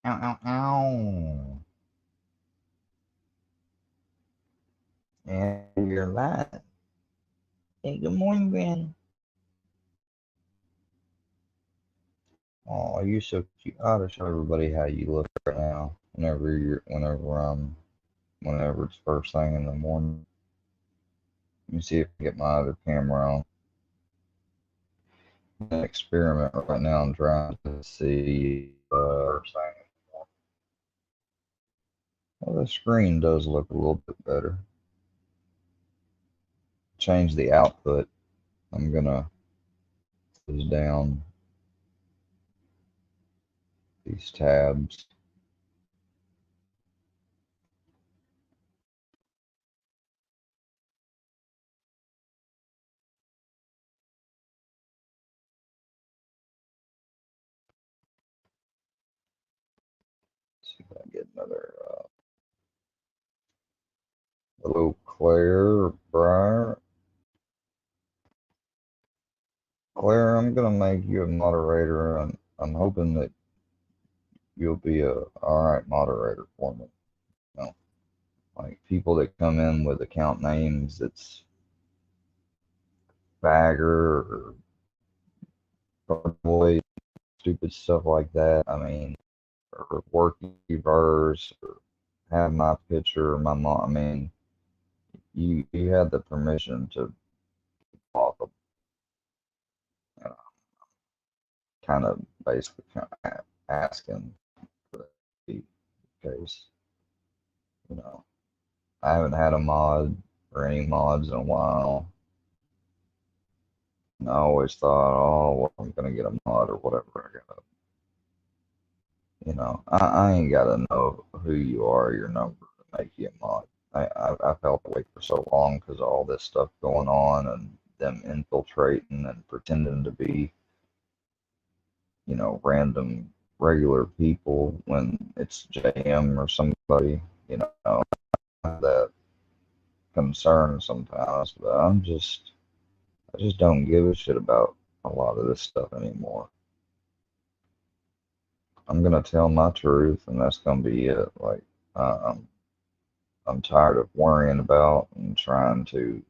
Ow, ow, ow. And you're live. Hey, good morning, Granny. Oh, you're so cute. I ought to show everybody how you look right now. Whenever it's first thing in the morning. Let me see if I get my other camera on. An experiment right now. I'm trying to see. Well, the screen does look a little bit better. Change the output. I'm gonna close down these tabs. See if I can get another. Hello, Claire, Briar. Claire, I'm gonna make you a moderator, and I'm hoping that you'll be a alright moderator for me. You know, like people that come in with account names that's Bagger or Boy, stupid stuff like that. I mean, or Worky Verse, or have my picture, or my mom. I mean, you had the permission to talk, you know, kind of basically asking for the case, you know. I haven't had a mod or any mods in a while. And I always thought, oh, well, I'm gonna get a mod or whatever. I ain't gotta know who you are, your number to make you a mod. I felt the way for so long because of all this stuff going on and them infiltrating and pretending to be, random regular people when it's JM or somebody, that concern sometimes. But I just don't give a shit about a lot of this stuff anymore. I'm gonna tell my truth, and that's gonna be it. Like, uh, I'm I'm tired of worrying about and trying to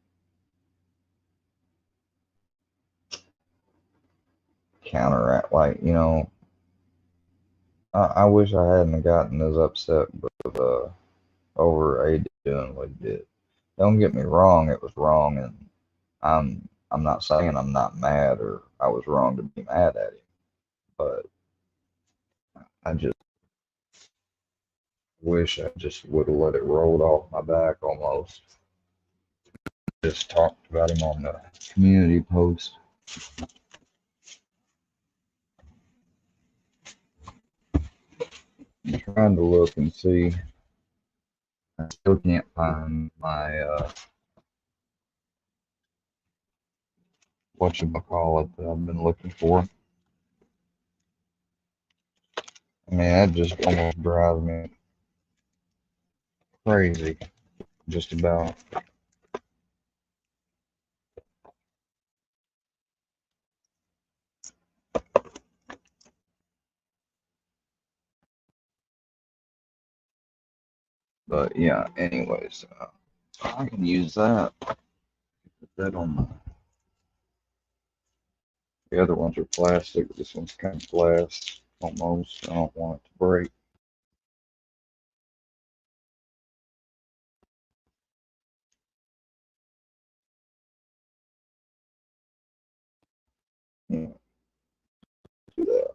counteract. Like, I wish I hadn't gotten as upset with over AD doing what he did. Don't get me wrong; it was wrong, and I'm not saying I'm not mad or I was wrong to be mad at him, but I just wish I just would have let it roll off my back almost. Just talked about him on the community post. I'm trying to look and see. I still can't find my whatchamacallit that I've been looking for. I mean, that just almost drives me crazy, just about. But yeah, anyways, I can use that. Put that on the other ones are plastic. This one's kind of glass almost. I don't want it to break. Yeah, do that.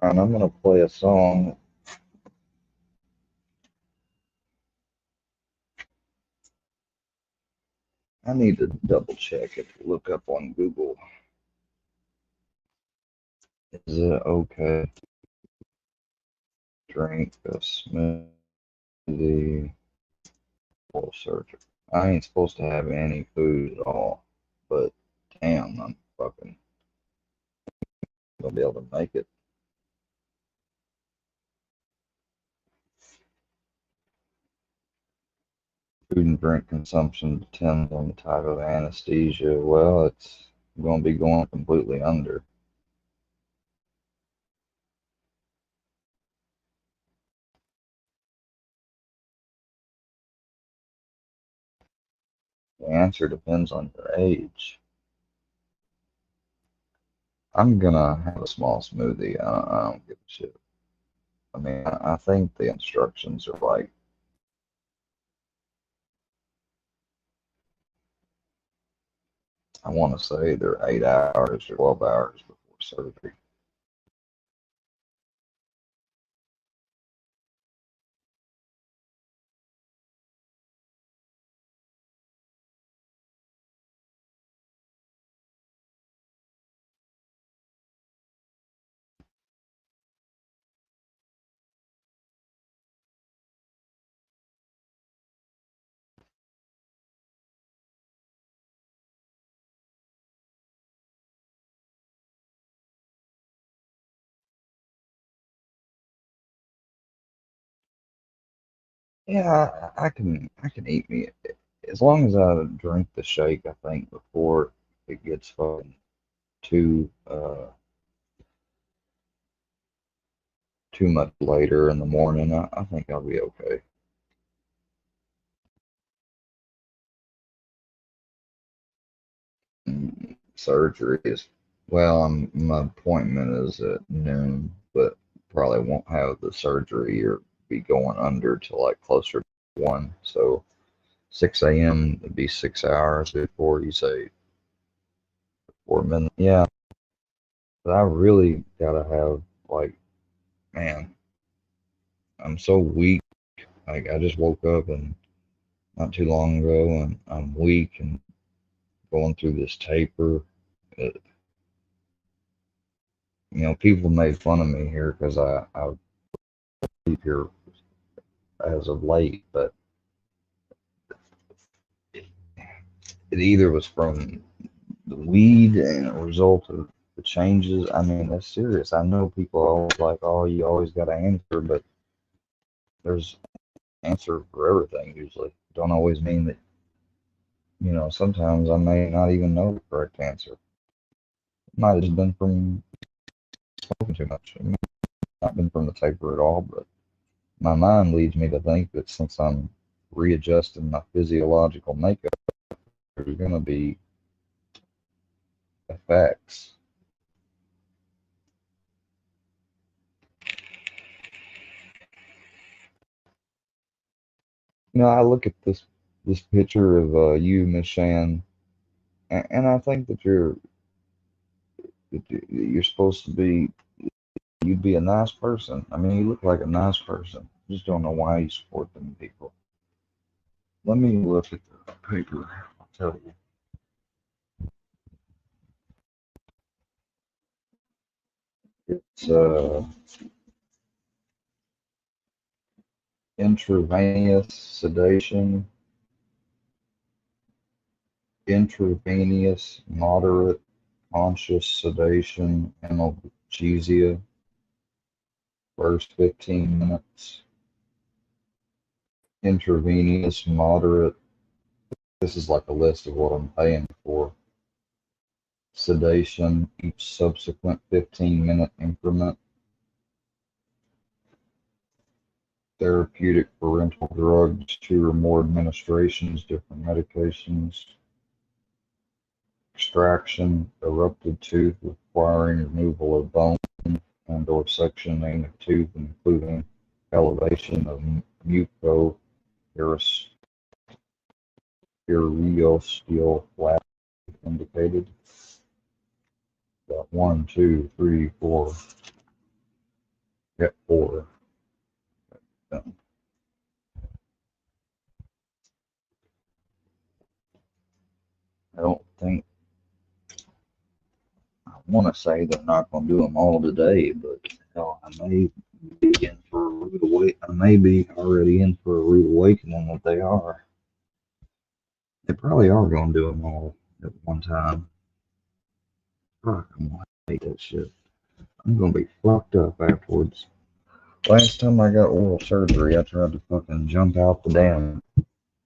And I'm gonna play a song. I need to double check it. Look up on Google. Is it okay to drink a smoothie? Full search. I ain't supposed to have any food at all, but damn, I'm fucking gonna be able to make it. Food and drink consumption depends on the type of anesthesia. Well, it's I'm gonna be going completely under. The answer depends on your age. I'm gonna have a small smoothie. I don't give a shit. I mean, I think the instructions are like, I want to say they're 8 hours or 12 hours before surgery. Yeah, I can eat meat as long as I drink the shake. I think before it gets fucking too much later in the morning. I think I'll be okay. Surgery is well. My appointment is at noon, but probably won't have the surgery or be going under till like closer to 1. So 6 a.m. would be 6 hours before you say 4 minutes. Yeah, but I really gotta have like, man, I'm so weak. Like I just woke up and not too long ago, and I'm weak and going through this taper. It, people made fun of me here because I sleep here as of late, but it either was from the weed and a result of the changes. I mean, that's serious. I know people are always like, "Oh, you always got to answer," but there's an answer for everything. Usually, don't always mean that. Sometimes I may not even know the correct answer. It might have just been from smoking too much. It might not have been from the taper at all, but my mind leads me to think that since I'm readjusting my physiological makeup, there's going to be effects. I look at this picture of you, Miss Shan, and I think that you're supposed to be. You'd be a nice person. I mean, you look like a nice person. Just don't know why you support them people. Let me look at the paper. I'll tell you. It's intravenous sedation, intravenous moderate conscious sedation, analgesia, first 15 minutes, intravenous moderate. This is like a list of what I'm paying for. Sedation, each subsequent 15-minute increment. Therapeutic parental drugs, 2 or more administrations, different medications. Extraction, erupted tooth requiring removal of bone and/or sectioning of tooth, including elevation of mucoperiosteal flap indicated. Got 1, 2, 3, 4. Got 4 done. I don't think I want to say they're not going to do them all today, but hell, I may be in for a rude awakening. I may be already in for a rude awakening that they are. They probably are going to do them all at one time. Fuck, I'm going to hate that shit. I'm going to be fucked up afterwards. Last time I got oral surgery, I tried to fucking jump out the damn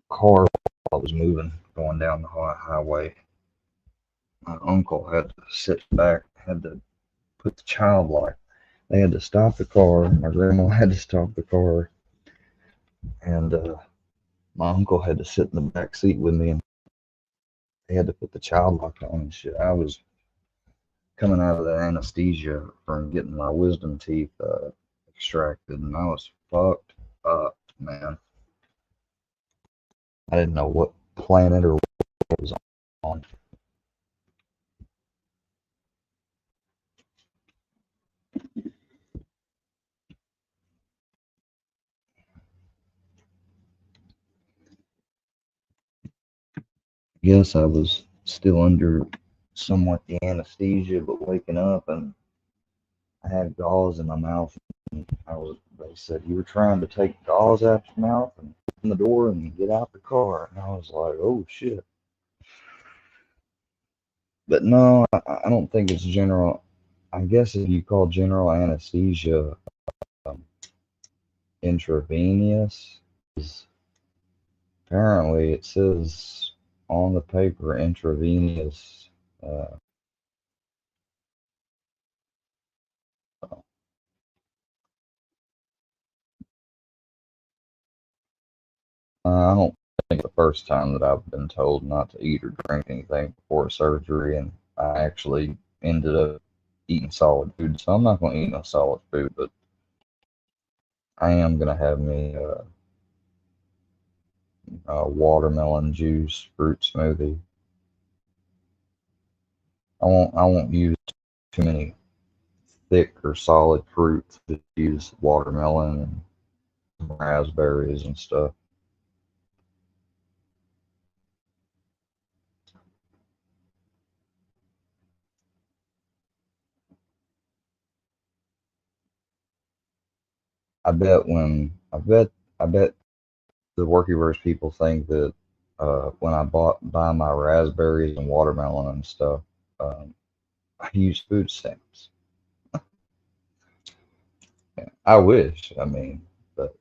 car while I was moving, going down the highway. my uncle had to sit back, had to put the child lock. They had to stop the car. My grandma had to stop the car, and my uncle had to sit in the back seat with me, and they had to put the child lock on and shit. I was coming out of the anesthesia from getting my wisdom teeth extracted, and I was fucked up, man. I didn't know what planet or what I was on. Guess I was still under somewhat the anesthesia, but waking up and I had gauze in my mouth. And they said, you were trying to take gauze out your mouth and open the door and get out the car. And I was like, oh shit. But no, I don't think it's general. I guess if you call general anesthesia um, intravenous, apparently it says on the paper intravenous. Uh, I don't think the first time that I've been told not to eat or drink anything before surgery, and I actually ended up eating solid food. So I'm not going to eat no solid food, but I am going to have me a watermelon juice fruit smoothie. I won't use too many thick or solid fruits. Just use watermelon and raspberries and stuff. I bet the Workyverse people think that when I buy my raspberries and watermelon and stuff, um, I use food stamps. Yeah, I wish, I mean, but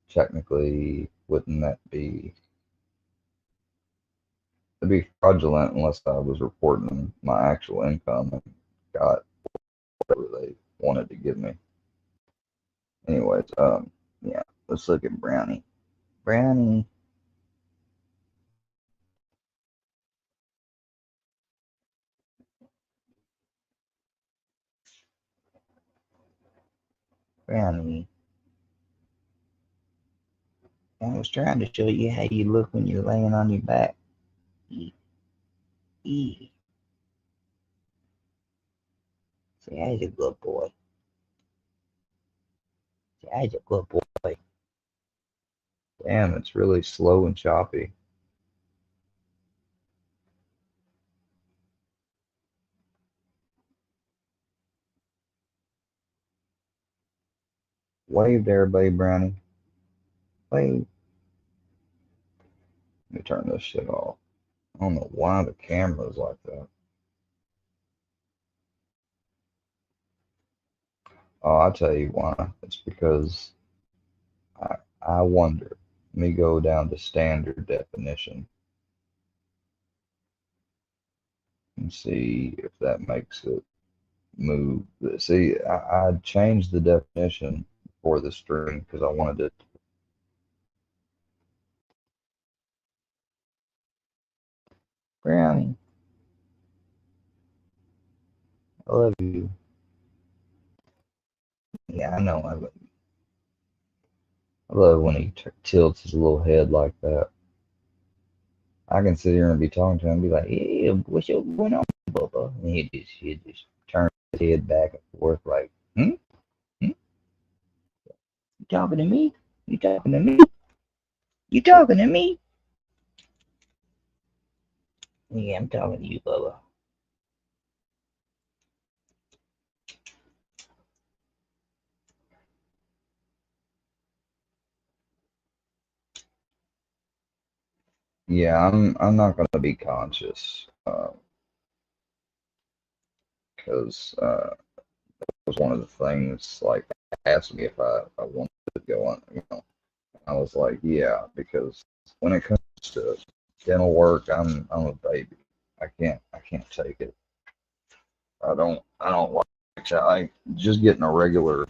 technically, wouldn't that be it'd be fraudulent unless I was reporting my actual income and got whatever they wanted to give me. Anyways, yeah, let's look at Brownie. Brownie, Brownie. I was trying to show you how you look when you're laying on your back. Eee, eee. See, I was a good boy. See, I was a good boy. Damn, it's really slow and choppy. Wave there, everybody, Brownie. Wave. Let me turn this shit off. I don't know why the camera's like that. Oh, I'll tell you why. It's because I wonder. Let me go down to standard definition and see if that makes it move. See, I changed the definition for the stream because I wanted it. Brownie, I love you. Yeah, I know. I love when he tilts his little head like that. I can sit here and be talking to him and be like, "Yeah, what's your going on, Bubba?" And he just turn his head back and forth like, "Hmm, hmm? You talking to me? You talking to me? You talking to me?" Yeah, I'm talking to you, Bubba. Yeah, I'm not gonna be conscious because it was one of the things like asked me if I wanted to go on. I was like, yeah, because when it comes to dental work, I'm a baby. I can't take it. I don't like that. I just getting a regular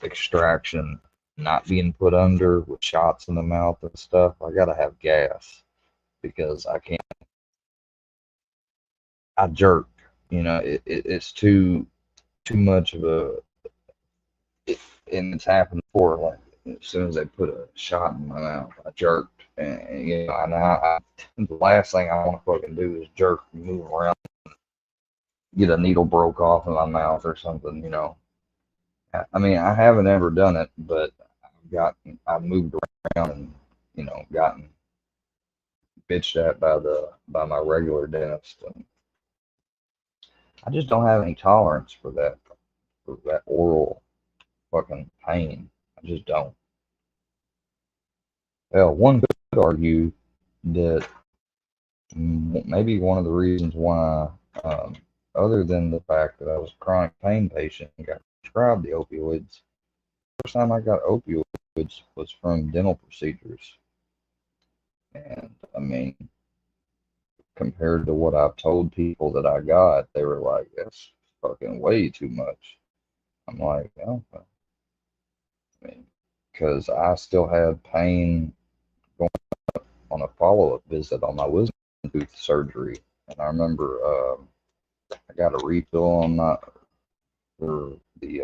extraction, not being put under with shots in the mouth and stuff. I gotta have gas because I can't. I jerk. You know, it's too much of a. It, and it's happened before. Like as soon as they put a shot in my mouth, I jerked, and you know, and the last thing I want to fucking do is jerk, and move around, get a needle broke off in my mouth or something. You know, I mean, I haven't ever done it, but I've moved around and you know gotten bitched at by my regular dentist, and I just don't have any tolerance for that oral fucking pain. I just don't. Well, one could argue that maybe one of the reasons why, um, other than the fact that I was a chronic pain patient and got prescribed the opioids, the first time I got opioids was from dental procedures. And I mean, compared to what I've told people that I got, they were like, that's fucking way too much. I'm like, oh, I mean, because I still had pain going on a follow up visit on my wisdom tooth surgery. And I remember I got a refill on my, for the,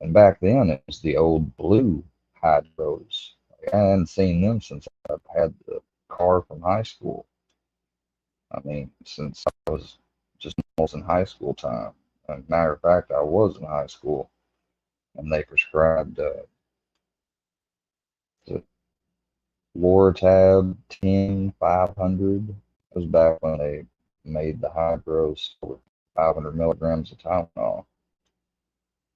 and back then it was the old blue hydros. Like, I hadn't seen them since I've had the car from high school. I mean, since I was just almost in high school time. As a matter of fact, I was in high school, and they prescribed the Lortab 10 500. It was back when they made the hydros with 500 milligrams of Tylenol.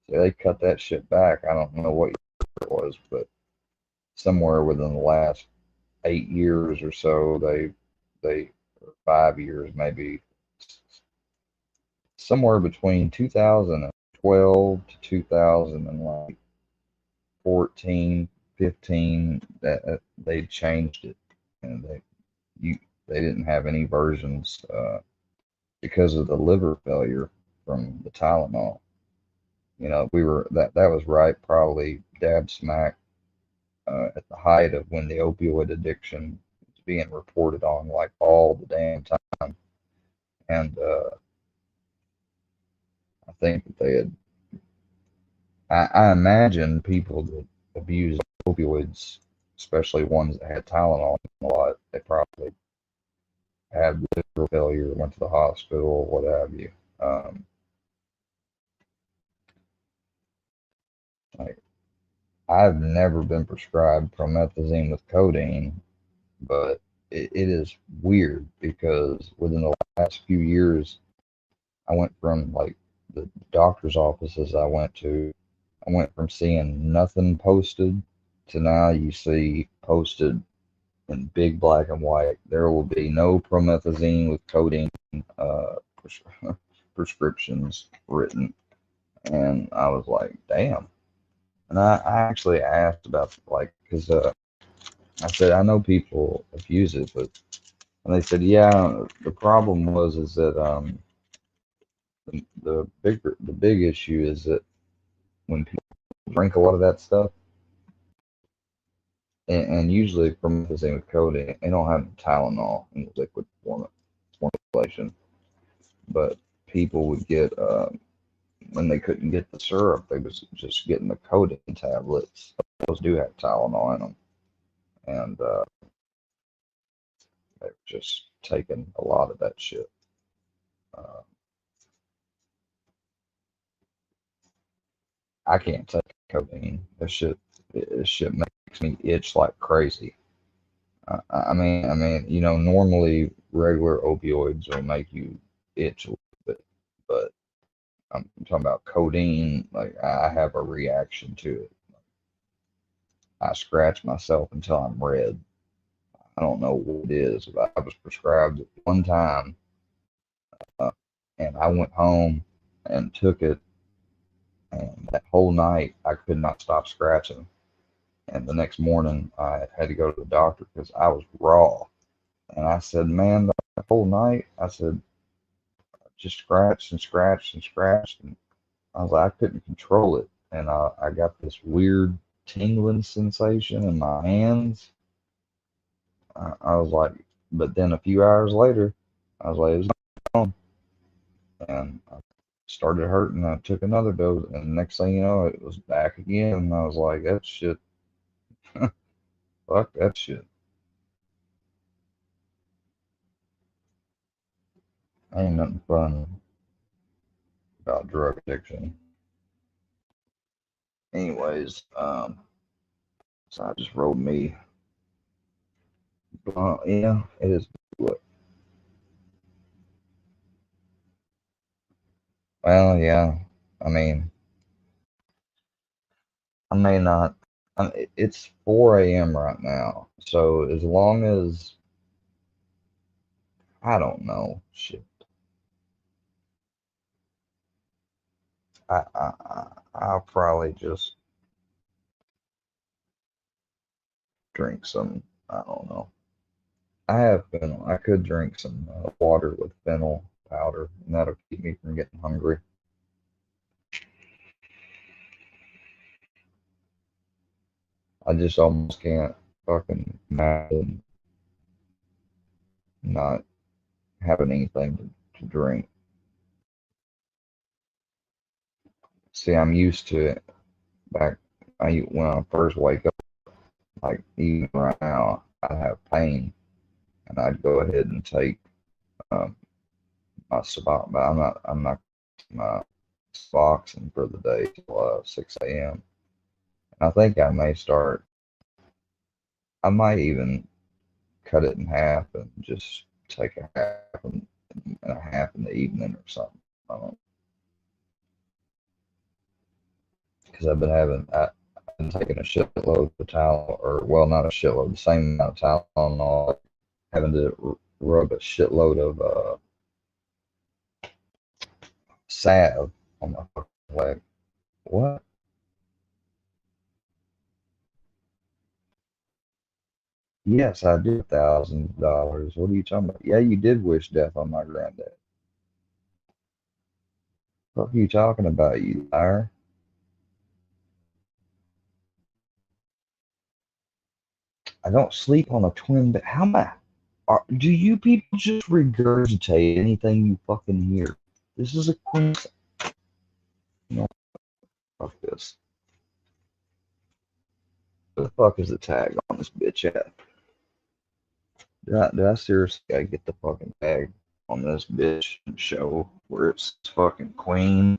So they cut that shit back. I don't know what year it was, but somewhere within the last 8 years or so, they 5 years maybe, somewhere between 2012 to 2014, 15, that they changed it, and you they didn't have any versions because of the liver failure from the Tylenol. You know, we were that was right, probably dab smack at the height of when the opioid addiction was being reported on like all the damn time, and I think that they had. I imagine people that abuse opioids, especially ones that had Tylenol a lot, they probably had liver failure, went to the hospital, what have you. Like I've never been prescribed promethazine with codeine, but it is weird because within the last few years, I went from like the doctor's offices I went from seeing nothing posted to now you see posted in big black and white. There will be no promethazine with codeine uh, pres- prescriptions written, and I was like, damn. And I actually asked about like because I said I know people abuse it, but and they said yeah. The problem was is that the big issue is that when people drink a lot of that stuff, and usually promethazine with codeine, they don't have Tylenol in the liquid formulation, but people would get when they couldn't get the syrup, they was just getting the codeine tablets. Those do have Tylenol in them, and they're just taking a lot of that shit. Uh, I can't take codeine. This shit makes me itch like crazy. I mean, you know, normally regular opioids will make you itch a little bit, but I'm talking about codeine. Like I have a reaction to it. I scratch myself until I'm red. I don't know what it is, but I was prescribed it one time, uh, and I went home and took it, and that whole night I could not stop scratching. And the next morning I had to go to the doctor because I was raw. And I said, man, the whole night, I said, just scratched and scratched and scratched. And I was like, I couldn't control it. And I got this weird tingling sensation in my hands. I was like, but then a few hours later, I was like, it was gone. And I started hurting. I took another dose. And the next thing you know, it was back again. And I was like, that shit, fuck that shit. Ain't nothing fun about drug addiction. Anyways, so I just rolled me. Yeah, it is. What? Well, yeah. I mean, I may not. It's 4 a.m. right now, so as long as I don't know, shit, I'll probably just drink some. I don't know. I have fennel. I could drink some water with fennel powder, and that'll keep me from getting hungry. I just almost can't fucking imagine not having anything to drink. See, I'm used to it. Back when I first wake up, like even right now, I have pain, and I'd go ahead and take um, my Suboxone, but I'm not my Suboxone for the day till 6 a.m. And I think I may start. I might even cut it in half and just take a half and a half in the evening or something. I don't know, because I've been taking a shitload of Tylenol, or well, not a shitload, the same amount of Tylenol, having to rub a shitload of salve on my fucking leg. What? Yes, I did $1,000. What are you talking about? Yeah, you did wish death on my granddad. What are you talking about, you liar? I don't sleep on a twin bed. How am I? Do you people just regurgitate anything you fucking hear? This is a queen. No, fuck this. Where the fuck is the tag on this bitch at? Did I seriously gotta get the fucking tag on this bitch and show where it's fucking queen?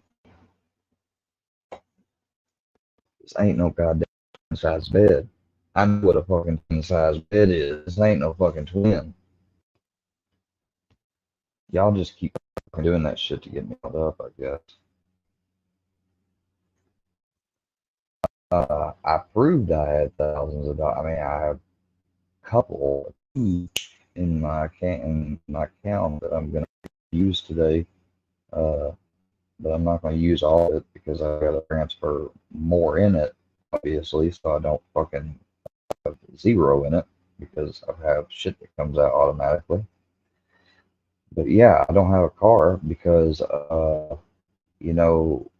This ain't no goddamn size bed. I know what a fucking king size bed is. This ain't no fucking twin. Y'all just keep doing that shit to get me up, I guess. I proved I had thousands of dollars. I mean, I have a couple in my account that I'm gonna use today. Uh, but I'm not gonna use all of it because I gotta transfer more in it, obviously, so I don't fucking have zero in it because I have shit that comes out automatically. But yeah, I don't have a car because you know,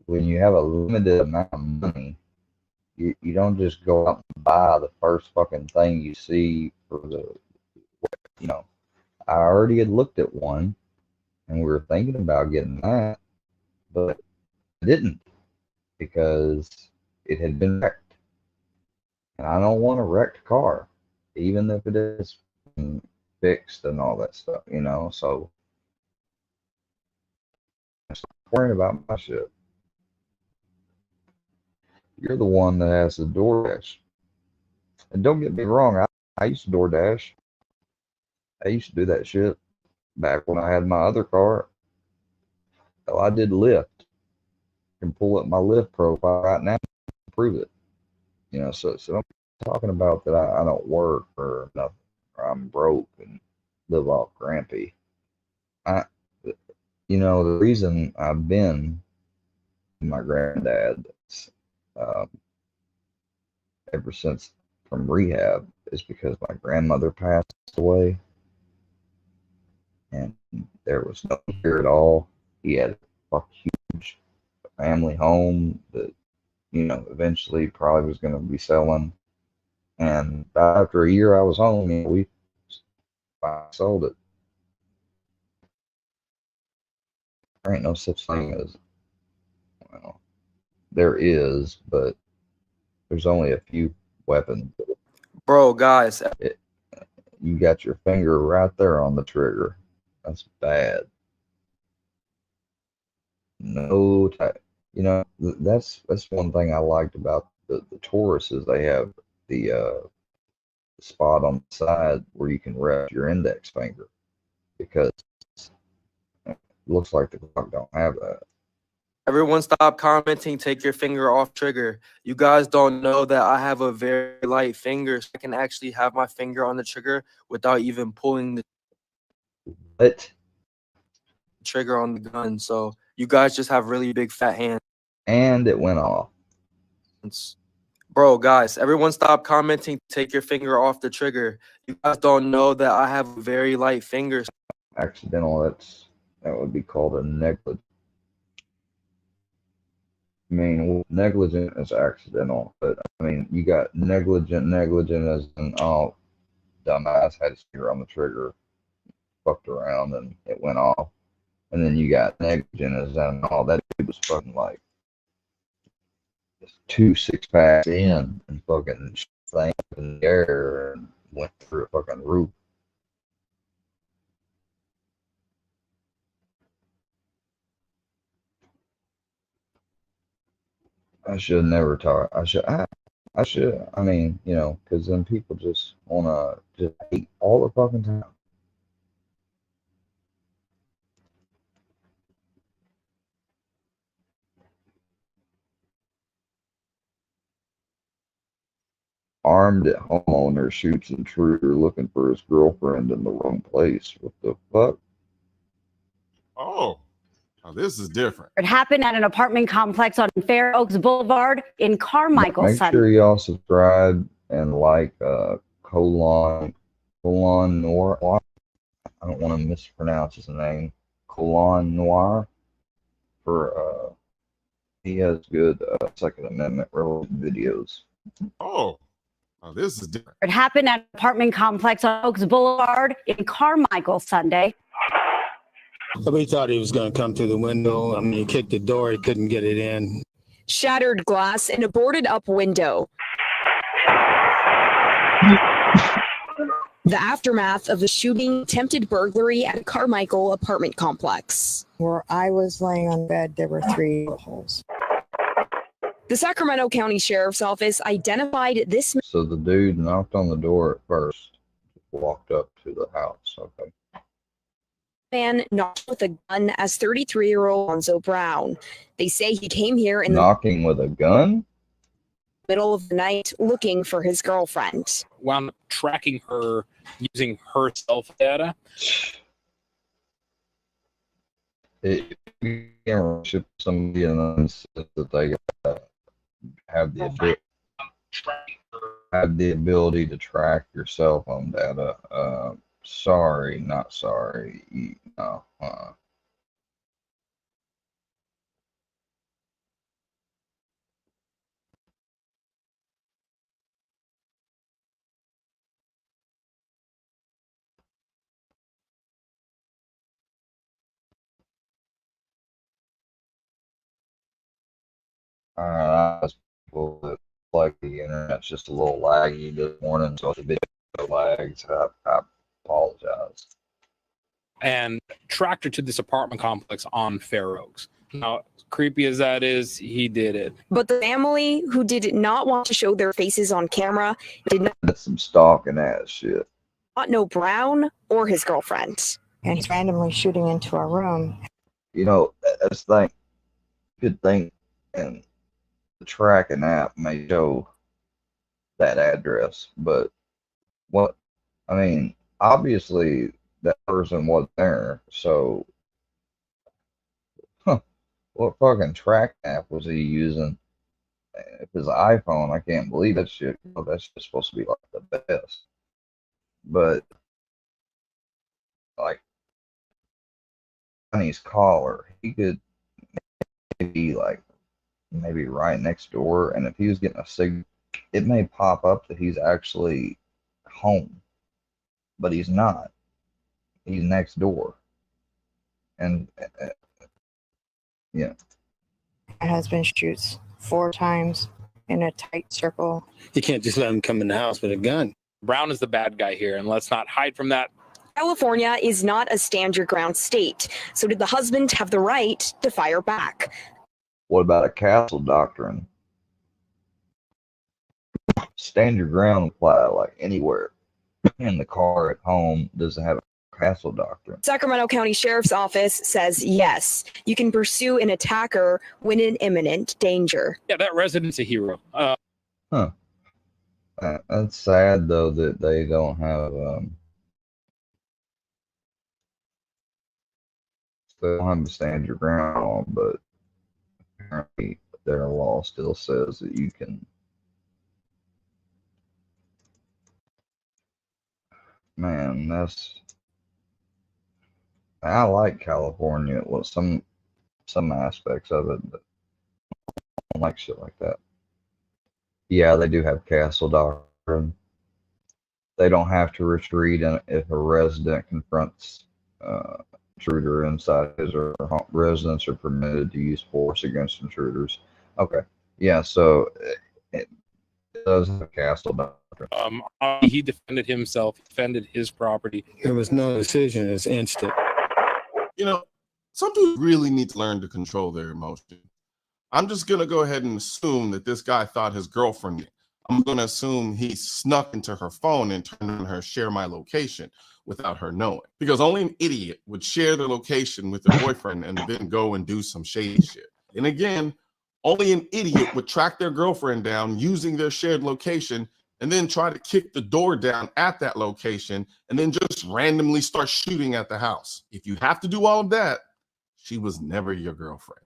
when you have a limited amount of money, you don't just go out and buy the first fucking thing you see for the, you know, I already had looked at one and we were thinking about getting that, but I didn't because it had been wrecked. And I don't want a wrecked car, even if it is fixed and all that stuff, you know. So I'm worrying about my shit. You're the one that has the DoorDash. And don't get me wrong, I used to DoorDash. I used to do that shit back when I had my other car. Hell, I did Lyft. I can pull up my Lyft profile right now and prove it. You know, so I'm talking about that I don't work or nothing, or I'm broke and live off Grampy. I, you know, the reason I've been my granddad um, ever since from rehab is because my grandmother passed away, and there was no here at all. He had a huge family home that, eventually probably was going to be selling. And after a year I was home, we sold it. There ain't no such thing as, well, there is, but there's only a few weapons. Bro, guys. You got your finger right there on the trigger. That's bad. No type. That's one thing I liked about the Taurus is they have the spot on the side where you can rest your index finger, because it looks like the Glock don't have that. Everyone stop commenting, take your finger off trigger. You guys don't know that I have a very light finger, so I can actually have my finger on the trigger without even pulling the trigger on the gun. So you guys just have really big fat hands. And it went off. Bro, guys, everyone stop commenting, take your finger off the trigger. You guys don't know that I have very light fingers. Accidental, that would be called a negligent. I mean, negligent is accidental, but I mean, you got negligent as in, oh, dumbass had his finger on the trigger, fucked around, and it went off. And then you got negligent as in, oh, that dude was fucking like 2 6-packs in and fucking thing in the air and went through a fucking roof. I should never talk. I should. I mean, because then people just wanna just hate all the fucking time. Armed at homeowner shoots intruder looking for his girlfriend in the wrong place. What the fuck? Oh. Now, this is different. It happened at an apartment complex on Fair Oaks Boulevard in Carmichael. Make sure y'all subscribe and like Colon Noir. I don't want to mispronounce his name. Colon Noir. For he has good Second Amendment related videos. Oh. Now, this is different. It happened at an apartment complex on Oaks Boulevard in Carmichael Sunday. Somebody thought he was going to come through the window. I mean, he kicked the door. He couldn't get it in. Shattered glass in a boarded up window. The aftermath of the shooting, attempted burglary at Carmichael apartment complex. Where I was laying on bed, there were 3 holes. The Sacramento County Sheriff's Office identified this. So the dude knocked on the door at first, walked up to the house. Okay. Man knocked with a gun as 33-year-old Alonzo Brown. They say he came here in knocking with a gun? Middle of the night looking for his girlfriend. Wound up tracking her using her self data. You can't worship somebody and then say that they have the ability to track your cell phone data. Sorry, not sorry. No. People that like the internet's just a little laggy this morning, so it's a bit lags. I apologize. And tracked her to this apartment complex on Fair Oaks. Now, creepy as that is, he did it. But the family, who did not want to show their faces on camera, did not. That's some stalking ass shit. Not know Brown or his girlfriend. And he's randomly shooting into our room. That's the thing. Good thing, and the tracking app may show that address, but obviously that person wasn't there, so what fucking track app was he using? If it's an iPhone, I can't believe that shit. That's just supposed to be like the best. But like Johnny's caller, he could be like maybe right next door, and if he was getting a signal, it may pop up that he's actually home, but he's not. He's next door, and yeah. My husband shoots 4 times in a tight circle. You can't just let him come in the house with a gun. Brown is the bad guy here, and let's not hide from that. California is not a stand your ground state, so did the husband have the right to fire back? What about a castle doctrine? Stand your ground apply like anywhere. In the car, at home, does it have a castle doctrine? Sacramento County Sheriff's Office says yes, you can pursue an attacker when in imminent danger. Yeah, that resident's a hero. That's sad though that they don't have to stand your ground on, but apparently their law still says that you can. Man, I like California. Well, some aspects of it, but I don't like shit like that. Yeah, they do have castle doctrine. They don't have to retreat if a resident confronts intruder inside his or her home. Residents are permitted to use force against intruders. Okay, yeah, so it does have castle doctrine. He defended himself, defended his property. There was no decision. It's instant. You know, some dudes really need to learn to control their emotions. I'm just going to go ahead and assume that this guy thought his girlfriend did. I'm going to assume he snuck into her phone and turned on her share my location without her knowing. Because only an idiot would share the location with their boyfriend and then go and do some shady shit. And again, only an idiot would track their girlfriend down using their shared location and then try to kick the door down at that location and then just randomly start shooting at the house. If you have to do all of that, she was never your girlfriend.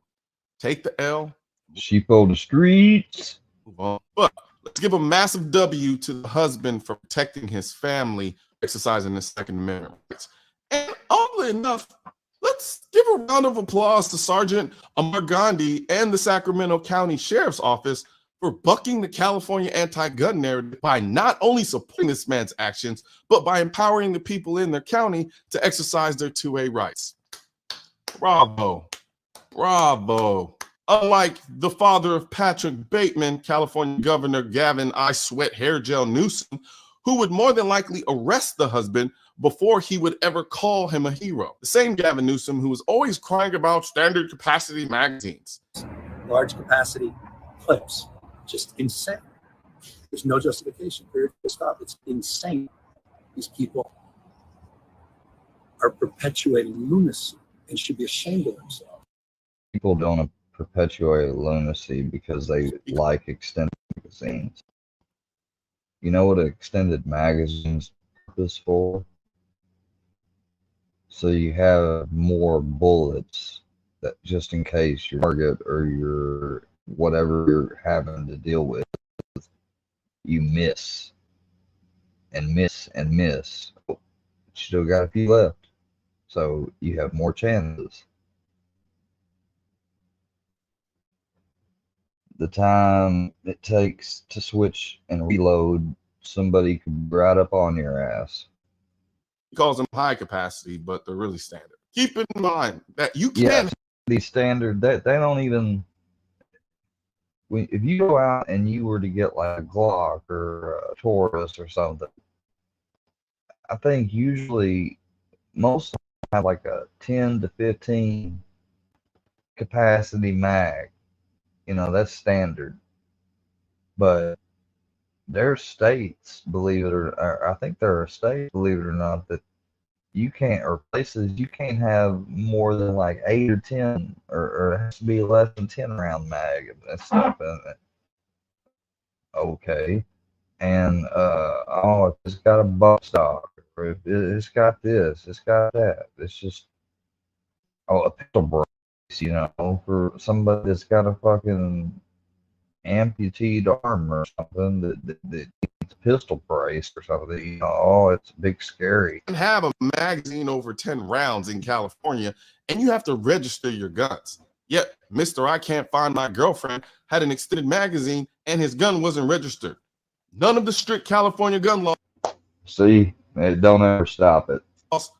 Take the L. She pulled the streets. Move on. But let's give a massive W to the husband for protecting his family, exercising his Second Amendment rights. And oddly enough, let's give a round of applause to Sergeant Amar Gandhi and the Sacramento County Sheriff's Office for bucking the California anti-gun narrative by not only supporting this man's actions, but by empowering the people in their county to exercise their 2A rights. Bravo. Bravo. Unlike the father of Patrick Bateman, California Governor Gavin I Sweat Hair Gel Newsom, who would more than likely arrest the husband before he would ever call him a hero. The same Gavin Newsom who was always crying about standard capacity magazines. Large capacity clips. Just insane. There's no justification. Period. Stop. It's insane. These people are perpetuating lunacy and should be ashamed of themselves. People don't perpetuate lunacy because they like extended magazines. You know what an extended magazine's purpose for? So you have more bullets that just in case your target or your whatever you're having to deal with, you miss and miss and miss. You still got a few left, so you have more chances. The time it takes to switch and reload, somebody could right up on your ass. He calls them high capacity, but they're really standard. Keep in mind that you can be standard. They don't even. If you go out and you were to get like a Glock or a Taurus or something, I think usually most of them have like a 10 to 15 capacity mag. You know, that's standard. But there are states, believe it or I think there are states, believe it or not, that you can't, or places you can't have more than like 8 or 10, or it has to be less than 10 round mag and stuff in it. Okay. And oh, it's got a buck stock, or it's got this, it's got that. It's just a pistol brace, you know, for somebody that's got a fucking amputated arm or something that it's pistol brace or something. You know, oh, it's big scary. And have a magazine over 10 rounds in California, and you have to register your guns. Yet, Mr. I Can't Find My Girlfriend had an extended magazine and his gun wasn't registered. None of the strict California gun laws. See, it don't ever stop it.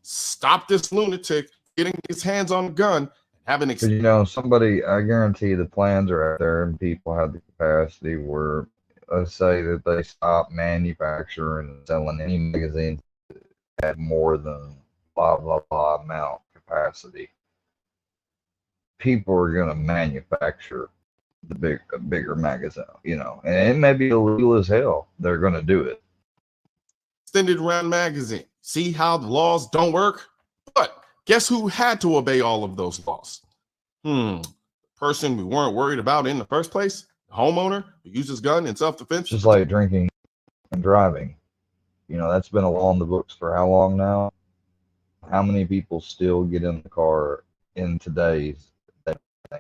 Stop this lunatic getting his hands on a gun, having Because, you know, somebody, I guarantee the plans are out there and people have the capacity where, let's say that they stop manufacturing and selling any magazine that had more than blah, blah, blah amount capacity. People are going to manufacture a bigger magazine, you know, and it may be illegal as hell. They're going to do it. Extended round magazine. See how the laws don't work? But guess who had to obey all of those laws? The person we weren't worried about in the first place? The homeowner who uses gun in self-defense? Just like drinking and driving. You know, that's been a law in the books for how long now? How many people still get in the car in today's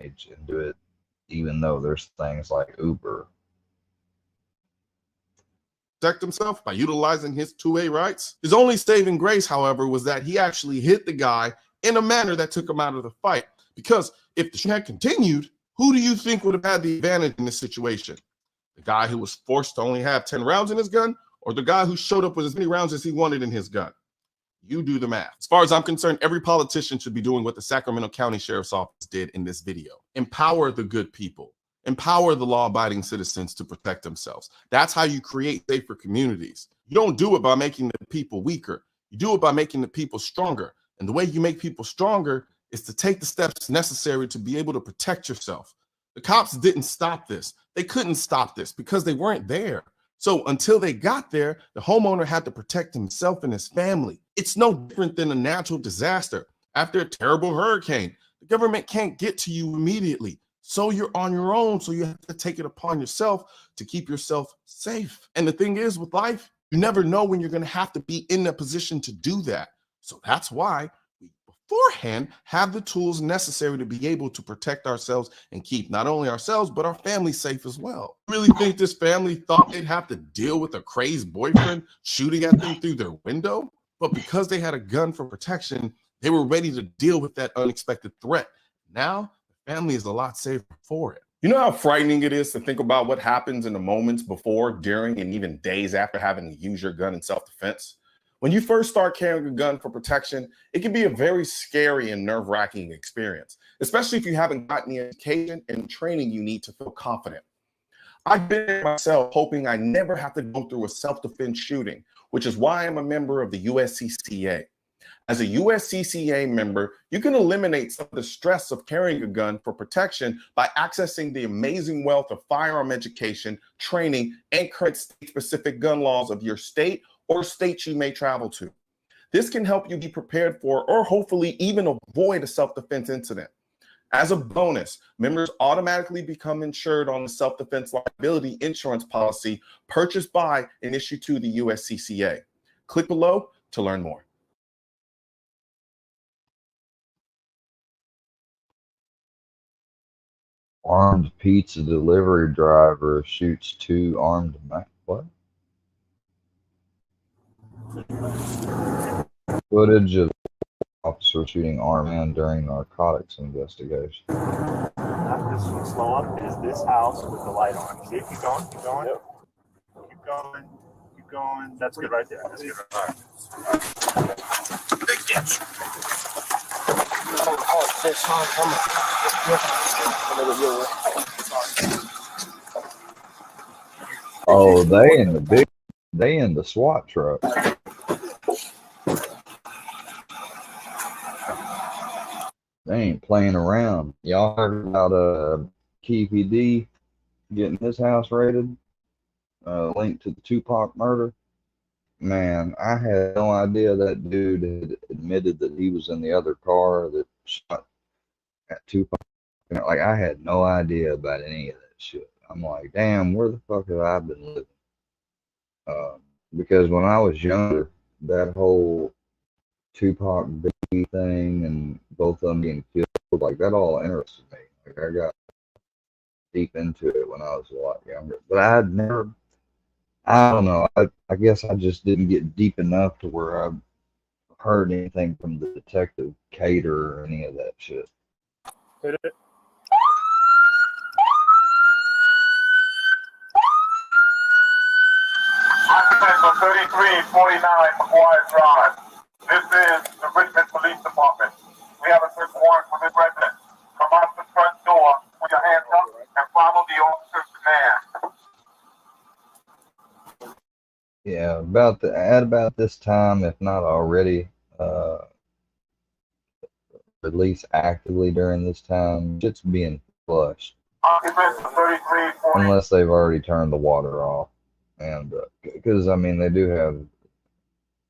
age and do it, even though there's things like Uber? Protect himself by utilizing his 2A rights. His only saving grace, however, was that he actually hit the guy in a manner that took him out of the fight. Because if the shit had continued, who do you think would have had the advantage in this situation? The guy who was forced to only have 10 rounds in his gun, or the guy who showed up with as many rounds as he wanted in his gun? You do the math. As far as I'm concerned, every politician should be doing what the Sacramento County Sheriff's Office did in this video. Empower the good people. Empower the law-abiding citizens to protect themselves. That's how you create safer communities. You don't do it by making the people weaker. You do it by making the people stronger. And the way you make people stronger is to take the steps necessary to be able to protect yourself. The cops didn't stop this. They couldn't stop this because they weren't there. So until they got there, the homeowner had to protect himself and his family. It's no different than a natural disaster. After a terrible hurricane, the government can't get to you immediately. So you're on your own. So you have to take it upon yourself to keep yourself safe. And the thing is, with life, you never know when you're going to have to be in a position to do that. So that's why we beforehand have the tools necessary to be able to protect ourselves and keep not only ourselves, but our family safe as well. You really think this family thought they'd have to deal with a crazed boyfriend shooting at them through their window? But because they had a gun for protection, they were ready to deal with that unexpected threat. Now, the family is a lot safer for it. You know how frightening it is to think about what happens in the moments before, during, and even days after having to use your gun in self-defense? When you first start carrying a gun for protection, it can be a very scary and nerve-wracking experience, especially if you haven't gotten the education and training you need to feel confident. I've been there myself, hoping I never have to go through a self-defense shooting, which is why I'm a member of the USCCA. As a USCCA member, you can eliminate some of the stress of carrying a gun for protection by accessing the amazing wealth of firearm education, training, and current state-specific gun laws of your state or states you may travel to. This can help you be prepared for, or hopefully even avoid, a self-defense incident. As a bonus, members automatically become insured on the self-defense liability insurance policy purchased by and issued to the USCCA. Click below to learn more. Armed pizza delivery driver shoots two armed men. What? Footage of officer shooting armed men during narcotics investigation. This one slow up is this house with the light on. See, keep going, keep going. Yep. Keep going, keep going. That's good right there. That's good. All right. Big ditch. Oh, they in the SWAT truck. They ain't playing around. Y'all heard about KPD getting his house raided? Linked to the Tupac murder? Man, I had no idea that dude had admitted that he was in the other car that shot at Tupac. Like, I had no idea about any of that shit. I'm like, damn, where the fuck have I been living? Because when I was younger, that whole Tupac Biggie thing and both of them getting killed, like, that all interested me. Like, I got deep into it when I was a lot younger. But I I don't know. I guess I just didn't get deep enough to where I heard anything from the detective Cater or any of that shit. Hit it. Occupancy 3349 McGuire Drive. This is the Richmond Police Department. We have a search warrant for this resident. Come out the front door with your hands up and follow the officer's command. Yeah, at about this time, if not already, at least actively during this time, shit's being flushed. Occupancy 3349. Unless they've already turned the water off. And because I mean, they do have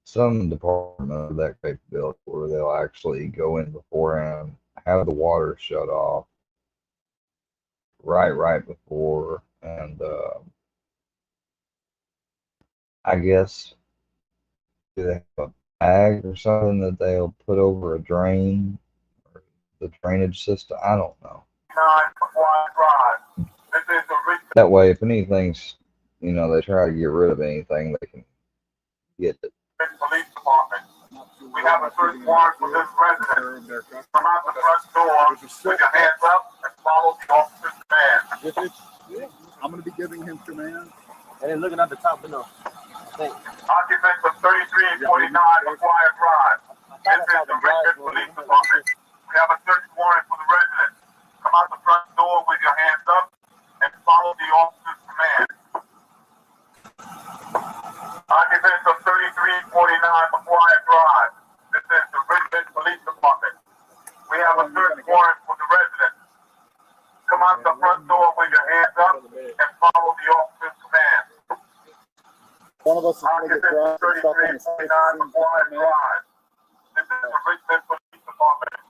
some department of that capability where they'll actually go in beforehand, have the water shut off right before, and I guess do they have a bag or something that they'll put over a drain or the drainage system? I don't know. That way, if anything's, you know, they try to get rid of anything, they can get it. Police Department. We have a search warrant for this resident. Come out the front door with your hands up and follow the officer's command. I'm going to be giving him command. And then looking at the top window. Occupants of 3349 McGuire Drive. This is the Richmond Police Department. We have a search warrant for the resident. Come out the front door with your hands up and follow the officer's command. Occupants of 3349 McGuire Drive. This is the Richmond Police Department. We have a search warrant for the resident. Come out the front door with your hands up and follow the officer's command. One of us is going to get dragged and stuck in the McGuire Drive. This is the Richmond Police Department.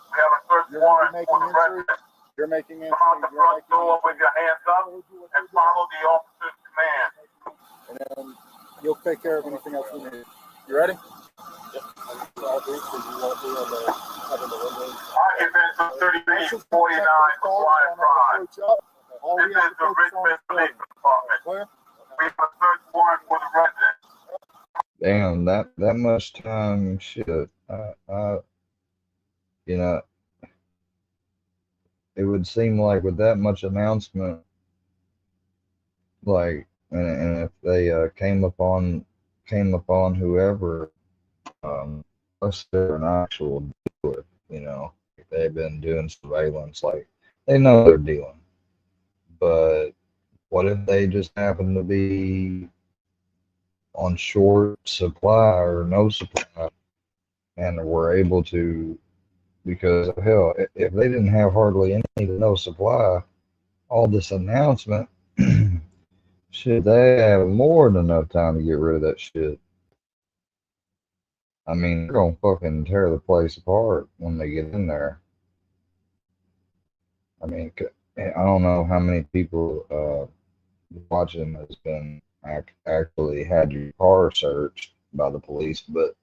We have a search warrant for the resident. You're making entry. Come out the front door with your hands up and follow the officer's command. And then you'll take care of anything else you need. You ready? Yep. Occupants of 3349 McGuire Drive. This is the Richmond Police Department. We have a search warrant for the resident. Damn, that much time, shit. You know, it would seem like with that much announcement, like, and if they came upon whoever, unless they're an actual dealer, you know, if they've been doing surveillance, like they know they're dealing. But what if they just happen to be on short supply or no supply, and were able to, because hell, if they didn't have hardly any to no supply, all this announcement, shit, they have more than enough time to get rid of that shit. I mean, they're gonna fucking tear the place apart when they get in there. I mean, I don't know how many people watching has been actually had your car searched by the police, but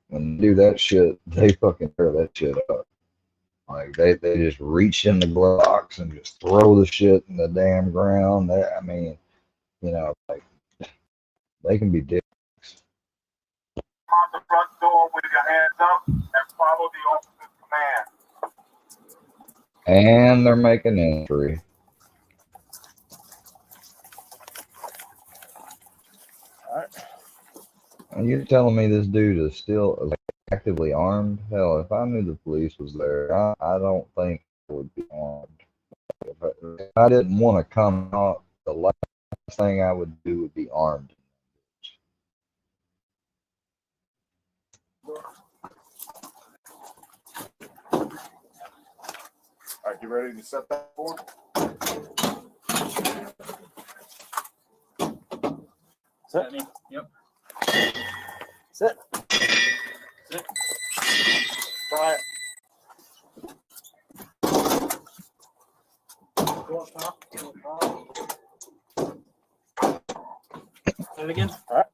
when they do that shit, they fucking tear that shit up. Like they just reach in the glove box and just throw the shit in the damn ground. I mean, you know, like they can be dicks. Out the front door with your hands up and follow the officer's command. And they're making entry. All right. And you're telling me this dude is still like actively armed? Hell, if I knew the police was there, I don't think I would be armed. If I didn't want to come out, the last thing I would do would be armed. All right, you ready to set that board? Set me. Yep. Sit. Sit. Try it. And again. All right.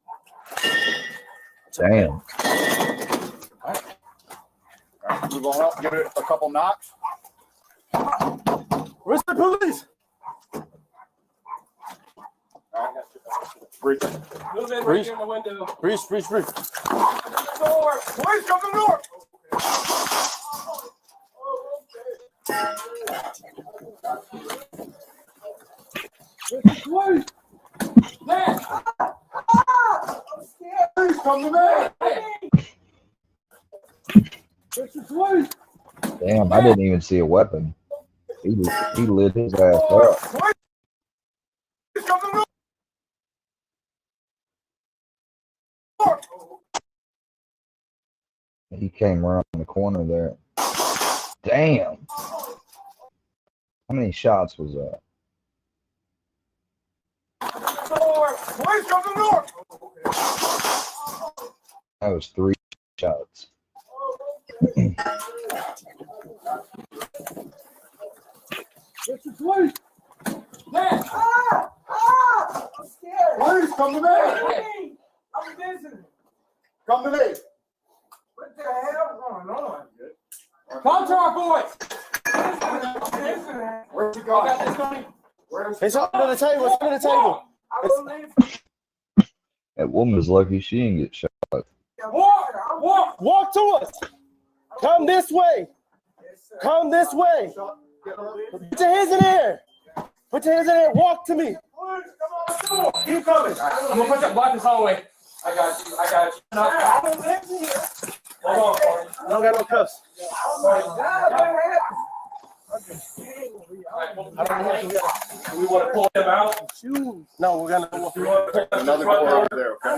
Damn. All right. All right, move on up. Give it a couple knocks. Where's the police? All right, Breach. Move in right Breach. here in the window. Breach. Door. Boys, come to the door. Please. Man. Please come to me. Please. Damn, I didn't even see a weapon. He lit his ass up. Please come to the door. He came around the corner there. Damn. How many shots was that? Please come to the door. That was 3 shots. Please. Man. I'm scared. Please come to me. I'm visiting. Come to me. What the hell is going on? Come to our boys. Where's he going? It's under the table. It's under the table. That woman's lucky she didn't get shot. Walk to us. Come this way. Come this way. Put your hands in the air. Put your hands in the air. Walk to me. Keep coming. I'm gonna put you block this hallway. I got you. I don't live here. Hold on. I don't got no cuffs. Oh my God, what happened? We want to pull them out. No, we're gonna Another door over there, okay?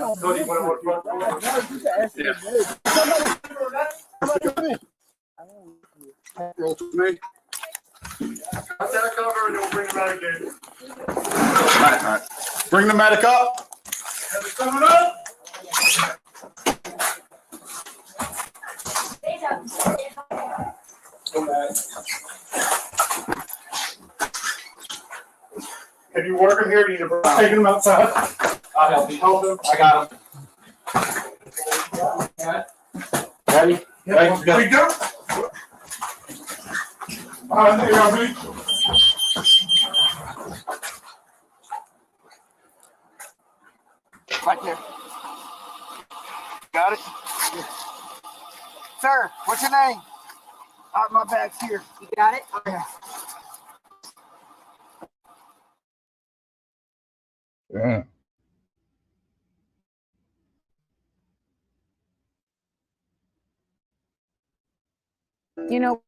Roll to me. Got that cover and you'll bring the medic in. All right. Bring the medic up. Coming up. If you work him here, you need to take him outside. I'll help you. Help him. I got him. Ready? Ready? We go. There you are, me. Right there. Got it? Yeah. Sir, what's your name? My bag's here. You got it? Okay. Yeah. You know,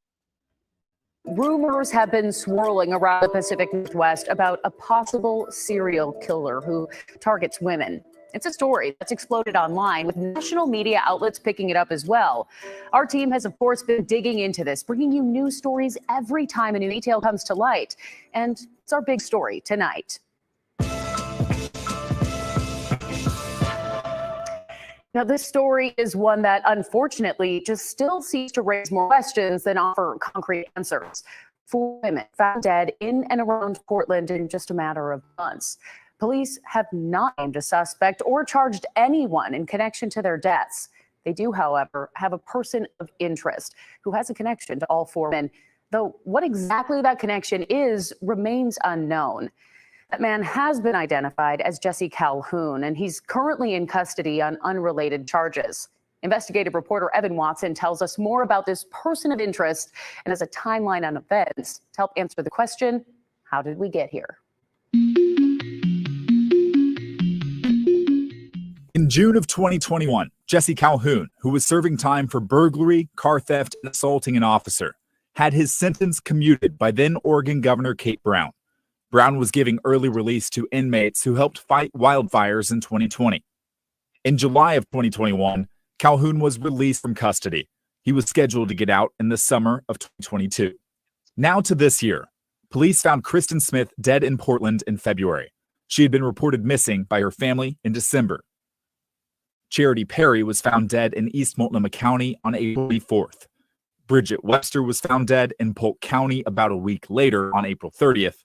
rumors have been swirling around the Pacific Northwest about a possible serial killer who targets women. It's a story that's exploded online, with national media outlets picking it up as well. Our team has, of course, been digging into this, bringing you news stories every time a new detail comes to light. And it's our big story tonight. Now, this story is one that, unfortunately, just still seems to raise more questions than offer concrete answers. 4 women found dead in and around Portland in just a matter of months. Police have not named a suspect or charged anyone in connection to their deaths. They do, however, have a person of interest who has a connection to all 4 men, though what exactly that connection is remains unknown. That man has been identified as Jesse Calhoun, and he's currently in custody on unrelated charges. Investigative reporter Evan Watson tells us more about this person of interest and has a timeline on events to help answer the question, how did we get here? In June of 2021, Jesse Calhoun, who was serving time for burglary, car theft, and assaulting an officer, had his sentence commuted by then Oregon Governor Kate Brown. Brown was giving early release to inmates who helped fight wildfires in 2020. In July of 2021, Calhoun was released from custody. He was scheduled to get out in the summer of 2022. Now to this year, police found Kristen Smith dead in Portland in February. She had been reported missing by her family in December. Charity Perry was found dead in East Multnomah County on April 4th. Bridget Webster was found dead in Polk County about a week later on April 30th.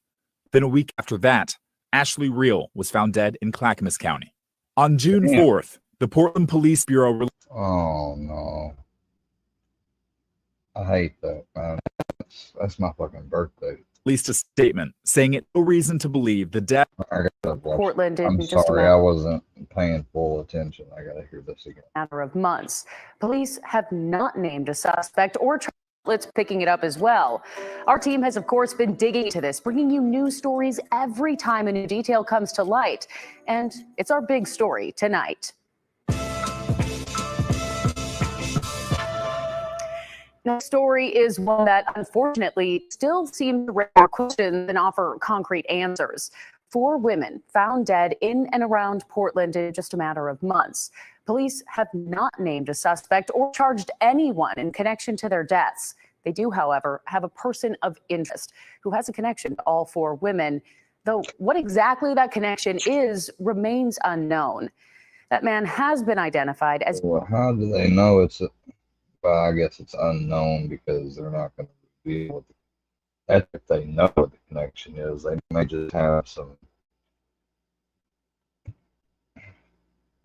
Then a week after that, Ashley Reel was found dead in Clackamas County. On June 4th, the Portland Police Bureau... Oh, no. I hate that, man. That's my fucking birthday. released a statement saying it no reason to believe the death. Portland in I'm just a sorry, I wasn't paying full attention. I gotta hear this again. matter of months. Police have not named a suspect or outlets picking it up as well. Our team has, of course, been digging into this, bringing you news stories every time a new detail comes to light. And it's our big story tonight. The story is one that unfortunately still seems to raise more questions than offer concrete answers. 4 women found dead in and around Portland in just a matter of months. Police have not named a suspect or charged anyone in connection to their deaths. They do, however, have a person of interest who has a connection to all 4 women, though what exactly that connection is remains unknown. That man has been identified as... Well, how do they know it's... Well, I guess it's unknown because they're not going to reveal what that's if they know what the connection is. They may just have some,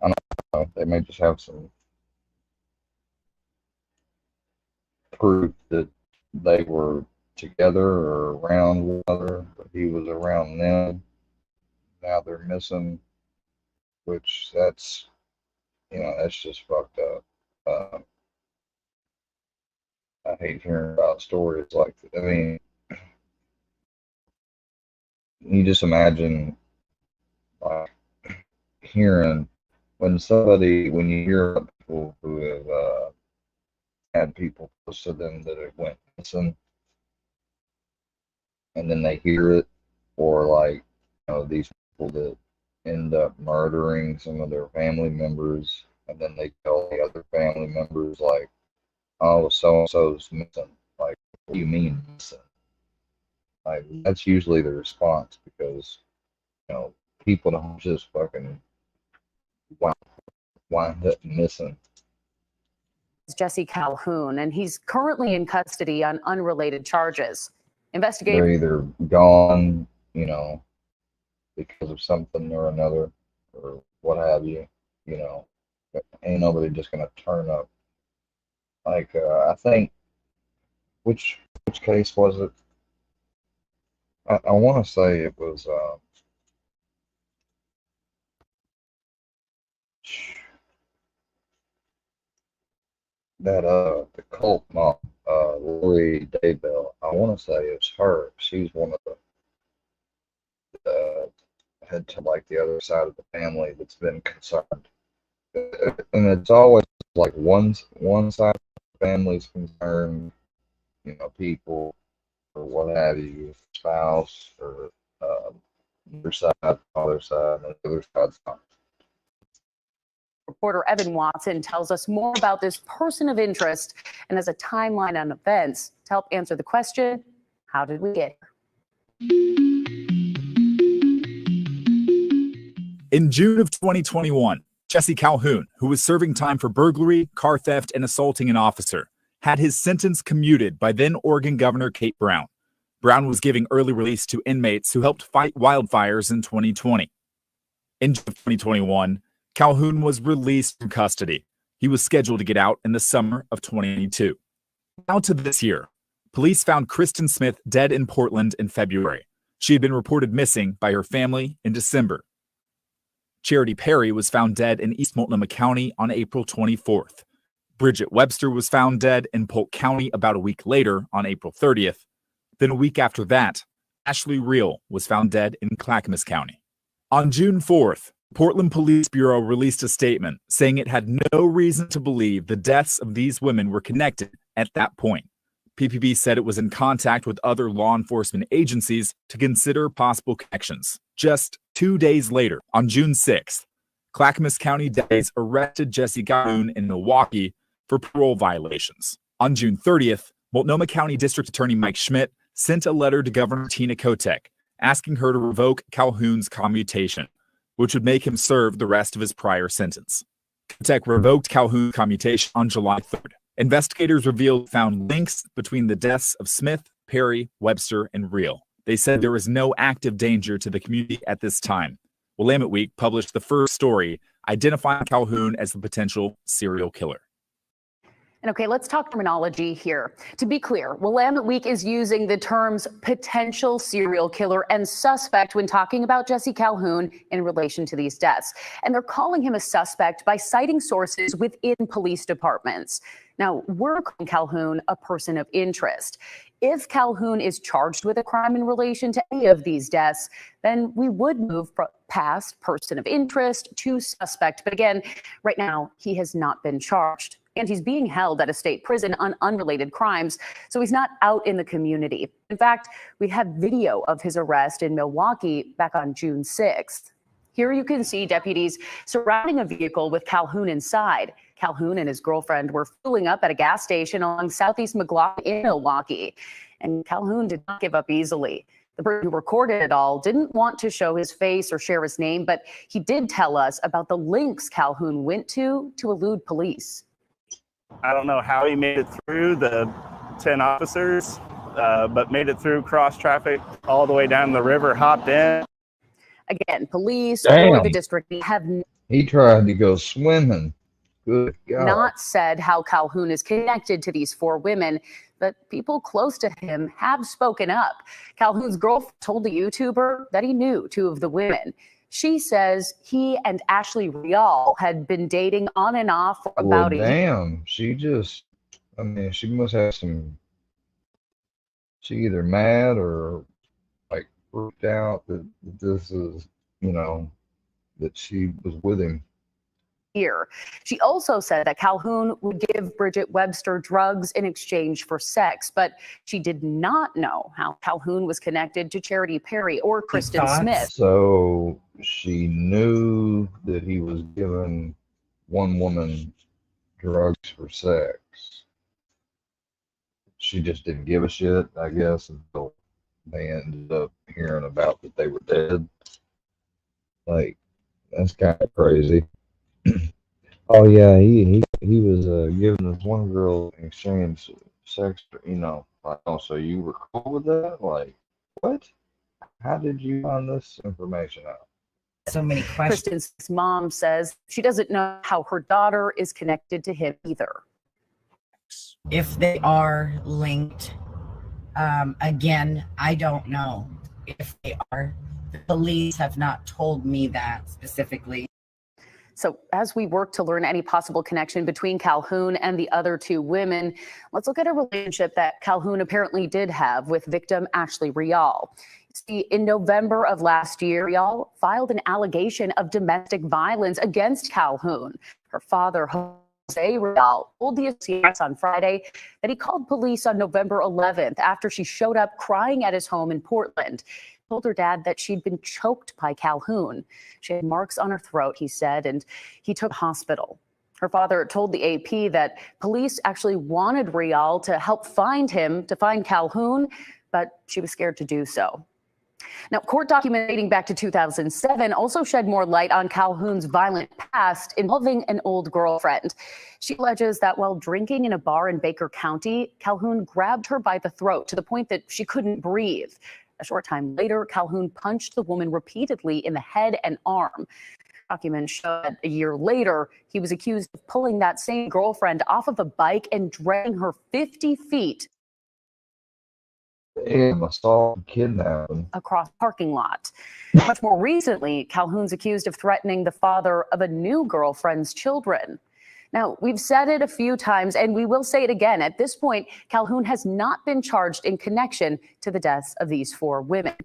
I don't know, they may just have some proof that they were together or around one another, but he was around them. Now they're missing, which that's, that's just fucked up. I hate hearing about stories like that. I mean, you just imagine like hearing when you hear about people who have had people close to them that have went missing, and then they hear it, or like, these people that end up murdering some of their family members, and then they tell the other family members like, oh, so-and-so's missing. Like, what do you mean missing? Like, that's usually the response because, people don't just fucking wind up missing. Jesse Calhoun, and he's currently in custody on unrelated charges. Investigators... They're either gone, because of something or another, or what have you, ain't nobody just gonna turn up. Like, I think, which case was it? I want to say it was, the cult mom, Lori Daybell. I want to say it's her. She's one of the head to like the other side of the family that's been concerned, and it's always like one side of the family's concerned, people or what have you, spouse or your side, other side, and the other side's not. Reporter Evan Watson tells us more about this person of interest and has a timeline on events to help answer the question, how did we get here? In June of 2021, Jesse Calhoun, who was serving time for burglary, car theft, and assaulting an officer, had his sentence commuted by then Oregon Governor Kate Brown. Brown was giving early release to inmates who helped fight wildfires in 2020. In June of 2021, Calhoun was released from custody. He was scheduled to get out in the summer of 2022. Now to this year, police found Kristen Smith dead in Portland in February. She had been reported missing by her family in December. Charity Perry was found dead in East Multnomah County on April 24th. Bridget Webster was found dead in Polk County about a week later on April 30th. Then a week after that, Ashley Reel was found dead in Clackamas County. On June 4th, Portland Police Bureau released a statement saying it had no reason to believe the deaths of these women were connected at that point. PPB said it was in contact with other law enforcement agencies to consider possible connections. Just 2 days later, on June 6th, Clackamas County deputies arrested Jesse Calhoun in Milwaukee for parole violations. On June 30th, Multnomah County District Attorney Mike Schmidt sent a letter to Governor Tina Kotek asking her to revoke Calhoun's commutation, which would make him serve the rest of his prior sentence. Kotek revoked Calhoun's commutation on July 3rd. Investigators found links between the deaths of Smith, Perry, Webster, and Reel. They said there was no active danger to the community at this time. Willamette Week published the first story identifying Calhoun as the potential serial killer. And okay, let's talk terminology here. To be clear, Willamette Week is using the terms potential serial killer and suspect when talking about Jesse Calhoun in relation to these deaths. And they're calling him a suspect by citing sources within police departments. Now, we're calling Calhoun a person of interest. If Calhoun is charged with a crime in relation to any of these deaths, then we would move past person of interest to suspect. But again, right now, he has not been charged. And he's being held at a state prison on unrelated crimes, so he's not out in the community. In fact, we have video of his arrest in Milwaukee back on June 6th. Here you can see deputies surrounding a vehicle with Calhoun inside. Calhoun and his girlfriend were fueling up at a gas station along Southeast McLaughlin in Milwaukee. And Calhoun did not give up easily. The person who recorded it all didn't want to show his face or share his name, but he did tell us about the links Calhoun went to elude police. I don't know how he made it through the 10 officers, but made it through cross traffic all the way down the river, hopped in. Again, police Damn. or the district have He tried to go swimming. Good God. not said how Calhoun is connected to these 4 women, but people close to him have spoken up. Calhoun's girlfriend told the YouTuber that he knew 2 of the women. She says he and Ashley Rial had been dating on and off for about a year. Damn. She just, I mean, she must have some, she either mad or like freaked out that this is, you know, that she was with him. She also said that Calhoun would give Bridget Webster drugs in exchange for sex, but she did not know how Calhoun was connected to Charity Perry or Kristen Smith. So she knew that he was giving one woman drugs for sex. She just didn't give a shit, I guess, until they ended up hearing about that they were dead. Like, that's kind of crazy. Oh yeah, he was giving this one girl in exchange sex, you know. Like, oh, so you were cool with that? Like, what? How did you find this information out? So many questions. Kristen's mom says she doesn't know how her daughter is connected to him either. If they are linked, again, I don't know if they are. The police have not told me that specifically. So as we work to learn any possible connection between Calhoun and the other 2 women, let's look at a relationship that Calhoun apparently did have with victim Ashley Rial. See, in November of last year, Rial filed an allegation of domestic violence against Calhoun. Her father, Jose Rial, told the Associates on Friday that he called police on November 11th after she showed up crying at his home in Portland. Told her dad that she'd been choked by Calhoun. She had marks on her throat, he said, and he took hospital. Her father told the AP that police actually wanted Rial to help find Calhoun, but she was scared to do so. Now, court documents dating back to 2007 also shed more light on Calhoun's violent past involving an old girlfriend. She alleges that while drinking in a bar in Baker County, Calhoun grabbed her by the throat to the point that she couldn't breathe. A short time later, Calhoun punched the woman repeatedly in the head and arm. Documents show that a year later, he was accused of pulling that same girlfriend off of a bike and dragging her 50 feet Damn, assault, kidnapping. across the parking lot. Much more recently, Calhoun's accused of threatening the father of a new girlfriend's children. Now, we've said it a few times, and we will say it again. At this point, Calhoun has not been charged in connection to the deaths of these 4 women.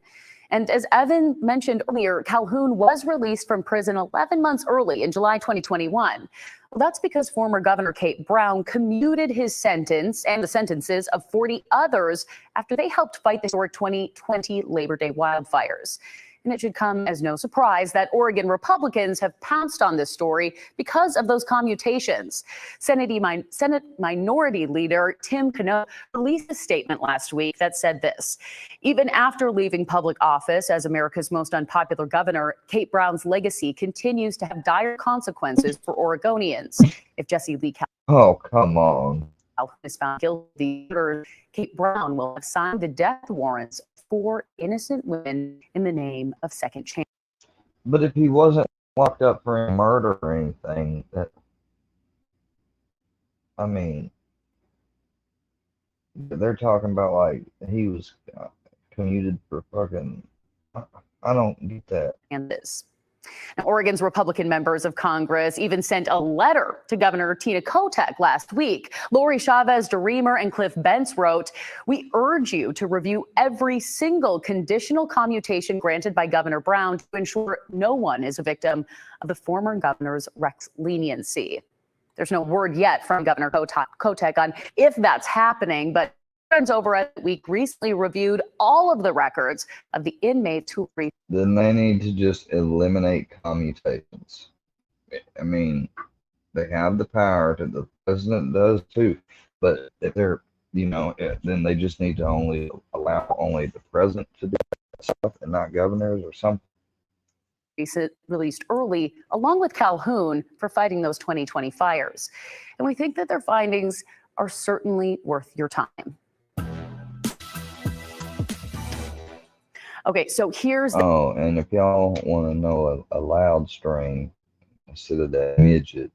And as Evan mentioned earlier, Calhoun was released from prison 11 months early in July 2021. Well, that's because former Governor Kate Brown commuted his sentence and the sentences of 40 others after they helped fight the historic 2020 Labor Day wildfires. And it should come as no surprise that Oregon Republicans have pounced on this story because of those commutations. Senate Minority Leader Tim Cano released a statement last week that said this: even after leaving public office as America's most unpopular governor, Kate Brown's legacy continues to have dire consequences for Oregonians. If Jesse Lee Oh, come on. Calhoun is found guilty, Kate Brown will have signed the death warrants for innocent women in the name of second chance. But if he wasn't locked up for any murder or anything, that, I mean, they're talking about like he was commuted for fucking. I don't get that. And this. Now, Oregon's Republican members of Congress even sent a letter to Governor Tina Kotek last week. Lori Chavez DeRemer and Cliff Bentz wrote, "We urge you to review every single conditional commutation granted by Governor Brown to ensure no one is a victim of the former governor's Rex leniency." There's no word yet from Governor Kotek on if that's happening, but friends over at the week recently reviewed all of the records of the inmates who Then they need to just eliminate commutations. I mean, they have the power to, the president does too, but if they're, then they just need to allow only the president to do that stuff and not governors or something. released early, along with Calhoun, for fighting those 2020 fires. And we think that their findings are certainly worth your time. Okay, so here's the and if y'all want to know a loud string instead of that midget,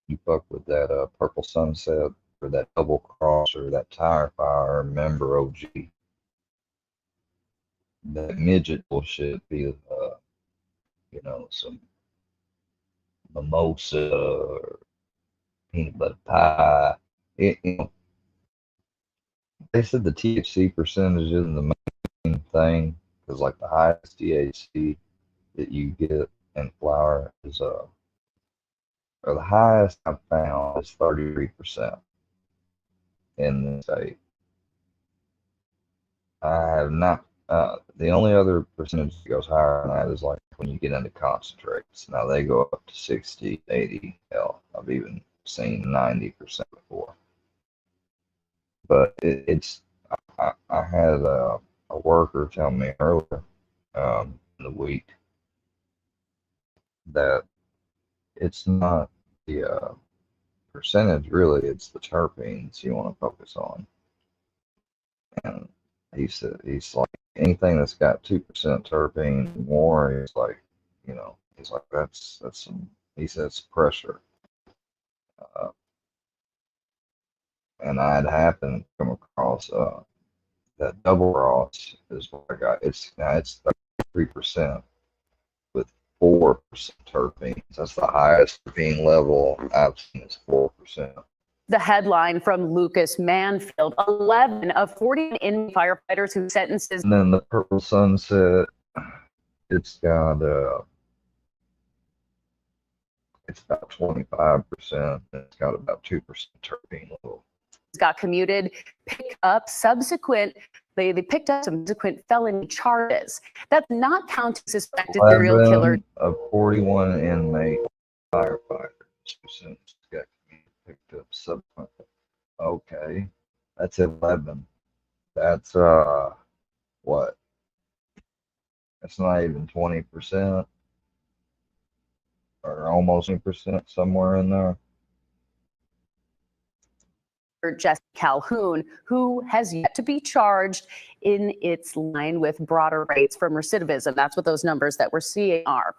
you fuck with that Purple Sunset or that Double Cross or that Tire Fire member OG. That midget bullshit be some mimosa or peanut butter pie. They said the THC percentage isn't the main thing, because like the highest THC that you get in flower is or the highest I've found is 33% in the state. I have not. The only other percentage that goes higher than that is like when you get into concentrates. Now they go up to 60, 80. Hell, I've even seen 90% before. But I had a worker tell me earlier in the week that it's not the percentage, really, it's the terpenes you want to focus on. And he said, he's like, anything that's got 2% terpene or more, he's like, that's some, he says, pressure. And I'd happened to come across that Double Cross is what I got. It's 3% with 4% terpenes. That's the highest terpene level I've seen is 4%. The headline from Lucas Manfield: 11 of 40 inmate firefighters whose sentences. And then the Purple Sunset, it's got it's about 25%. It's got about 2% terpene level. Got commuted, picked up subsequent. They picked up some subsequent felony charges. That's not counting suspected serial killer. Of 41 inmate firefighters who got picked up subsequently. Okay, that's 11. That's what? That's not even 20%, or almost 20%, somewhere in there. Jesse Calhoun, who has yet to be charged in its line with broader rates from recidivism. That's what those numbers that we're seeing are.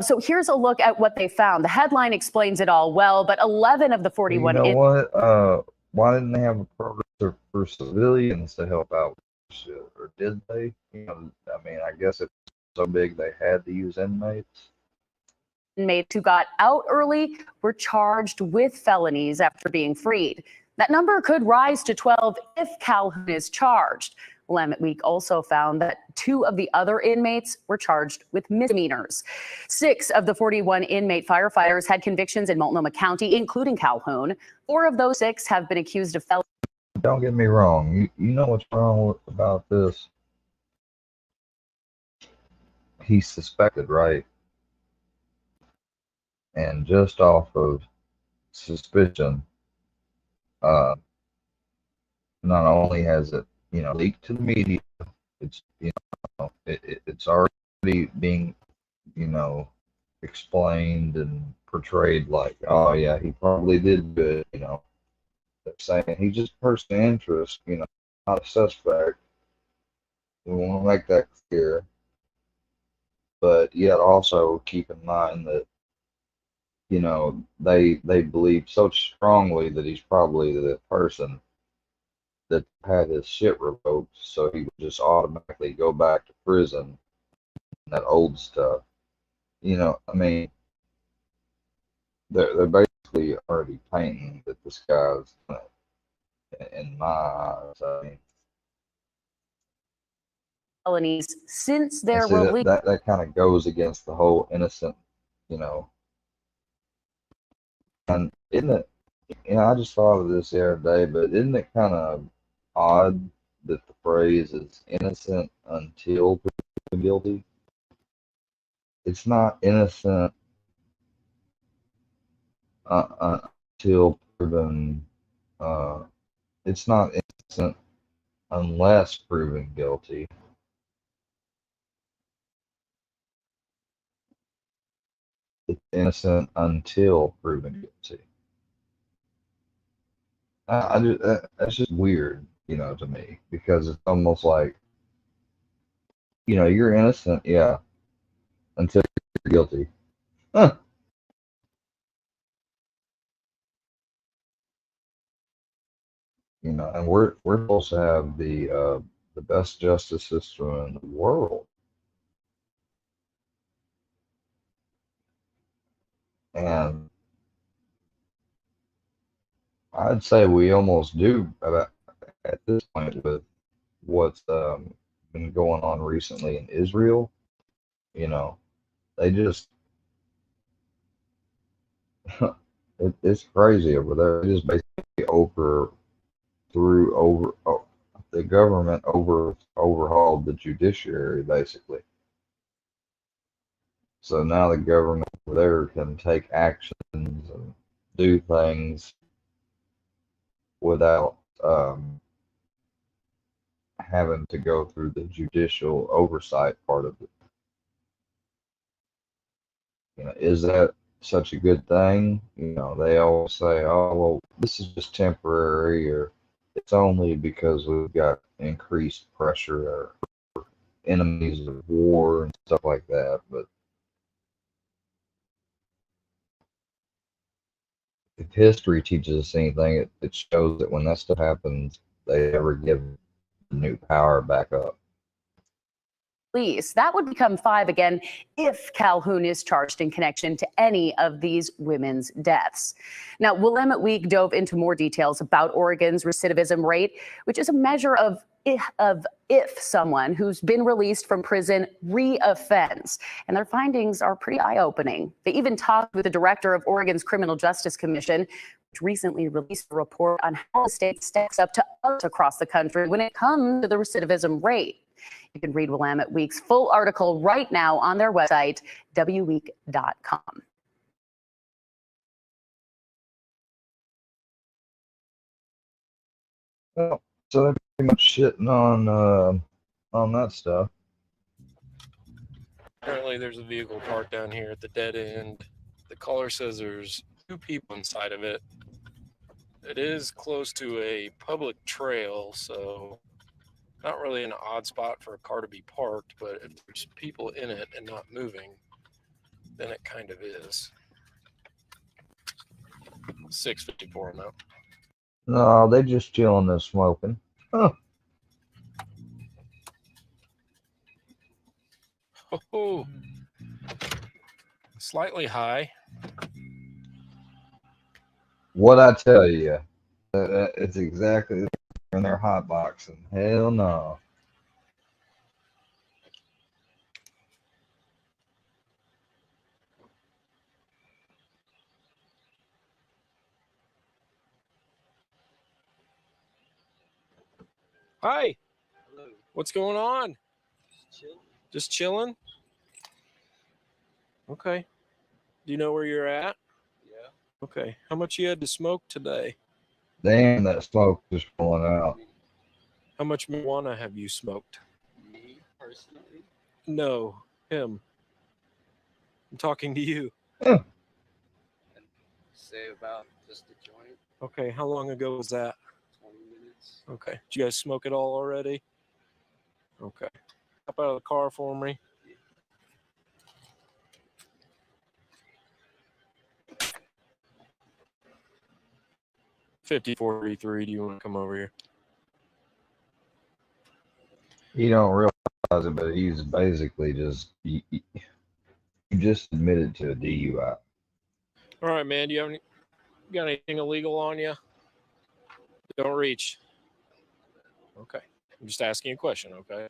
So here's a look at what they found. The headline explains it all well, but 11 of the 41. You know what? Why didn't they have a program for civilians to help out with shit? Or did they? I guess it's so big they had to use inmates. Inmates who got out early were charged with felonies after being freed. That number could rise to 12 if Calhoun is charged. Willamette Week also found that 2 of the other inmates were charged with misdemeanors. 6 of the 41 inmate firefighters had convictions in Multnomah County, including Calhoun. 4 of those 6 have been accused of felony. Don't get me wrong. You know what's wrong about this? He's suspected, right? And just off of suspicion, not only has it, leaked to the media, it's, it's already being, explained and portrayed like, oh yeah, he probably did good, They're saying he's just a person of interest, not a suspect. We want to make that clear. But yet also keep in mind that, they believe so strongly that he's probably the person that had his shit revoked, so he would just automatically go back to prison. That old stuff, you know. I mean, they're basically already painting that this guy's, in my eyes. I mean, felonies since and their see release. that kind of goes against the whole innocent, you know. And isn't it? You know, I just thought of this the other day, but isn't it kind of odd that the phrase is innocent until proven guilty? It's not innocent until proven. It's not innocent unless proven guilty. It's innocent until proven guilty. That's just weird, you know, to me, because it's almost like, you know, you're innocent, yeah, until you're guilty. Huh. You know, and we're supposed to have the best justice system in the world, and I'd say we almost do at this point with what's been going on recently in Israel. You know, they just it's crazy over there. They just basically the government overhauled the judiciary basically. So now the government over there can take actions and do things without having to go through the judicial oversight part of it. You know, is that such a good thing? You know, they always say, "Oh, well, this is just temporary," or "It's only because we've got increased pressure or enemies of war and stuff like that." But if history teaches us anything, it shows that when that stuff happens, they never give the new power back up. Police. That would become 5 again if Calhoun is charged in connection to any of these women's deaths. Now, Willamette Week dove into more details about Oregon's recidivism rate, which is a measure of if someone who's been released from prison reoffends. And their findings are pretty eye-opening. They even talked with the director of Oregon's Criminal Justice Commission, which recently released a report on how the state stacks up to others across the country when it comes to the recidivism rate. You can read Willamette Week's full article right now on their website, wweek.com. Well, so they're pretty much shitting on that stuff. Apparently there's a vehicle parked down here at the dead end. The caller says there's 2 people inside of it. It is close to a public trail, so not really an odd spot for a car to be parked, but if there's people in it and not moving, then it kind of is. 654 I'm out. No, they just chilling and smoking. Huh. Oh, slightly high. What I tell you, it's exactly in their hot boxing. Hell no. Hi. Hello. What's going on? Just chilling? Okay. Do you know where you're at? Yeah. Okay. How much you had to smoke today? Damn, that smoke just pulling out. How much marijuana have you smoked? Me, personally? No, him. I'm talking to you. Say about just a joint. Okay. How long ago was that? 20 minutes. Okay. Did you guys smoke it all already? Okay. Hop out of the car for me. $54.33. Do you want to come over here? You don't realize it, but he's basically just you just admitted to a DUI. All right, man. Do you got anything illegal on you? Don't reach. Okay. I'm just asking a question, okay?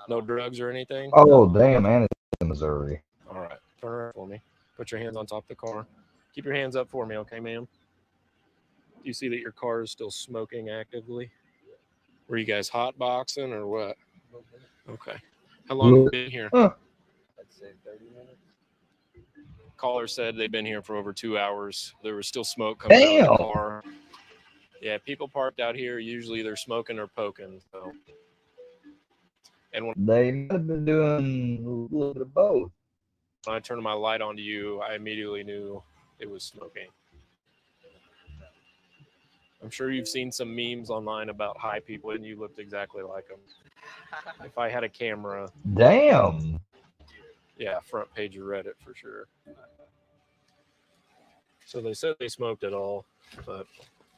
No drugs or anything? Oh damn, and it's in Missouri. All right. Turn around for me. Put your hands on top of the car. Keep your hands up for me, okay, ma'am? Do you see that your car is still smoking actively? Were you guys hot boxing or what? Okay. How long have you been here? Huh. I'd say 30 minutes. Caller said they've been here for over 2 hours. There was still smoke coming out of the car. Yeah, people parked out here. Usually they're smoking or poking. So, and when They might have been doing a little bit of both. I turned my light on to you, I immediately knew it was smoking. I'm sure you've seen some memes online about high people, and you looked exactly like them. If I had a camera, Damn. yeah, front page of Reddit for sure. So they said they smoked it all, but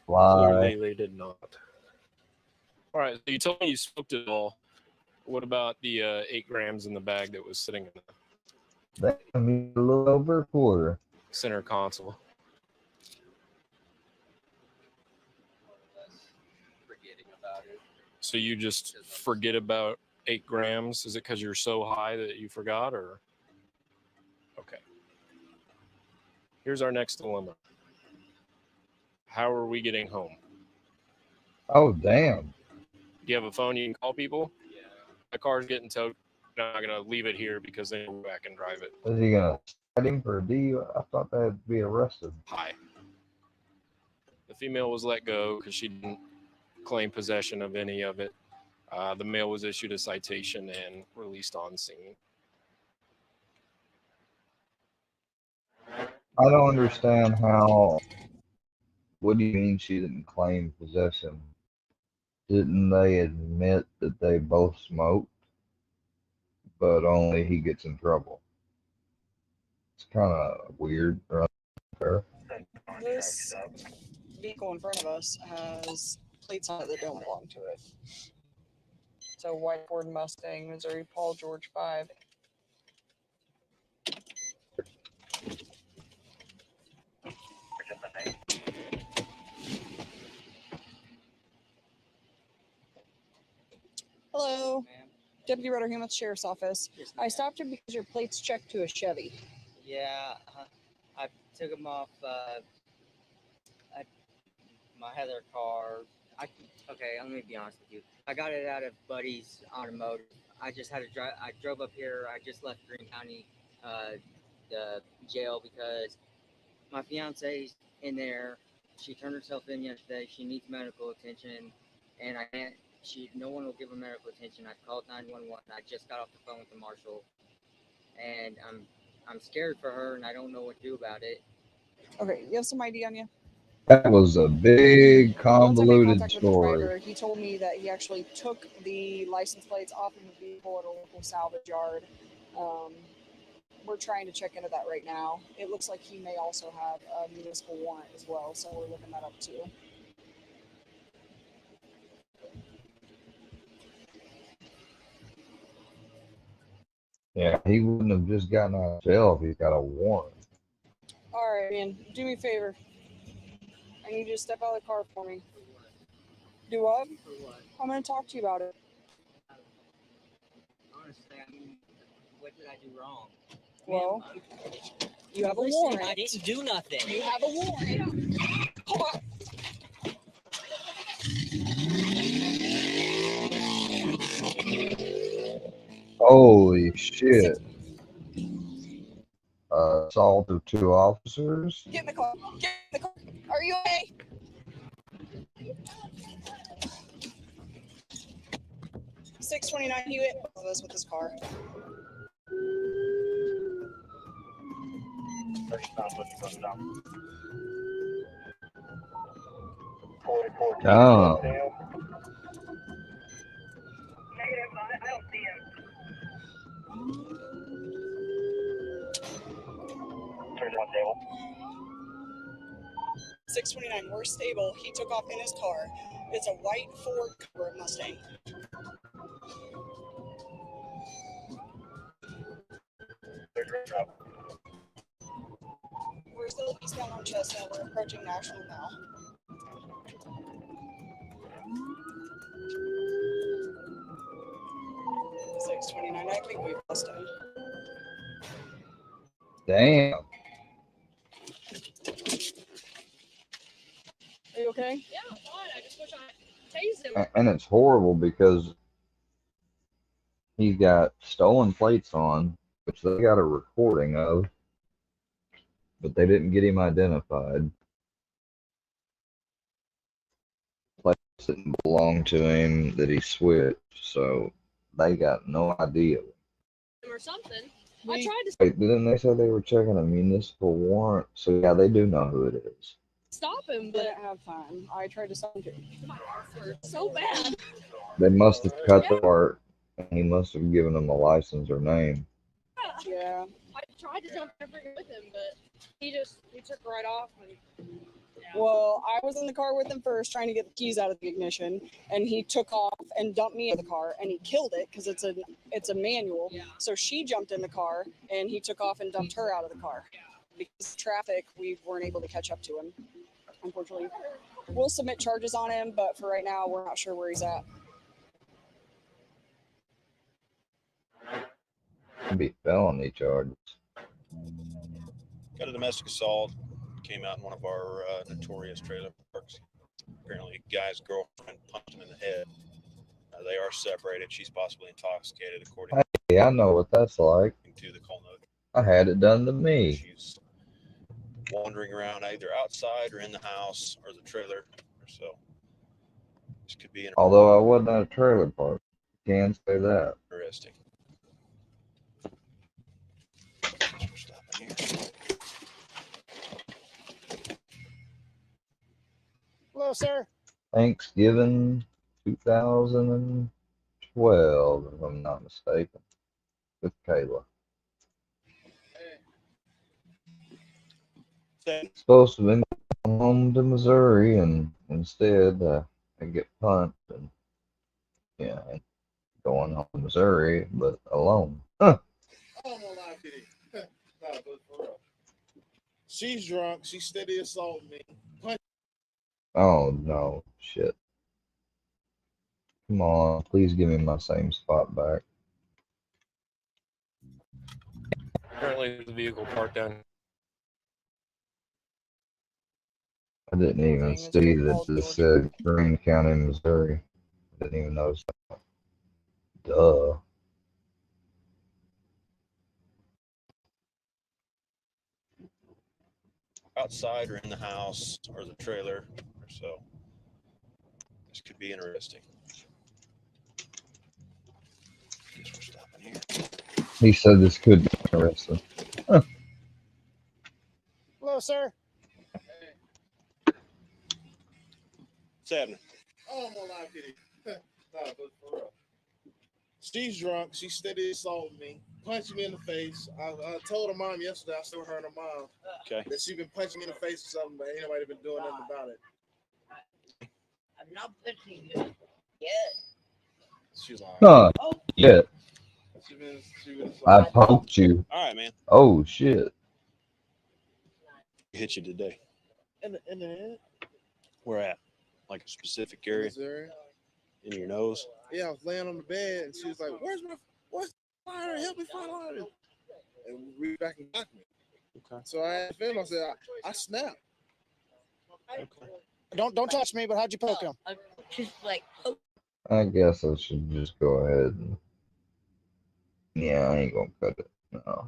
clearly they did not. All right, so you told me you smoked it all. What about the 8 grams in the bag that was sitting in the That means a little over a quarter. center console? So you just forget about 8 grams? Is it because you're so high that you forgot, or? Okay. Here's our next dilemma. How are we getting home? Oh damn. Do you have a phone you can call people? Yeah. My car's getting towed. I'm not going to leave it here because then we'll go back and drive it. Is he gonna cite him for a DUI? I thought that'd be arrested. Hi. The female was let go because she didn't claim possession of any of it. The male was issued a citation and released on scene. I don't understand how. What do you mean she didn't claim possession? Didn't they admit that they both smoked, but only he gets in trouble? It's kind of weird or unfair. This vehicle in front of us has plates on it that don't belong to it. It's a white Ford Mustang, Missouri Paul George 5. Hello, Deputy Rudder Humans Sheriff's Office. I stopped you because your plate's checked to a Chevy. Yeah, I took them off my Heather car. Okay, let me be honest with you. I got it out of Buddy's Automotive. I just had to drive. I drove up here. I just left Greene County, the jail because my fiance's in there. She turned herself in yesterday. She needs medical attention, and I can't. No one will give her medical attention. I called 911. I just got off the phone with the marshal, and I'm scared for her, and I don't know what to do about it. Okay, you have some ID on you? That was a big Once I made convoluted contact with the story. driver, he told me that he actually took the license plates off of the vehicle at a local salvage yard. We're trying to check into that right now. It looks like he may also have a municipal warrant as well, so we're looking that up too. Yeah, he wouldn't have just gotten out of jail if he's got a warrant. All right, man, do me a favor. I need you to step out of the car for me. Do what? I'm going to talk to you about it. Honestly, I mean, what did I do wrong? Well, you have a Listen, warrant. I didn't do nothing. You have a warrant. Hold on. Holy shit. Assault of 2 officers. Get in the car. Get in the car. Are you okay? $629. He hit both of us with his car. Oh. $629. We're stable. He took off in his car. It's a white Ford Mustang. We're still eastbound on Chestnut. We're approaching National now. $629. I think we've lost him. Damn. Are you okay? Yeah, I'm fine. I just wish I tased him. And it's horrible because he's got stolen plates on, which they got a recording of, but they didn't get him identified. Plates didn't belong to him that he switched, so they got no idea. Or something. I tried to Wait, didn't they say they were checking a municipal warrant? So yeah, they do know who it is. stop him, But I but didn't have time. I tried to stop him. my arm hurt so bad. They must have cut the part, and he must have given them a license or name. Yeah. I tried to jump in with him, but he took right off. And, Well, I was in the car with him first, trying to get the keys out of the ignition, and he took off and dumped me in the car, and he killed it because it's a manual. So she jumped in the car, and he took off and dumped her out of the car. Because of traffic, we weren't able to catch up to him, unfortunately. We'll submit charges on him, but for right now, we're not sure where he's at. It'd be felony charges. Got a domestic assault. Came out in one of our notorious trailer parks. Apparently, a guy's girlfriend punched him in the head. They are separated. She's possibly intoxicated, according Hey, I know what that's like. to the call note. I had it done to me. She's wandering around either outside or in the house or the trailer. So this could be Although I wasn't at a trailer park. Can't say that. interesting. Hello, sir. Thanksgiving 2012, if I'm not mistaken, with Kayla. Supposed to have been going home to Missouri, and instead I get punched and going home to Missouri, but alone. Huh. I don't know lie to you. Nah, but for real. She's drunk. She steady assaulting me. Oh no, shit. Come on, please give me my same spot back. Apparently, there's a vehicle parked down. I didn't even see that this said Greene County, Missouri. I didn't even notice that. Duh. Outside or in the house or the trailer. So this could be interesting. Guess we're stopping here. He said this could be interesting. Huh. Hello, sir. What's happening? I don't know lie to you. Nah, but for real. She's drunk. She steady assaulting me, punching me in the face. I told her mom yesterday. I saw her and her mom. Okay. That she been punching me in the face or something, but ain't nobody been doing nothing about it. I'm not punching you yet. She's like, Huh. Yeah. She been I poked you. All right, man. Oh shit. Hit you today. in the head. Where at? Like a specific area? Missouri. In your nose? Yeah, I was laying on the bed and she was like, where's the lighter? Help me find a lighter. And we reached back and got me. Okay. So I had film. I said, I snapped. Okay. Don't touch me, but how'd you poke him? Just like, oh, I guess I should just go ahead and yeah, I ain't gonna cut it. No.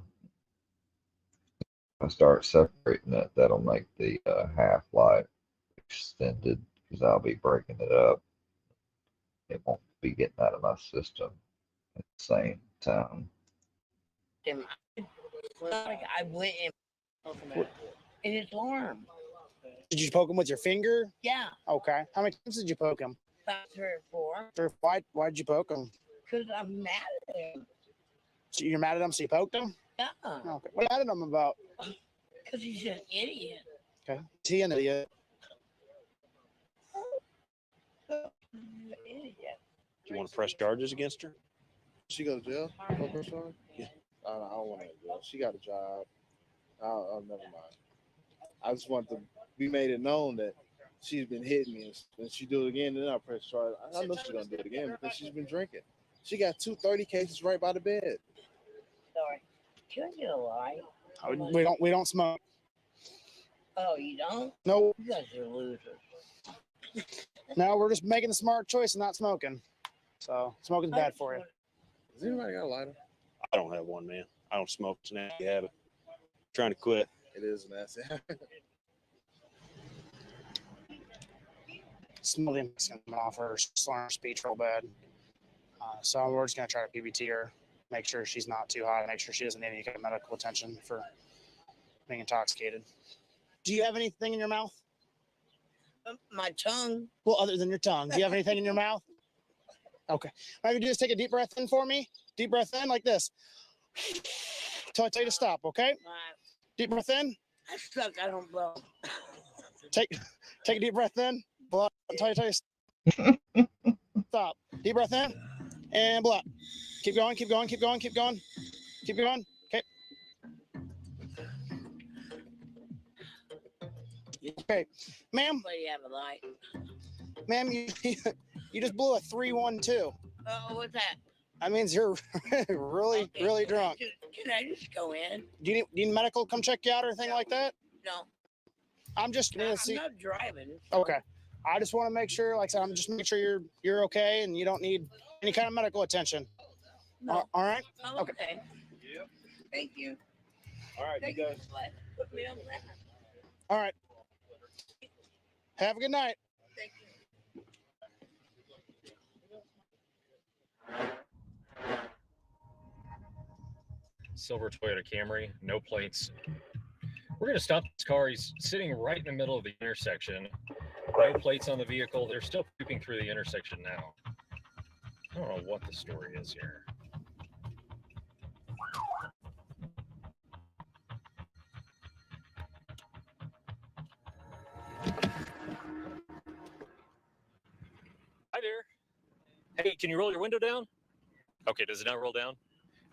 If I start separating it, that'll make the half-life extended because I'll be breaking it up. It won't be getting out of my system at the same time. damn, like I went and it's warm. Did you poke him with your finger? Yeah, Okay. How many times did you poke him? about 3 or 4. Why'd you poke him? Because I'm mad at him. So you're mad at him, so you poked him? Yeah. Okay. What are you mad at him about? Because he's an idiot. Okay. Is he an idiot? Idiot. Do you want to press charges against her? She go to jail? Yeah. I don't want to go. She got a job. I'll never mind. I just want to be made it known that she's been hitting me, and she do it again, then I'll press charge. I know she's gonna do it again because she's been drinking. She got 230 cases right by the bed. Sorry. Can I get a light? We don't smoke. Oh, you don't? No. You guys are losers. No, we're just making the smart choice and not smoking. So smoking's bad for you. Has anybody got a lighter? I don't have one, man. I don't smoke. It's a nasty habit. Trying to quit. It is a nasty habit. Some of the Mexican off her slurring her speech real bad. So we're just gonna try to PBT her, make sure she's not too high, make sure she doesn't need any kind of medical attention for being intoxicated. Do you have anything in your mouth? My tongue. Well, other than your tongue, do you have anything in your mouth? Okay. All right, you just take a deep breath in for me. Deep breath in like this. Until I tell you to stop, okay? Deep breath in. I suck. I don't blow. Take a deep breath in. Blow out until I tell you stop. Deep breath in and blow out. Keep going, keep going, keep going, keep going. Keep going. Okay. Okay, ma'am. Why do you have a light? Ma'am, you just blew a 312. Oh, what's that? That means you're really drunk. Can I just go in? Do you need medical to come check you out or anything like that? No. I'm just gonna I'm see. not driving. Okay. I just want to make sure, like I said, I'm just making sure you're okay and you don't need any kind of medical attention. No. All right. I'm okay. Yep. Thank you. All right, Thank you guys. Put me on that. All right. Have a good night. Thank you. Silver Toyota Camry, no plates. We're going to stop this car. He's sitting right in the middle of the intersection. No plates on the vehicle. They're still creeping through the intersection now. I don't know what the story is here. Hi there. Hey, can you roll your window down? Okay, does it not roll down?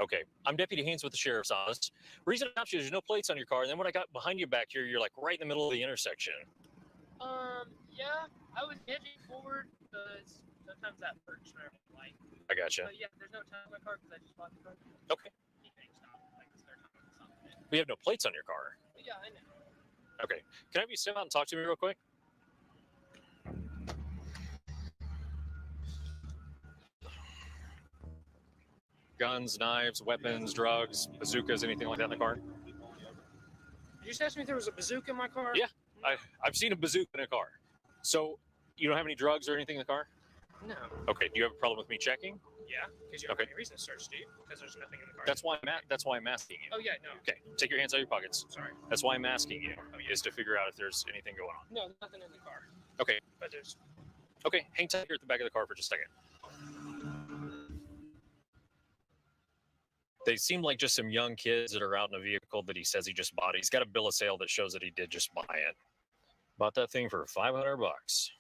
Okay, I'm Deputy Haynes with the Sheriff's Office. Reason I stopped you is there's no plates on your car, and then when I got behind you back here, you're like right in the middle of the intersection. Yeah, I was edging forward because sometimes that hurts whenever I like. I gotcha. But yeah, there's no time on my car because I just bought the car. Okay. We have no plates on your car. Yeah, I know. Okay, can I have you step out and talk to me real quick? Guns, knives, weapons, drugs, bazookas, anything like that in the car? Did you just ask me if there was a bazooka in my car? Yeah, I've seen a bazooka in a car. So you don't have any drugs or anything in the car? No. Okay, do you have a problem with me checking? Yeah, because you don't have any reason to search, do you? Because there's nothing in the car. That's why I'm asking you. Oh, yeah, no. Okay, take your hands out of your pockets. Sorry. That's why I'm asking you, is to figure out if there's anything going on. No, nothing in the car. Okay. But there's... Okay, hang tight here at the back of the car for just a second. They seem like just some young kids that are out in a vehicle that he says he just bought. He's got a bill of sale that shows that he did just buy it. Bought that thing for $500.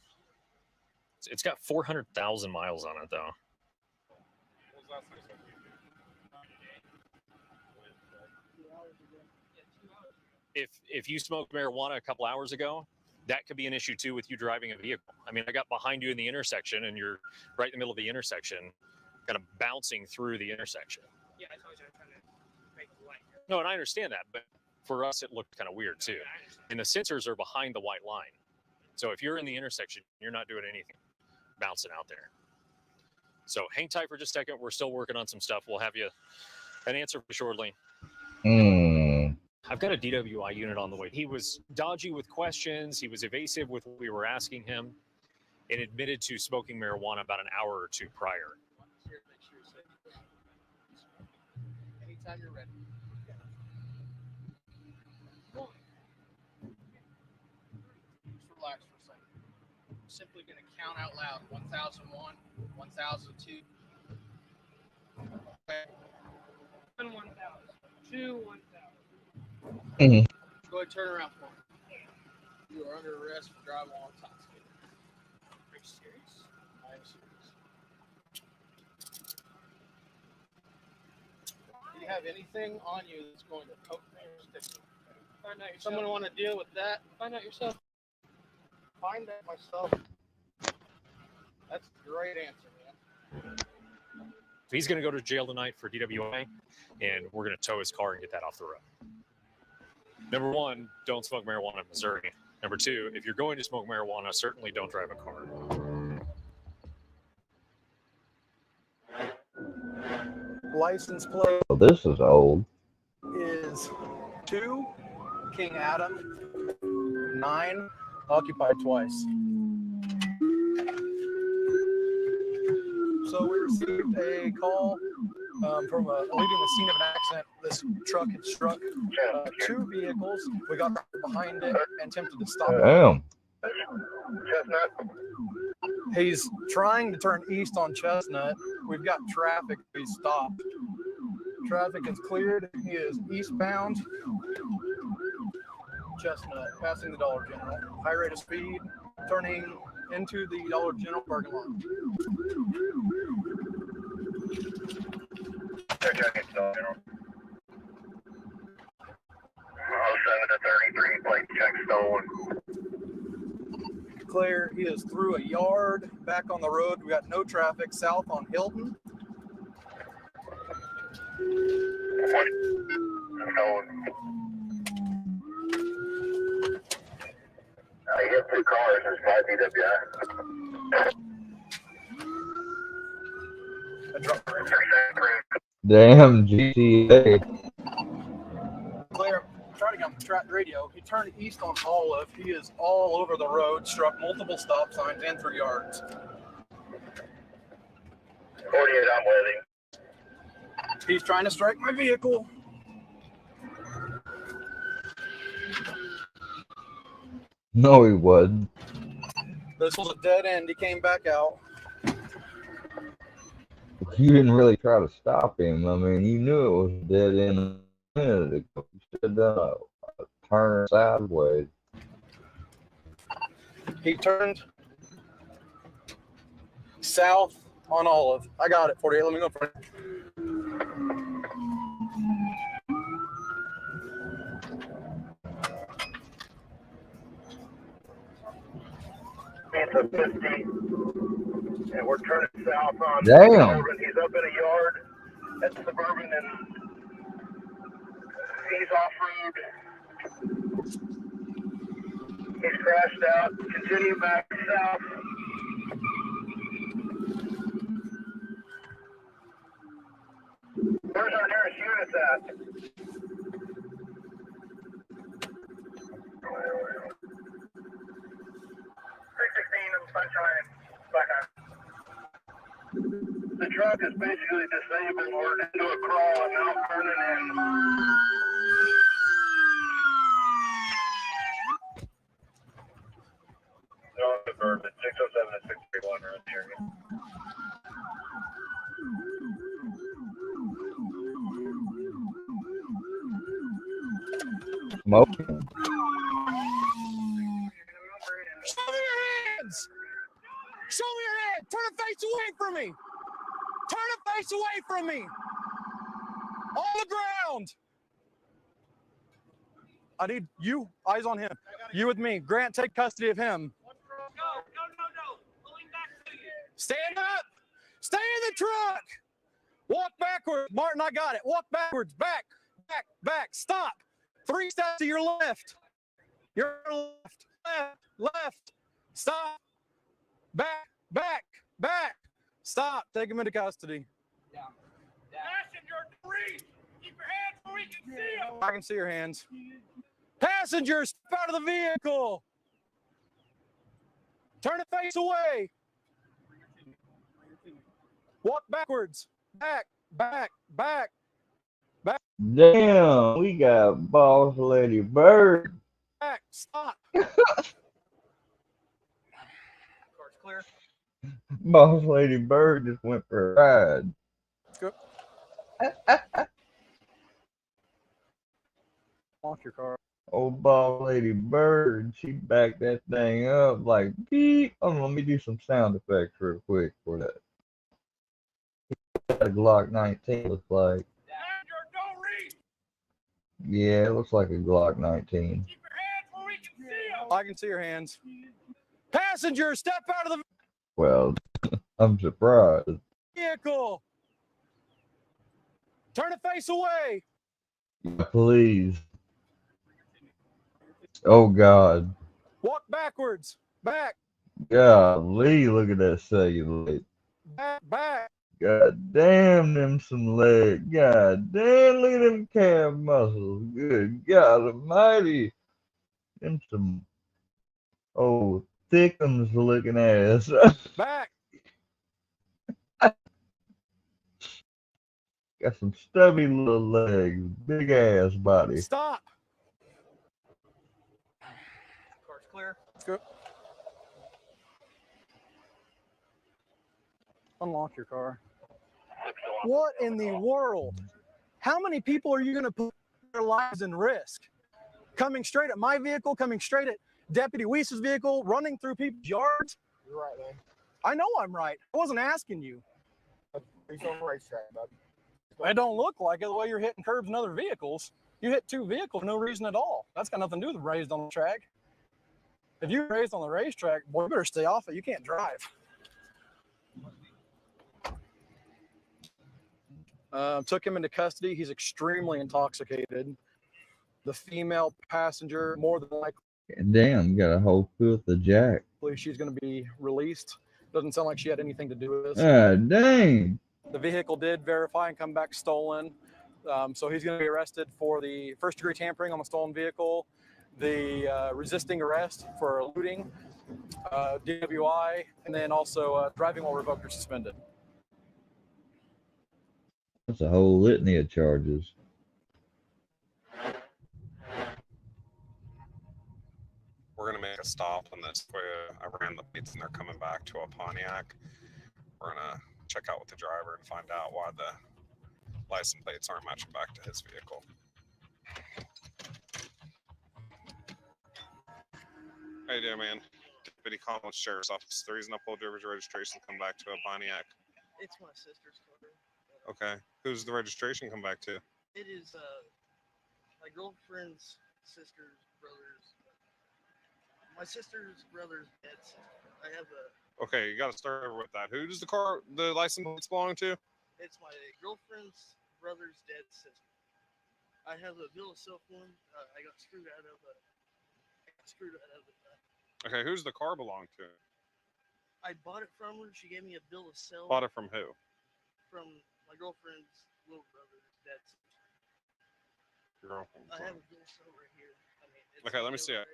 It's got 400,000 miles on it, though. If you smoked marijuana a couple hours ago, that could be an issue too with you driving a vehicle. I mean, I got behind you in the intersection, and you're right in the middle of the intersection, kind of bouncing through the intersection. Yeah, I told you I'm trying to make the light. No, and I understand that, but for us, it looked kind of weird too. And the sensors are behind the white line. So if you're in the intersection, you're not doing anything bouncing out there. So hang tight for just a second. We're still working on some stuff. We'll have you an answer shortly. I've got a DWI unit on the way. He was dodgy with questions. He was evasive with what we were asking him, and admitted to smoking marijuana about an hour or two prior. Anytime you're ready. Just relax for a second. I'm simply going to count out loud. 1001, 1002. 1,000. 2, 1,000. Go ahead and turn around for me. You are under arrest for driving while intoxicated. Are you serious? I am serious. you have anything on you that's going to poke me or stick me. Find out yourself. Someone want to deal with that? Find out yourself. Find out myself. That's a great answer, man. He's going to go to jail tonight for DWI, and we're going to tow his car and get that off the road. Number one, don't smoke marijuana in Missouri. Number two, if you're going to smoke marijuana, certainly don't drive a car. License plate Well, this is old. is 2 King Adam 9, occupied twice. So we received a call from leaving the scene of an accident. This truck had struck 2 vehicles. We got behind it and attempted to stop it. Damn. He's trying to turn east on Chestnut. We've got traffic. We stopped. Traffic is cleared. He is eastbound. Chestnut, passing the Dollar General. High rate of speed, turning into the Dollar General parking lot. Checking Dollar General. 07 to 33, plate check stolen. Clear. He is through a yard, back on the road. We got no traffic south on Hilton. I hit 2 cars. It's my DWI. Damn, GTA. Clear. Trying to get on the track radio. He turned east on Olive. He is all over the road, struck multiple stop signs and 3 yards. 48, I'm with him. He's trying to strike my vehicle. No, he wasn't. This was a dead end. He came back out. You didn't really try to stop him. I mean, you knew it was dead end a minute ago. You should have done a turn sideways. He turned south on Olive. I got it, 48. Let me go for it. It's a 50, and we're turning south on Damn. Suburban. He's up in a yard at Suburban, and he's off-road. He's crashed out. Continue back south. Where's our nearest unit at? 316 of Sunshine. The truck is basically disabled. We're into a crawl at Mount Vernon and on the Vernon, 607 and 631 are in the area. Smoking. Show me your hands! Show me your hands! Turn a face away from me! Turn a face away from me! On the ground! I need you, eyes on him. You with me. Grant, take custody of him. No. Pulling back to you. Stand up! Stay in the truck! Walk backwards. Martin, I got it. Walk backwards. Back. Stop. 3 steps to your left. Your left. Stop. Back. Stop. Take him into custody. Passenger 3, keep your hands where we can see them. I can see your hands. Passengers, step out of the vehicle. Turn the face away. Walk backwards. Back. Damn, we got Boss Lady Bird. Back. Stop. Car's clear. Boss Lady Bird just went for a ride. Good. Lock your car. Old Boss Lady Bird, she backed that thing up like beep. Oh, let me do some sound effects real quick for that. A Glock 19 looks like. Passenger, Yeah, it looks like a Glock 19. I can see your hands. Passenger, step out of the Well, I'm surprised. vehicle. Turn a face away. Yeah, please. Oh, God. Walk backwards. Back. Golly, look at that cellulite. Back. God damn them some legs. God damn, look at them calf muscles. Good God almighty. Them some old thickums looking ass. Back. Got some stubby little legs. Big ass body. Stop. Car's clear. Let's go. Unlock your car. What in the world? How many people are you going to put their lives in risk? Coming straight at my vehicle, coming straight at Deputy Weiss's vehicle, running through people's yards? You're right, man. I know I'm right. I wasn't asking you. He's on the racetrack, bud. It don't look like it the way you're hitting curbs and other vehicles. You hit two vehicles for no reason at all. That's got nothing to do with raised on the track. If you raised on the racetrack, boy, you better stay off it. You can't drive. Took him into custody. He's extremely intoxicated. The female passenger, more than likely, Damn, got a whole fifth of Jack. she's going to be released. Doesn't sound like she had anything to do with this. Ah, dang. The vehicle did verify and come back stolen. So he's going to be arrested for the first-degree tampering on the stolen vehicle, the resisting arrest for looting, DWI, and then also driving while revoked or suspended. That's a whole litany of charges. We're going to make a stop on this where I ran the plates and they're coming back to a Pontiac. We're going to check out with the driver and find out why the license plates aren't matching back to his vehicle. How you doing, man? Deputy Collins Sheriff's Office. The reason I pulled driver's registration come back to a Pontiac. It's my sister's car. Okay. Who's the registration come back to? It is my girlfriend's sister's brother's. My sister's brother's dead sister. I have a. Okay, you got to start over with that. Who does the license plates belong to? It's my girlfriend's brother's dead sister. I have a bill of sale form. I got screwed out of it. Okay, who's the car belong to? I bought it from her. She gave me a bill of sale. Bought it from who? From my girlfriend's little brother's dead sister. Your girlfriend. I have a bill of sale right here. I mean, Okay, let me see it.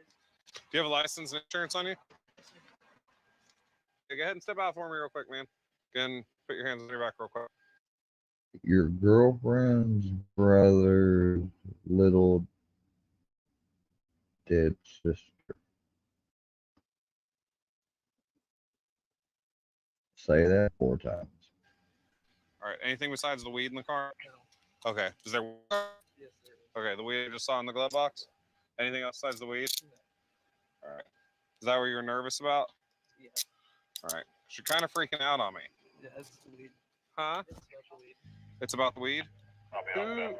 Do you have a license and insurance on you? Okay, go ahead and step out for me real quick, man. Again, put your hands on your back real quick. Your girlfriend's brother's little dead sister. Say that 4 times. All right, anything besides the weed in the car? No. Okay, is there? Yes, sir. Okay, the weed I just saw in the glove box? Anything else besides the weed? No. All right. Is that what you're nervous about? Yeah. All right. You're kind of freaking out on me. Yeah, it's the weed. Huh? It's about the weed. It's about the weed?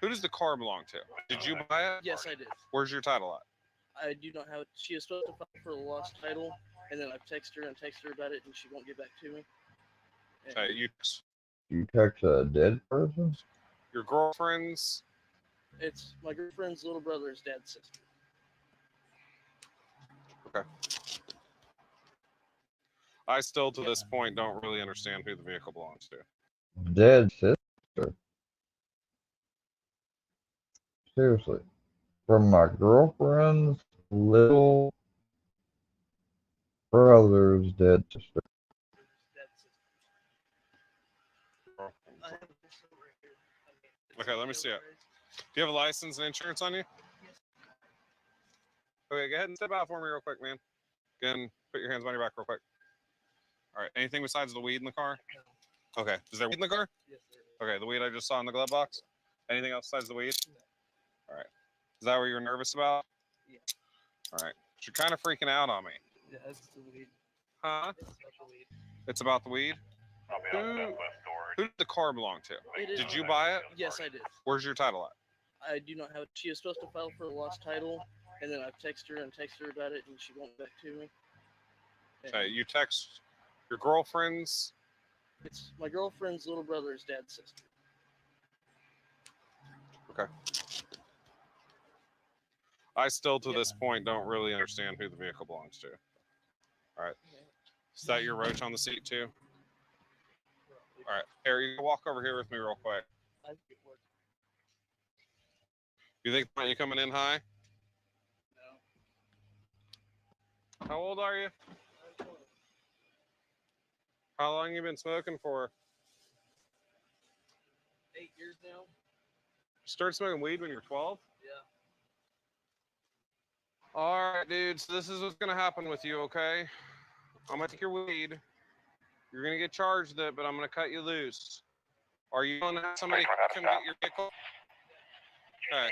Who does the car belong to? Did you buy it? Yes, I did. Where's your title at? I do not have it. She is supposed to file for the lost title, and then I've texted her about it, and she won't get back to me. And You text a dead person? Your girlfriend's? it's my girlfriend's little brother's dad's sister. Okay. I still, to this point, don't really understand who the vehicle belongs to. Dead sister. Seriously. From my girlfriend's little brother's dead sister. Okay, let me see it. Do you have a license and insurance on you? Okay, go ahead and step out for me real quick, man. Again, put your hands on your back real quick. All right, anything besides the weed in the car? Okay, is there weed in the car? Yes, sir. Okay, the weed I just saw in the glove box? Anything else besides the weed? All right. Is that what you're nervous about? Yeah. All right. You're kind of freaking out on me. Yeah, it's the weed. Huh? It's about the weed. It's about the weed? Who did the car belong to? Did you buy it? Yes, I did. Where's your title at? I do not have it. She is supposed to file for a lost title, and then I've texted her about it, and she won't get back to me. Okay, you text your girlfriend's. It's my girlfriend's little brother's dad's sister. Okay. I still, to this point, don't really understand who the vehicle belongs to. All right. Is that your roach on the seat, too? All right. Harry, you walk over here with me real quick. You think you coming in high? No. How old are you? How long you been smoking for? 8 years now. You started smoking weed when you were 12? Yeah. All right, dude. So this is what's going to happen with you, okay? I'm going to take your weed. You're going to get charged it, but I'm going to cut you loose. Are you going to have somebody come get your vehicle? Okay.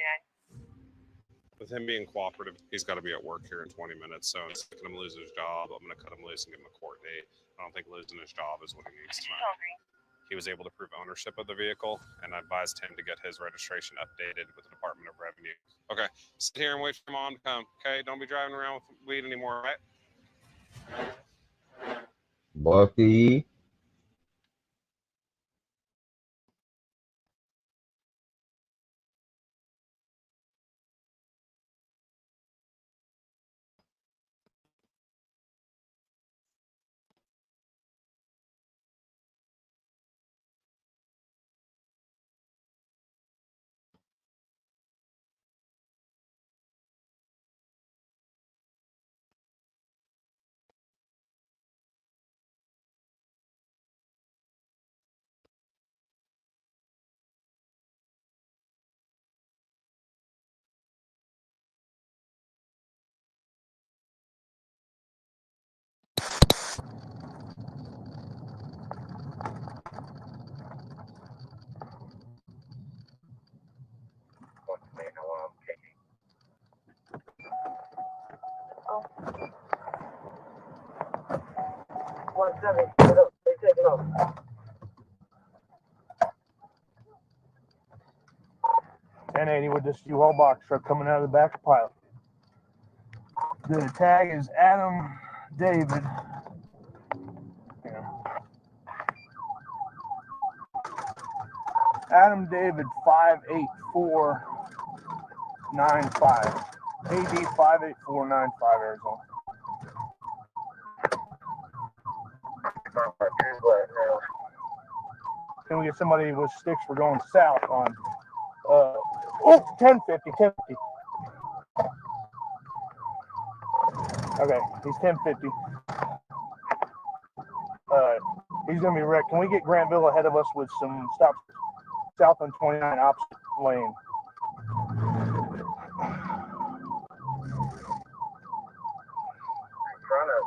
With him being cooperative, he's got to be at work here in 20 minutes. So instead of him lose his job, I'm going to cut him loose and give him a court date. I don't think losing his job is what he needs tonight. He was able to prove ownership of the vehicle, and I advised him to get his registration updated with the Department of Revenue. Okay, sit here and wait for mom to come. Okay, don't be driving around with weed anymore, right? Bucky. Take it off. 1080 with this U-Haul box truck coming out of the back of Pilot. The tag is Adam David. Yeah. Adam David 58495. AD 58495 Arizona. Can we get somebody with sticks? We're going south on 1050. Okay, he's 1050. He's gonna be wrecked. Can we get Grantville ahead of us with some stops south on 29 opposite lane? Trying to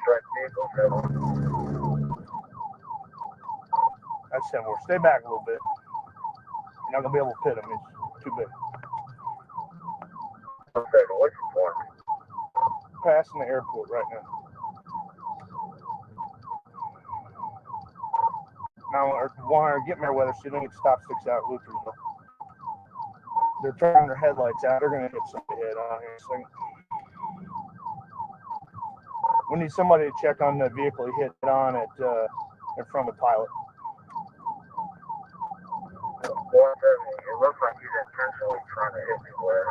strike vehicles. That's 10 more. Stay back a little bit. You're not gonna be able to pit him. It's too big. Okay, what's your point? Passing the airport right now. Now, or get Meriwether, so you don't get stop 6 out at Luthersville. They're turning their headlights out. They're going to hit somebody head on here in a second. We need somebody to check on the vehicle he hit on at in front of the Pilot. It looks like he's intentionally trying to hit me where.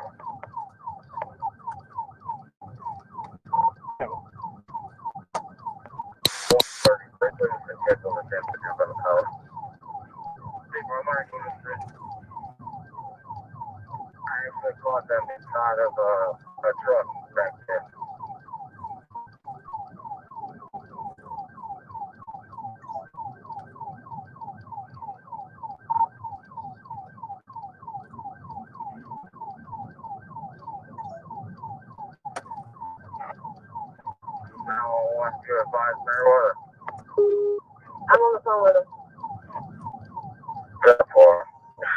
I actually caught them inside of a truck back there. Now I want to advise Meriwether. I'm on the phone with him. Therefore,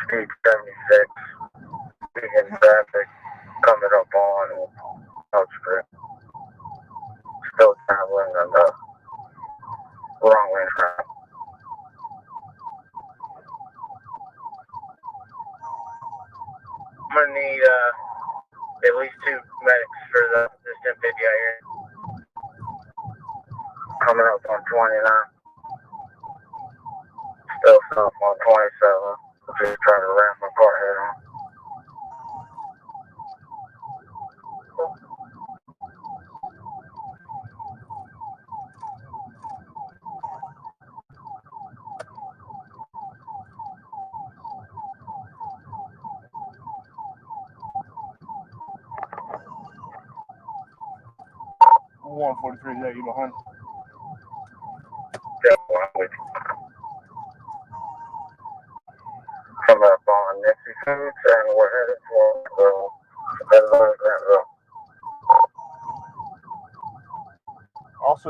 speed 76, begin traffic, coming up on outskirts. Still traveling on the wrong lane track. gonna need at least 2 medics for this 1050 out here. Coming up on 29. Still south on 27. Just trying to ram my car head on. One 43, is that you behind? Yeah, I'm with you. Coming up on Nixie Foods, and we're headed for Grantville. Also,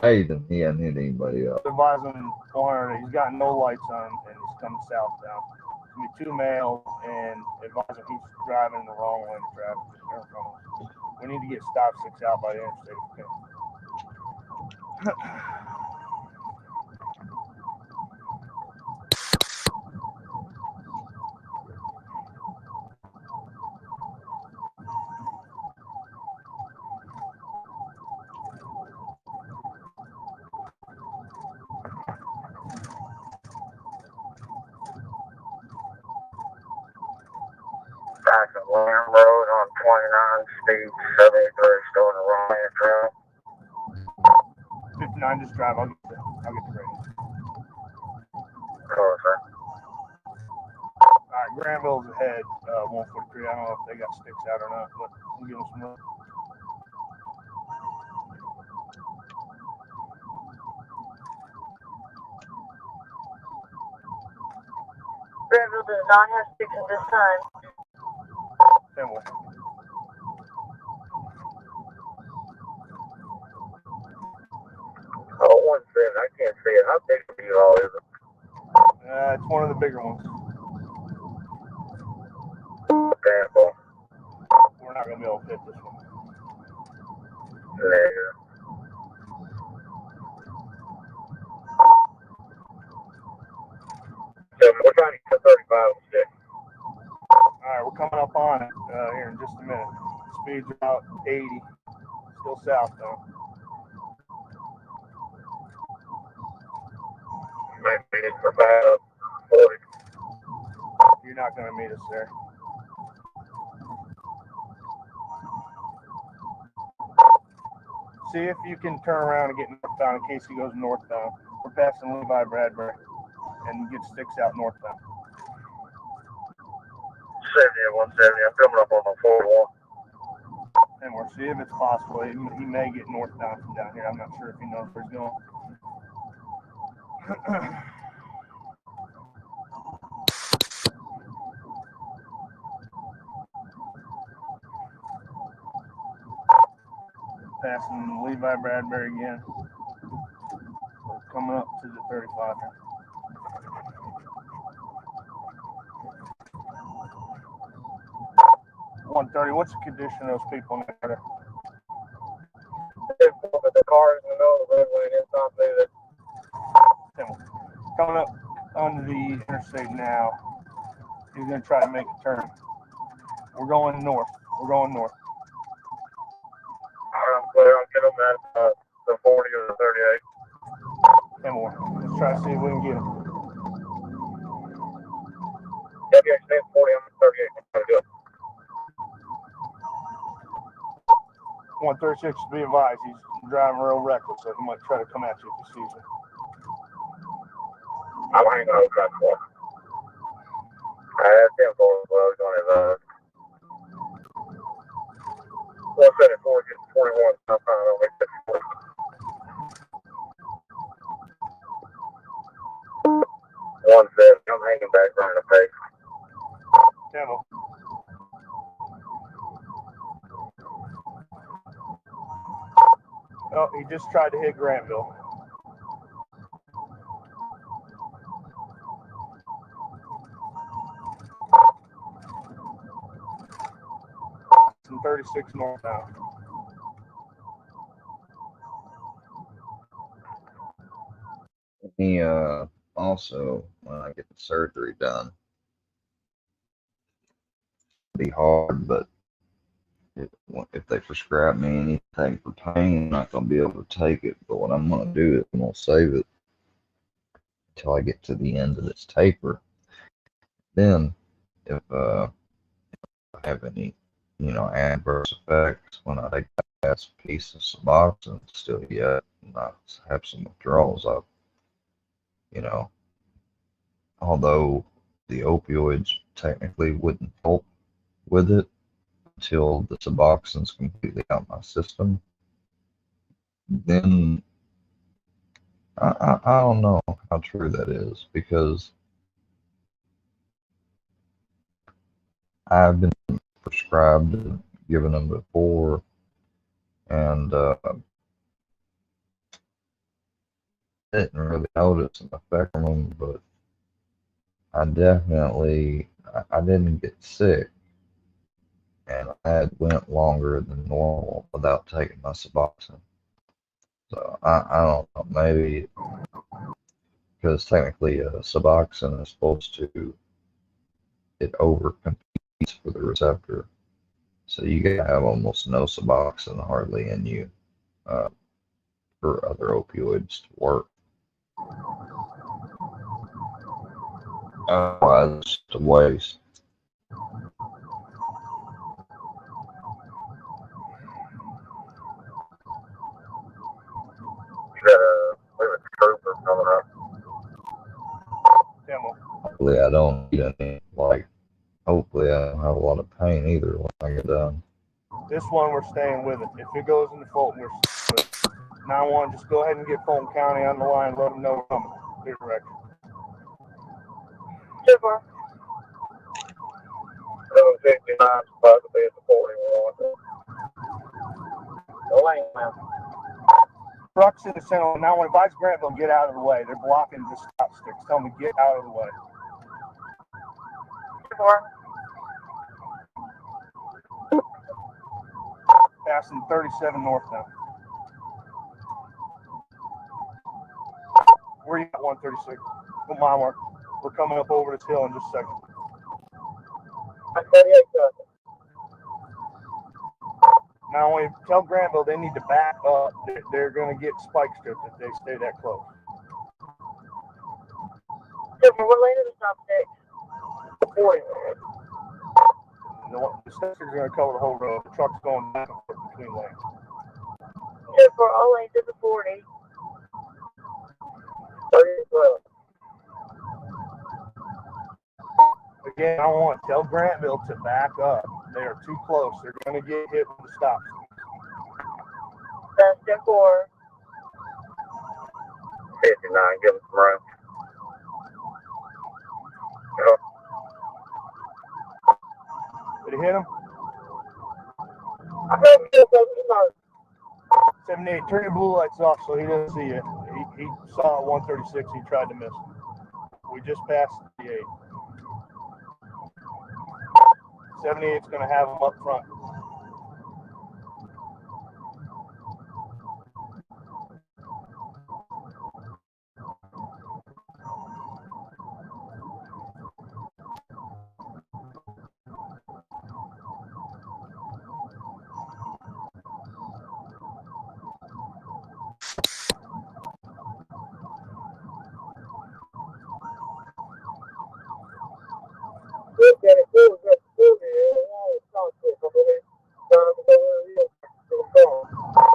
Amazing he hadn't hit anybody else. advise him 400. He's got no lights on and he's coming southbound. Give me 2 males and advise him he's driving in the wrong lane of traffic. We need to get stop 6 out by the interstate. Okay. Passing Lamb Road on 29, speed 73, still in the wrong lane of travel. 59, just drive. I'll get the radio. Cool, sir. All right, Granville's ahead, 143. I don't know if they got sticks out or not, but we'll give them some room. Granville does not have sticks at this time. 10 more. Oh, 17, I can't see it. How big of a U-Haul is it? It's one of the bigger ones. Damn, boy. We're not going to be able to fit this one. Negative. So we're trying to get 35 stick. Alright, we're coming up on it here in just a minute. Speed's about 80. Still southbound. Might meet it for about 40. You're not going to meet us there. See if you can turn around and get northbound in case he goes northbound. We're passing Levi Bradbury and get sticks out northbound. 70 and 170. I'm coming up on my 41. And we'll see if it's possible. He may get northbound from down here. I'm not sure if he knows where he's going. Passing Levi Bradbury again. We're coming up to the 35 here. $130. What's the condition of those people in there? The car is in the middle of the roadway and it's not moving. Coming up onto the interstate now. He's going to try to make a turn. We're going north. We're going north. Alright, I'm clear. I'll get him at the 40 or the 38. 10 more. Let's try to see if we can get him. WX 40 on the 38. I'm going to do it. 136, to be advised, he's driving real reckless, so he might try to come at you if he sees you. I'm hanging on the track for. I have 10 for him, well, he's on his 174, get 21. I'm fine, I'll make 54. 170, I'm hanging back running the pace. Demo. Oh, he just tried to hit Granville. Some 36 north now. He also, when I get the surgery done, be hard, but if they prescribe me anything for pain, I'm not going to be able to take it. But what I'm going to do is I'm going to save it until I get to the end of this taper. Then, if I have any, adverse effects when I take that last piece of Suboxone still yet, and I have some withdrawals, although the opioids technically wouldn't help with it until the Suboxone's completely out my system, then I don't know how true that is, because I've been prescribed and given them before, and didn't really notice an effect from them, but I didn't get sick, and I had went longer than normal without taking my Suboxone. So I don't know, maybe because technically Suboxone is supposed to, it overcompetes for the receptor. So you gotta have almost no Suboxone hardly in you for other opioids to work. Otherwise, it's just a waste. Hopefully I don't need any, hopefully I don't have a lot of pain either when I get done. This one, we're staying with it. If it goes into Fulton, we're staying with it. 911, just go ahead and get Fulton County on the line. Let them know we're coming. Clear direct. Super. 769 supposed to be at the 41. No lane, man. Trucks in the center. Now, when advise Grantville, get out of the way. They're blocking the stop sticks. Tell them to get out of the way. 4. Passing 37 north now. Where you at 136? Go mile mark. We're coming up over this hill in just a second. 38 seconds. Now, when you tell Grantville they need to back up, they're going to get spike stripped if they stay that close. Super, what lane is the stop stick? 40. The sticks are going to cover the whole road. The truck's going back and forth between lanes. Super, all lanes at the 40. 30 12. Again, I want to tell Grantville to back up. They are too close. They're going to get hit with the stops. That's 10-4. 59, give them some room. Did he hit him? I think it's 78. Turn your blue lights off so he doesn't see you. He saw at 136. He tried to miss. We just passed the 8. 78's going to have him up front.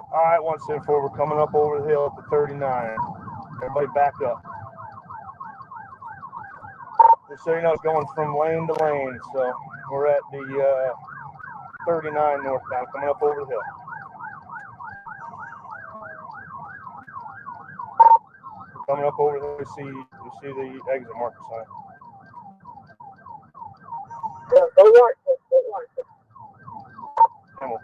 All right, 174. We're coming up over the hill at the 39. Everybody back up. Just so you know, it's going from lane to lane. So we're at the 39 northbound, coming up over the hill. Coming up over there, you see the exit marker sign. Camel.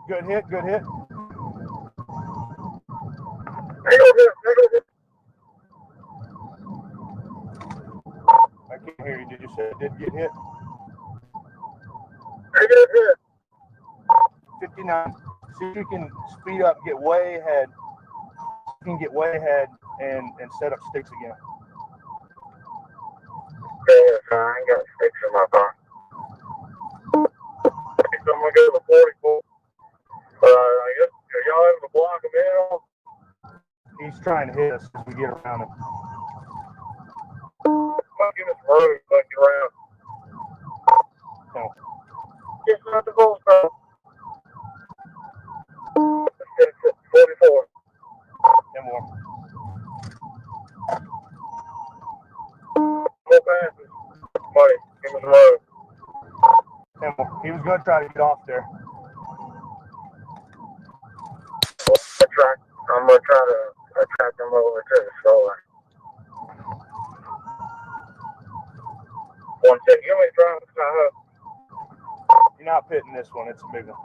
Good hit, good hit. I can't hear you. Did you that did get hit? They get hit. 59. See if you can speed up, get way ahead. You can get way ahead and set up sticks again. Yeah, I ain't got sticks in my car. So I'm gonna go to 44. I guess y'all having to block him in. He's trying to hit us as we get around him. Give us room, fuck you around. No. Just not the bull, bro. 44. And more. Go passes. Buddy, give us room. And more. He was going to try to get off there. I'm gonna try to attract him over to the store. 1 second. You want me to drive this car up? You're not pitting this one. It's a big one.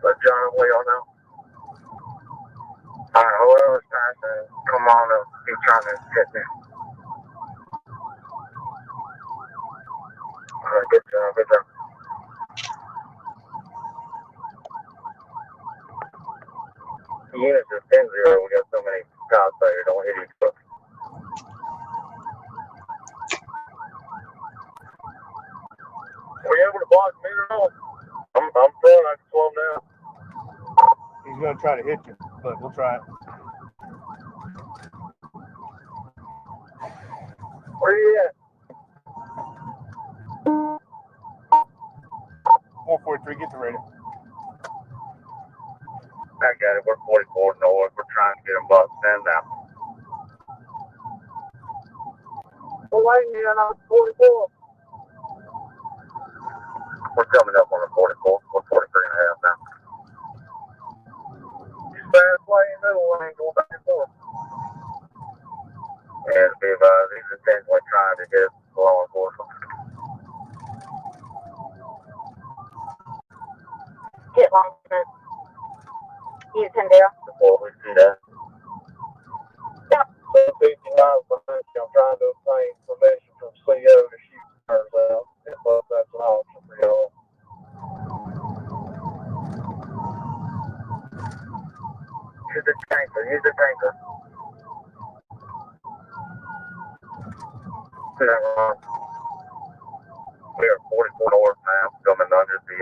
Let John Wheel know. Alright, whoever's passing, come on up. He's trying to hit me. Alright, good job, good job. The units is 10-0. We got so many cops out here. Don't hit each other. Were you able to block me or no? I'm front. I can slow him down. He's going to try to hit you, but we'll try it. Where you at? 143, get the radio. I got it. We're 44 north. We're trying to get them bucks. Stand down. We're waiting here on 44. We're coming up on the 44. We're 43 and a half now. Fast lane, middle lane, going back and forth. And be advised, he's intentionally trying to hit law enforcement. Get long. You can do. Before we see that. Yep. 59 behind you. I'm trying to obtain permission from CO to shoot cars out. If that's an option for y'all. Use the tanker. Use the tanker. We are 44 north now, coming under the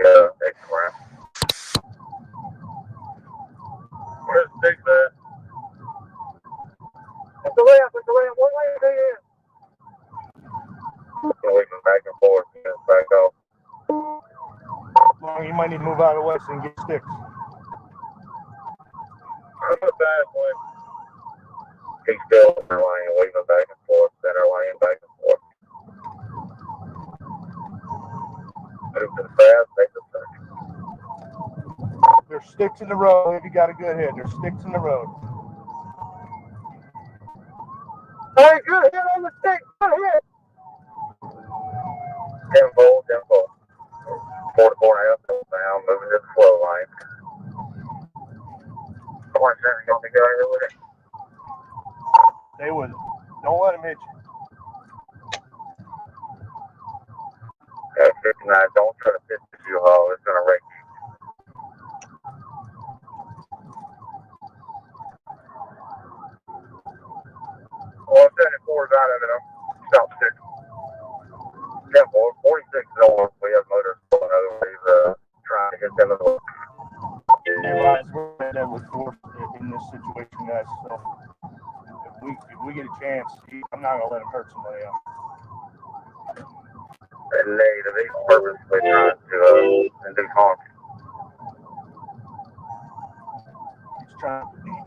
exit ramp. Where's the big man? It's the ramp, it's the ramp. What way is he in? We're back and forth, back off. Long, you might need to move out of the way so you can get sticks. I'm a bad one. He's still in our lane, weaving back and forth, center lane, back and forth. Move to the fast, take the second. There's sticks in the road. If you got a good hit, there's sticks in the road. Hey, good hit on the stick, good hit. 10 volt, 10 volt. 4 to 4.5 down, moving to the slow line. 27 gonna be going here with it. Stay with it. Don't let him hit you. Yeah, 59, don't try to pitch the U-Haul, it's gonna wreck you. 174 is out of it. Stop stick. 10 4, 46 north. We have motors pulling over. He's trying to get them in the way. Realize we're that with force in this situation, guys. So if we get a chance, I'm not gonna let him hurt somebody else. And negative, he's purposely trying to induce harm. He's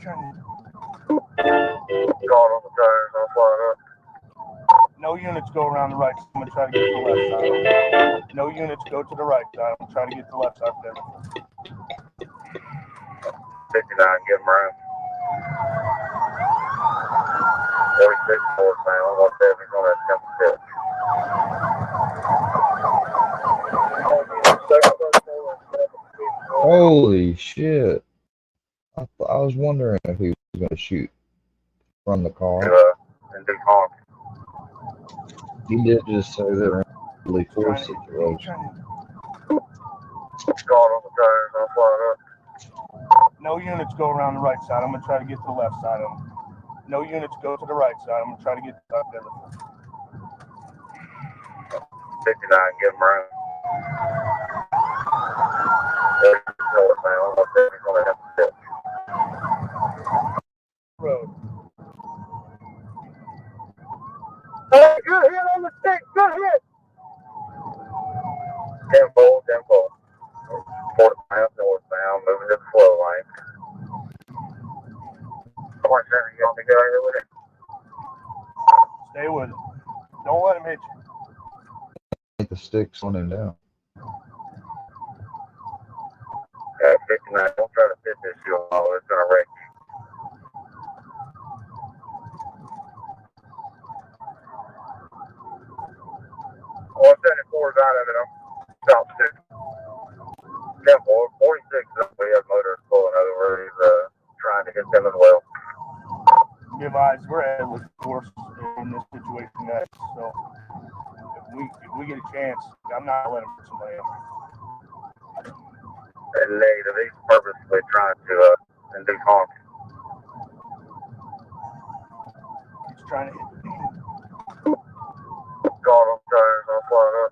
trying to. Guard on the tires, I'll fly up. No units go around the right. I'm gonna try to get to the left side. No units go to the right side. I'm gonna try to get to the left side for them. 59, give him room. 46 north now, 170 on that 10-6. Holy shit. I was wondering if he was going to shoot from the car. and do harm. He did just say they're in a deadly force situation. Guard on the tires, I'll fly it up. No units go around the right side. I'm gonna try to get to the left side of them. No units go to the right side. I'm gonna try to get to the left of them. 59, give them room. North now, I'm gonna have to step. Road. Hey, good hit on the stick, good hit. 10-4, 10-4. 40 miles northbound, moving to the flow lane. 27, you want me to go here with it? Stay with it. Don't let him hit you. Make the stick slowing him down. Yeah, 59, don't try to fit this fuel all, it's gonna wreck you. Well, 74 is out of it, I'm stop 6. 10-4, 46 is we have motors pulling over, he's trying to hit them as well. Be advised, we're at with force in this situation next. So if we get a chance, I'm not letting him hit somebody else. Negative, he's purposely trying to induce harm. He's trying to hit me. Guard on tires, I'll fly it up.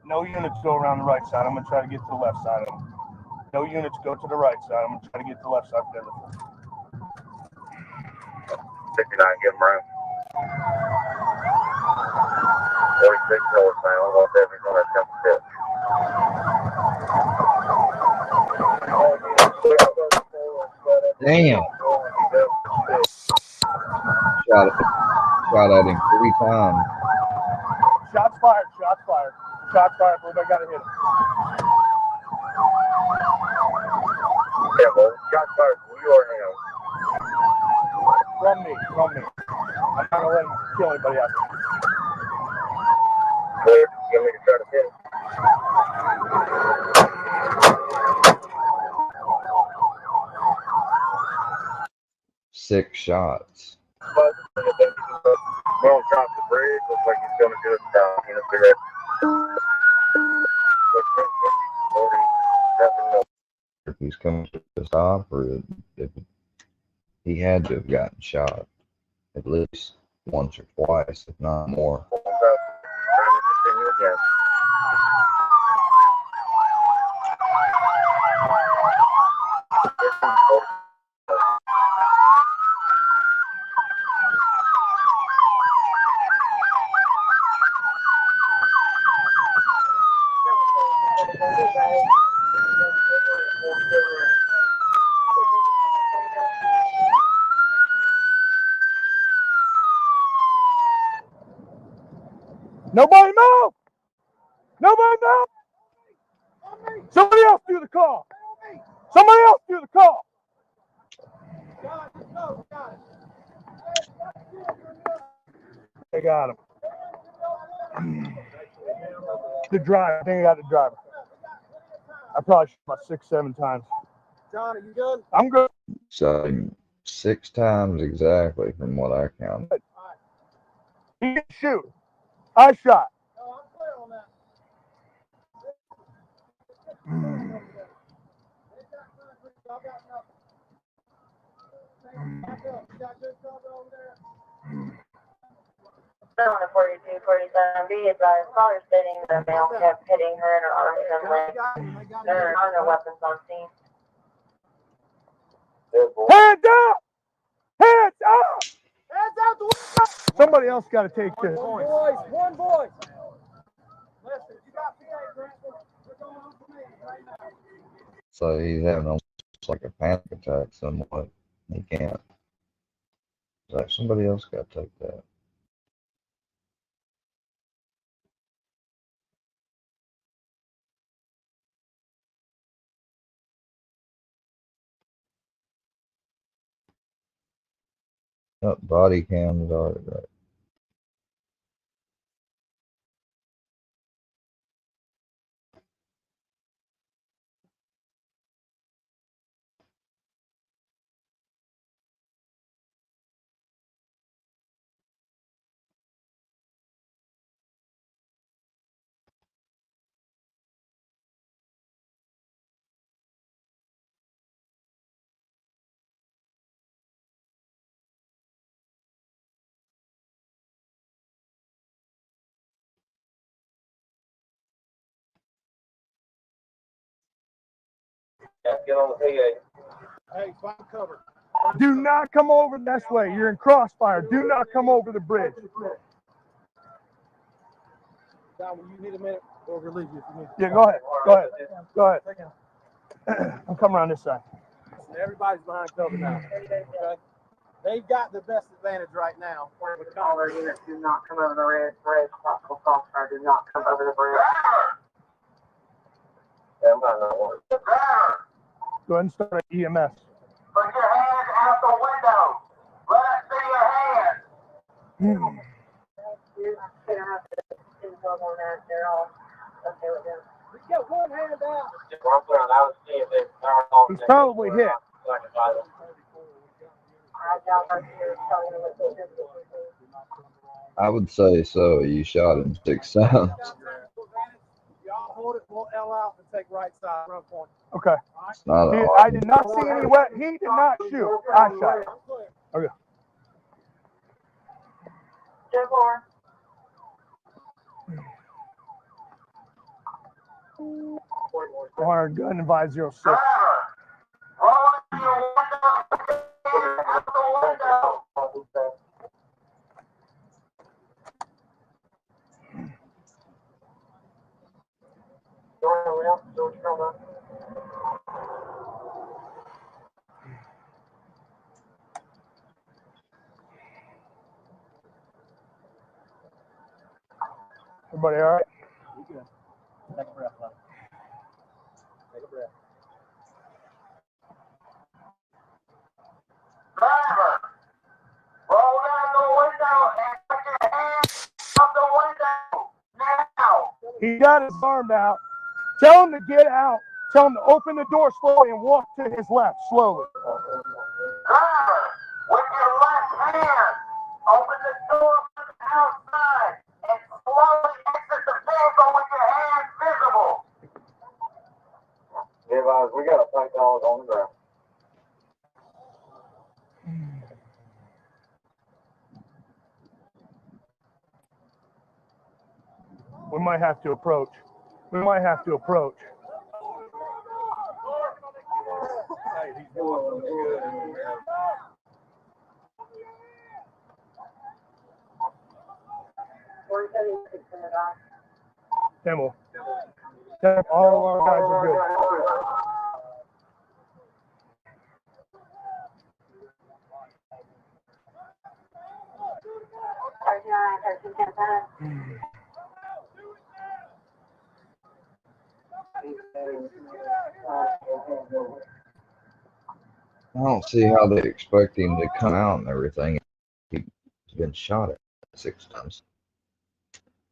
No units go around the right side. I'm gonna try to get to the left side of them. No units go to the right side. I'm gonna try to get to the left side of them. 59, give him room. 46 northbound, 170 on that 10 step. Damn. Shot at him 3 times. Shots fired. Shots fired. Shots fired. Everybody got to hit him. Yeah, well, shots fired from you or him? From me. From me. I'm not gonna let him kill anybody out there. Good. You want me to try to hit him? Six shots. Well, across the bridge, looks like he's going to do it down. You know, see that? If he's coming to the stop, or if he had to have gotten shot at least once or twice, if not more. Nobody move! Nobody move! Somebody else do the call! Somebody else do the call! They got him. The driver. I think I got the driver. I probably shot about 6-7 times. John, are you good? I'm good. So 6 times exactly from what I counted. He didn't shoot. I shot. No, I'm clear on that. On a 42, 47, be advised, caller stating the male kept hitting her in her arms and legs. There are no weapons on scene. Hands up! Hands up! Hands out the window! Somebody else got to take this. One voice. Listen, you got PA, Grant. We're going on for me right now. So he's having almost like a panic attack somewhat. He can't. It's like somebody else got to take that. Oh, body cam is already right. get on the PA. Hey, find cover. Do not come over this way. You're in crossfire. Do not come over the bridge. Don, will you need a minute? We'll relieve you if you need. Yeah, go ahead. Go ahead. Go ahead. I'm coming around this side. Everybody's behind cover now. Okay? They've got the best advantage right now. All our units do not come over the bridge. Possible crossfire, do not come over the bridge. Yeah, I'm not gonna work. Go ahead and start at EMS. Put your hands out the window. Let us see your hands. They're all okay with them. We got one hand out. He's probably hit. I would say so. You shot him 6 times. Y'all hold it. We'll L out and take right side. Run point. Okay. It's not a I did not see any wet. He did not shoot. I shot. Okay. 2-4. Warner gun advise 06. Everybody all right? Take a breath, buddy. Take a breath. Driver, roll down the window and put your hands out the window now. He got his arm out. Tell him to get out. Tell him to open the door slowly and walk to his left slowly. Driver, with your left hand, open the door from the outside and slowly exit the vehicle with your hands visible. Give us, we got a $5 on the ground. We might have to approach. We might have to approach. Hey, he's doing good. Then all of our guys are good. I don't see how they expect him to come out and everything. He's been shot at 6 times.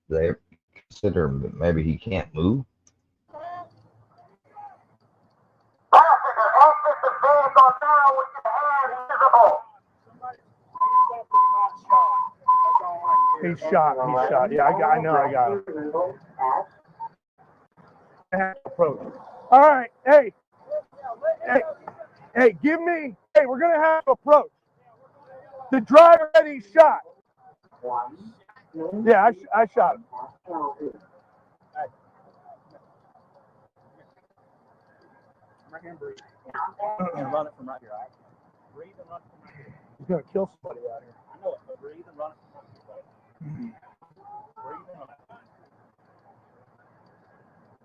They consider that maybe he can't move. Passenger, exit the vehicle now with your hands visible. He's shot. He's shot. Yeah, I know I got him. I have to approach. All right. Hey, give me. Hey, we're going to have to approach. The driver said he's shot. Yeah, I shot him. Right here and breathe. And run it from right here. All right? Breathe and run it from right here. He's going to kill somebody out here. I know it, but breathe and run it from right here. Breathe and run it.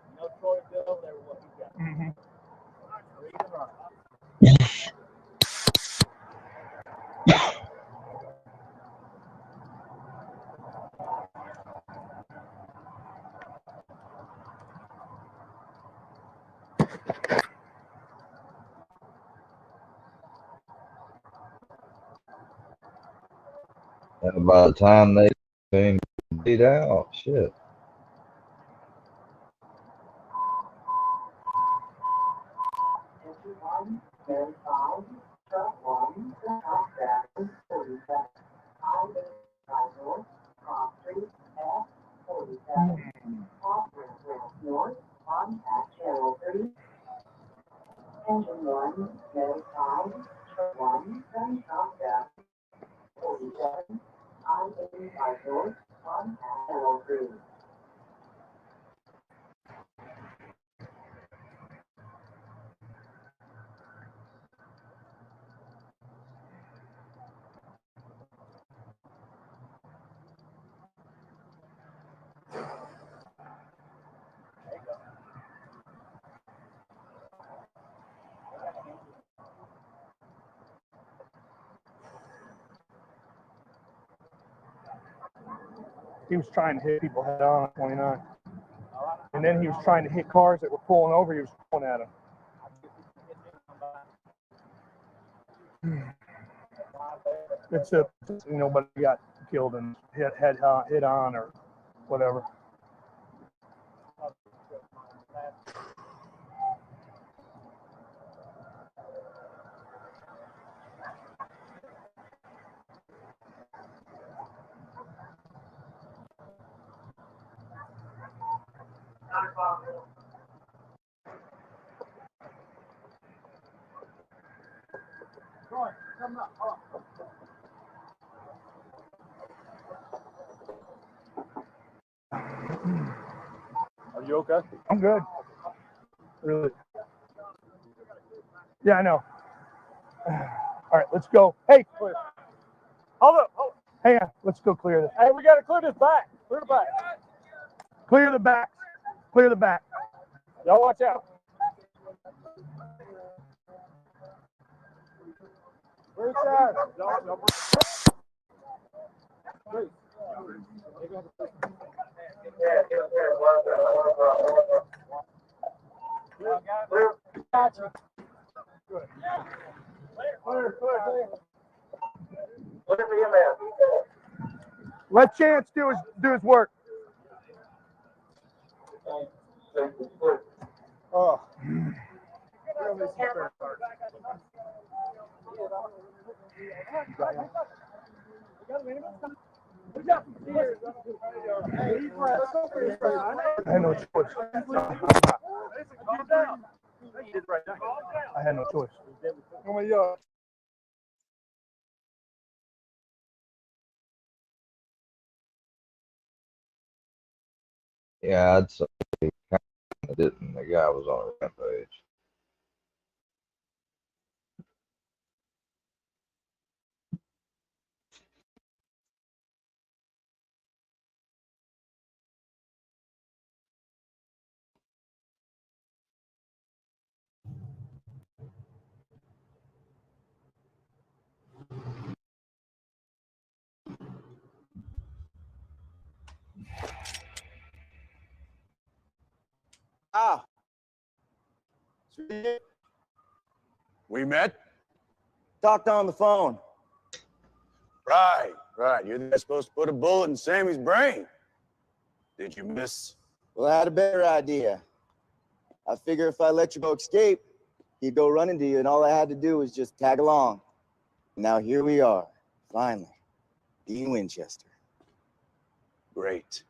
You know Troy Bill over there with what he's got. Mm-hmm. Breathe and run it. And by the time they beat out, shit. Engine 1, notified, truck 1, then contact 47, I-85 North, contact Channel 3. He was trying to hit people head on at 29. And then he was trying to hit cars that were pulling over. He was pulling at them. It's a, nobody got killed and hit on or whatever. Are you okay? I'm good. Really. Yeah, I know. All right, let's go. Hey, Hold up. hang on. Let's go clear this. Hey, we got to clear this back. Clear back. Clear the back. Clear the back. Y'all watch out. Where's that? Gotcha. Good. Let Chance do his work. Oh. I had no choice. I had no choice. Yeah, I'd say kind of didn't. The guy was on a rampage. Ah. We met? Talked on the phone. Right. You're the guy supposed to put a bullet in Sammy's brain. Did you miss? Well, I had a better idea. I figure if I let you go escape, he'd go running to you, and all I had to do was just tag along. Now here we are, finally. Dean Winchester. Great.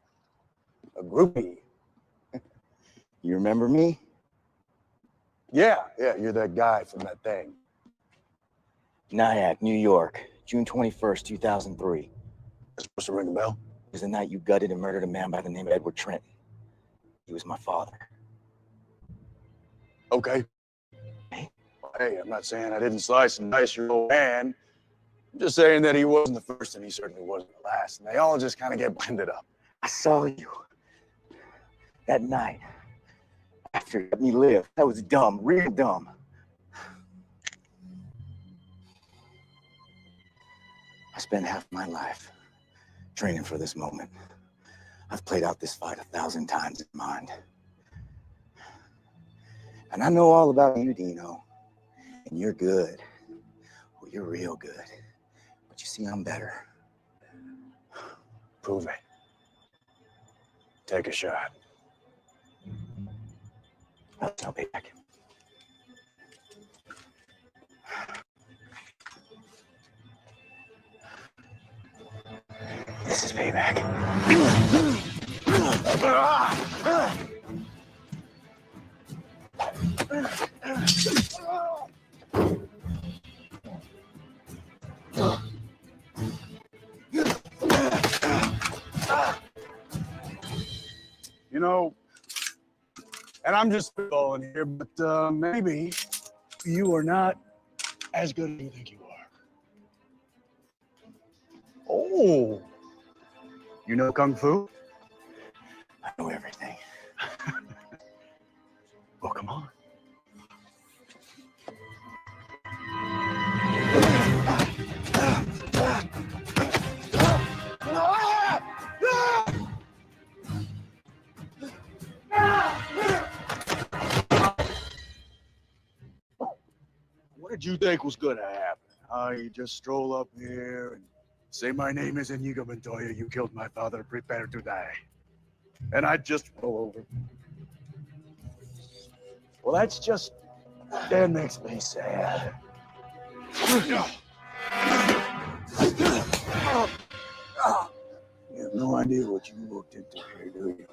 A groupie. You remember me? Yeah, you're that guy from that thing. Nyack, New York, June 21st, 2003. That's supposed to ring a bell? It was the night you gutted and murdered a man by the name of Edward Trenton. He was my father. Okay. Hey, I'm not saying I didn't slice and dice your old man. I'm just saying that he wasn't the first and he certainly wasn't the last. And they all just kind of get blended up. I saw you that night. After you let me live. That was dumb, real dumb. I spent half my life training for this moment. I've played out this fight 1,000 times in mind. And I know all about you, Dino. And you're good. Well, you're real good. But you see, I'm better. Prove it. Take a shot. I'll be back. This is payback. You know, and I'm just spitballing here, but maybe you are not as good as you think you are. Oh, you know Kung Fu? I know everything. Well, come on. did you think was gonna happen? You just stroll up here and say my name is Inigo Montoya, you killed my father, prepare to die. And I'd just roll over. Well, that makes me sad. You have no idea what you looked into here, do you?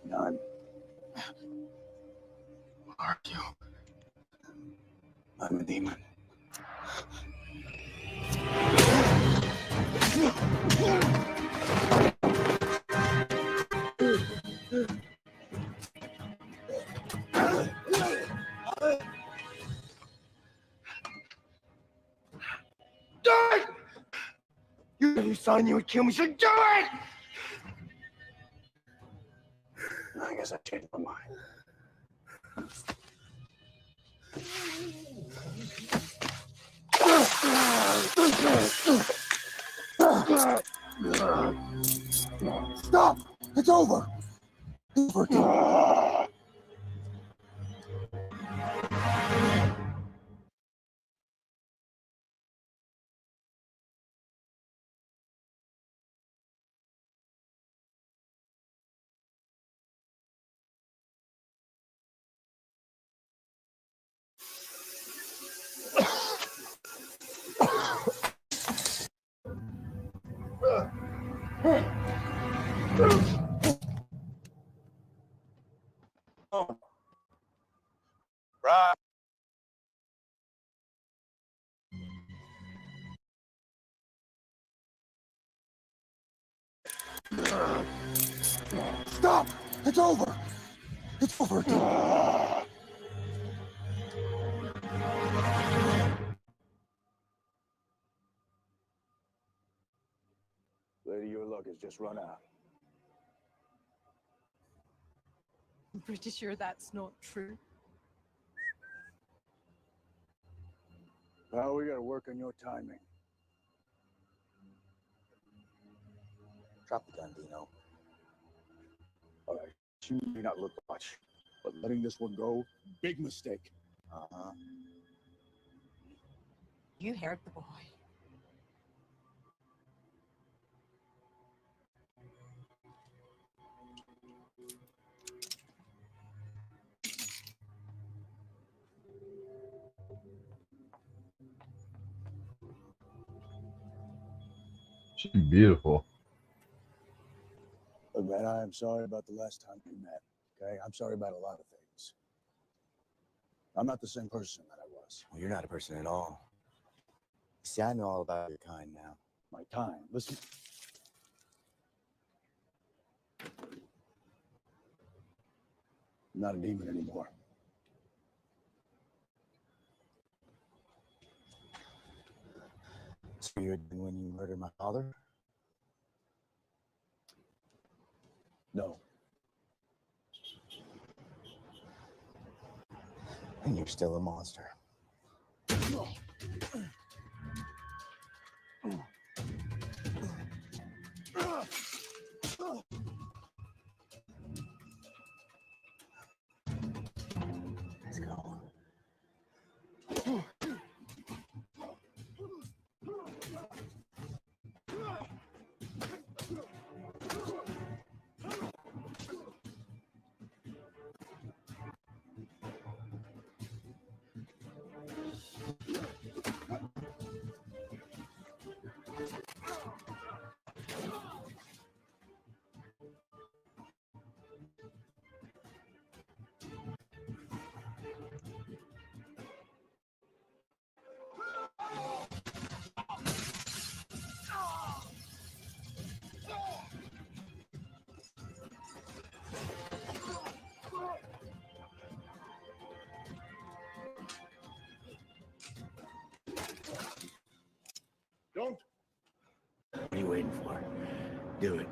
None. Who are you? I'm a demon. Do it! You son, you would kill me, so do it! I guess I changed my mind. Stop! It's over! It's over. Right. Stop! It's over! It's over! Lady, your luck has just run out. I'm pretty sure that's not true. Well, we gotta work on your timing. Drop the gun, Dino. All right, you may not look much, but letting this one go, big mistake. Uh-huh. You heard the boy. She's beautiful. Look, man, I am sorry about the last time we met, okay? I'm sorry about a lot of things. I'm not the same person that I was. Well, you're not a person at all. See, I know all about your kind now. My kind? Listen. I'm not a demon anymore. So you're when you murdered my father? No. And you're still a monster. Let's go. Don't. What are you waiting for? Do it.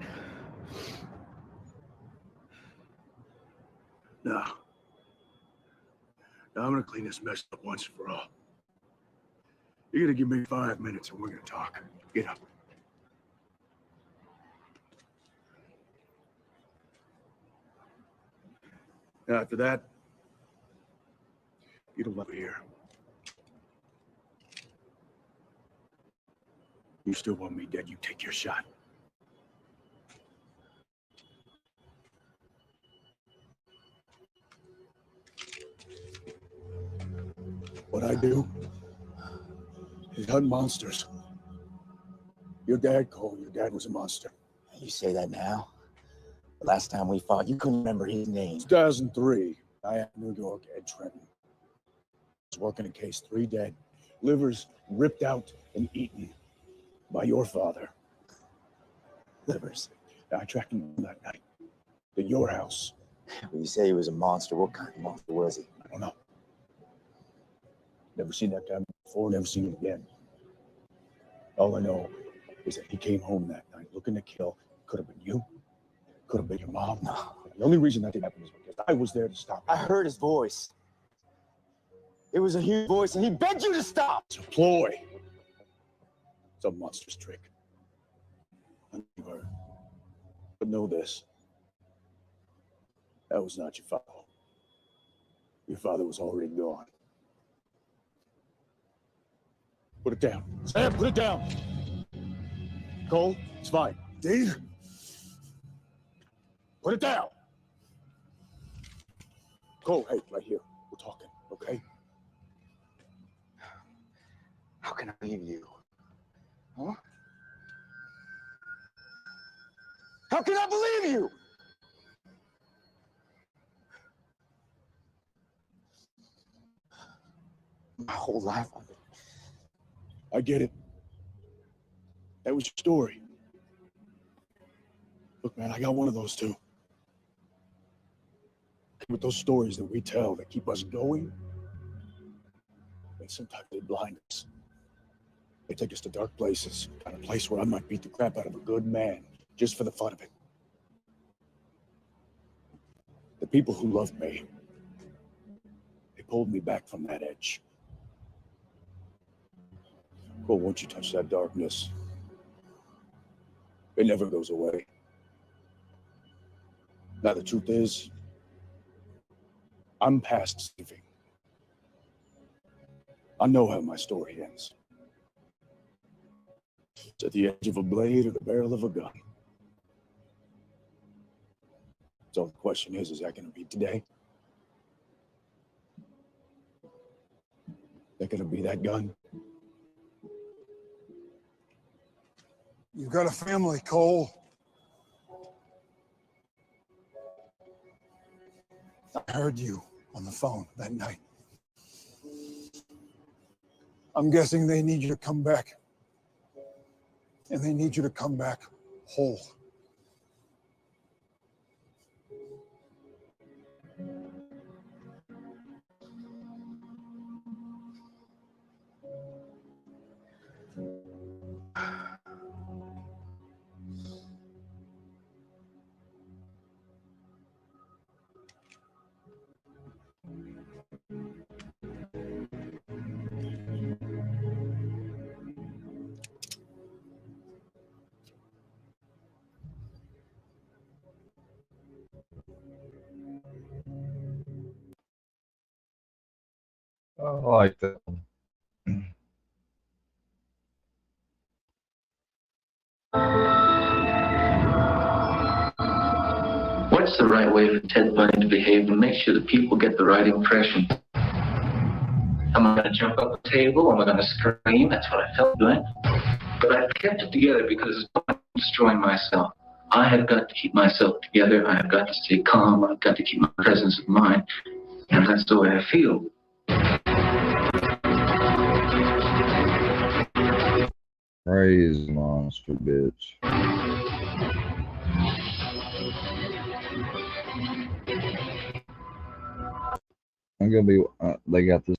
No. Now I'm gonna clean this mess up once and for all. You're gonna give me 5 minutes and we're gonna talk. Get up. After that, you don't live here. You still want me dead, you take your shot. What I do is hunt monsters. Your dad, Cole, your dad was a monster. You say that now? The last time we fought, you couldn't remember his name. 2003, I am New York, Ed Trenton. I was working a case, 3 dead, livers ripped out and eaten by your father. Livers? I tracked him that night to your house. When you say he was a monster, what kind of monster was he? I don't know. Never seen that guy before, never seen him again. All I know is that he came home that night looking to kill. Could have been you. Could have been your mom. No. The only reason that didn't happen is because I was there to stop him. I heard his voice. It was a huge voice, and he begged you to stop. It's a ploy. It's a monster's trick. I never. But know this. That was not your father. Your father was already gone. Put it down. Sam, put it down. Cole, it's fine. Dave, put it down. Cole, hey, right here. We're talking, okay? How can I leave you? Huh? How can I believe you? My whole life I've been... I get it. That was your story. Look, man, I got one of those too. With those stories that we tell that keep us going, and sometimes they blind us. They take us to dark places, kind of place where I might beat the crap out of a good man, just for the fun of it. The people who loved me, they pulled me back from that edge. Well, once you touch that darkness, it never goes away. Now, the truth is, I'm past saving. I know how my story ends. It's at the edge of a blade or the barrel of a gun. So the question is that going to be today? That going to be that gun? You've got a family, Cole. I heard you on the phone that night. I'm guessing they need you to come back. And they need you to come back whole. I like that. What's the right way for Ted Bundy to behave and make sure the people get the right impression? Am I going to jump up a table? Am I going to scream? That's what I felt doing. But I kept it together because I'm destroying myself. I have got to keep myself together. I have got to stay calm. I've got to keep my presence of mind. And that's the way I feel. Crazy monster, bitch. I'm gonna be. They got this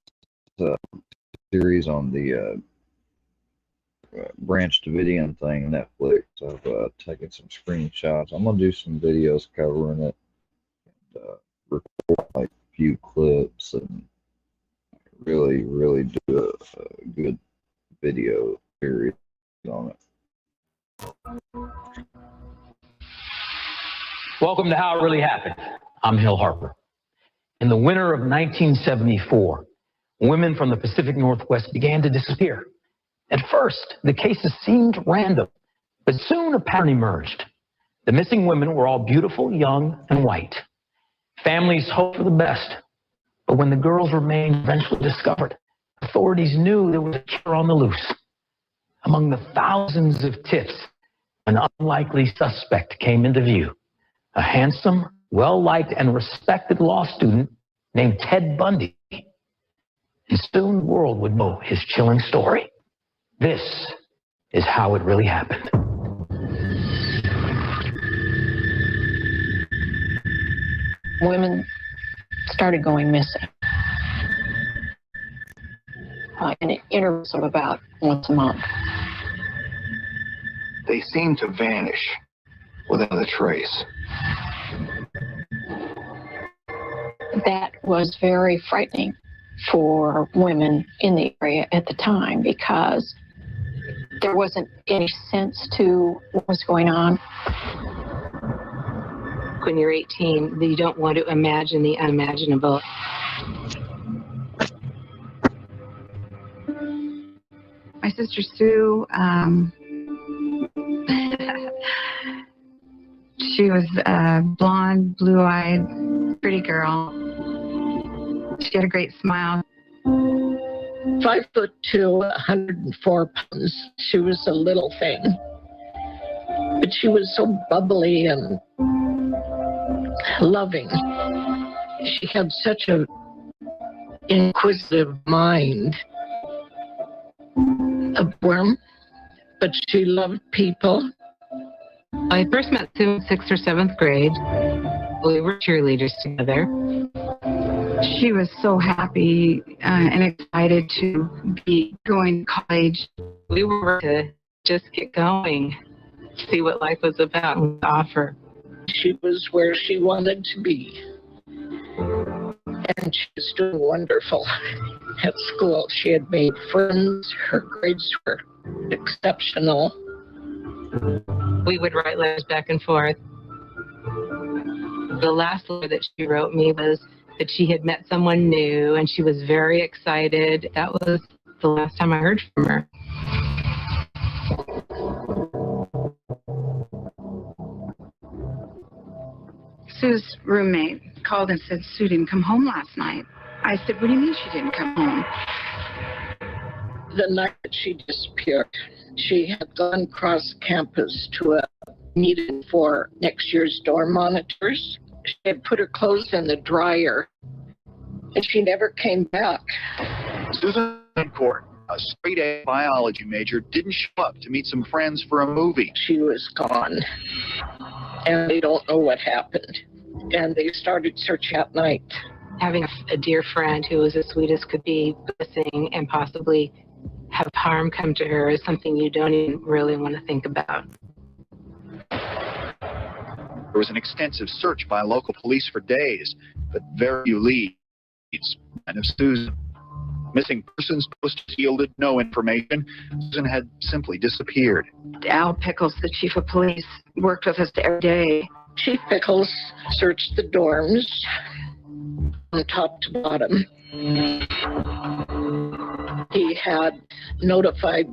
series on the Branch Davidian thing, Netflix. I've taken some screenshots. I'm gonna do some videos covering it, and record like a few clips, and really do a good video series on it. Welcome to How It Really Happened. I'm Hill Harper. In the winter of 1974, women from the Pacific Northwest began to disappear. At first, the cases seemed random, but soon a pattern emerged. The missing women were all beautiful, young, and white. Families hoped for the best, but when the girls' remains eventually discovered, authorities knew there was a killer on the loose. Among the thousands of tips, an unlikely suspect came into view. A handsome, well-liked, and respected law student named Ted Bundy. And soon the world would know his chilling story. This is how it really happened. Women started going missing in intervals of about once a month. They seemed to vanish without a trace. That was very frightening for women in the area at the time because there wasn't any sense to what was going on. When you're 18, you don't want to imagine the unimaginable. My sister Sue, she was a blonde, blue-eyed, pretty girl. She had a great smile. 5'2", 104 pounds. She was a little thing, but she was so bubbly and loving. She had such an inquisitive mind. A worm, but she loved people. I first met Sue in 6th or 7th grade. We were cheerleaders together. She was so happy and excited to be going to college. We were to just get going, see what life was about and offer. She was where she wanted to be. And she was doing wonderful at school. She had made friends. Her grades were exceptional. We would write letters back and forth. The last letter that she wrote me was that she had met someone new and she was very excited. That was the last time I heard from her. Sue's roommate called and said Sue didn't come home last night. I said, what do you mean she didn't come home? The night that she disappeared, she had gone across campus to a meeting for next year's dorm monitors. She had put her clothes in the dryer, and she never came back. Susan Court, a straight-A biology major, didn't show up to meet some friends for a movie. She was gone, and they don't know what happened. And they started search at night. Having a dear friend who was as sweet as could be missing and possibly have harm come to her is something you don't even really want to think about. There was an extensive search by local police for days, but very few leads. And of Susan, missing persons posters yielded no information. Susan had simply disappeared. Al Pickles, the chief of police, worked with us every day. Chief Pickles searched the dorms from top to bottom. He had notified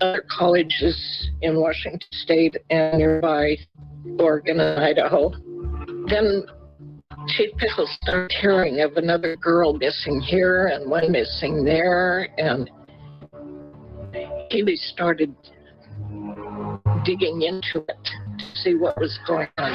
other colleges in Washington State and nearby Oregon and Idaho. Then Chief Pickles started hearing of another girl missing here and one missing there, and he started digging into it to see what was going on.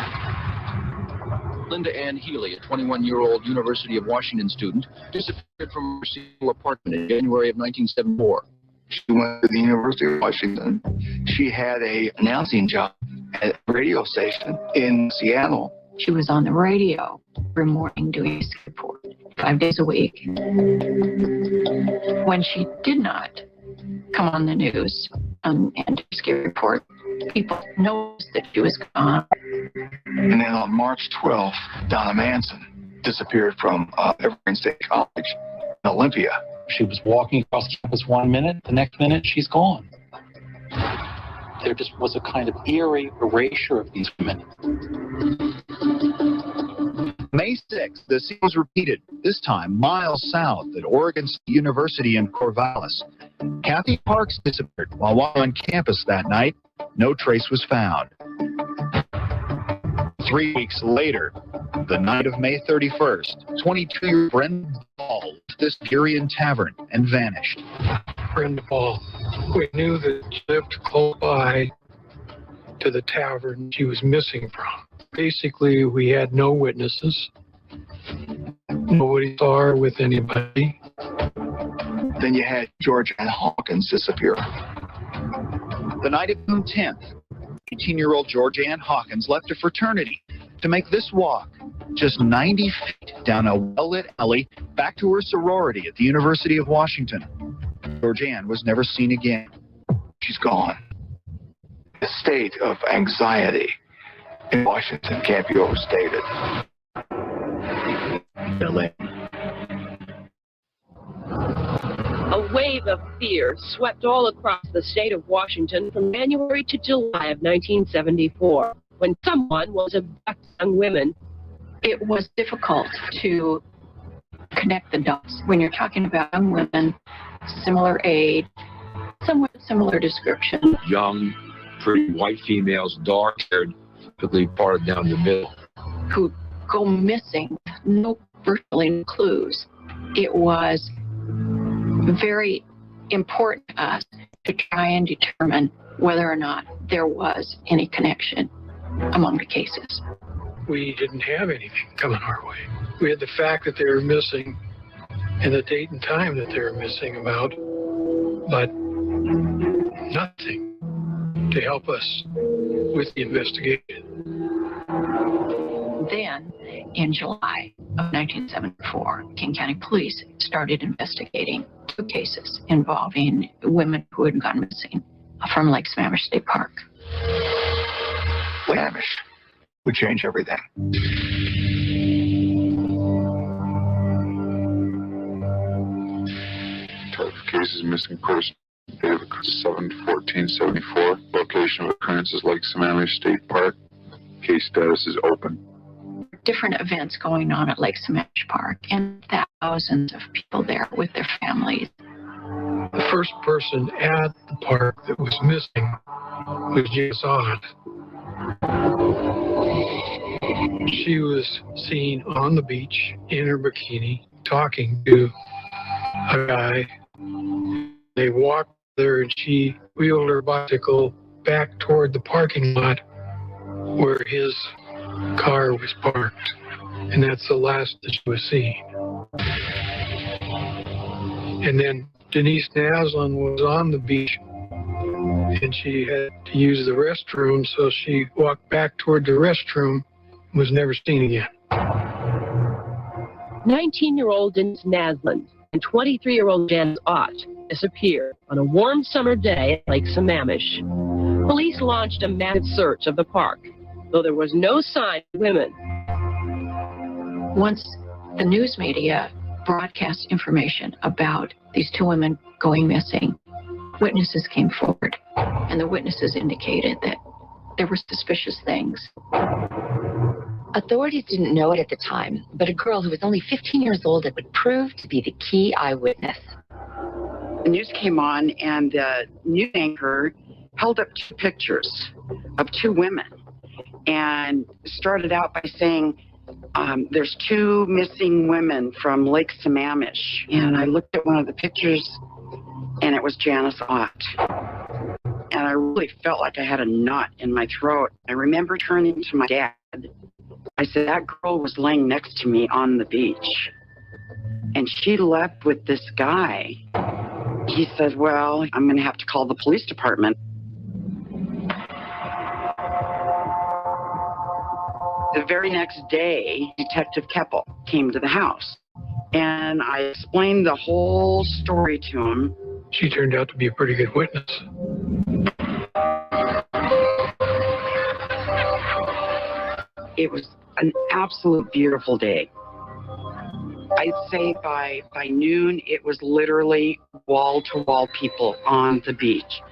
Linda Ann Healy, a 21-year-old University of Washington student, disappeared from her single apartment in January of 1974. She went to the University of Washington. She had an announcing job at a radio station in Seattle. She was on the radio every morning doing a report 5 days a week. When she did not come on the news and do a scary report, people noticed that she was gone. And then on March 12th, Donna Manson disappeared from Evergreen State College in Olympia. She was walking across campus 1 minute, the next minute she's gone. There just was a kind of eerie erasure of these women. May 6th, the scene was repeated, this time miles south at Oregon State University in Corvallis. Kathy Parks disappeared while walking on campus that night. No trace was found. 3 weeks later, the night of May 31st, 22-year-old Brenda Ball left this Burien tavern and vanished. Brenda Ball. We knew that she lived close by to the tavern she was missing from. Basically, we had no witnesses. Nobody saw her with anybody. Then you had Georgianne Hawkins disappear. The night of June 10th, 18-year-old Georgianne Hawkins left a fraternity to make this walk just 90 feet down a well-lit alley back to her sorority at the University of Washington. Georgianne was never seen again. She's gone. The state of anxiety in Washington can't be overstated. A wave of fear swept all across the state of Washington from January to July of 1974, when someone was abducting young women. It was difficult to connect the dots when you're talking about young women, similar age, somewhat similar description. Young, pretty white females, dark-haired, typically parted down the middle. Who go missing, virtually no clues. It was very important to us to try and determine whether or not there was any connection among the cases. We didn't have anything coming our way. We had the fact that they were missing and the date and time that they were missing about, but nothing to help us with the investigation. Then, in July of 1974, King County Police started investigating 2 cases involving women who had gone missing from Lake Sammamish State Park. Sammamish would change everything. Type of cases: missing person. Date of 7/14/74. Location of occurrence is Lake Sammamish State Park. Case status is open. Different events going on at Lake Sammamish Park, and thousands of people there with their families. The first person at the park that was missing was Janice Ott. She was seen on the beach in her bikini talking to a guy. They walked there and she wheeled her bicycle back toward the parking lot where his car was parked. And that's the last that she was seen. And then Denise Naslund was on the beach and she had to use the restroom, so she walked back toward the restroom and was never seen again. 19-year-old Denise Naslund and 23-year-old Janice Ott disappeared on a warm summer day at Lake Sammamish. Police launched a massive search of the park, though there was no sign of women. Once the news media broadcast information about these 2 women going missing, witnesses came forward, and the witnesses indicated that there were suspicious things. Authorities didn't know it at the time, but a girl who was only 15 years old would prove to be the key eyewitness. The news came on, and the news anchor held up 2 pictures of 2 women and started out by saying, there's 2 missing women from Lake Sammamish. And I looked at one of the pictures, and it was Janice Ott. And I really felt like I had a knot in my throat. I remember turning to my dad. I said, that girl was laying next to me on the beach. And she left with this guy. He said, well, I'm going to have to call the police department. The very next day, Detective Keppel came to the house, and I explained the whole story to him. She turned out to be a pretty good witness. It was an absolute beautiful day. I'd say by noon, it was literally wall-to-wall people on the beach.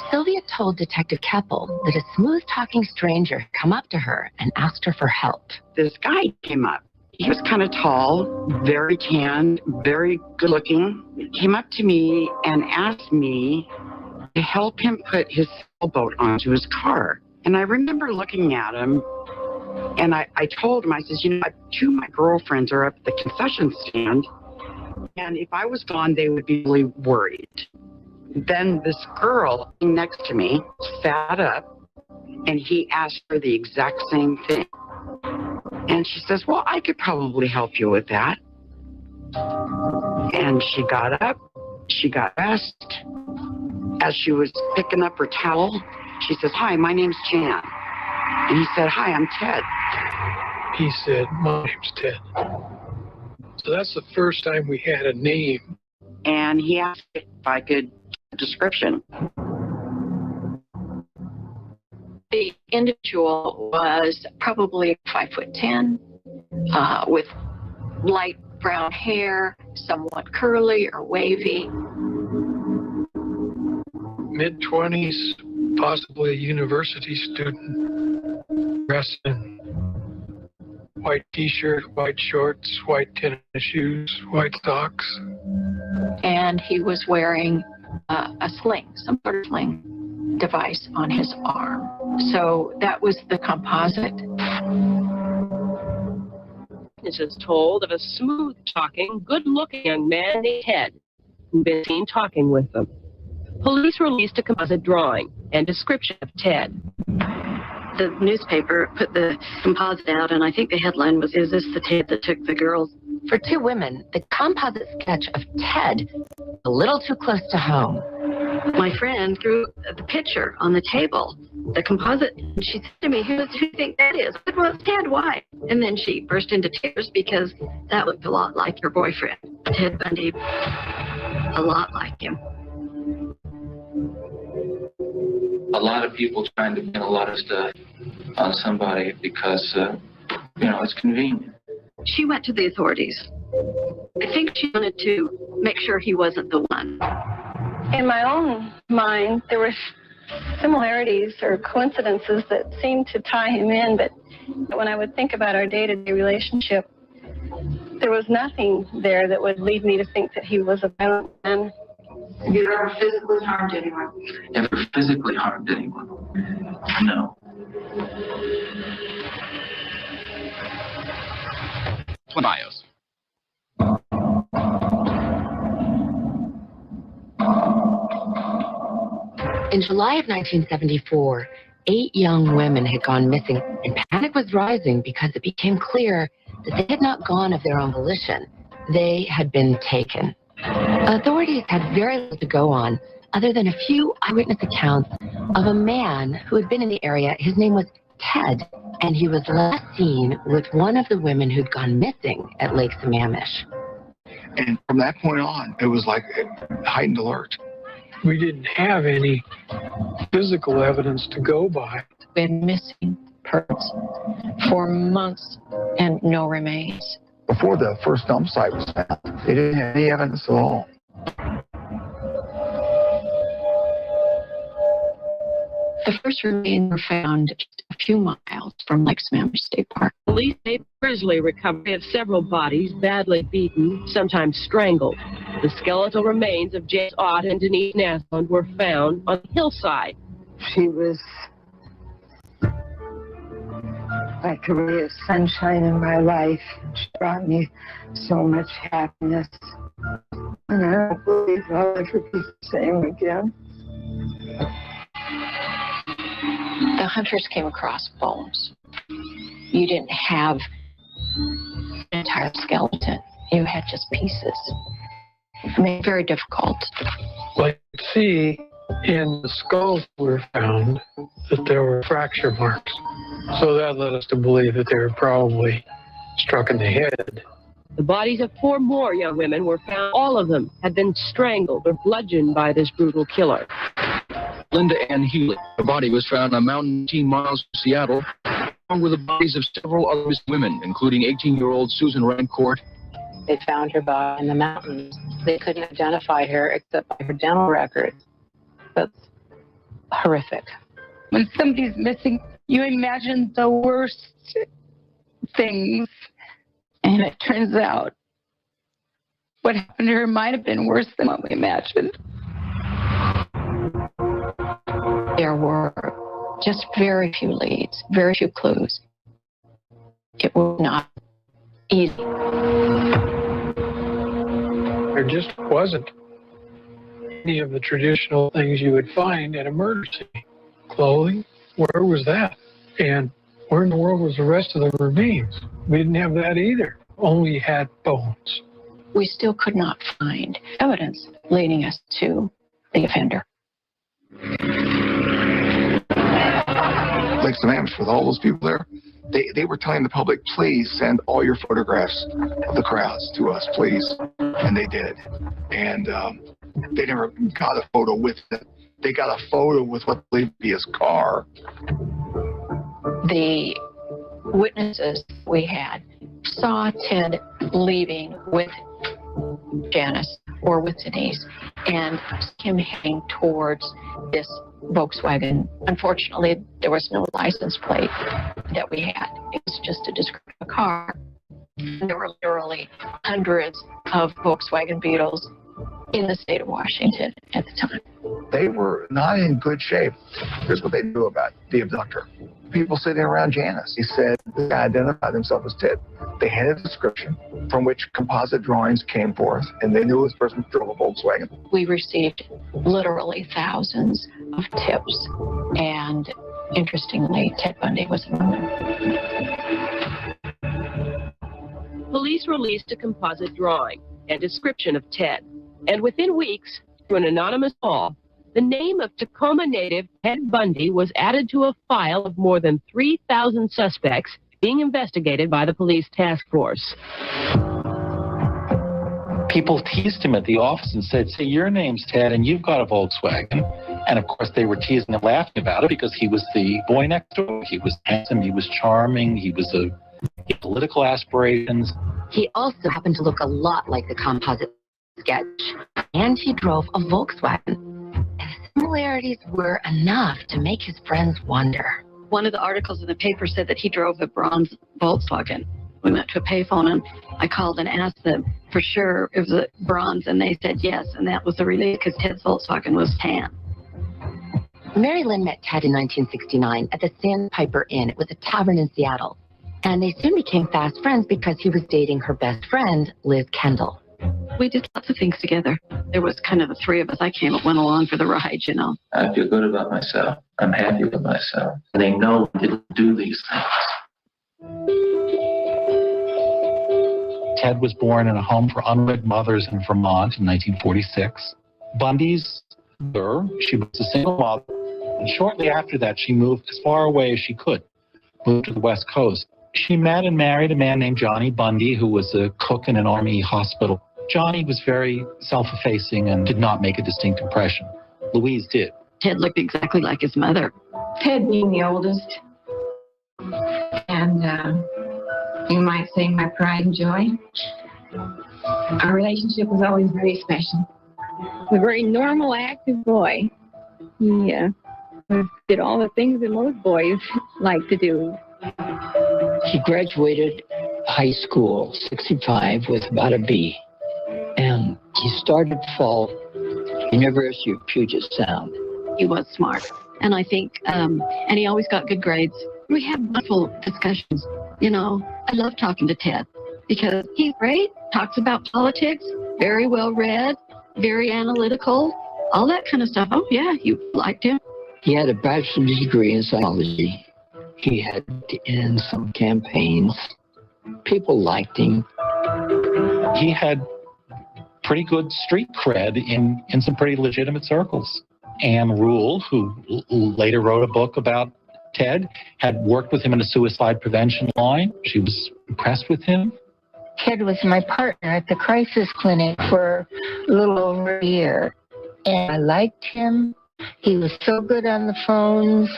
Sylvia told Detective Keppel that a smooth-talking stranger had come up to her and asked her for help. This guy came up, He was kind of tall, very tan, very good looking. He came up to me and asked me to help him put his sailboat onto his car. And I remember looking at him, and I told him, I says, you know, two of my girlfriends are up at the concession stand, and if I was gone, they would be really worried. Then this girl next to me sat up, and he asked her the exact same thing. And she says, well, I could probably help you with that. And she got up, she got dressed. As she was picking up her towel, she says, hi, my name's Jan. And he said, hi, I'm Ted. He said, my name's Ted. So that's the first time we had a name. And he asked if I could get a description. The individual was probably 5'10", with light brown hair, somewhat curly or wavy. Mid-20s, possibly a university student, dressed in white t-shirt, white shorts, white tennis shoes, white socks. And he was wearing a sling, some sort of sling device on his arm. So that was the composite. This is told of a smooth-talking, good-looking young man named Ted who'd been seen talking with them. Police released a composite drawing and description of Ted. The newspaper put the composite out, and I think the headline was, "Is this the Ted that took the girls?" For two women, the composite sketch of Ted a little too close to home. My friend threw the picture on the table, the composite, and she said to me, who do you think that is? I said, well, it's Ted. Why? And then she burst into tears because that looked a lot like your boyfriend, Ted Bundy, a lot like him. A lot of people trying to pin a lot of stuff on somebody because, it's convenient. She went to the authorities. I think she wanted to make sure he wasn't the one. In my own mind, there were similarities or coincidences that seemed to tie him in, but when I would think about our day-to-day relationship, there was nothing there that would lead me to think that he was a violent man. Have you ever physically harmed anyone? Ever physically harmed anyone? No. Bios. In July of 1974, 8 young women had gone missing, and panic was rising because it became clear that they had not gone of their own volition. They had been taken. Authorities had very little to go on other than a few eyewitness accounts of a man who had been in the area. His name was Ted, and he was last seen with one of the women who'd gone missing at Lake Sammamish. And from that point on, it was like heightened alert. We didn't have any physical evidence to go by. Been missing persons for months and no remains. Before the first dump site was found, they didn't have any evidence at all. The first remains were found just a few miles from Lake Sammamish State Park. Police say Grizzly recovery of several bodies badly beaten, sometimes strangled. The skeletal remains of James Ott and Denise Naslund were found on the hillside. She was like a ray of sunshine in my life. She brought me so much happiness. And I don't believe I'll ever be the same again. The hunters came across bones. You didn't have an entire skeleton. You had just pieces. It made it very difficult. Like you could see in the skulls were found that there were fracture marks. So that led us to believe that they were probably struck in the head. The bodies of 4 more young women were found. All of them had been strangled or bludgeoned by this brutal killer. Linda Ann Healy. Her body was found on a mountain 18 miles from Seattle, along with the bodies of several other missing women, including 18-year-old Susan Rancourt. They found her body in the mountains. They couldn't identify her except by her dental records. That's horrific. When somebody's missing, you imagine the worst things. And it turns out what happened to her might have been worse than what we imagined. There were just very few leads, very few clues. It was not easy. There just wasn't any of the traditional things you would find at a murder scene. Clothing, where was that? And where in the world was the rest of the remains? We didn't have that either. Only had bones. We still could not find evidence leading us to the offender. Lake Sammamish, with all those people there, they were telling the public, please send all your photographs of the crowds to us, please. And they did. And they never got a photo with it. They got a photo with what believed to be his car. The witnesses we had saw Ted leaving with Janice or with Denise and him heading towards this Volkswagen. Unfortunately, there was no license plate that we had. It was just a descriptive car. There were literally hundreds of Volkswagen Beetles in the state of Washington at the time. They were not in good shape. Here's what they knew about the abductor. People sitting around Janice. He said the guy identified himself as Ted. They had a description from which composite drawings came forth, and they knew this person drove a Volkswagen. We received literally thousands of tips, and interestingly, Ted Bundy was among them. Police released a composite drawing and description of Ted, and within weeks, through an anonymous call, the name of Tacoma native Ted Bundy was added to a file of more than 3,000 suspects being investigated by the police task force. People teased him at the office and said, say, your name's Ted and you've got a Volkswagen. And of course they were teasing and laughing about it because he was the boy next door. He was handsome, he was charming, he had political aspirations. He also happened to look a lot like the composite sketch, and he drove a Volkswagen. The similarities were enough to make his friends wonder. One of the articles in the paper said that he drove a bronze Volkswagen. We went to a payphone and I called and asked them for sure it was a bronze, and they said yes, and that was the relief because Ted's Volkswagen was tan. Mary Lynn met Ted in 1969 at the Sandpiper Inn. It was a tavern in Seattle. And they soon became fast friends because he was dating her best friend, Liz Kendall. We did lots of things together. There was kind of the three of us. I went along for the ride, you know. I feel good about myself. I'm happy with myself. And they know I didn't do these things. Ted was born in a home for unwed mothers in Vermont in 1946. Bundy's mother, she was a single mother, and shortly after that she moved as far away as she could, moved to the West Coast. She met and married a man named Johnny Bundy, who was a cook in an army hospital. Johnny was very self-effacing and did not make a distinct impression. Louise did. Ted looked exactly like his mother. Ted being the oldest, and you might say my pride and joy. Our relationship was always very special. A very normal, active boy. He did all the things that most boys like to do. He graduated high school, 65, with about a B. And he started fall University of Puget Sound. He was smart. And I think, and he always got good grades. We had wonderful discussions. You know, I love talking to Ted because he's great, talks about politics, very well read, very analytical, all that kind of stuff. Oh, yeah, you liked him. He had a bachelor's degree in psychology. He had in some campaigns. People liked him. He had pretty good street cred in some pretty legitimate circles. Anne Rule, who later wrote a book about Ted, had worked with him in a suicide prevention line. She was impressed with him. Ted was my partner at the crisis clinic for a little over a year. And I liked him. He was so good on the phones.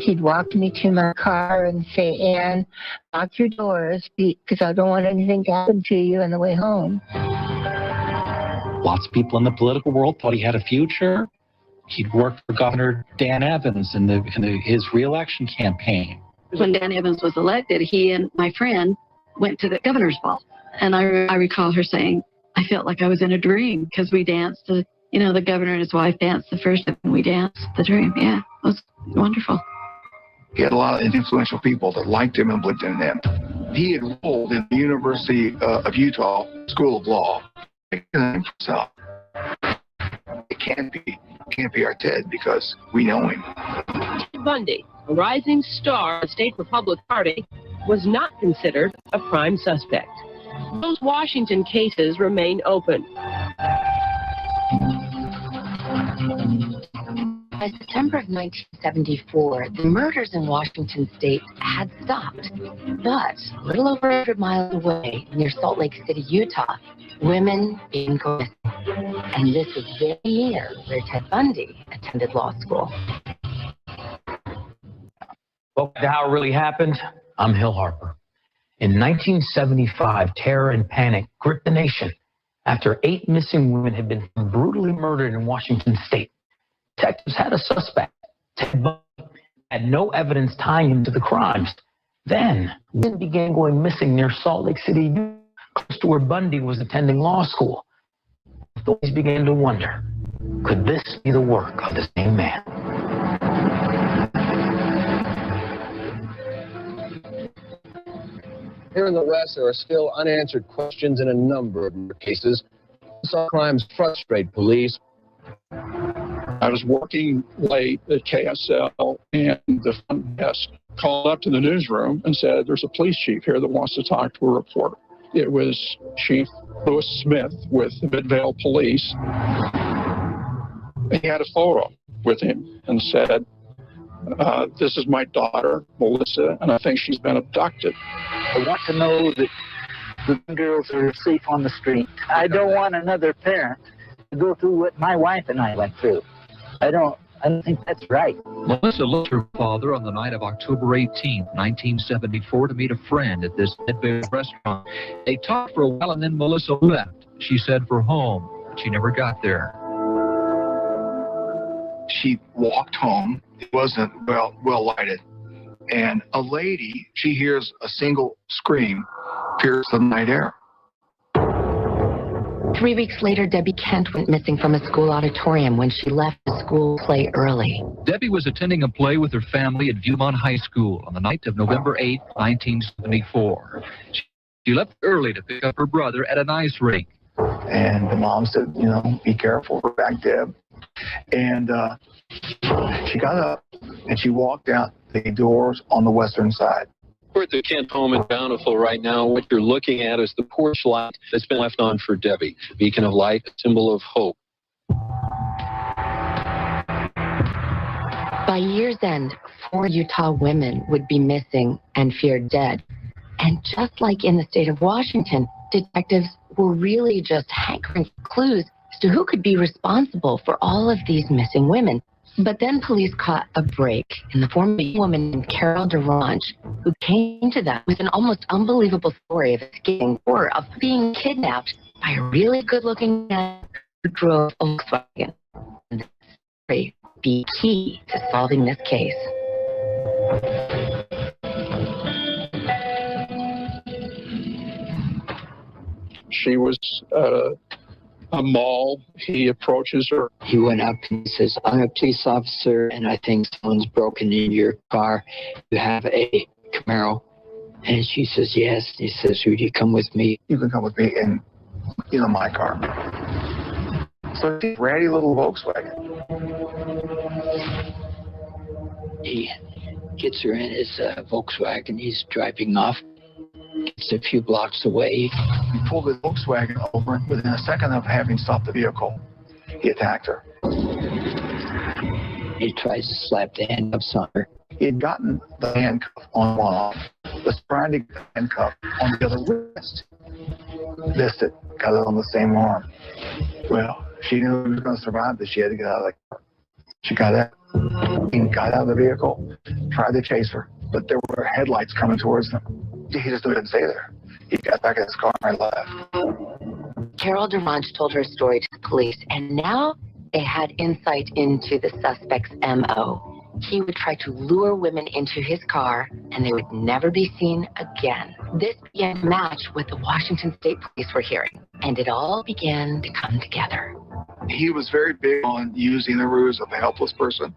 He'd walk me to my car and say, Anne, lock your doors because I don't want anything to happen to you on the way home. Lots of people in the political world thought he had a future. He'd worked for Governor Dan Evans in his re-election campaign. When Dan Evans was elected, he and my friend went to the governor's ball. And I recall her saying, I felt like I was in a dream because we danced. The governor and his wife danced the first time we danced the dream. Yeah, it was wonderful. He had a lot of influential people that liked him and believed in him. He enrolled in the University of Utah School of Law. Himself. It can't be our Ted because we know him. Ted Bundy, a rising star of the State Republican Party, was not considered a prime suspect. Those Washington cases remain open. By September of 1974, the murders in Washington state had stopped. But a little over 100 miles away, near Salt Lake City, Utah, women began going missing. And this was the very year where Ted Bundy attended law school. Well, how it really happened, I'm Hill Harper. In 1975, terror and panic gripped the nation after 8 missing women had been brutally murdered in Washington state. Detectives had a suspect. Ted Bundy had no evidence tying him to the crimes. Then, women began going missing near Salt Lake City, close to where Bundy was attending law school. Authorities began to wonder, could this be the work of the same man? Here in the West, there are still unanswered questions in a number of murder cases. Some crimes frustrate police. I was working late at KSL, and the front desk called up to the newsroom and said, there's a police chief here that wants to talk to a reporter. It was Chief Lewis Smith with the Midvale Police. He had a photo with him and said, this is my daughter, Melissa, and I think she's been abducted. I want to know that the girls are safe on the street. I don't want another parent to go through what my wife and I went through. I don't think that's right. Melissa left her father on the night of October 18, 1974, to meet a friend at this Midvale restaurant. They talked for a while, and then Melissa left. She said for home, but she never got there. She walked home. It wasn't well lighted. And a lady, she hears a single scream pierce the night air. 3 weeks later, Debbie Kent went missing from a school auditorium when she left the school play early. Debbie was attending a play with her family at Viewmont High School on the night of November 8, 1974. She left early to pick up her brother at an ice rink. And the mom said, be careful, we're back, Deb. And she got up and she walked out the doors on the western side. We're at the Kent home in Bountiful right now. What you're looking at is the porch light that's been left on for Debbie. A beacon of light, a symbol of hope. By year's end, 4 Utah women would be missing and feared dead. And just like in the state of Washington, detectives were really just hankering for clues as to who could be responsible for all of these missing women. But then police caught a break in the form of a woman named Carol DeRange, who came to them with an almost unbelievable story of escaping or of being kidnapped by a really good-looking man who drove a Volkswagen. And this story would be key to solving this case. She was a mall. He approaches her. He went up and he says, I'm a police officer and I think someone's broken into your car. You have a Camaro? And she says, yes. He says, would you come with me? You can come with me in my car. So it's a ratty little Volkswagen. He gets her in his Volkswagen. He's driving off. It's a few blocks away. He pulled his Volkswagen over. Within a second of having stopped the vehicle, he attacked her. He tries to slap the handcuffs on her. He had gotten the handcuff on one off, was trying to get the handcuff on the other wrist. Missed it, got it on the same arm. Well, she knew she was going to survive this. She had to get out of the car. She got out of the vehicle, tried to chase her, but there were headlights coming towards them. He just didn't stay there. He got back in his car and left. Carol DeRange told her story to the police, and now they had insight into the suspect's M.O. he would try to lure women into his car, and they would never be seen again. This began to match what the Washington State Police were hearing, and it all began to come together. He was very big on using the ruse of a helpless person.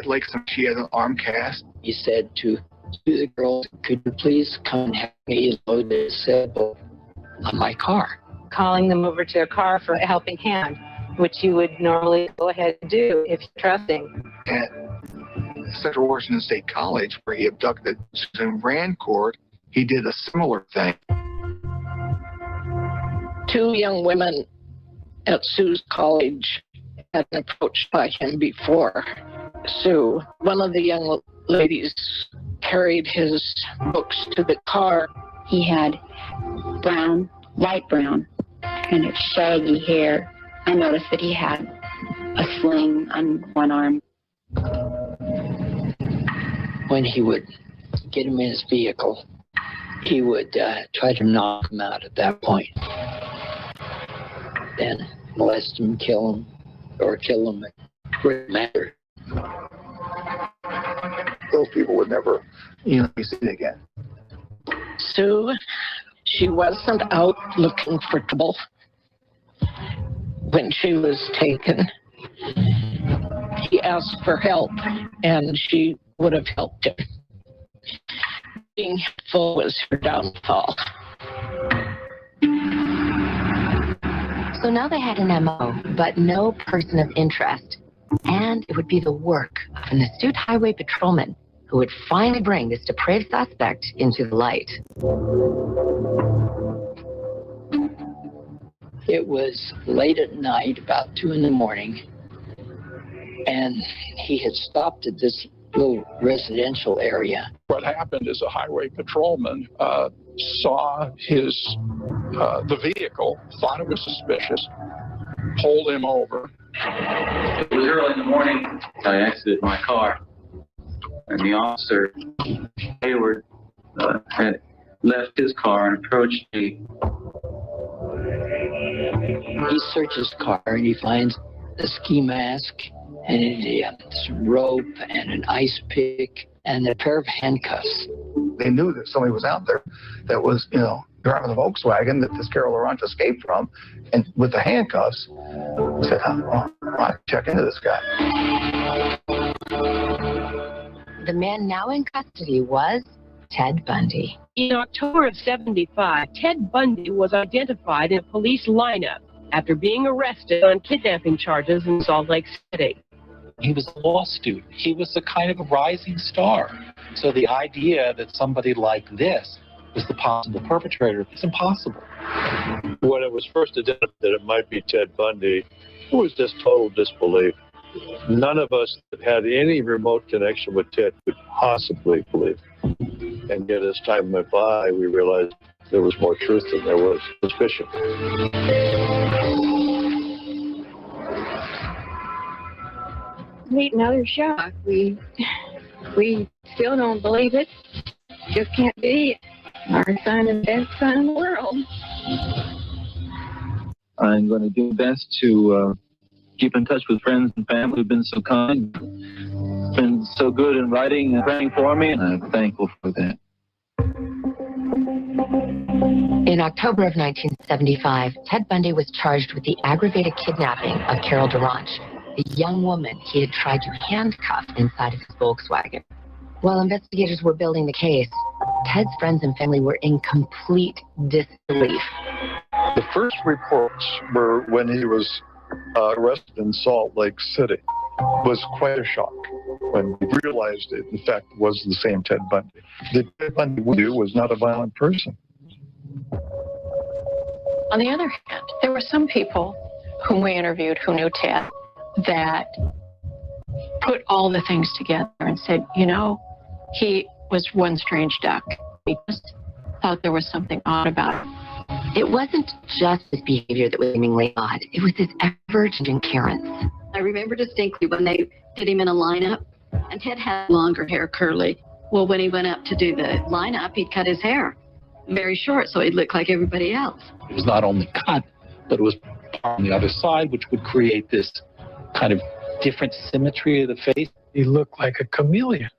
Like she had an arm cast. He said to the girls, "Could you please come and help me load this sailboat on my car?" Calling them over to a car for a helping hand, which you would normally go ahead and do if you're trusting. At Central Washington State College, where he abducted Susan Rancourt, he did a similar thing. 2 young women at Sue's college had been approached by him before. Sue, one of the young ladies, carried his books to the car. He had brown, light brown, kind of shaggy hair. I noticed that he had a sling on one arm. When he would get him in his vehicle, he would try to knock him out at that point. Then molest him, kill him, or kill him. It didn't matter. Those people would never, be seen again. Sue, she wasn't out looking for trouble when she was taken. He asked for help, and she would have helped him. Being helpful was her downfall. So now they had an MO, but no person of interest. And it would be the work of an astute highway patrolman who would finally bring this depraved suspect into the light. It was late at night, about 2 in the morning, and he had stopped at this little residential area. What happened is a highway patrolman saw the vehicle, thought it was suspicious, pulled him over. It was early in the morning. I exited my car, and the officer, Hayward, had left his car and approached me. He searches the car and he finds a ski mask and some rope and an ice pick and a pair of handcuffs. They knew that somebody was out there that was, driving the Volkswagen that this Carol Laurent escaped from, and with the handcuffs, said, I'll check into this guy. The man now in custody was Ted Bundy. In October of '75, Ted Bundy was identified in a police lineup after being arrested on kidnapping charges in Salt Lake City. He was a law student. He was a kind of a rising star. So the idea that somebody like this was the possible perpetrator is impossible. When it was first identified that it might be Ted Bundy, it was just total disbelief. None of us that had any remote connection with Ted could possibly believe. And yet as time went by, we realized there was more truth than there was suspicion. Meet another shock. We still don't believe it. Just can't be our son and best son in the world. I'm going to do my best to keep in touch with friends and family who've been so kind, been so good in writing and praying for me, and I'm thankful for that. In October of 1975, Ted Bundy was charged with the aggravated kidnapping of Carol Laurent, the young woman he had tried to handcuff inside of his Volkswagen. While investigators were building the case, Ted's friends and family were in complete disbelief. The first reports were when he was arrested in Salt Lake City. It was quite a shock when we realized it, in fact, was the same Ted Bundy. The Ted Bundy we knew was not a violent person. On the other hand, there were some people whom we interviewed who knew Ted that put all the things together and said, he was one strange duck. We just thought there was something odd about him. It wasn't just his behavior that was seemingly odd. It was his ever-changing appearance. I remember distinctly when they put him in a lineup, and Ted had longer hair, curly. Well, when he went up to do the lineup, he'd cut his hair very short, so he'd look like everybody else. It was not only cut, but it was on the other side, which would create this kind of different symmetry of the face. He looked like a chameleon.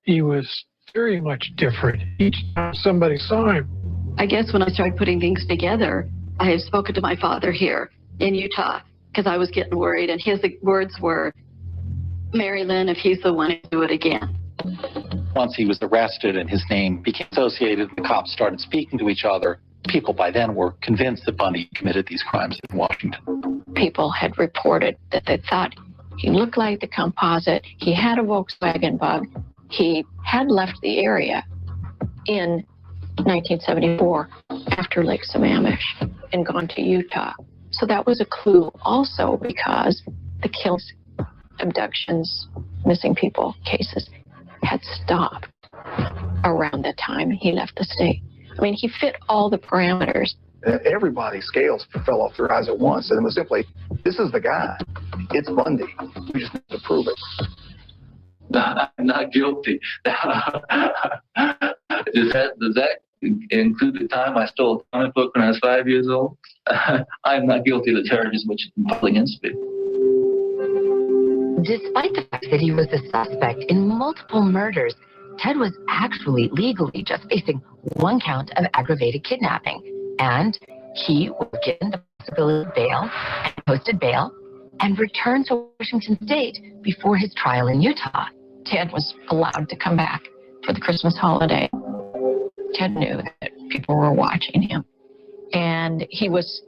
He was very much different each time somebody saw him. I guess when I started putting things together, I had spoken to my father here in Utah because I was getting worried, and his words were, Mary Lynn, if he's the one, do it again. Once he was arrested and his name became associated, the cops started speaking to each other. People by then were convinced that Bundy committed these crimes in Washington. People had reported that they thought he looked like the composite. He had a Volkswagen Bug. He had left the area in 1974 after Lake Sammamish and gone to Utah. So that was a clue also, because the kills, abductions, missing people cases had stopped around the time he left the state. I mean, he fit all the parameters. Everybody's scales fell off their eyes at once, and it was simply, this is the guy. It's Bundy. We just need to prove it. I'm not guilty. Does that include the time I stole a comic book when I was 5 years old? I'm not guilty of the charges which have been brought against me. Despite the fact that he was a suspect in multiple murders, Ted was actually legally just facing one count of aggravated kidnapping. And he was given the possibility of bail, and posted bail, and returned to Washington State before his trial in Utah. Ted was allowed to come back for the Christmas holiday. Ted knew that people were watching him. And he was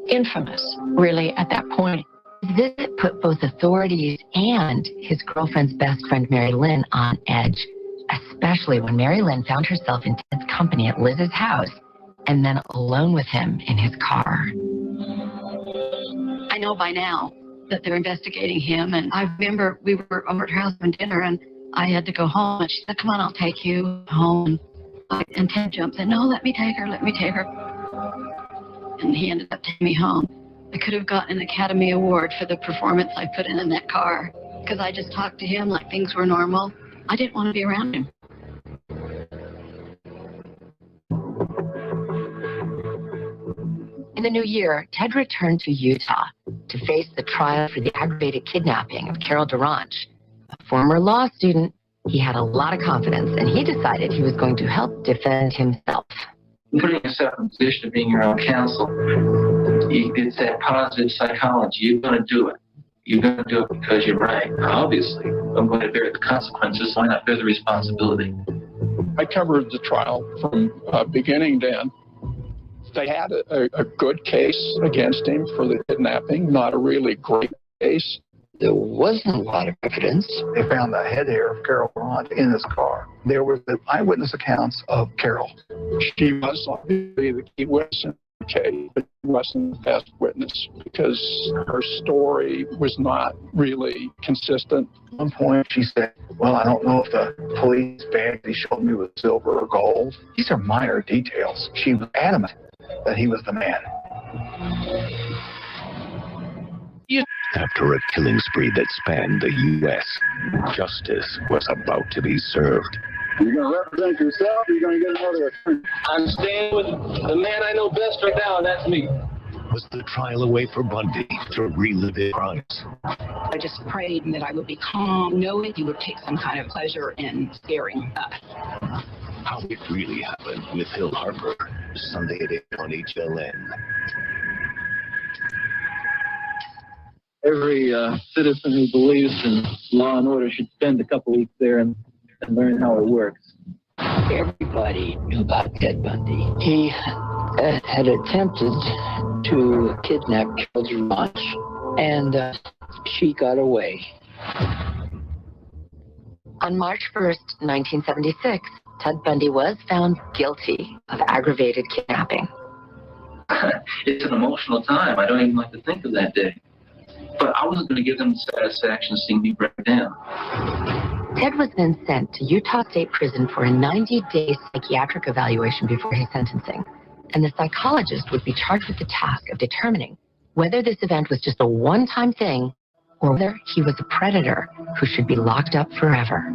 infamous, really, at that point. His visit put both authorities and his girlfriend's best friend, Mary Lynn, on edge, especially when Mary Lynn found herself in Ted's company at Liz's house and then alone with him in his car. I know by now that they're investigating him, and I remember we were over at her house having dinner, and I had to go home, and she said, come on, I'll take you home. And Ted jumps in, no, let me take her. And he ended up taking me home. I could have gotten an Academy Award for the performance I put in that car, because I just talked to him like things were normal. I didn't want to be around him. In the new year, Ted returned to Utah to face the trial for the aggravated kidnapping of Carol Duranch. A former law student, he had a lot of confidence, and he decided he was going to help defend himself. Putting yourself in the position of being your own counsel, it's that positive psychology. You're going to do it. You're going to do it because you're right. Obviously, I'm going to bear the consequences. Why not bear the responsibility? I covered the trial from beginning to end. They had a good case against him for the kidnapping, not a really great case. There wasn't a lot of evidence. They found the head hair of Carol Duranch in his car. There were the eyewitness accounts of Carol. She was obviously the key witness in the case, but she wasn't the best witness because her story was not really consistent. At one point, she said, well, I don't know if the police bag they showed me was silver or gold. These are minor details. She was adamant that he was the man. After a killing spree that spanned the U.S., justice was about to be served. You're going to represent yourself, or you're going to get another attorney? I'm staying with the man I know best right now, and that's me. Was the trial a way for Bundy to relive his crimes? I just prayed that I would be calm, knowing he would take some kind of pleasure in scaring us. How it really happened with Hill Harper, Sunday at 8 on HLN. Every citizen who believes in law and order should spend a couple weeks there and learn how it works. Everybody knew about Ted Bundy. He had attempted to kidnap Carol Duranch, and she got away. On March 1st, 1976, Ted Bundy was found guilty of aggravated kidnapping. It's an emotional time. I don't even like to think of that day. But I wasn't going to give them the satisfaction of seeing me break down. Ted was then sent to Utah State Prison for a 90-day psychiatric evaluation before his sentencing. And the psychologist would be charged with the task of determining whether this event was just a one-time thing or whether he was a predator who should be locked up forever.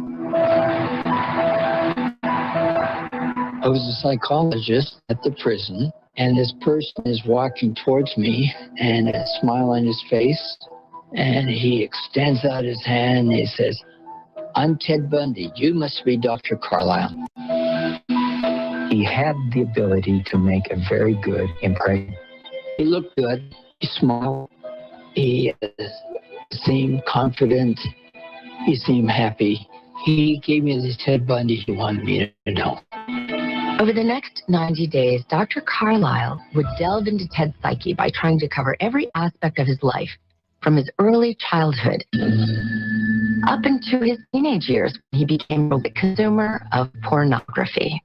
I was a psychologist at the prison, and this person is walking towards me and a smile on his face, and he extends out his hand and he says, I'm Ted Bundy. You must be Dr. Carlisle. He had the ability to make a very good impression. He looked good. He smiled. He seemed confident. He seemed happy. He gave me the Ted Bundy he wanted me to know. Over the next 90 days, Dr. Carlisle would delve into Ted's psyche by trying to cover every aspect of his life, from his early childhood up into his teenage years, when he became a consumer of pornography.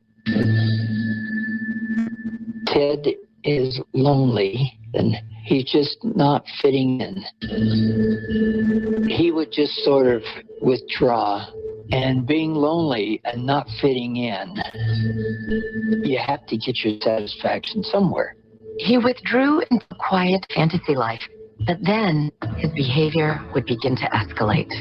Ted is lonely, and he's just not fitting in. He would just sort of withdraw. And being lonely and not fitting in, you have to get your satisfaction somewhere. He withdrew into a quiet fantasy life, but then his behavior would begin to escalate.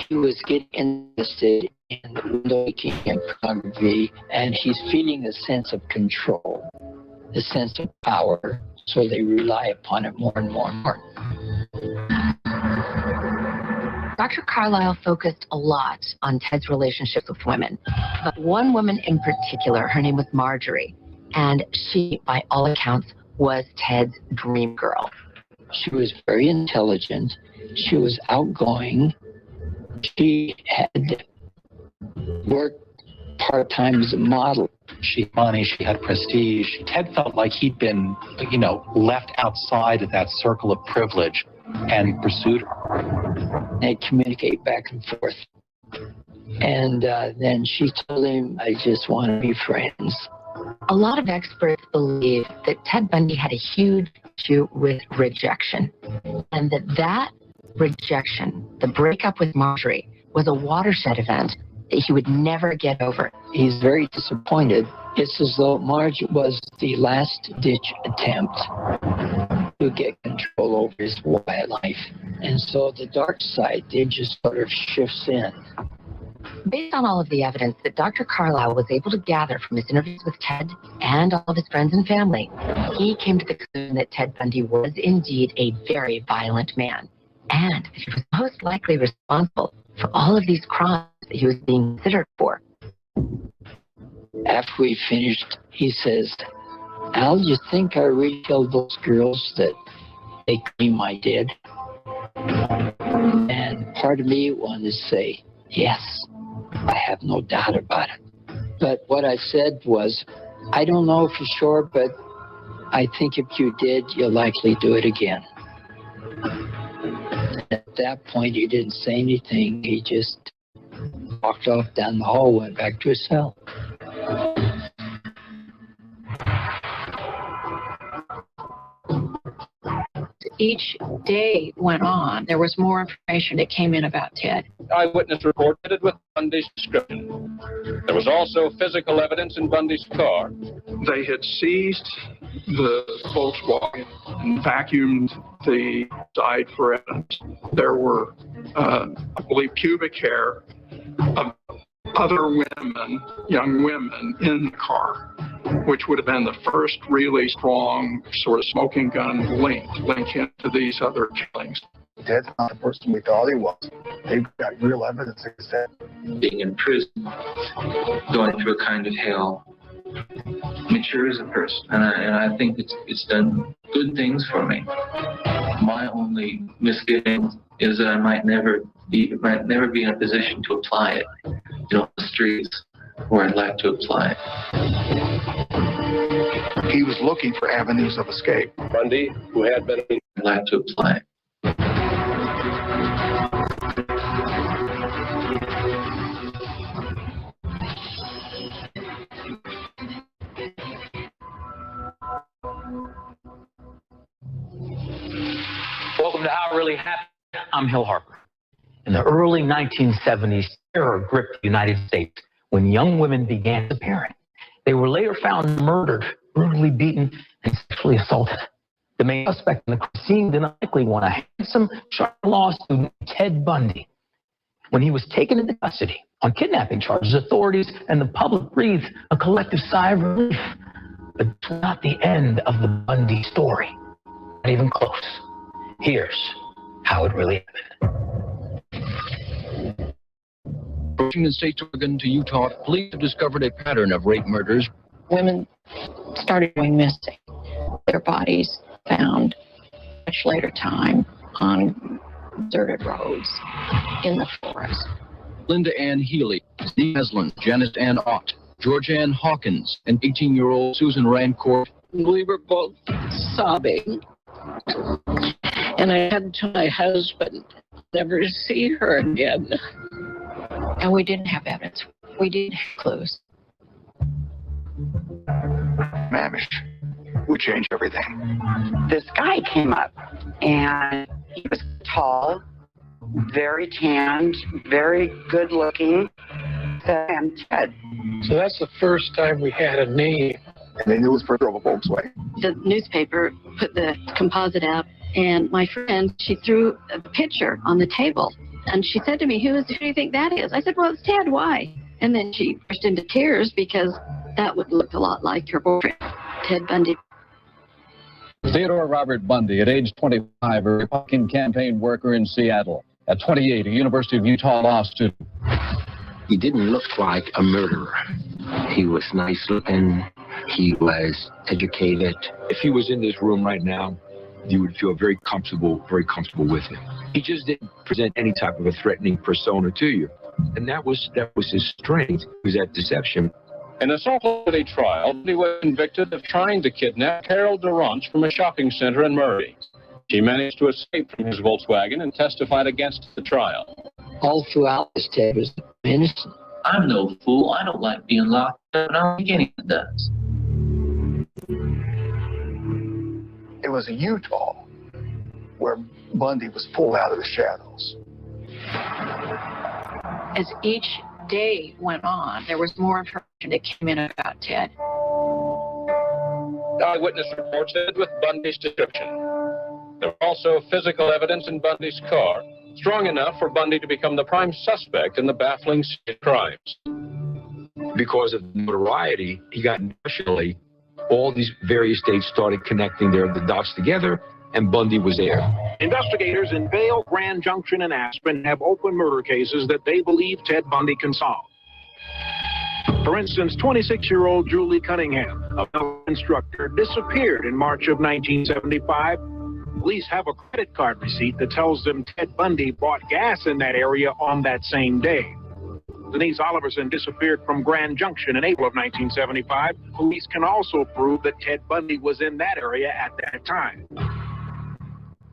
He was getting interested in the window-making and pornography, and he's feeling a sense of control, a sense of power, so they rely upon it more and more and more. Dr. Carlisle focused a lot on Ted's relationships with women, but one woman in particular, her name was Marjorie, and she, by all accounts, was Ted's dream girl. She was very intelligent. She was outgoing. She had worked part-time as a model. She had money, she had prestige. Ted felt like he'd been, left outside of that circle of privilege, and he pursued her. They communicate back and forth. And then she told him, I just want to be friends. A lot of experts believe that Ted Bundy had a huge issue with rejection, and that rejection, the breakup with Marjorie, was a watershed event that he would never get over. He's very disappointed. It's as though Marge was the last-ditch attempt to get control over his wildlife. And so the dark side then just sort of shifts in. Based on all of the evidence that Dr. Carlisle was able to gather from his interviews with Ted and all of his friends and family, he came to the conclusion that Ted Bundy was indeed a very violent man, and that he was most likely responsible for all of these crimes that he was being considered for. After we finished, he says, Al, you think I really killed those girls that they claim I did? And part of me wanted to say, yes, I have no doubt about it. But what I said was, I don't know for sure, but I think if you did, you'll likely do it again. At that point, he didn't say anything. He just walked off down the hall, went back to his cell. Each day went on, there was more information that came in about Ted. Eyewitness report fitted with Bundy's description. There was also physical evidence in Bundy's car. They had seized the Volkswagen and vacuumed the side for evidence. There were, I believe, pubic hair of other women, young women, in the car, which would have been the first really strong sort of smoking gun link into these other killings. Ted's not the person we thought he was. They've got real evidence of that. Being in prison, going through a kind of hell, matures a person, and I think it's done good things for me. My only misgiving is that I might never be in a position to apply it, on the streets where I'd like to apply it. He was looking for avenues of escape. Bundy, who had been... I'd like to apply it. Welcome to How It Really Happened. I'm Hill Harper. In the early 1970s, terror gripped the United States when young women began disappearing. They were later found murdered, brutally beaten, and sexually assaulted. The main suspect in the crime seemed an unlikely one, a handsome, sharp law student, Ted Bundy. When he was taken into custody on kidnapping charges, authorities and the public breathed a collective sigh of relief. But it's not the end of the Bundy story. Not even close. Here's how it really happened. Washington State's Oregon to Utah, police have discovered a pattern of rape murders. Women started going missing. Their bodies found much later time on deserted roads in the forest. Linda Ann Healy, Steve Heslin, Janice Ann Ott, George Ann Hawkins, and 18-year-old Susan Rancourt. We were both sobbing. And I had to my husband never see her again. And we didn't have evidence. We didn't have clues. Mamish would change everything. This guy came up, and he was tall, very tanned, very good looking. And Ted. So that's the first time we had a name. And they knew it was for a Volkswagen. The newspaper put the composite out, and my friend, she threw a picture on the table, and she said to me, who do you think that is? I said, well, it's Ted. Why? And then she burst into tears because that would look a lot like her boyfriend, Ted Bundy. Theodore Robert Bundy, at age 25, a Republican campaign worker in Seattle. At 28, a University of Utah law student. He didn't look like a murderer. He was nice looking. He was educated. If he was in this room right now, you would feel very comfortable with him. He just didn't present any type of a threatening persona to you. And that was his strength, was that deception. In a Salt Lake City trial, he was convicted of trying to kidnap Carol Durant from a shopping center in Murray. She managed to escape from his Volkswagen and testified against the trial. All throughout this, Ted was innocent. I'm no fool. I don't like being locked up, and I don't think anyone does. It was in Utah where Bundy was pulled out of the shadows. As each day went on, there was more information that came in about Ted. Eyewitness reports ended with Bundy's description. There was also physical evidence in Bundy's car, strong enough for Bundy to become the prime suspect in the baffling series of crimes. Because of notoriety, he got nationally. All these various states started connecting the dots together, and Bundy was there. Investigators in Vail, Grand Junction, and Aspen have open murder cases that they believe Ted Bundy can solve. For instance, 26-year-old Julie Cunningham, a fellow instructor, disappeared in March of 1975. Police have a credit card receipt that tells them Ted Bundy bought gas in that area on that same day. Denise Oliverson disappeared from Grand Junction in April of 1975. Police can also prove that Ted Bundy was in that area at that time.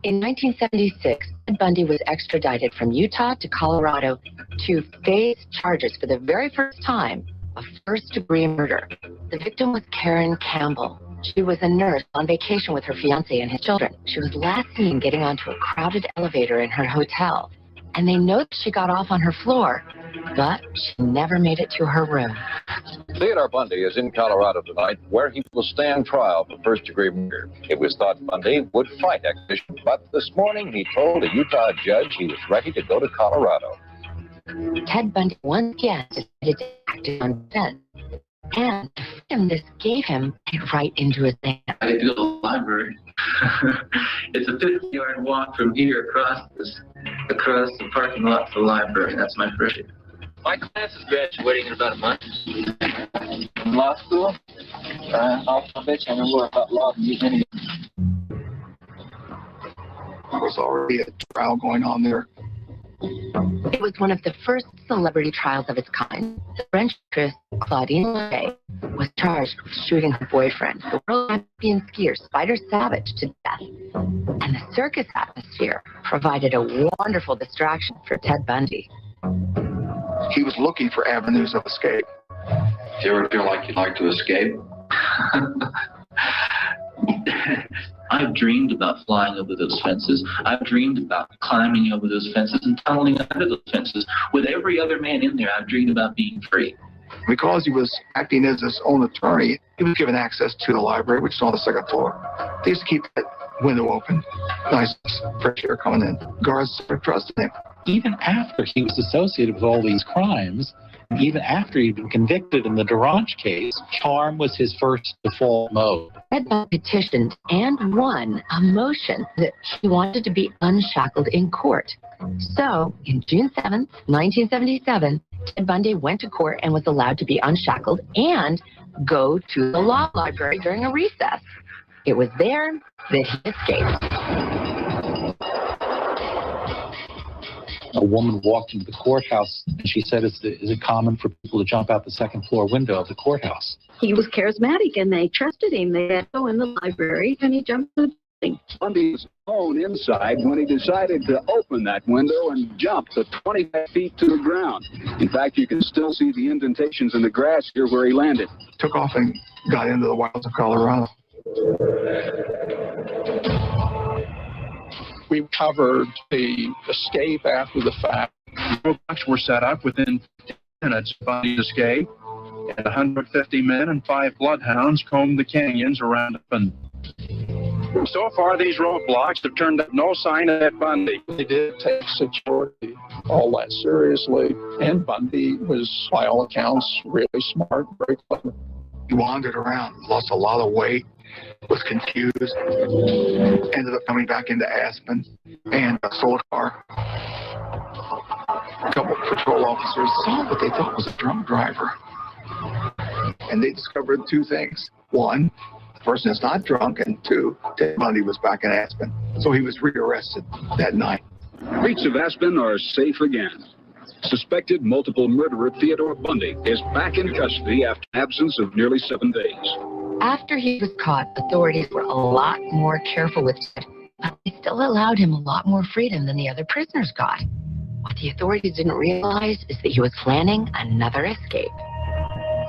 In 1976, Ted Bundy was extradited from Utah to Colorado to face charges for the very first time of first-degree murder. The victim was Karen Campbell. She was a nurse on vacation with her fiancé and his children. She was last seen getting onto a crowded elevator in her hotel, and they noticed she got off on her floor, but she never made it to her room. Theodore Bundy is in Colorado tonight, where he will stand trial for first-degree murder. It was thought Bundy would fight extradition, but this morning he told a Utah judge he was ready to go to Colorado. Ted Bundy once again decided to act on defense, and the freedom this gave him came right into his hand. I go to the library. It's a 50-yard walk from here across the parking lot to the library. That's my first. My class is graduating in about a month. Law school? I'll bet you I know more about law than you do. There was already a trial going on there. It was one of the first celebrity trials of its kind. The French actress Claudine Lecrae was charged with shooting her boyfriend, the world champion skier Spider Savage, to death. And the circus atmosphere provided a wonderful distraction for Ted Bundy. He was looking for avenues of escape. Do you ever feel like you'd like to escape? I've dreamed about flying over those fences. I've dreamed about climbing over those fences and tunneling under those fences. With every other man in there, I've dreamed about being free. Because he was acting as his own attorney, he was given access to the library, which is on the second floor. They used to keep that window open. Nice fresh air coming in. Guards trusted him. Even after he was associated with all these crimes, even after he'd been convicted in the Durant case, charm was his first default mode. Ted Bundy petitioned and won a motion that he wanted to be unshackled in court. So, in June 7th, 1977, Ted Bundy went to court and was allowed to be unshackled and go to the law library during a recess. It was there that he escaped. A woman walked into the courthouse and she said, is it common for people to jump out the second floor window of the courthouse? He was charismatic and they trusted him. They had to go in the library and he jumped the building. Bundy was alone inside when he decided to open that window and jump the 25 feet to the ground. In fact, you can still see the indentations in the grass here where he landed. Took off and got into the wilds of Colorado. We covered the escape after the fact. Roadblocks were set up within 15 minutes of Bundy's escape, and 150 men and 5 bloodhounds combed the canyons around Bundy. So far, these roadblocks have turned up no sign of Ted Bundy. They did take security all that seriously, and Bundy was, by all accounts, really smart, very clever. He wandered around, lost a lot of weight, was confused, ended up coming back into Aspen and sold a car. A couple of patrol officers saw what they thought was a drunk driver. And they discovered 2 things. 1, the person is not drunk, and 2, Ted Bundy was back in Aspen. So he was rearrested that night. Streets of Aspen are safe again. Suspected multiple murderer Theodore Bundy is back in custody after an absence of nearly 7 days. After he was caught, authorities were a lot more careful with Ted, but they still allowed him a lot more freedom than the other prisoners got. What the authorities didn't realize is that he was planning another escape.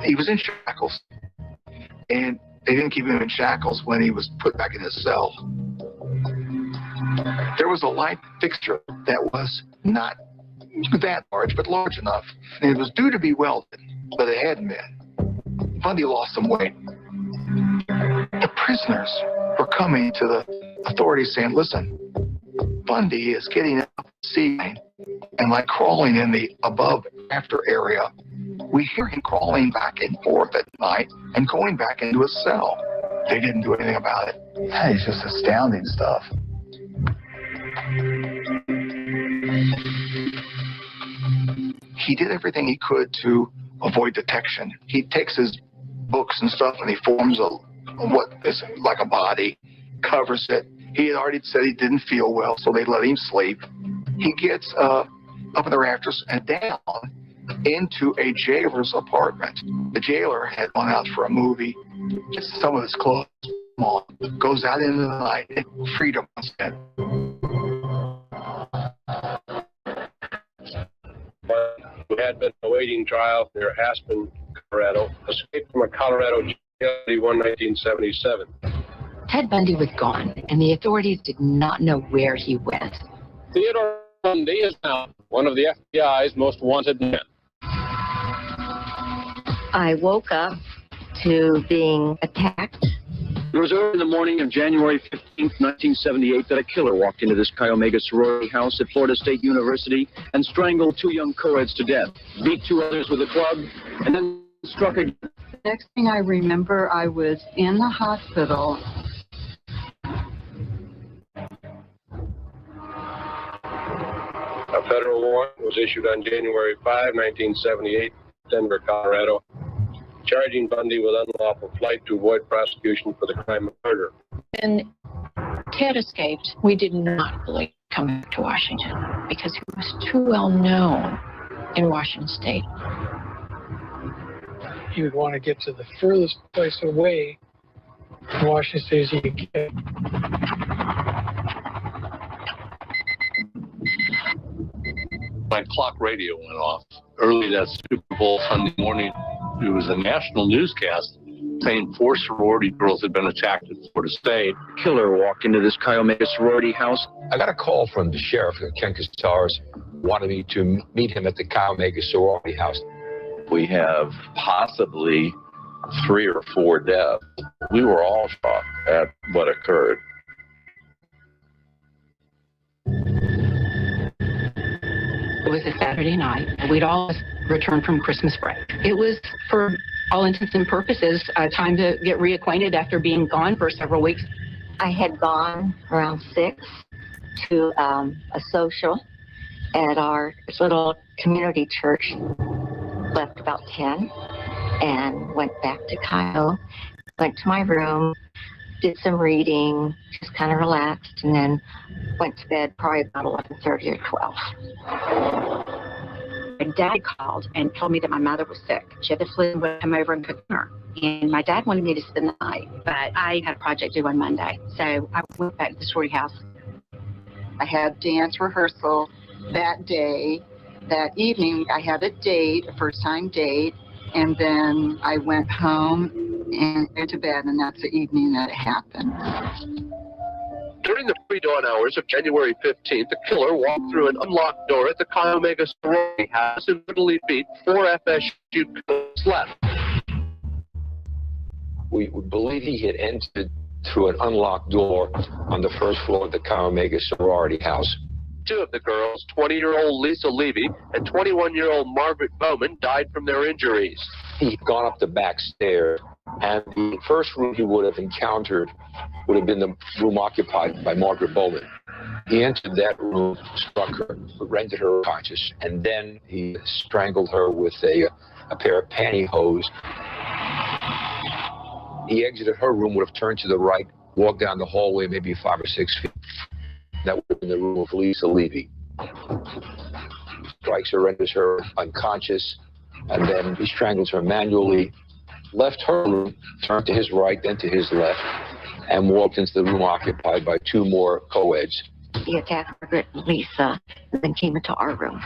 He was in shackles, and they didn't keep him in shackles when he was put back in his cell. There was a light fixture that was not that large, but large enough, and it was due to be welded, but it hadn't been. Bundy lost some weight. The prisoners were coming to the authorities saying, listen, Bundy is getting up the ceiling and like crawling in the above after area. We hear him crawling back and forth at night and going back into his cell. They didn't do anything about it. That is just astounding stuff. He did everything he could to avoid detection. He takes his books and stuff and he forms what is like a body, covers it. He had already said he didn't feel well, so they let him sleep. He gets up in the rafters and down into a jailer's apartment. The jailer had gone out for a movie, gets some of his clothes on, goes out into the night, and freedom was dead. Who had been awaiting trial near Aspen, Colorado, escaped from a Colorado jail in 1977. Ted Bundy was gone, and the authorities did not know where he went. Theodore Bundy is now one of the FBI's most wanted men. I woke up to being attacked. It was early in the morning of January 15th, 1978, that a killer walked into this Chi Omega sorority house at Florida State University and strangled 2 young co-eds to death, beat 2 others with a club, and then struck again. Next thing I remember, I was in the hospital. A federal warrant was issued on January 5, 1978, Denver, Colorado, charging Bundy with unlawful flight to avoid prosecution for the crime of murder. When Ted escaped, we did not believe come back to Washington because he was too well known in Washington State. He would want to get to the furthest place away from Washington State as he could get. My clock radio went off early that Super Bowl Sunday morning. It was a national newscast saying 4 sorority girls had been attacked at Florida State. A killer walked into this Chi Omega sorority house. I got a call from the sheriff, Ken Casares, wanted me to meet him at the Chi Omega sorority house. We have possibly 3 or 4 deaths. We were all shocked at what occurred. It was a Saturday night. We'd all returned from Christmas break. It was, for all intents and purposes, a time to get reacquainted after being gone for several weeks. I had gone around 6 to a social at our little community church. left about 10 and went back to Kyle, went to my room, did some reading, just kind of relaxed, and then went to bed probably about 11:30 or 12. My dad called and told me that my mother was sick. She had the flu and would come over and cook dinner. And my dad wanted me to spend the night, but I had a project due on Monday. So I went back to the sorority house. I had dance rehearsal that day. That evening, I had a date, a first-time date, and then I went home and went to bed, and that's the evening that it happened. During the pre-dawn hours of January 15th, the killer walked through an unlocked door at the Chi Omega sorority house and brutally beat 4 FSU girls left. We believe he had entered through an unlocked door on the first floor of the Chi Omega sorority house. 2 of the girls, 20-year-old Lisa Levy and 21-year-old Margaret Bowman, died from their injuries. He'd gone up the back stairs, and the first room he would have encountered would have been the room occupied by Margaret Bowman. He entered that room, struck her, rendered her unconscious, and then he strangled her with a pair of pantyhose. He exited her room, would have turned to the right, walked down the hallway maybe 5 or 6 feet. That would have been the room of Lisa Levy. Strikes her, renders her unconscious, and then he strangles her manually, left her room, turned to his right, then to his left, and walked into the room occupied by 2 more co-eds. He attacked Margaret and Lisa, and then came into our room.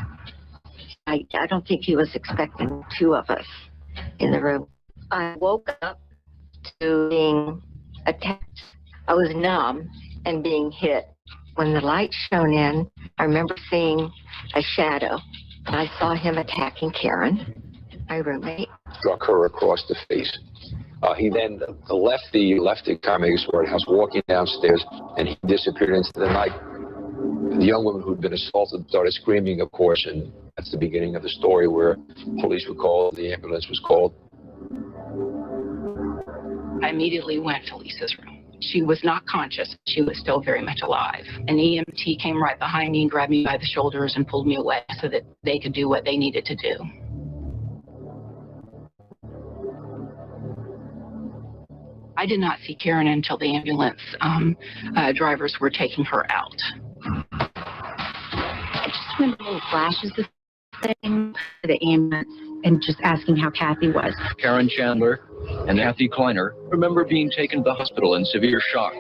I don't think he was expecting 2 of us in the room. I woke up to being attacked. I was numb and being hit. When the light shone in, I remember seeing a shadow, and I saw him attacking Karen, my roommate. Struck her across the face. He then left the Chi Omega sorority house, walking downstairs, and he disappeared into the night. The young woman who'd been assaulted started screaming, of course, and that's the beginning of the story where police were called, the ambulance was called. I immediately went to Lisa's room. She was not conscious. She was still very much alive. An EMT came right behind me and grabbed me by the shoulders and pulled me away so that they could do what they needed to do. I did not see Karen until the ambulance drivers were taking her out. I just remember little flashes of things, the ambulance, and just asking how Kathy was. Karen Chandler and Kathy Kleiner remember being taken to the hospital in severe shock.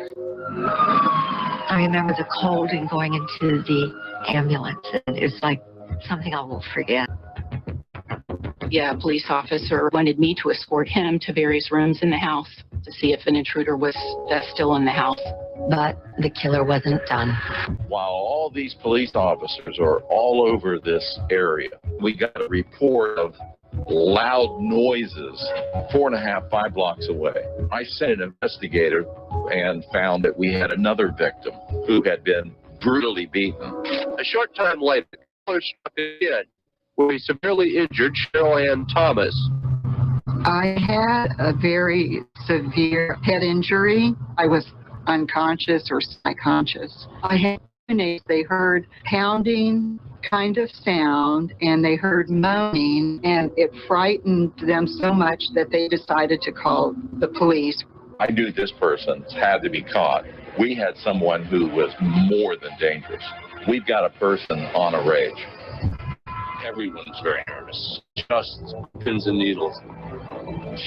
I remember the cold and going into the ambulance. And it was like something I won't forget. Yeah, a police officer wanted me to escort him to various rooms in the house to see if an intruder was still in the house. But the killer wasn't done. While all these police officers are all over this area, we got a report of loud noises 4.5, 5 blocks away. I sent an investigator and found that we had another victim who had been brutally beaten. A short time later, the killer struck again, where he severely injured Cheryl Ann Thomas. I had a very severe head injury. I was unconscious or semi-conscious. I had they heard pounding kind of sound and they heard moaning, and it frightened them so much that they decided to call the police. I knew this person had to be caught. We had someone who was more than dangerous. We've got a person on a rage. Everyone's very nervous. Just pins and needles.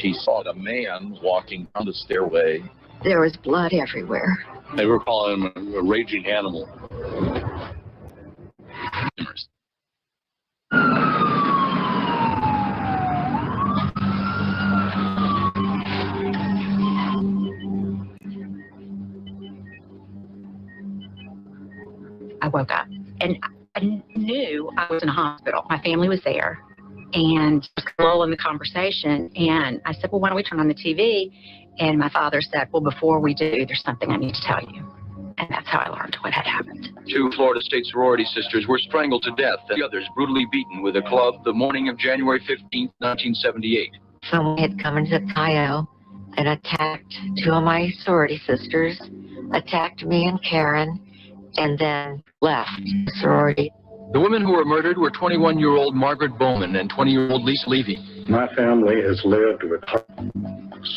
She saw a man walking down the stairway. There was blood everywhere. They were calling him a raging animal. I woke up and I knew I was in a hospital. My family was there and I was lull in the conversation. And I said, well, why don't we turn on the TV? And my father said, well, before we do, there's something I need to tell you. And that's how I learned what had happened. 2 Florida State sorority sisters were strangled to death, and the others brutally beaten with a club the morning of January 15th, 1978. Someone had come into the CIO and attacked 2 of my sorority sisters, attacked me and Karen, and then left the sorority. The women who were murdered were 21-year-old Margaret Bowman and 20-year-old Lisa Levy. My family has lived with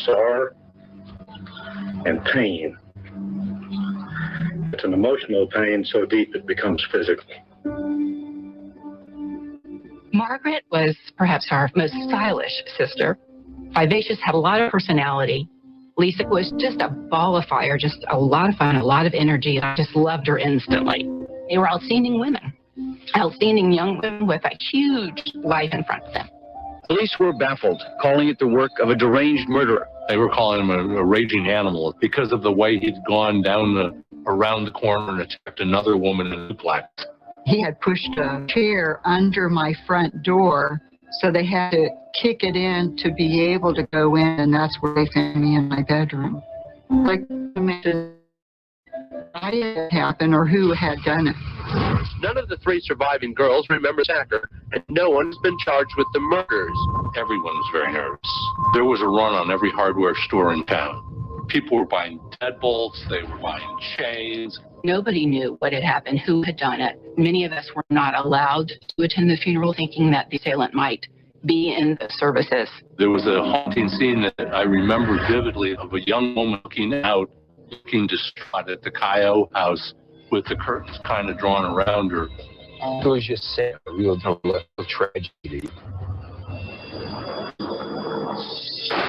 sorrow and pain. It's an emotional pain so deep it becomes physical. Margaret was perhaps our most stylish sister. Vivacious, had a lot of personality. Lisa was just a ball of fire, just a lot of fun, a lot of energy. I just loved her instantly. They were outstanding women, outstanding young women with a huge life in front of them. Police were baffled, calling it the work of a deranged murderer. They were calling him a raging animal because of the way he'd gone around the corner and attacked another woman in a duplex. He had pushed a chair under my front door, so they had to kick it in to be able to go in, and that's where they found me in my bedroom. Like, why did it happen or who had done it? None of the three surviving girls remember the attacker, and no one's been charged with the murders. Everyone was very nervous. There was a run on every hardware store in town. People were buying deadbolts, they were buying chains. Nobody knew what had happened, who had done it. Many of us were not allowed to attend the funeral, thinking that the assailant might be in the services. There was a haunting scene that I remember vividly of a young woman looking distraught at the Cayo house with the curtains kind of drawn around her. It was just sad, a real tragedy.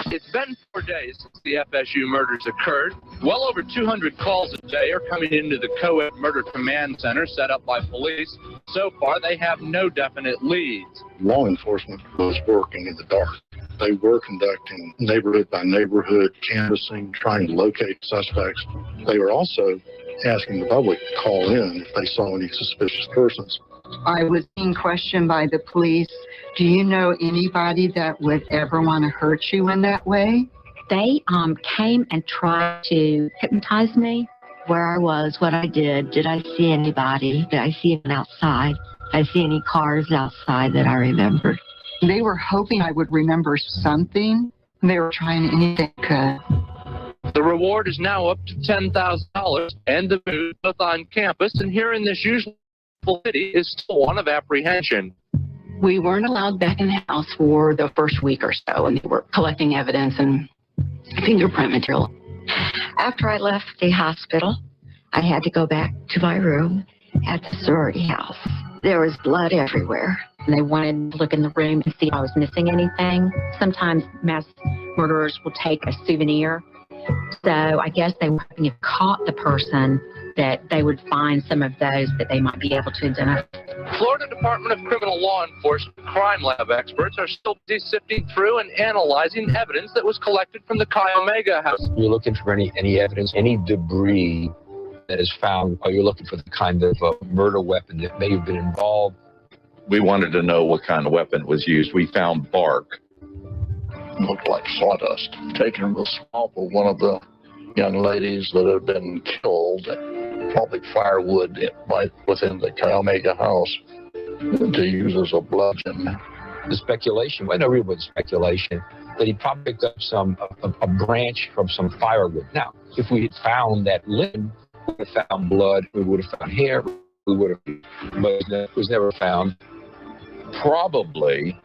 It's been 4 days since the FSU murders occurred. Well over 200 calls a day are coming into the Co-Ed Murder Command Center set up by police. So far, they have no definite leads. Law enforcement was working in the dark. They were conducting neighborhood by neighborhood canvassing, trying to locate suspects. They were also asking the public to call in if they saw any suspicious persons. I was being questioned by the police. Do you know anybody that would ever want to hurt you in that way? They came and tried to hypnotize me, where I was, what I did I see anybody, did I see anyone outside, did I see any cars outside that I remembered. They were hoping I would remember something. They were trying anything they could. The reward is now up to $10,000, and the mood both on campus and here in this usual city is still one of apprehension. We weren't allowed back in the house for the first week or so, and they were collecting evidence and fingerprint material. After I left the hospital, I had to go back to my room at the sorority house. There was blood everywhere. And they wanted to look in the room and see if I was missing anything. Sometimes mass murderers will take a souvenir. So I guess they were hoping if caught the person that they would find some of those that they might be able to identify. Florida Department of Criminal Law Enforcement crime lab experts are still busy sifting through and analyzing evidence that was collected from the Chi Omega house. You're looking for any evidence, any debris that is found, or you're looking for the kind of murder weapon that may have been involved. We wanted to know what kind of weapon was used. We found bark. It looked like sawdust. Taking the swamp of one of the young ladies that had been killed, probably firewood right within the Chi Omega house, to use as a bludgeon. The speculation, well, no real speculation, that he probably picked up a branch from some firewood. Now, if we had found that limb, we would have found blood, we would have found hair, but it was never found. Probably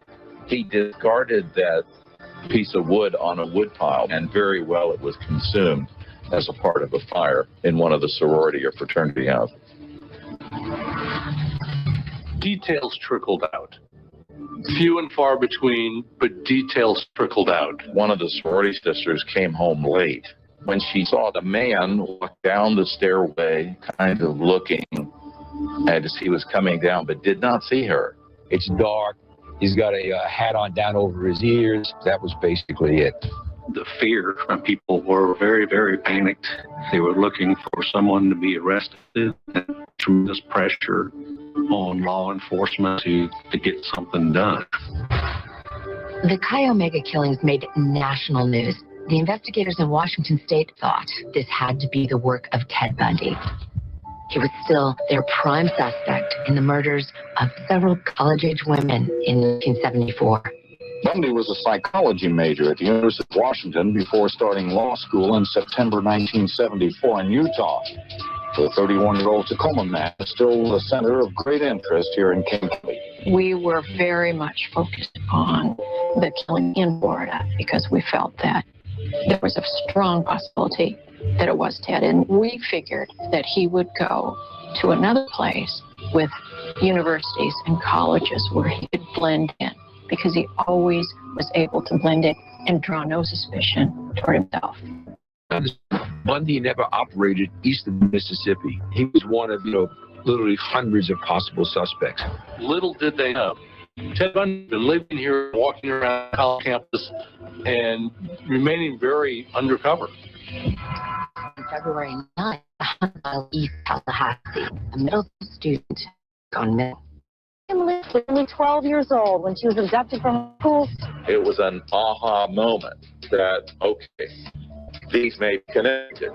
he discarded that piece of wood on a wood pile, and very well it was consumed as a part of a fire in one of the sorority or fraternity houses. Details trickled out. Few and far between, but details trickled out. One of the sorority sisters came home late. When she saw the man walk down the stairway, kind of looking as he was coming down, but did not see her. It's dark. He's got a hat on down over his ears. That was basically it. The fear from people were very, very panicked. They were looking for someone to be arrested, and tremendous pressure on law enforcement to get something done. The Chi Omega killings made national news. The investigators in Washington state thought this had to be the work of Ted Bundy. He was still their prime suspect in the murders of several college-age women in 1974. Bundy was a psychology major at the University of Washington before starting law school in September 1974 in Utah. The 31-year-old Tacoma man is still the center of great interest here in King County. We were very much focused on the killing in Florida because we felt that there was a strong possibility that it was Ted. And we figured that he would go to another place with universities and colleges where he could blend in, because he always was able to blend in and draw no suspicion toward himself. Bundy never operated east of Mississippi. He was one of, literally hundreds of possible suspects. Little did they know, Ted Bundy had been living here, walking around college campus, and remaining very undercover. On February 9th, 100 miles east Tallahassee, a middle school student gone missing. Emily was only 12 years old when she was abducted from school. It was an aha moment that, okay, these may be connected.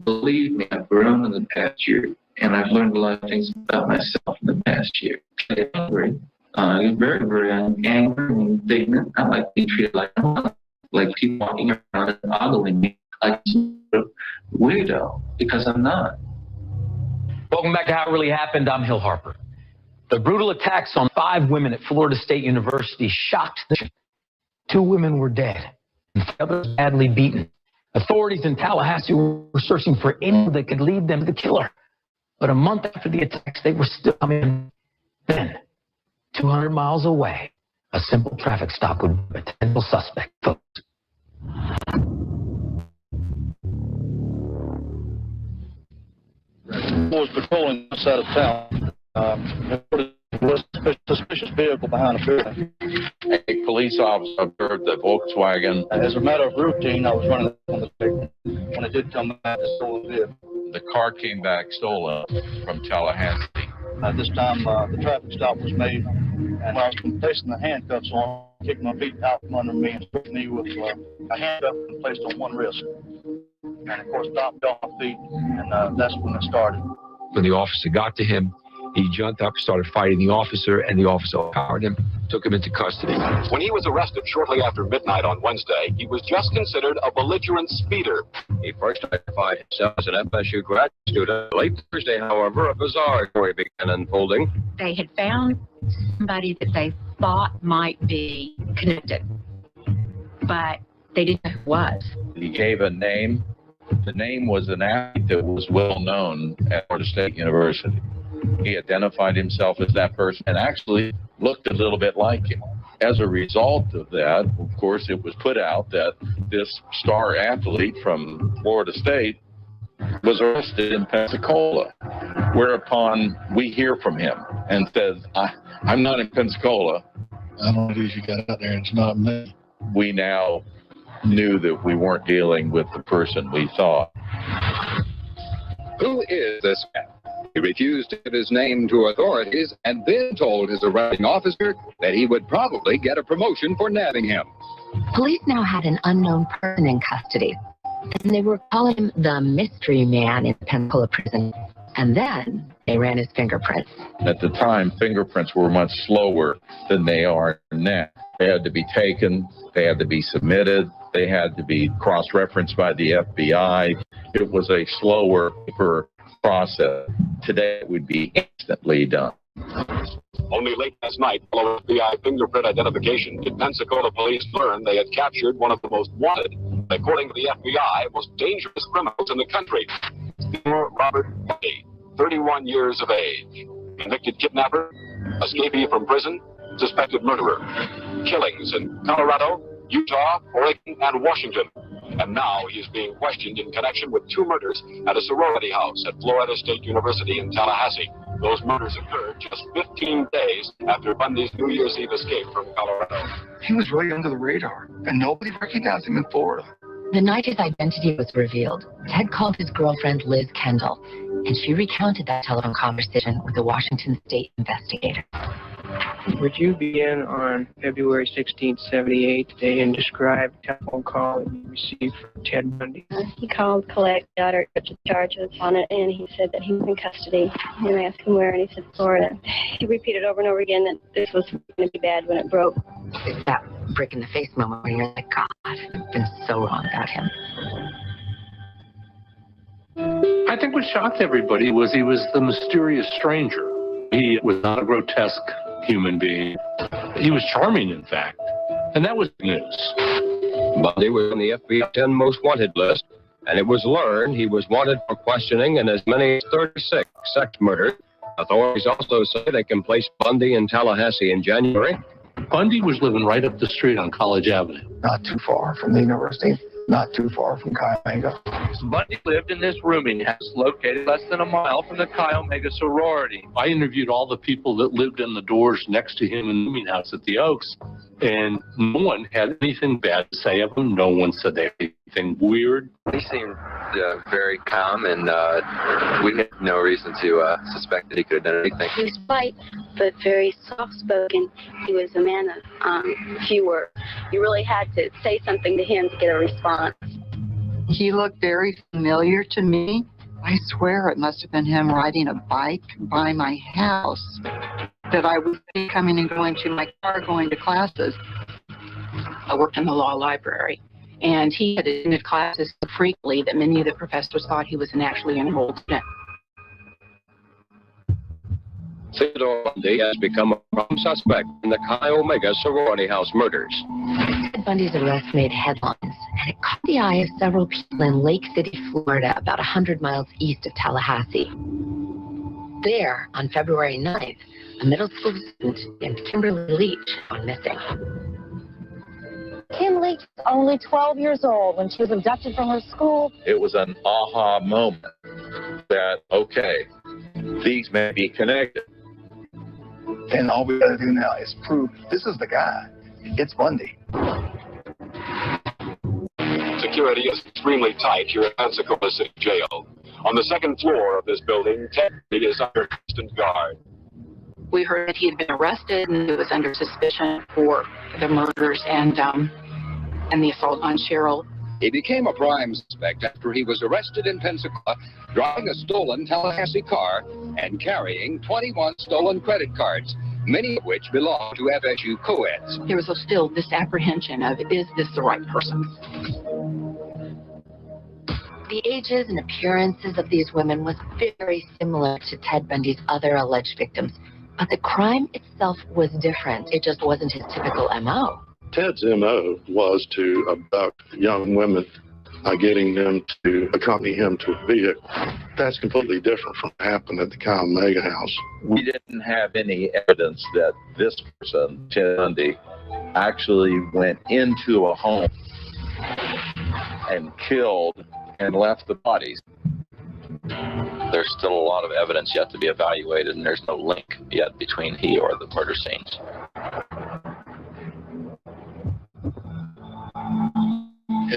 Believe me, I've grown in the past year, and I've learned a lot of things about myself in the past year. I'm angry. I'm very, very angry and indignant. I like being treated like people walking around and ogling me like a weirdo, because I'm not. Welcome back to How It Really Happened. I'm Hill Harper. The brutal attacks on 5 women at Florida State University shocked the nation. 2 women were dead, and the others badly beaten. Authorities in Tallahassee were searching for anyone that could lead them to the killer. But a month after the attacks, they were still coming. Then, 200 miles away, a simple traffic stop would be a potential suspect, folks. Was patrolling outside of town. There was a suspicious vehicle behind a building. A police officer observed the Volkswagen. As a matter of routine, I was running on the street. When it did come back, the stolen vehicle. The car came back stolen from Tallahassee. At this time, the traffic stop was made, and when I was placing the handcuffs on, kicked my feet out from under me and struck me with a handcuff placed on one wrist. And of course, stopped off my feet, and that's when it started. When the officer got to him, he jumped up, started fighting the officer, and the officer overpowered him, took him into custody. When he was arrested shortly after midnight on Wednesday, he was just considered a belligerent speeder. He first identified himself as an FSU graduate student. Late Thursday, however, a bizarre story began unfolding. They had found somebody that they thought might be connected, but they didn't know who it was. He gave a name. The name was an athlete that was well known at Florida State University. He identified himself as that person and actually looked a little bit like him. As a result of that, of course, it was put out that this star athlete from Florida State was arrested in Pensacola, whereupon we hear from him and says, I'm not in Pensacola. I don't know who you got out there, it's not me. We now knew that we weren't dealing with the person we thought. Who is this man? He refused to give his name to authorities and then told his arresting officer that he would probably get a promotion for nabbing him. Police now had an unknown person in custody, and they were calling him the mystery man in Pensacola prison. And then they ran his fingerprints. At the time, fingerprints were much slower than they are now. They had to be taken, they had to be submitted, they had to be cross-referenced by the FBI. It was a slower process. Today it would be instantly done. Only late last night, following FBI fingerprint identification, did Pensacola police learn they had captured one of the most wanted, according to the FBI, most dangerous criminals in the country. Robert Bundy, 31 years of age, convicted kidnapper, escapee from prison, suspected murderer. Killings in Colorado, Utah, Oregon, and Washington. And now he is being questioned in connection with 2 murders at a sorority house at Florida State University in Tallahassee. Those murders occurred just 15 days after Bundy's New Year's Eve escape from Colorado. He was really under the radar, and nobody recognized him in Florida. The night his identity was revealed, Ted called his girlfriend Liz Kendall, and she recounted that telephone conversation with a Washington State investigator. Would you begin on February 16th, 78, and describe the telephone call that you received from Ted Bundy? He called collect daughter charges on it, and he said that he was in custody. And I asked him where, and he said Florida. He repeated over and over again that this was going to be bad when it broke. That brick in the face moment where you're like, God, I've been so wrong about him. I think what shocked everybody was he was the mysterious stranger. He was not a grotesque human being. He was charming, in fact. And that was news. Bundy was on the FBI 10 most wanted list, and it was learned he was wanted for questioning in as many as 36 sex murders. Authorities also say they can place Bundy in Tallahassee in January. Bundy was living right up the street on College Avenue. Not too far from the university, not too far from Chi Omega. Bundy lived in this rooming house located less than a mile from the Chi Omega sorority. I interviewed all the people that lived in the doors next to him in the rooming house at the Oaks, and no one had anything bad to say of him. No one said they had anything weird. He seemed very calm, and we had no reason to suspect that he could have done anything. He was white, but very soft-spoken. He was a man of few words. You really had to say something to him to get a response. He looked very familiar to me. I swear it must have been him riding a bike by my house that I would be coming and going to my car, going to classes. I worked in the law library, and he had attended classes so frequently that many of the professors thought he was actually an enrolled student. Theodore Bundy has become a prime suspect in the Chi Omega sorority house murders. Ted Bundy's arrest made headlines, and it caught the eye of several people in Lake City, Florida, about 100 miles east of Tallahassee. There, on February 9th, a middle school student named Kimberly Leach went missing. Kim Leach was only 12 years old when she was abducted from her school. It was an aha moment that, okay, these may be connected. And all we got to do now is prove this is the guy. It's Bundy. Security is extremely tight here at Pensacola City Jail. On the second floor of this building, Ted Bundy is under constant guard. We heard that he had been arrested and he was under suspicion for the murders and the assault on Cheryl. He became a prime suspect after he was arrested in Pensacola, driving a stolen Tallahassee car and carrying 21 stolen credit cards, many of which belonged to FSU co-eds. There was still this apprehension of, is this the right person? The ages and appearances of these women was very similar to Ted Bundy's other alleged victims, but the crime itself was different. It just wasn't his typical M.O. Ted's M.O. was to abduct young women, getting them to accompany him to a vehicle. That's completely different from what happened at the Chi Omega house. We didn't have any evidence that this person, Ted Bundy, actually went into a home and killed and left the bodies. There's still a lot of evidence yet to be evaluated, and there's no link yet between he or the murder scenes.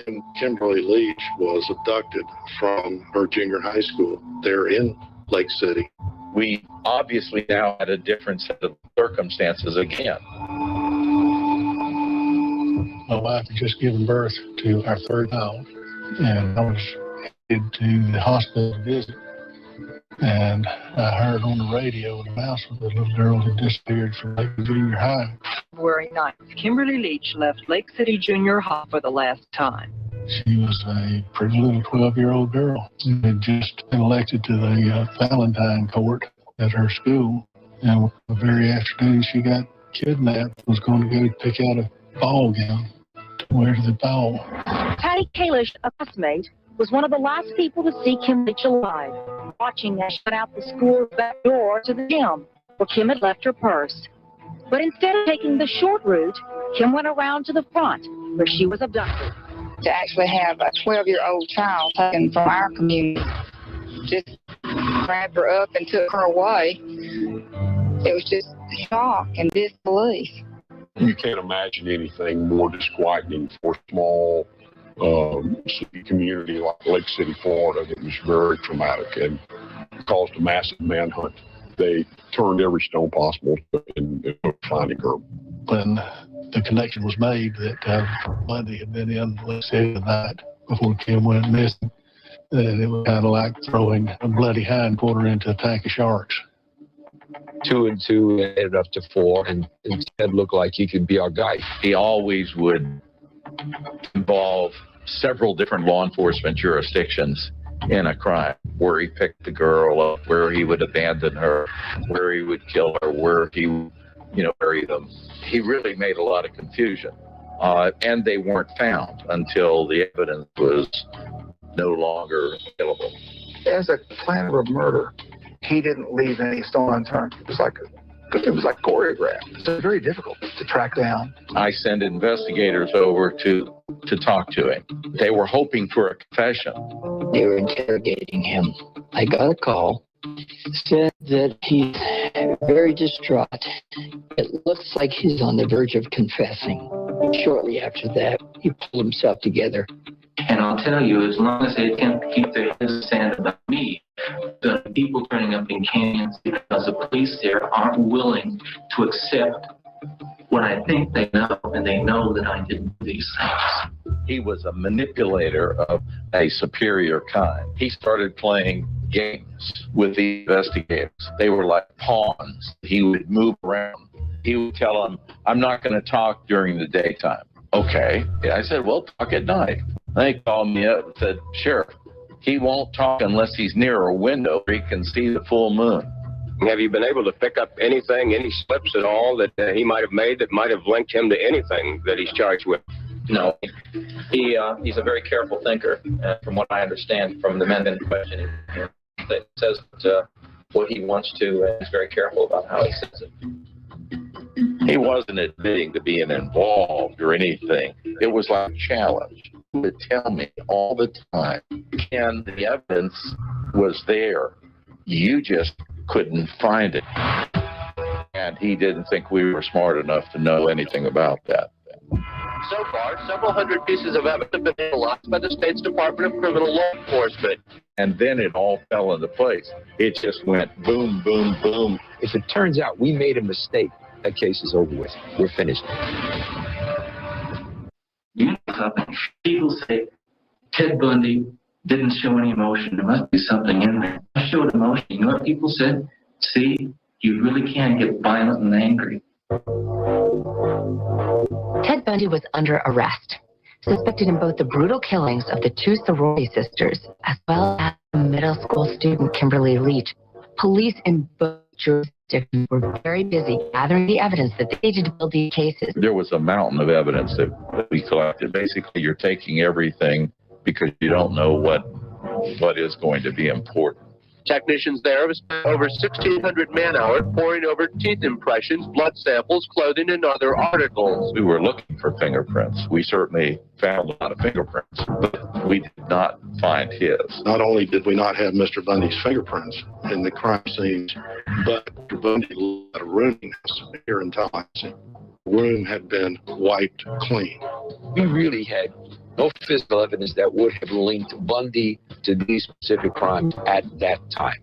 And Kimberly Leach was abducted from her junior high school there in Lake City. We obviously now had a different set of circumstances again. My wife had just given birth to our third child, and I was headed to the hospital to visit. And I heard on the radio an announcement that a little girl had disappeared from Lake Junior High. February 9th, Kimberly Leach left Lake City Junior High for the last time. She was a pretty little 12-year-old girl who had just been elected to the Valentine court at her school. And the very afternoon she got kidnapped, was going to go pick out a ball gown to wear to the ball. Patty Kalish, a classmate, was one of the last people to see Kim Leach alive, watching as she got out the school's back door to the gym where Kim had left her purse. But instead of taking the short route, Kim went around to the front where she was abducted. To actually have a 12-year-old child taken from our community, just grabbed her up and took her away, it was just shock and disbelief. You can't imagine anything more disquieting for a small city community like Lake City, Florida. That was very traumatic and caused a massive manhunt. They turned every stone possible in finding her. When the connection was made that Bundy had been in Lake City the night before Kim went missing, and it was kind of like throwing a bloody hind quarter into a tank of sharks. 2 and 2 added up to 4, and Ted looked like he could be our guy. He always would involve several different law enforcement jurisdictions in a crime, where he picked the girl up, where he would abandon her, where he would kill her, where he would, bury them. He really made a lot of confusion. And they weren't found until the evidence was no longer available. As a planner of murder, he didn't leave any stone unturned. It was like choreographed. So it's very difficult to track down. I sent investigators over to talk to him. They were hoping for a confession. They were interrogating him. I got a call. Said that he's very distraught. It looks like he's on the verge of confessing. Shortly after that, he pulled himself together. And I'll tell you, as long as they can keep their heads in the sand about me, the people turning up in canyons because the police there aren't willing to accept what I think they know, and they know that I didn't do these things. He was a manipulator of a superior kind. He started playing games with the investigators. They were like pawns. He would move around. He would tell them, I'm not going to talk during the daytime. Okay. I said, well, talk at night. They called me up and said, Sheriff, he won't talk unless he's near a window where he can see the full moon. Have you been able to pick up anything, any slips at all that he might have made that might have linked him to anything that he's charged with? No. He's a very careful thinker, from what I understand from the men in question. He says what he wants to, and he's very careful about how he says it. He wasn't admitting to being involved or anything. It was like a challenge. He would tell me all the time, Ken, the evidence was there. You just couldn't find it. And he didn't think we were smart enough to know anything about that. So far, several hundred pieces of evidence have been analyzed by the state's Department of Criminal Law Enforcement. And then it all fell into place. It just went boom, boom, boom. If it turns out we made a mistake, that case is over with. We're finished. People say Ted Bundy didn't show any emotion. There must be something in there. I showed emotion. You know what people said? See, you really can get violent and angry. Ted Bundy was arrested arrest, suspected in both the brutal killings of the 2 sorority sisters as well as middle school student Kimberly Leach. Police in both jurisdictions were very busy gathering the evidence that they needed to build these cases. There was a mountain of evidence that we collected. Basically, you're taking everything because you don't know what is going to be important. Technicians there have spent over 1,600 man-hours poring over teeth impressions, blood samples, clothing, and other articles. We were looking for fingerprints. We certainly found a lot of fingerprints, but we did not find his. Not only did we not have Mr. Bundy's fingerprints in the crime scenes, but Mr. Bundy lived at a rooming house here in Tallahassee. The room had been wiped clean. We really had no physical evidence that would have linked Bundy to these specific crimes at that time.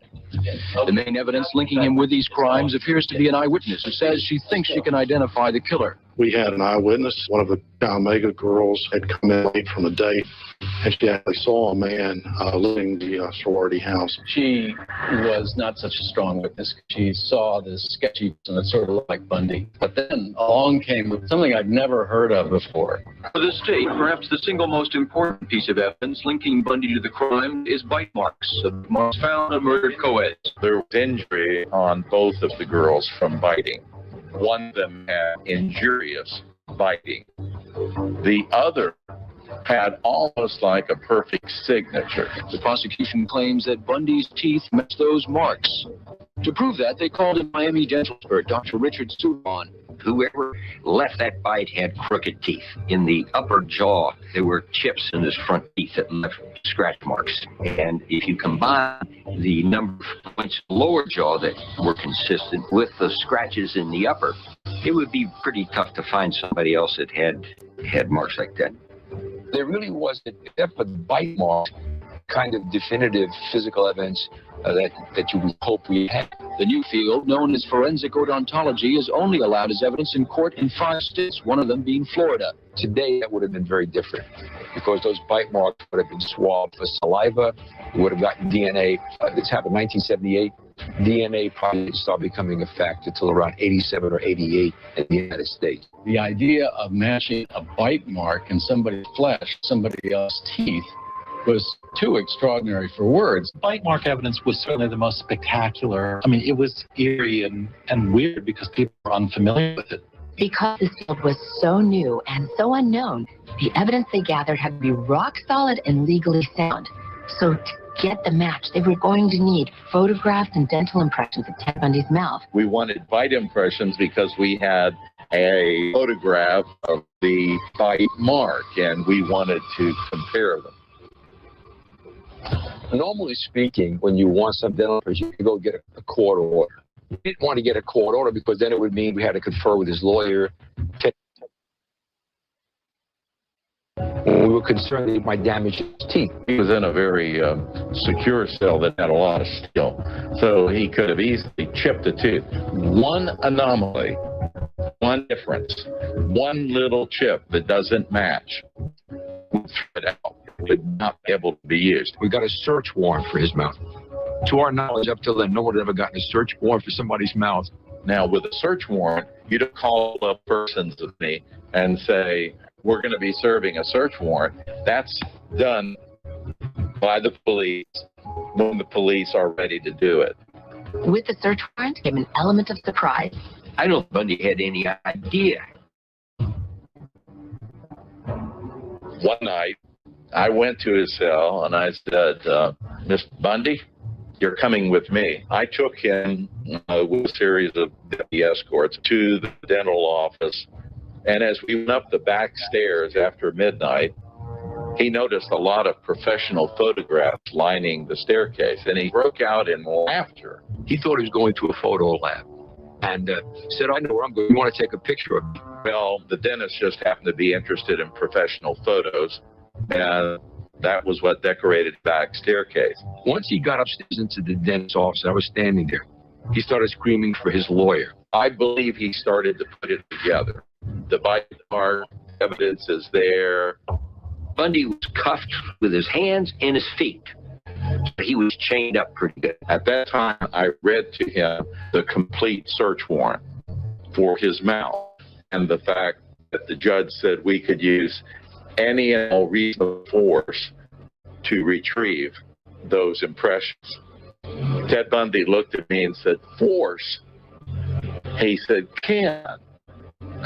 The main evidence linking him with these crimes appears to be an eyewitness who says she thinks she can identify the killer. We had an eyewitness. One of the Omega girls had come in late from a date, and she actually saw a man leaving the sorority house. She was not such a strong witness. She saw this sketchy person that sort of looked like Bundy. But then along came with something I'd never heard of before. For the state, perhaps the single most important piece of evidence linking Bundy to the crime is bite marks. The marks found on murdered co-eds. There was injury on both of the girls from biting. One of them had injurious biting. The other had almost like a perfect signature. The prosecution claims that Bundy's teeth match those marks. To prove that, they called in Miami dental expert Dr. Richard Sudan. Whoever left that bite had crooked teeth. In the upper jaw, there were chips in his front teeth that left scratch marks. And if you combine the number of points in the lower jaw that were consistent with the scratches in the upper, it would be pretty tough to find somebody else that had marks like that. There really wasn't, except for the bite marks, kind of definitive physical evidence that you would hope we had. The new field, known as forensic odontology, is only allowed as evidence in court in 5 states, one of them being Florida. Today, that would have been very different because those bite marks would have been swabbed for saliva. We would have gotten DNA. This happened in 1978. DNA probably didn't start becoming a fact until around 87 or 88 in the United States. The idea of matching a bite mark in somebody's flesh, somebody else's teeth, was too extraordinary for words. Bite mark evidence was certainly the most spectacular. I mean, it was eerie and weird because people were unfamiliar with it. Because this field was so new and so unknown, the evidence they gathered had to be rock solid and legally sound. So to get the match, they were going to need photographs and dental impressions of Ted Bundy's mouth. We wanted bite impressions because we had a photograph of the bite mark, and we wanted to compare them. Normally speaking, when you want some dental impression, you go get a court order. We didn't want to get a court order because then it would mean we had to confer with his lawyer. We were concerned that he might damage his teeth. He was in a very secure cell that had a lot of steel, so he could have easily chipped a tooth. One anomaly, one difference, one little chip that doesn't match would throw it out. It would not be able to be used. We got a search warrant for his mouth. To our knowledge, up till then, no one had ever gotten a search warrant for somebody's mouth. Now, with a search warrant, you don't call up persons with me and say, we're going to be serving a search warrant. That's done by the police when the police are ready to do it. With the search warrant came an element of surprise. I don't think Bundy had any idea. One night, I went to his cell and I said, Mr. Bundy, you're coming with me. I took him with a series of deputy escorts to the dental office. And as we went up the back stairs after midnight, he noticed a lot of professional photographs lining the staircase, and he broke out in laughter. He thought he was going to a photo lab and said, I know where I'm going. You want to take a picture of me? Well, the dentist just happened to be interested in professional photos, and that was what decorated the back staircase. Once he got upstairs into the dentist's office, I was standing there. He started screaming for his lawyer. I believe he started to put it together. The bite mark evidence is there. Bundy was cuffed with his hands and his feet. He was chained up pretty good. At that time, I read to him the complete search warrant for his mouth and the fact that the judge said we could use any and all reasonable force to retrieve those impressions. Ted Bundy looked at me and said, force? He said, Ken,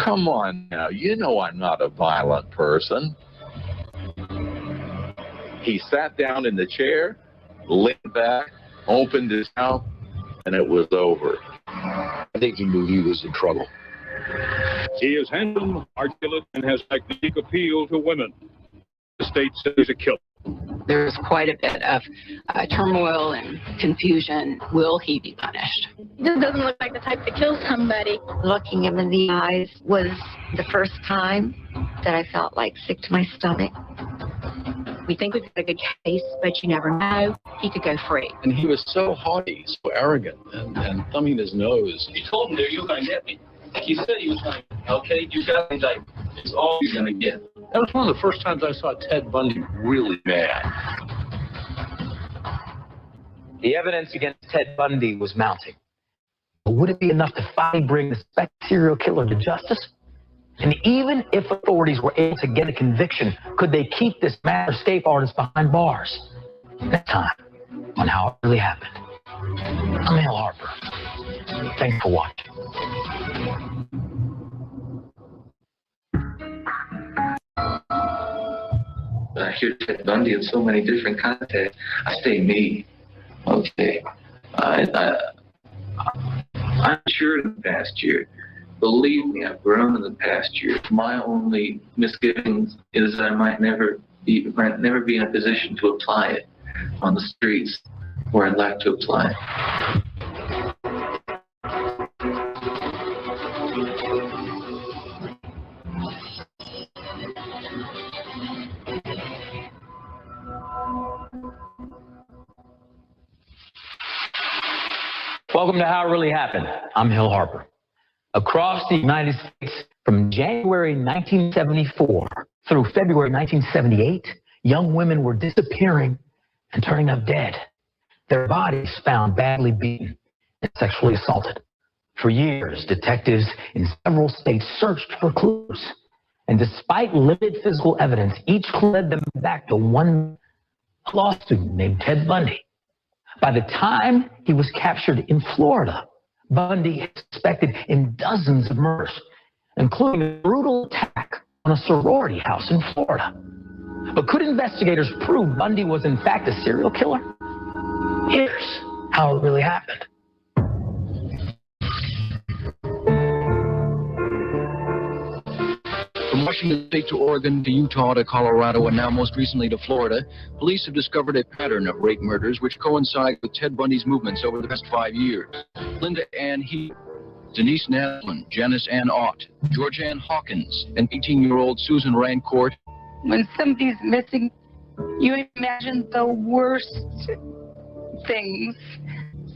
come on now, you know I'm not a violent person. He sat down in the chair, leaned back, opened his mouth, and it was over. I think he knew he was in trouble. He is handsome, articulate, and has magnetic appeal to women. The state says he's a killer. There's quite a bit of turmoil and confusion. Will he be punished? This doesn't look like the type to kill somebody. Looking him in the eyes was the first time that I felt like sick to my stomach. We think we've got a good case, but you never know. He could go free. And he was so haughty, so arrogant, and thumbing his nose. He told him, you're going to get me. He said he was going to, okay, you got me, like, it's all you're going to get. That was one of the first times I saw Ted Bundy really mad. The evidence against Ted Bundy was mounting. But would it be enough to finally bring the suspected serial killer to justice? And even if authorities were able to get a conviction, could they keep this mad escape artist behind bars? Next time on How It Really Happened. I'm Al Harper. Thanks for watching. I hear Ted Bundy in so many different contexts. I stay me. Okay. I'm sure in the past year. Believe me, I've grown in the past year. My only misgivings is that I might never be in a position to apply it on the streets where I'd like to apply it. Welcome to How It Really Happened. I'm Hill Harper. Across the United States, from January 1974 through February 1978, young women were disappearing and turning up dead. Their bodies found badly beaten, and sexually assaulted. For years, detectives in several states searched for clues. And despite limited physical evidence, each clue led them back to one law student named Ted Bundy. By the time he was captured in Florida, Bundy had suspected in dozens of murders, including a brutal attack on a sorority house in Florida. But could investigators prove Bundy was in fact a serial killer? Here's how it really happened. From Washington State to Oregon to Utah to Colorado and now most recently to Florida, police have discovered a pattern of rape murders which coincide with Ted Bundy's movements over the past 5 years. Linda Ann Heath, Denise Naslund, Janice Ann Ott, George Ann Hawkins, and 18-year-old Susan Rancourt. When somebody's missing, you imagine the worst things,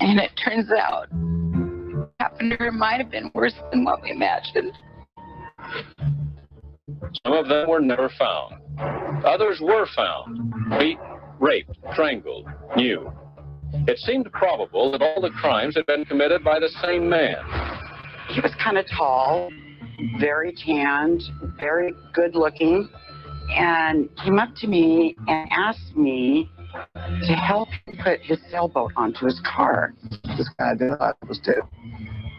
and it turns out what happened to her might have been worse than what we imagined. Some of them were never found. Others were found, beaten, raped, strangled, new. It seemed probable that all the crimes had been committed by the same man. He was kind of tall, very tanned, very good looking, and came up to me and asked me to help him put his sailboat onto his car. This guy identified it was Ted,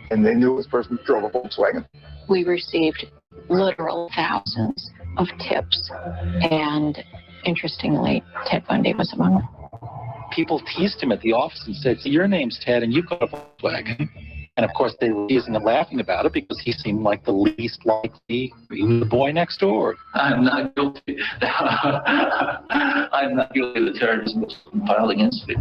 and they knew this person drove a Volkswagen. We received literal thousands of tips, and interestingly, Ted Bundy was among them. People teased him at the office and said, your name's Ted and you've got a Volkswagen. And of course they were teasing and laughing about it because he seemed like the least likely, he was the boy next door. I'm not guilty. I'm not guilty of the terrorism filed against me.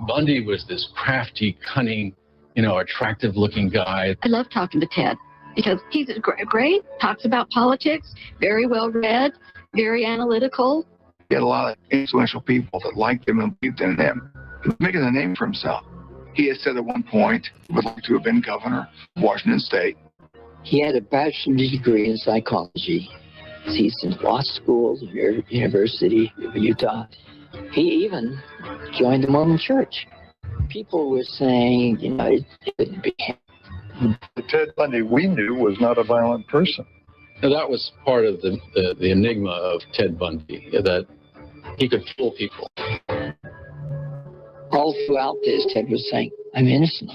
Bundy was this crafty, cunning, attractive-looking guy. I love talking to Ted because he's great, talks about politics, very well-read, very analytical. He had a lot of influential people that liked him and believed in him. He was making a name for himself. He had said at one point he would like to have been governor of Washington State. He had a bachelor's degree in psychology. He's in law school, University of Utah. He even joined the Mormon Church. People were saying, it couldn't be him. The Ted Bundy we knew was not a violent person. Now, that was part of the enigma of Ted Bundy, that he could fool people. All throughout this, Ted was saying, I'm innocent.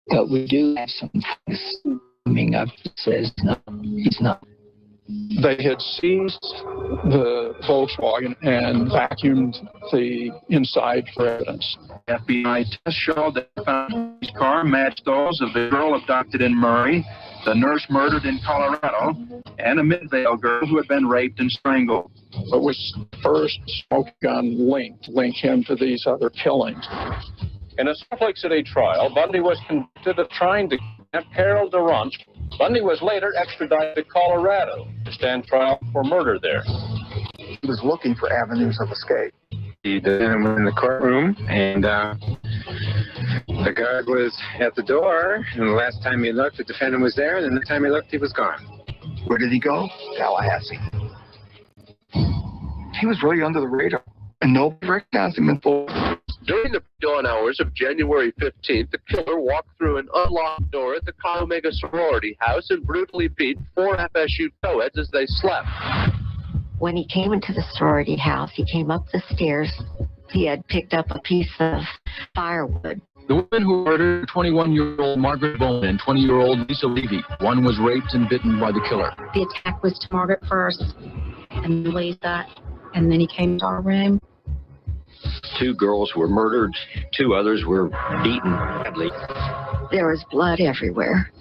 But we do have some things coming up that says, no, he's not. They had seized the Volkswagen and vacuumed the inside for evidence. FBI tests showed that the found his car matched those of the girl abducted in Murray, the nurse murdered in Colorado, and a Midvale girl who had been raped and strangled. But was first smoke gun link him to these other killings. In a Salt Lake City trial, Bundy was convicted of trying to kidnap Harold Durant. Bundy was later extradited to Colorado to stand trial for murder there. He was looking for avenues of escape. The defendant was in the courtroom, and the guard was at the door, and the last time he looked, the defendant was there, and then the time he looked, he was gone. Where did he go? Tallahassee. He was really under the radar, and nobody recognized him in full. During the dawn hours of January 15th, the killer walked through an unlocked door at the Chi Omega sorority house and brutally beat 4 FSU co-eds as they slept. When he came into the sorority house, he came up the stairs. He had picked up a piece of firewood. The women who murdered 21-year-old Margaret Bowman and 20-year-old Lisa Levy. One was raped and bitten by the killer. The attack was to Margaret first, and then Lisa, and then he came to our room. 2 girls were murdered. 2 others were beaten badly. There was blood everywhere.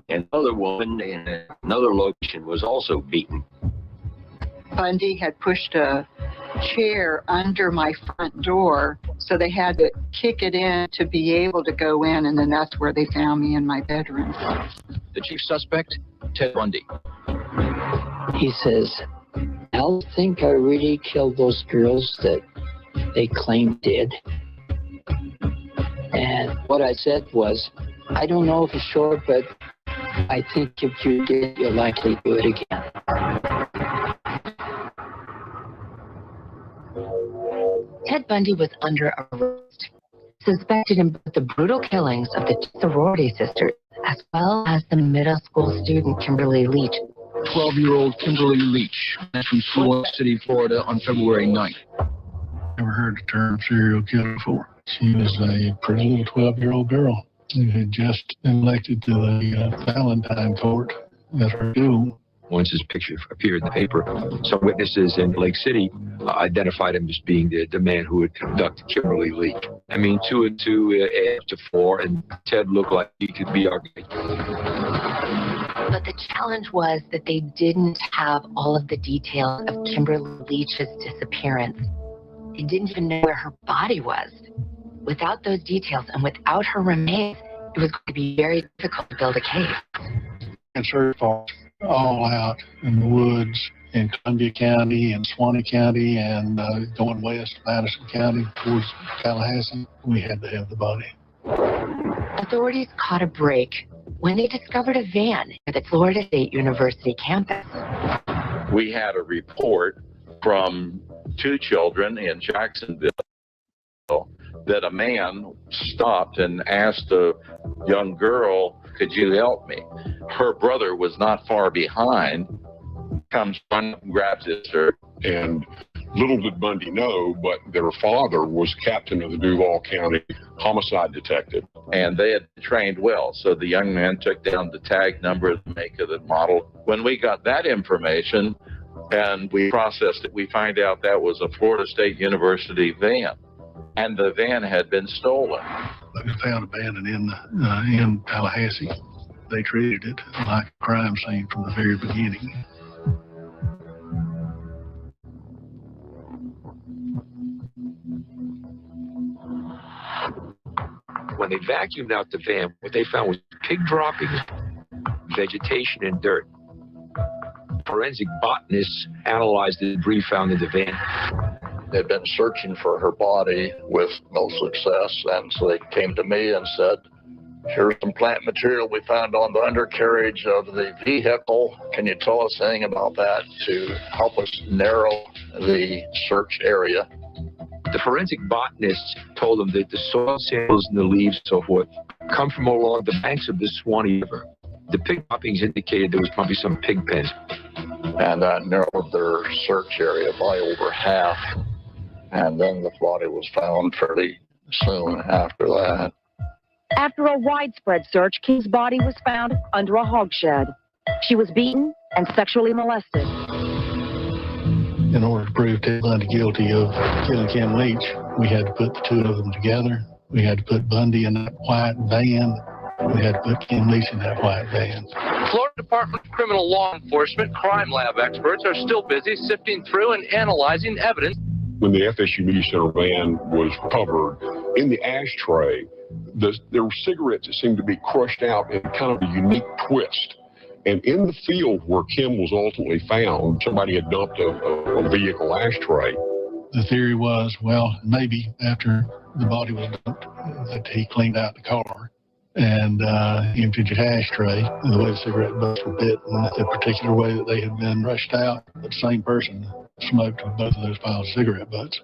Another woman in another location was also beaten. Bundy had pushed a chair under my front door, so they had to kick it in to be able to go in, and then that's where they found me in my bedroom. The chief suspect, Ted Bundy. He says, I don't think I really killed those girls that they claimed did. And what I said was, I don't know for sure, but I think if you did, you'll likely do it again. Ted Bundy was under arrest. suspected in both the brutal killings of the sorority sisters as well as the middle school student Kimberly Leach. 12-year-old Kimberly Leach from Swan City, Florida on February 9th. Never heard the term serial killer before. She was a pretty little 12-year-old girl who had just been elected to the Valentine Court at her school. Once his picture appeared in the paper, some witnesses in Lake City identified him as being the man who had abducted Kimberly Leach. I mean, 2 and 2 adds to 4, and Ted looked like he could be our guy. But the challenge was that they didn't have all of the details of Kimberly Leach's disappearance. They didn't even know where her body was. Without those details and without her remains, it was going to be very difficult to build a case. And search parties all out in the woods in Columbia County and Suwannee County and going west, Madison County towards Tallahassee. We had to have the body. Authorities caught a break when they discovered a van at the Florida State University campus. We had a report from 2 children in Jacksonville that a man stopped and asked a young girl, "Could you help me?" Her brother was not far behind, comes running, grabs her. And little did Bundy know, but their father was captain of the Duval County homicide detective. And they had trained well, so the young man took down the tag number, the make of the model. When we got that information and we processed it, we find out that was a Florida State University van, and the van had been stolen. They found abandoned in Tallahassee. They treated it like a crime scene from the very beginning. When they vacuumed out the van, what they found was pig droppings, vegetation, and dirt. Forensic botanists analyzed the debris found in the van. They'd been searching for her body with no success, and so they came to me and said, "Here's some plant material we found on the undercarriage of the vehicle. Can you tell us anything about that to help us narrow the search area?" The forensic botanists told them that the soil samples and the leaves and so forth come from along the banks of the Suwannee River. The pig droppings indicated there was probably some pig pens. And that narrowed their search area by over half. And then the body was found fairly soon after that. After a widespread search, Kim's body was found under a hog shed. She was beaten and sexually molested. In order to prove Ted Bundy guilty of killing Kim Leach, we had to put the 2 of them together. We had to put Bundy in that white van. We had to put Kim Leach in that white van. Florida Department of Criminal Law Enforcement crime lab experts are still busy sifting through and analyzing evidence. When the FSU Media Center van was recovered, in the ashtray, there were cigarettes that seemed to be crushed out in kind of a unique twist. And in the field where Kim was ultimately found, somebody had dumped a vehicle ashtray. The theory was, well, maybe after the body was dumped, that he cleaned out the car and emptied the ashtray. The way the cigarette butts were bitten, the particular way that they had been rushed out, the same person smoked both of those piles of cigarette butts.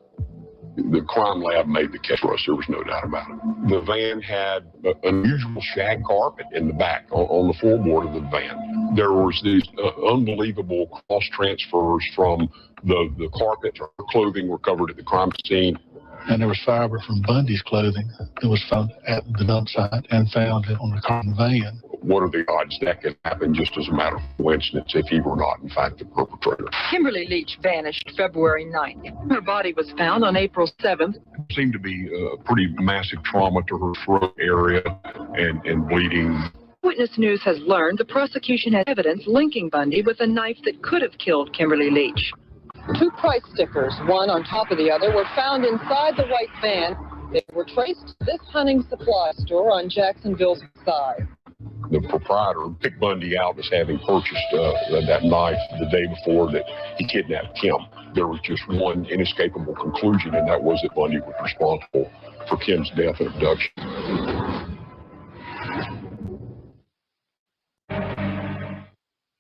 The crime lab made the case for us, there was no doubt about it. The van had an unusual shag carpet in the back on the floorboard of the van. There was these unbelievable cross transfers from the carpet. Her clothing were covered at the crime scene. And there was fiber from Bundy's clothing that was found at the dump site and found on the car in the van. What are the odds that could happen just as a matter of coincidence if he were not, in fact, the perpetrator? Kimberly Leach vanished February 9th. Her body was found on April 7th. It seemed to be a pretty massive trauma to her throat area and bleeding. Witness News has learned the prosecution had evidence linking Bundy with a knife that could have killed Kimberly Leach. 2 price stickers, one on top of the other, were found inside the white van. They were traced to this hunting supply store on Jacksonville's side. The proprietor picked Bundy out as having purchased that knife the day before that he kidnapped Kim. There was just one inescapable conclusion, and that was that Bundy was responsible for Kim's death and abduction.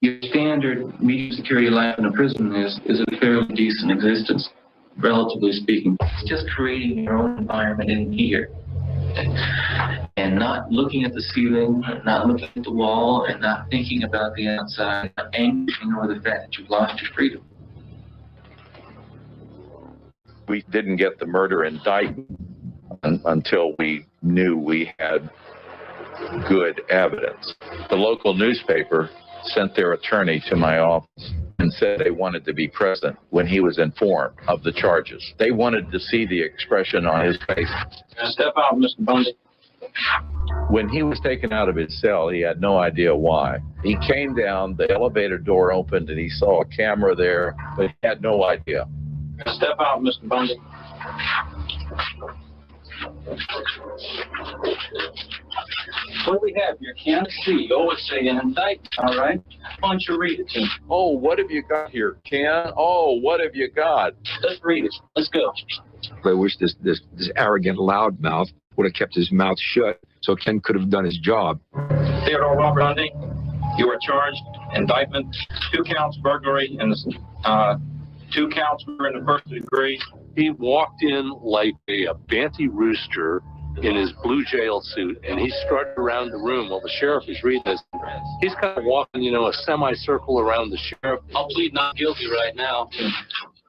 Your standard medium security life in a prison is a fairly decent existence, relatively speaking. It's just creating your own environment in here. and not looking at the ceiling, not looking at the wall, and not thinking about the outside, not anguishing over the fact that you've lost your freedom. We didn't get the murder indictment until we knew we had good evidence. The local newspaper sent their attorney to my office and said they wanted to be present when he was informed of the charges. They wanted to see the expression on his face. Step out, Mr. Bundy. When he was taken out of his cell, he had no idea why. He came down, the elevator door opened, and he saw a camera there, but he had no idea. Step out, Mr. Bundy. What do we have here, Ken? See, it's an indictment, all right? Why don't you read it to me? Oh, what have you got here, Ken? Oh, what have you got? Let's read it. Let's go. I wish this arrogant loudmouth would have kept his mouth shut so Ken could have done his job. Theodore Robert Bundy, you are charged, indictment, 2 counts burglary and 2 counts were in the first degree. He walked in like a banty rooster in his blue jail suit, and he strutted around the room while the sheriff is reading this. He's kind of walking, a semicircle around the sheriff. I'll plead not guilty right now.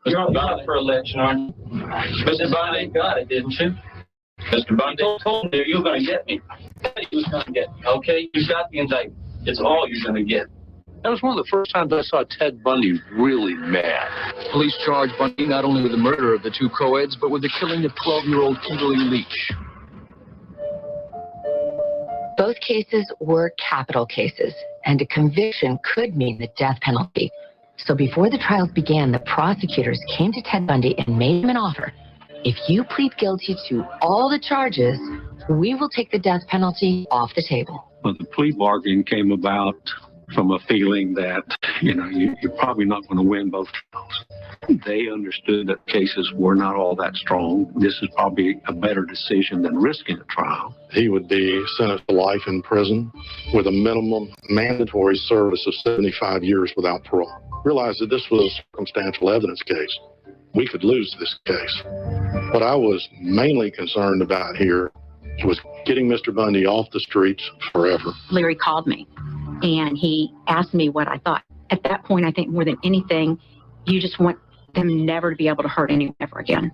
You're on bond for election, aren't you? Mr. Bundy got it, didn't you? Mr. Bundy told me you were going to get me. You was going to get me, okay? You got the indictment. It's all you're going to get. That was one of the first times I saw Ted Bundy really mad. Police charged Bundy not only with the murder of the 2 co-eds, but with the killing of 12-year-old Kimberly Leach. Both cases were capital cases, and a conviction could mean the death penalty. So before the trials began, the prosecutors came to Ted Bundy and made him an offer. If you plead guilty to all the charges, we will take the death penalty off the table. Well, the plea bargain came about from a feeling that, you're probably not going to win both trials. They understood that cases were not all that strong. This is probably a better decision than risking a trial. He would be sentenced to life in prison with a minimum mandatory service of 75 years without parole. Realize that this was a circumstantial evidence case. We could lose this case. What I was mainly concerned about here was getting Mr. Bundy off the streets forever. Larry called me and he asked me what I thought. At that point, I think more than anything, you just want them never to be able to hurt anyone ever again.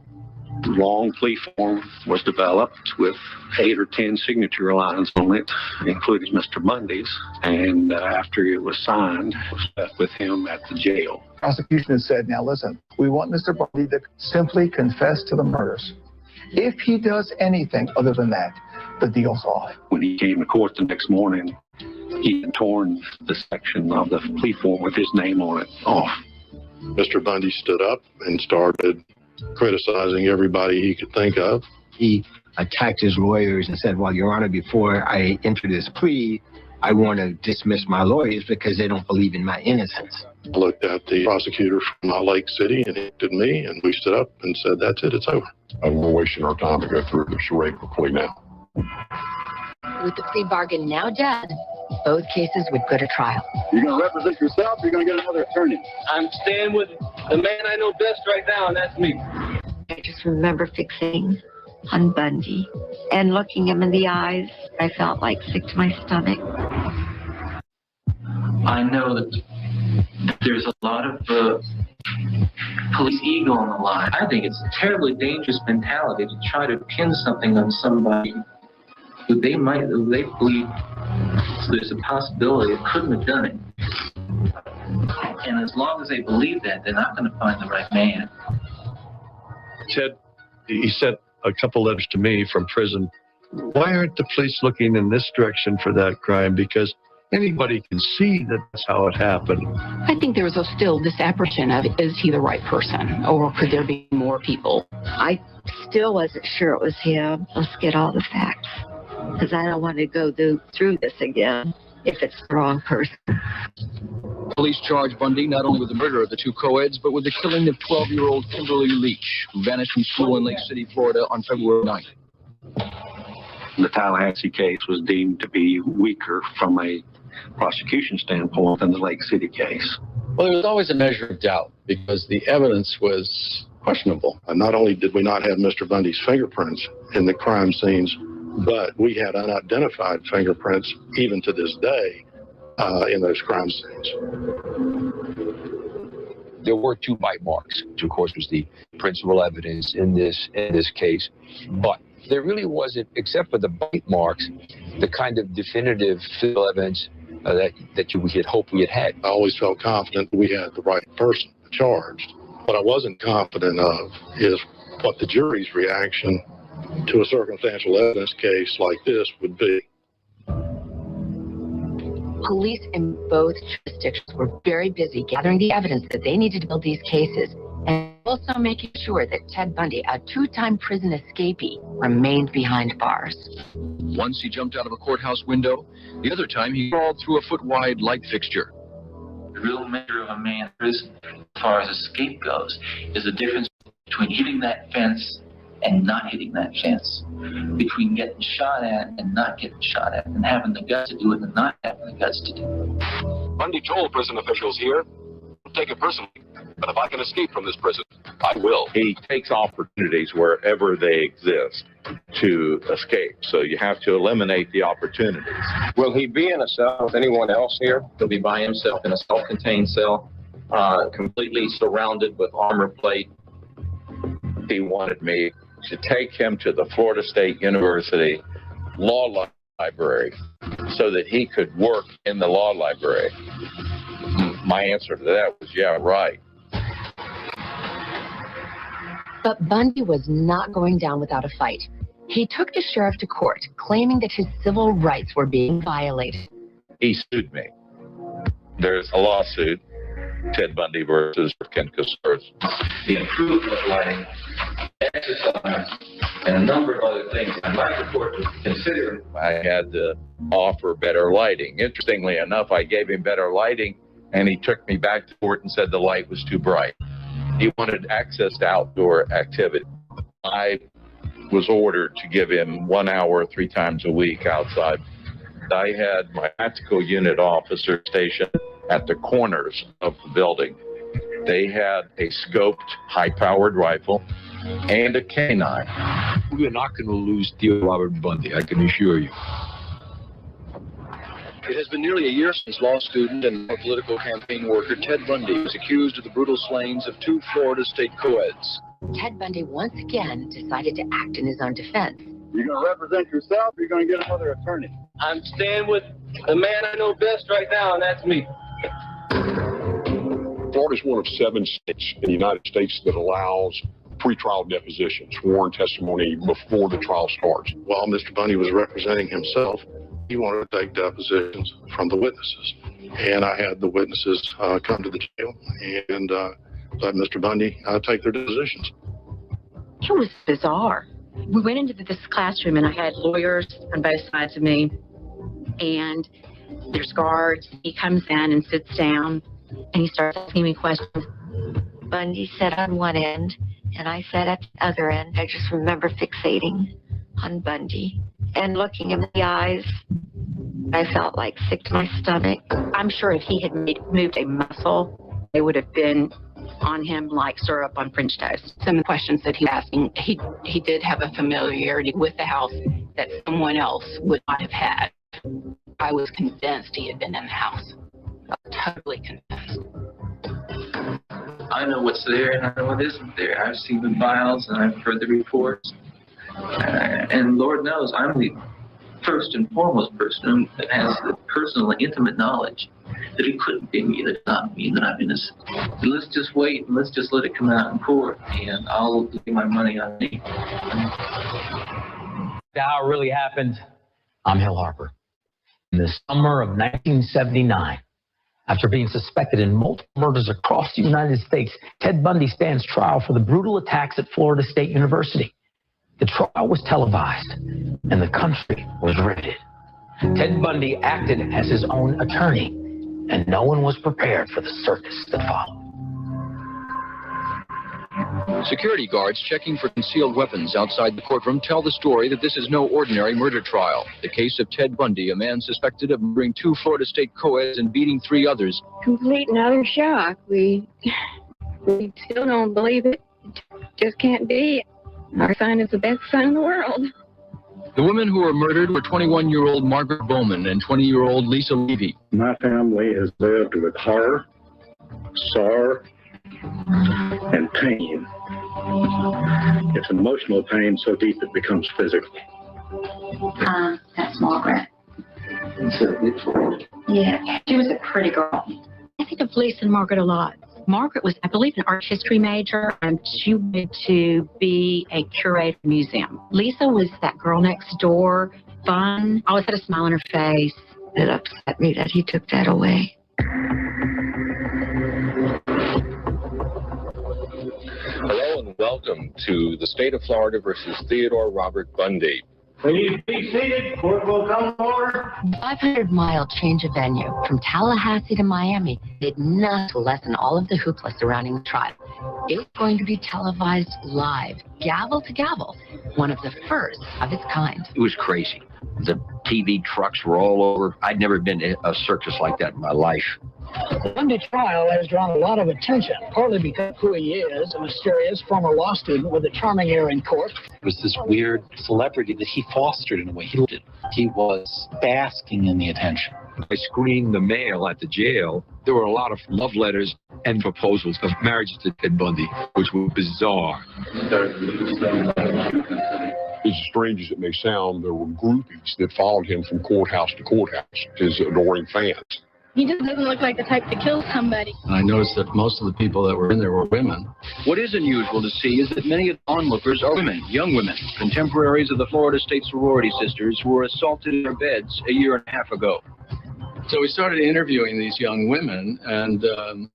Long plea form was developed with 8 or 10 signature lines on it, including Mr. Bundy's. And after it was signed, I was left with him at the jail. Prosecution has said, now listen, we want Mr. Bundy to simply confess to the murders. If he does anything other than that, the deal's off. When he came to court the next morning, he had torn the section of the plea form with his name on it off. Mr. Bundy stood up and started criticizing everybody he could think of. He attacked his lawyers and said, well, Your Honor, before I enter this plea, I want to dismiss my lawyers because they don't believe in my innocence. I looked at the prosecutor from Lake City and he looked at me, and we stood up and said, that's it, it's over. We're wasting our time to go through the charade for plea now. With the plea bargain now dead, both cases would go to trial. You're going to represent yourself, or you're going to get another attorney? I'm staying with the man I know best right now, and that's me. I just remember fixing on Bundy and looking him in the eyes. I felt like sick to my stomach. I know that there's a lot of police ego on the line. I think it's a terribly dangerous mentality to try to pin something on somebody who they believe there's a possibility they couldn't have done it. And as long as they believe that, they're not going to find the right man. Ted, he sent a couple letters to me from prison. Why aren't the police looking in this direction for that crime? Because anybody can see that that's how it happened. I think there was still this apprehension of, is he the right person, or could there be more people? I still wasn't sure it was him. Let's get all the facts, because I don't want to go through this again if it's the wrong person. Police charged Bundy not only with the murder of the 2 co-eds, but with the killing of 12-year-old Kimberly Leach, who vanished from school in Lake City, Florida on February 9th. The Tallahassee case was deemed to be weaker from a prosecution standpoint than the Lake City case. Well, there was always a measure of doubt because the evidence was questionable. Not only did we not have Mr. Bundy's fingerprints in the crime scenes, but we had unidentified fingerprints even to this day in those crime scenes. There were 2 bite marks, which of course was the principal evidence in this case, but there really wasn't, except for the bite marks, the kind of definitive physical evidence that we had hoped we had had. I always felt confident that we had the right person charged. What I wasn't confident of is what the jury's reaction to a circumstantial evidence case like this would be. Police in both jurisdictions were very busy gathering the evidence that they needed to build these cases, and also making sure that Ted Bundy, a 2-time prison escapee, remained behind bars. Once he jumped out of a courthouse window, the other time he crawled through a foot-wide light fixture. The real measure of a man in prison, as far as escape goes, is the difference between hitting that fence and not hitting that fence, between getting shot at and not getting shot at, and having the guts to do it and not having the guts to do it. Bundy told prison officials here, "Don't take it personally, but if I can escape from this prison, I will." He takes opportunities wherever they exist to escape, so you have to eliminate the opportunities. Will he be in a cell with anyone else here? He'll be by himself in a self-contained cell, completely surrounded with armor plate. He wanted me to take him to the Florida State University Law Library so that he could work in the law library. My answer to that was, yeah, right. But Bundy was not going down without a fight. He took the sheriff to court, claiming that his civil rights were being violated. He sued me. There's a lawsuit, Ted Bundy versus Ken Casers. The improvement of lighting, exercise, and a number of other things I'd like the court to consider. I had to offer better lighting. Interestingly enough, I gave him better lighting, and he took me back to court and said the light was too bright. He wanted access to outdoor activity. I was ordered to give him 1 hour 3 times a week outside. I had my tactical unit officer stationed at the corners of the building. They had a scoped, high-powered rifle and a canine. We are not going to lose Theo Robert Bundy, I can assure you. It has been nearly a year since law student and political campaign worker Ted Bundy was accused of the brutal slayings of 2 Florida State co-eds. Ted Bundy once again decided to act in his own defense. You're going to represent yourself, or you're going to get another attorney? I'm staying with the man I know best right now, and that's me. Florida is one of 7 states in the United States that allows pretrial depositions, sworn testimony before the trial starts. While Mr. Bundy was representing himself, he wanted to take depositions from the witnesses. And I had the witnesses come to the jail and let Mr. Bundy take their depositions. It was bizarre. We went into this classroom and I had lawyers on both sides of me, and there's guards. He comes in and sits down and he starts asking me questions. Bundy sat on one end and I sat at the other end. I just remember fixating on Bundy and looking him in the eyes. I felt like sick to my stomach. I'm sure if he had moved a muscle, they would have been on him like syrup on French toast. Some of the questions that he was asking, he did have a familiarity with the house that someone else would not have had. I was convinced he had been in the house. I was totally convinced. I know what's there and I know what isn't there. I've seen the files and I've heard the reports. And Lord knows I'm the first and foremost person that has the personal and intimate knowledge that it couldn't be me, that it's not me, that I'm innocent. So let's just wait and let's just let it come out in court, and I'll lay my money on me. How it really happened, I'm Hill Harper. In the summer of 1979, after being suspected in multiple murders across the United States, Ted Bundy stands trial for the brutal attacks at Florida State University. The trial was televised, and the country was riveted. Ted Bundy acted as his own attorney, and no one was prepared for the circus that followed. Security guards checking for concealed weapons outside the courtroom tell the story that this is no ordinary murder trial. The case of Ted Bundy, a man suspected of murdering 2 Florida State co-eds and beating 3 others. Complete and utter shock. We still don't believe it. Just can't be. Our son is the best son in the world. The women who were murdered were 21-year-old Margaret Bowman and 20-year-old Lisa Levy. My family has lived with horror, sorrow, and pain. It's emotional pain so deep it becomes physical. That's Margaret. Yeah, she was a pretty girl. I think of Lisa and Margaret a lot. Margaret was, I believe, an art history major, and she wanted to be a curator of a museum. Lisa was that girl next door, fun, always had a smile on her face. It upset me that he took that away. Hello and welcome to the state of Florida versus Theodore Robert Bundy. Please be seated. Court will come to order. 500-mile change of venue from Tallahassee to Miami did not lessen all of the hoopla surrounding the trial. It's going to be televised live, gavel to gavel, one of the first of its kind. It was crazy. The TV trucks were all over. I'd never been to a circus like that in my life. The Bundy trial has drawn a lot of attention, partly because of who he is, a mysterious former law student with a charming air in court. It was this weird celebrity that he fostered in a way. He was basking in the attention. I screened the mail at the jail. There were a lot of love letters and proposals of marriages to Ted Bundy, which were bizarre. As strange as it may sound, there were groupies that followed him from courthouse to courthouse, his adoring fans. He just doesn't look like the type to kill somebody. And I noticed that most of the people that were in there were women. What is unusual to see is that many of the onlookers are women, young women, contemporaries of the Florida State sorority sisters who were assaulted in their beds a year and a half ago. So we started interviewing these young women, and,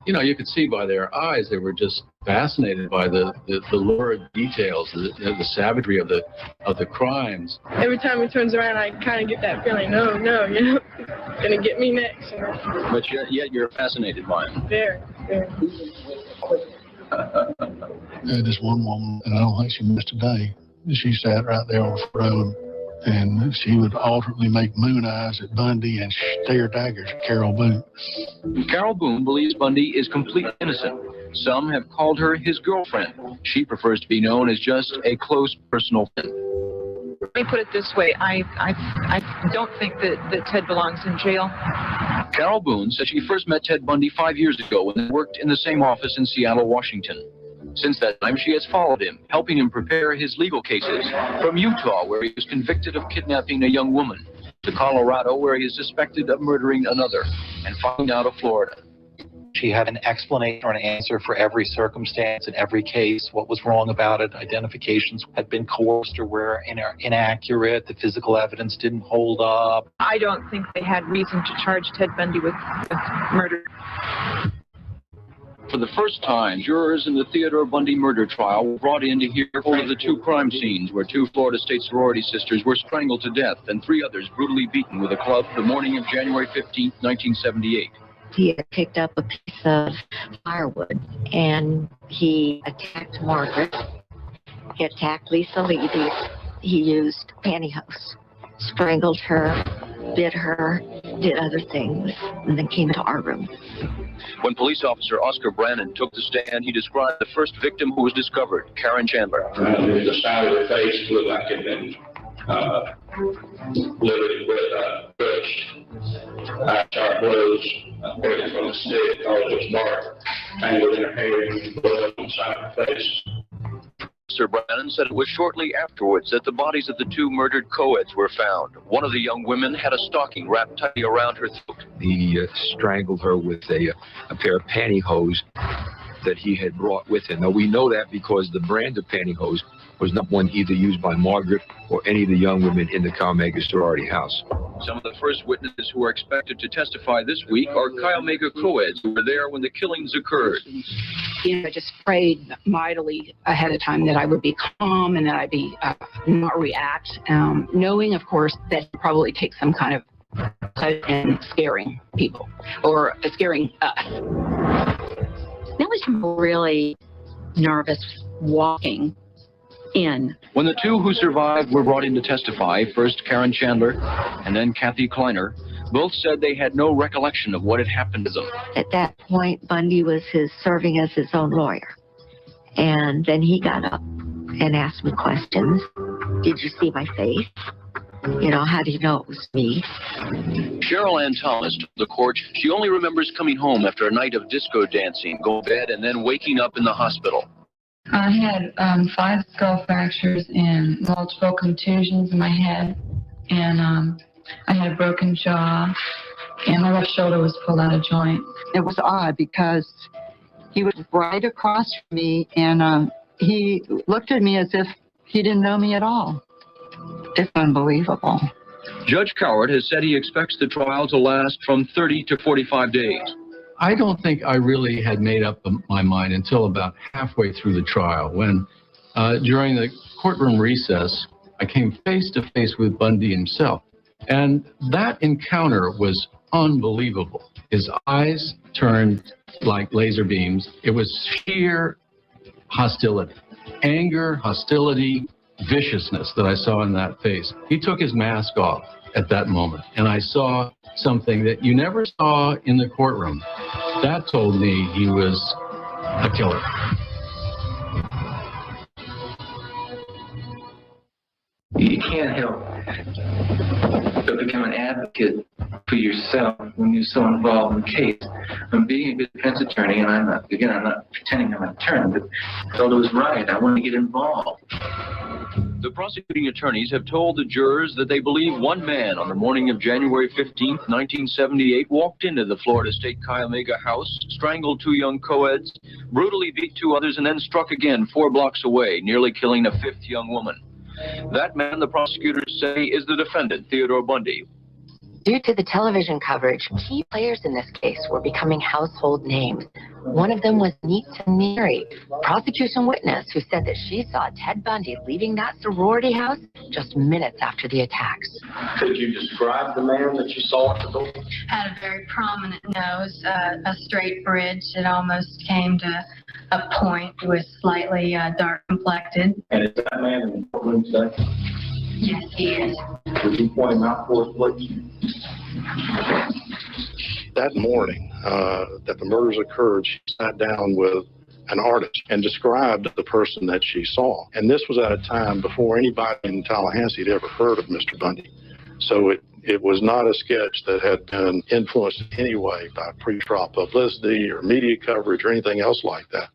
you could see by their eyes they were just fascinated by the lurid details, the savagery of the crimes. Every time he turns around, I kind of get that feeling, no, gonna get me next. But yet you're fascinated by him. Very. This one woman, and I don't think she missed a day, she sat right there on the road, and she would alternately make moon eyes at Bundy and stare daggers at Carol Boone. Carol Boone believes Bundy is completely innocent. Some have called her his girlfriend. She prefers to be known as just a close personal friend. Let me put it this way. I don't think that Ted belongs in jail. Carol Boone says she first met Ted Bundy 5 years ago when they worked in the same office in Seattle, Washington. Since that time, she has followed him, helping him prepare his legal cases, from Utah, where he was convicted of kidnapping a young woman, to Colorado, where he is suspected of murdering another, and finally out of Florida. She had an explanation or an answer for every circumstance in every case, what was wrong about it, identifications had been coerced or were inaccurate, the physical evidence didn't hold up. I don't think they had reason to charge Ted Bundy with murder. For the first time, jurors in the Theodore Bundy murder trial were brought in to hear hold of the two crime scenes where two Florida State sorority sisters were strangled to death and three others brutally beaten with a club the morning of January 15, 1978. He had picked up a piece of firewood, and he attacked Margaret. He attacked Lisa Levy. He used pantyhose, strangled her, bit her, did other things, and then came into our room. When police officer Oscar Brannon took the stand, he described the first victim who was discovered, Karen Chandler. The side of her face looked like it had been littered with birds, sharp blows, pointing from a stick, all it was dark, tangled in her hair and blood on the side of her face. Sir Brannon said it was shortly afterwards that the bodies of the two murdered co-eds were found. One of the young women had a stocking wrapped tightly around her throat. He strangled her with a pair of pantyhose that he had brought with him. Now, we know that because the brand of pantyhose was not one either used by Margaret or any of the young women in the Calmega sorority house. Some of the first witnesses who are expected to testify this week are Chi Omega co-eds who were there when the killings occurred. I just prayed mightily ahead of time that I would be calm and that I'd be not react, knowing, of course, that he'd probably take some kind of pleasure in scaring people or scaring us. That was really nervous walking in. When the two who survived were brought in to testify, first Karen Chandler and then Kathy Kleiner, both said they had no recollection of what had happened to them. At that point, Bundy was serving as his own lawyer. And then he got up and asked me questions. Did you see my face? You know, how do you know it was me? Cheryl Ann Thomas told the court she only remembers coming home after a night of disco dancing, going to bed, and then waking up in the hospital. I had 5 skull fractures and multiple contusions in my head, and I had a broken jaw, and my left shoulder was pulled out of joint. It was odd because he was right across from me, and he looked at me as if he didn't know me at all. It's unbelievable. Judge Coward has said he expects the trial to last from 30 to 45 days. I don't think I really had made up my mind until about halfway through the trial when, during the courtroom recess, I came face to face with Bundy himself. And that encounter was unbelievable. His eyes turned like laser beams. It was sheer hostility, anger, hostility, viciousness that I saw in that face. He took his mask off at that moment, and I saw something that you never saw in the courtroom. That told me he was a killer. You can't help but become an advocate for yourself when you're so involved in the case. I'm being a good defense attorney, and I'm not pretending I'm an attorney, but I thought it was right. I want to get involved. The prosecuting attorneys have told the jurors that they believe one man on the morning of January 15th, 1978, walked into the Florida State Cuyahoga house, strangled 2 young co-eds, brutally beat 2 others, and then struck again 4 blocks away, nearly killing a 5th young woman. That man, the prosecutors say, is the defendant, Theodore Bundy. Due to the television coverage, key players in this case were becoming household names. One of them was Neetza Neary, prosecution witness who said that she saw Ted Bundy leaving that sorority house just minutes after the attacks. Could you describe the man that you saw at the door? Had a very prominent nose, a straight bridge that almost came to a point. He was slightly dark complected. And is that man in the courtroom today? Yes, he is. Would you point him out for us, please? That morning that the murders occurred, she sat down with an artist and described the person that she saw. And this was at a time before anybody in Tallahassee had ever heard of Mr. Bundy. So it was not a sketch that had been influenced in any way by pre-trial publicity or media coverage or anything else like that.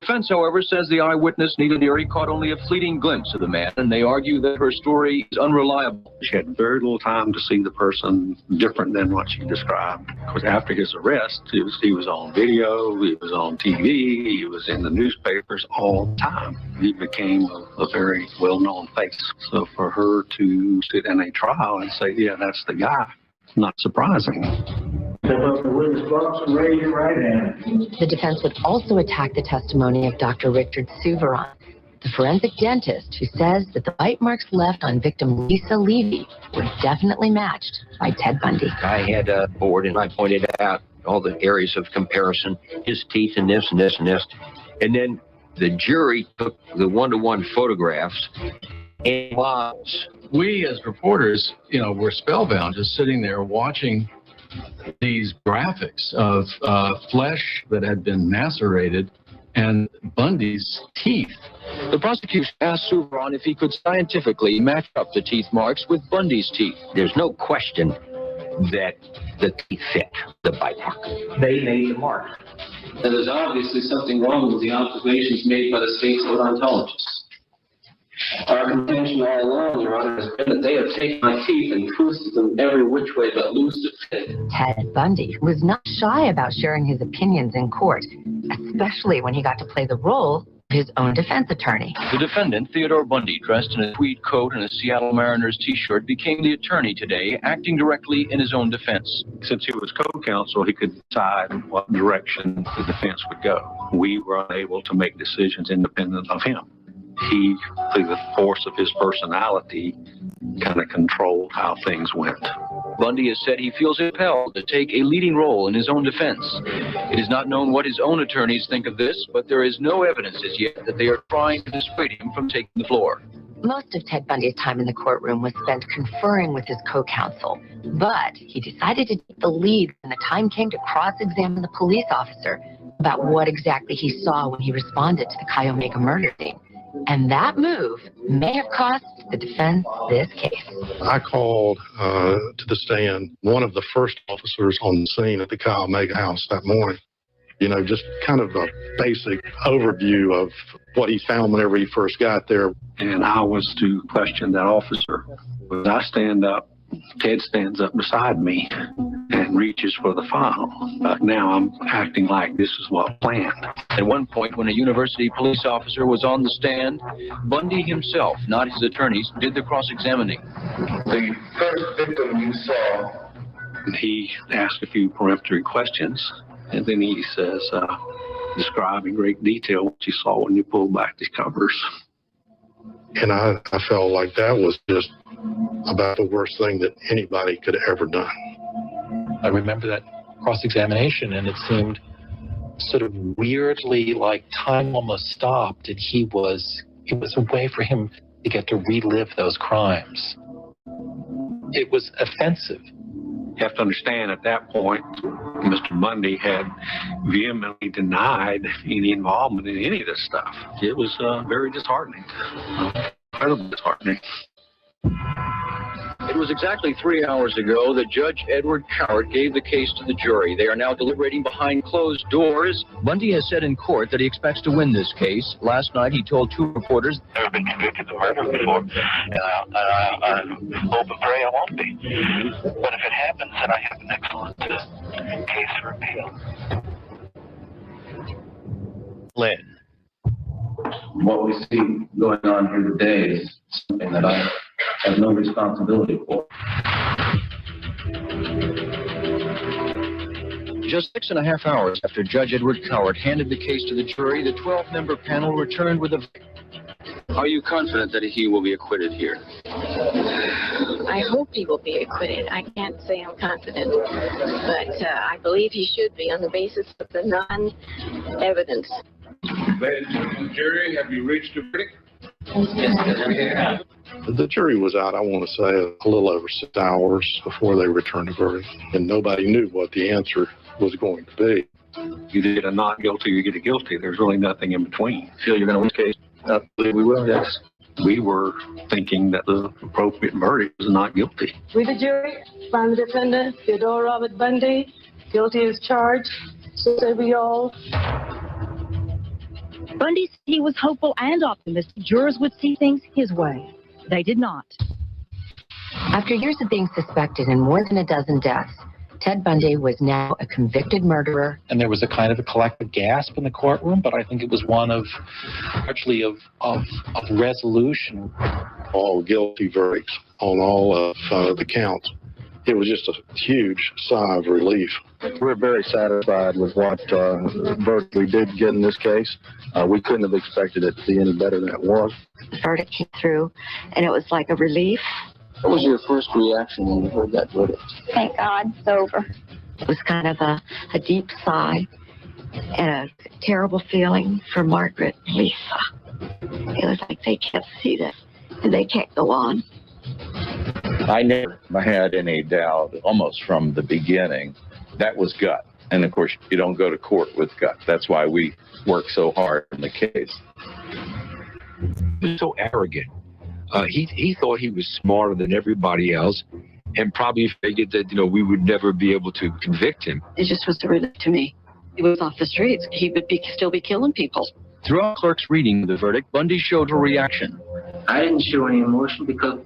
Defense, however, says the eyewitness, Neetza Neary, caught only a fleeting glimpse of the man, and they argue that her story is unreliable. She had very little time to see the person different than what she described. Because after his arrest, he was on video, he was on TV, he was in the newspapers all the time. He became a very well-known face. So for her to sit in a trial and say, yeah, that's the guy, not surprising. Step up the witness box and raise your right hand. The defense would also attack the testimony of Dr. Richard Souveron, the forensic dentist who says that the bite marks left on victim Lisa Levy were definitely matched by Ted Bundy. I had a board and I pointed out all the areas of comparison, his teeth and this and this and this. And then the jury took the one-to-one photographs and was. We as reporters, were spellbound just sitting there watching these graphics of flesh that had been macerated and Bundy's teeth. The prosecution asked Souveron if he could scientifically match up the teeth marks with Bundy's teeth. There's no question that the teeth fit the bite mark. They made the mark. Now, there's obviously something wrong with the observations made by the state's odontologists. Our contention all along, Your Honor, has been that they have taken my teeth and twisted them every which way but loose to fit. Ted Bundy was not shy about sharing his opinions in court, especially when he got to play the role of his own defense attorney. The defendant, Theodore Bundy, dressed in a tweed coat and a Seattle Mariners t-shirt, became the attorney today, acting directly in his own defense. Since he was co-counsel, he could decide what direction the defense would go. We were unable to make decisions independent of him. He, through the force of his personality, kind of controlled how things went. Bundy has said he feels impelled to take a leading role in his own defense. It is not known what his own attorneys think of this, but there is no evidence as yet that they are trying to dissuade him from taking the floor. Most of Ted Bundy's time in the courtroom was spent conferring with his co-counsel, but he decided to take the lead when the time came to cross-examine the police officer about what exactly he saw when he responded to the Cuyahoga murder scene. And that move may have cost the defense this case. I called to the stand one of the first officers on the scene at the Kyle Mega house that morning. You know, just kind of a basic overview of what he found whenever he first got there. And I was to question that officer. When I stand up, Ted stands up beside me and reaches for the file. Now I'm acting like this is what planned. At one point, when a university police officer was on the stand, Bundy himself, not his attorneys, did the cross-examining. The first victim you saw. He asked a few peremptory questions, and then he says, describe in great detail what you saw when you pulled back the covers. And I felt like that was just about the worst thing that anybody could have ever done. I remember that cross-examination, and it seemed sort of weirdly like time almost stopped, and it was a way for him to get to relive those crimes. It was offensive. You have to understand, at that point, Mr. Bundy had vehemently denied any involvement in any of this stuff. It was very disheartening, incredibly disheartening. It was exactly 3 hours ago that Judge Edward Cowart gave the case to the jury. They are now deliberating behind closed doors. Bundy has said in court that he expects to win this case. Last night, he told two reporters, I've never been convicted of murder before, and I hope and pray I won't be. But if it happens, then I have an excellent case for appeal. Lynn. What we see going on here today is something that I have no responsibility for. Just 6.5 hours after Judge Edward Cowart handed the case to the jury, the 12-member panel returned with a... Are you confident that he will be acquitted here? I hope he will be acquitted. I can't say I'm confident, but I believe he should be on the basis of the non-evidence. Ladies and jury, have you reached a verdict? Yes, we have. The jury was out, I want to say, a little over 6 hours before they returned a verdict, and nobody knew what the answer was going to be. You get a not guilty, you get a guilty. There's really nothing in between. Feel you're going to win the case? I believe we will, yes. We were thinking that the appropriate verdict was not guilty. We, the jury, find the defendant, Theodore Robert Bundy, guilty as charged. So say we all. Bundy said he was hopeful and optimistic jurors would see things his way. They did not. After years of being suspected in more than a dozen deaths, Ted Bundy was now a convicted murderer. And there was a kind of a collective gasp in the courtroom, but I think it was one of largely of resolution. All guilty verdicts on all of the counts. It was just a huge sigh of relief. We're very satisfied with what verdict we did get in this case. We couldn't have expected it to be any better than it was. The verdict came through, and it was like a relief. What was your first reaction when you heard that verdict? Thank God it's over. It was kind of a deep sigh and a terrible feeling for Margaret and Lisa. It was like they can't see this, and they can't go on. I never had any doubt, almost from the beginning, that was gut. And of course, you don't go to court with gut. That's why we work so hard in the case. He was so arrogant. He thought he was smarter than everybody else, and probably figured that, we would never be able to convict him. It just was a relief to me. He was off the streets. He would still be killing people. Throughout clerk's reading of the verdict, Bundy showed a reaction. I didn't show any emotion because,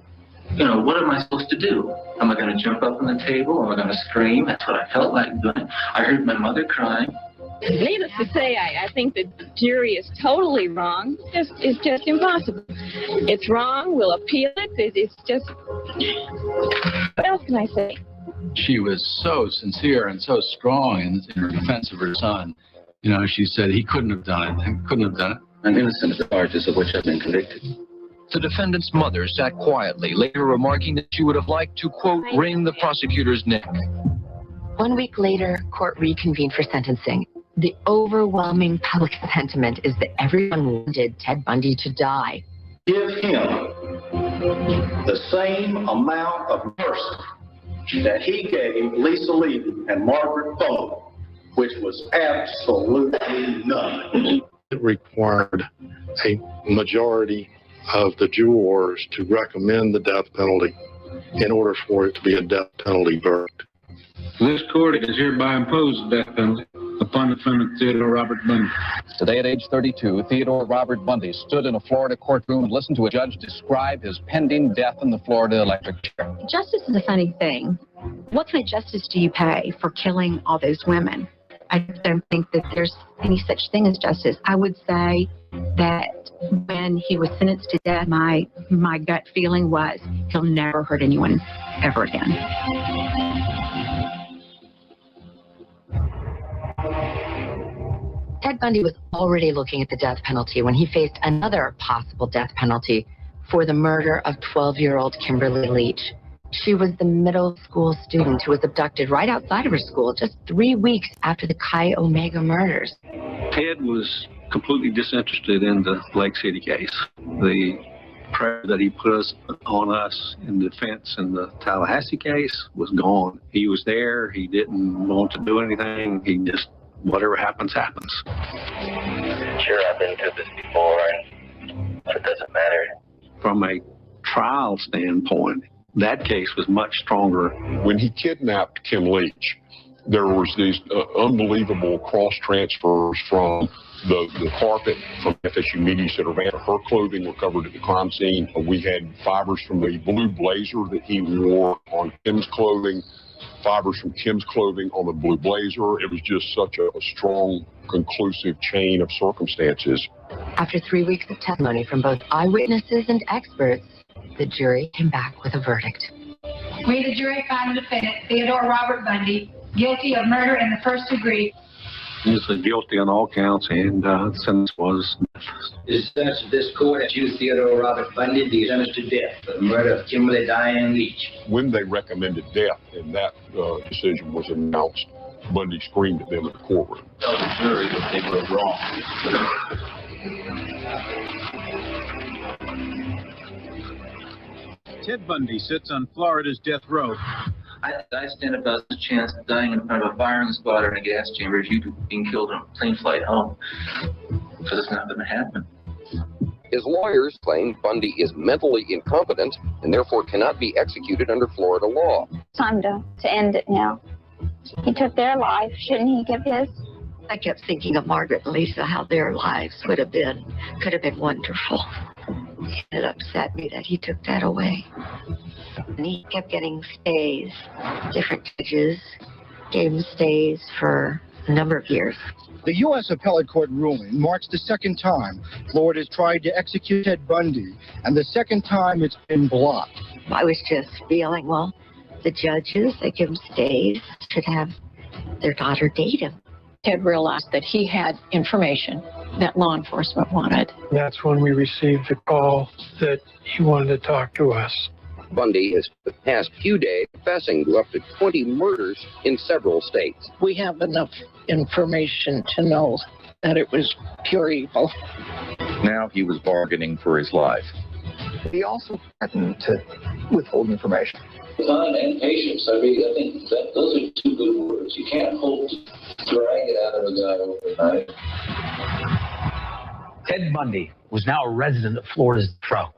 what am I supposed to do? Am I going to jump up on the table? Am I going to scream? That's what I felt like doing. I heard my mother crying. Needless to say, I think the jury is totally wrong. It's just impossible. It's wrong. We'll appeal it. It's just... What else can I say? She was so sincere and so strong in her defense of her son. She said he couldn't have done it. I'm innocent of the charges of which I've been convicted. The defendant's mother sat quietly, later remarking that she would have liked to, quote, wring the prosecutor's neck. 1 week later, court reconvened for sentencing. The overwhelming public sentiment is that everyone wanted Ted Bundy to die. Give him the same amount of mercy that he gave Lisa Levy and Margaret Bowen, which was absolutely none. It required a majority of the jurors to recommend the death penalty in order for it to be a death penalty verdict. This court is hereby impose the death penalty upon defendant Theodore Robert Bundy. Today at age 32, Theodore Robert Bundy stood in a Florida courtroom and listened to a judge describe his pending death in the Florida electric chair. Justice is a funny thing. What kind of justice do you pay for killing all those women? I don't think that there's any such thing as justice. I would say that when he was sentenced to death, my gut feeling was he'll never hurt anyone ever again. Ted Bundy was already looking at the death penalty when he faced another possible death penalty for the murder of 12-year-old Kimberly Leach. She was the middle school student who was abducted right outside of her school just 3 weeks after the Chi Omega murders. Ted was completely disinterested in the Lake City case. The pressure that he put on us in defense in the Tallahassee case was gone. He was there. He didn't want to do anything. He just, whatever happens, happens. Sure, I've been through this before, but it doesn't matter. From a trial standpoint, that case was much stronger. When he kidnapped Kim Leach, there was these unbelievable cross transfers from the carpet from FSU Media Center van. Her clothing recovered at the crime scene. We had fibers from the blue blazer that he wore on Kim's clothing, fibers from Kim's clothing on the blue blazer. It was just such a strong, conclusive chain of circumstances. After 3 weeks of testimony from both eyewitnesses and experts, the jury came back with a verdict. We, the jury, find the defendant, Theodore Robert Bundy, guilty of murder in the first degree. He was guilty on all counts, and the sentence was death. It is sentenced to this court that you, Theodore Robert Bundy, be sentenced to death for the murder of Kimberly Diane Leach. When they recommended death and that decision was announced, Bundy screamed at them in the courtroom. Tell the jury that they were wrong. Ted Bundy sits on Florida's death row. I stand about the chance of dying in front of a firing squad or in a gas chamber as you do being killed on a plane flight home. Because it's not going to happen. His lawyers claim Bundy is mentally incompetent and therefore cannot be executed under Florida law. Time to end it now. He took their life. Shouldn't he give his? I kept thinking of Margaret and Lisa, how their lives could have been wonderful. It upset me that he took that away. And he kept getting stays. Different judges gave him stays for a number of years. The U.S. Appellate Court ruling marks the second time Florida's tried to execute Ted Bundy, and the second time it's been blocked. I was just feeling, well, the judges that give him stays should have their daughter date him. Ted realized that he had information that law enforcement wanted. That's when we received a call that he wanted to talk to us. Bundy has the past few days confessing to up to 20 murders in several states. We have enough information to know that it was pure evil. Now he was bargaining for his life. He also threatened to withhold information. Time and patience. I think that those are two good words. You can't hope to drag it out of a guy overnight. Ted Bundy was now a resident of Florida's death row.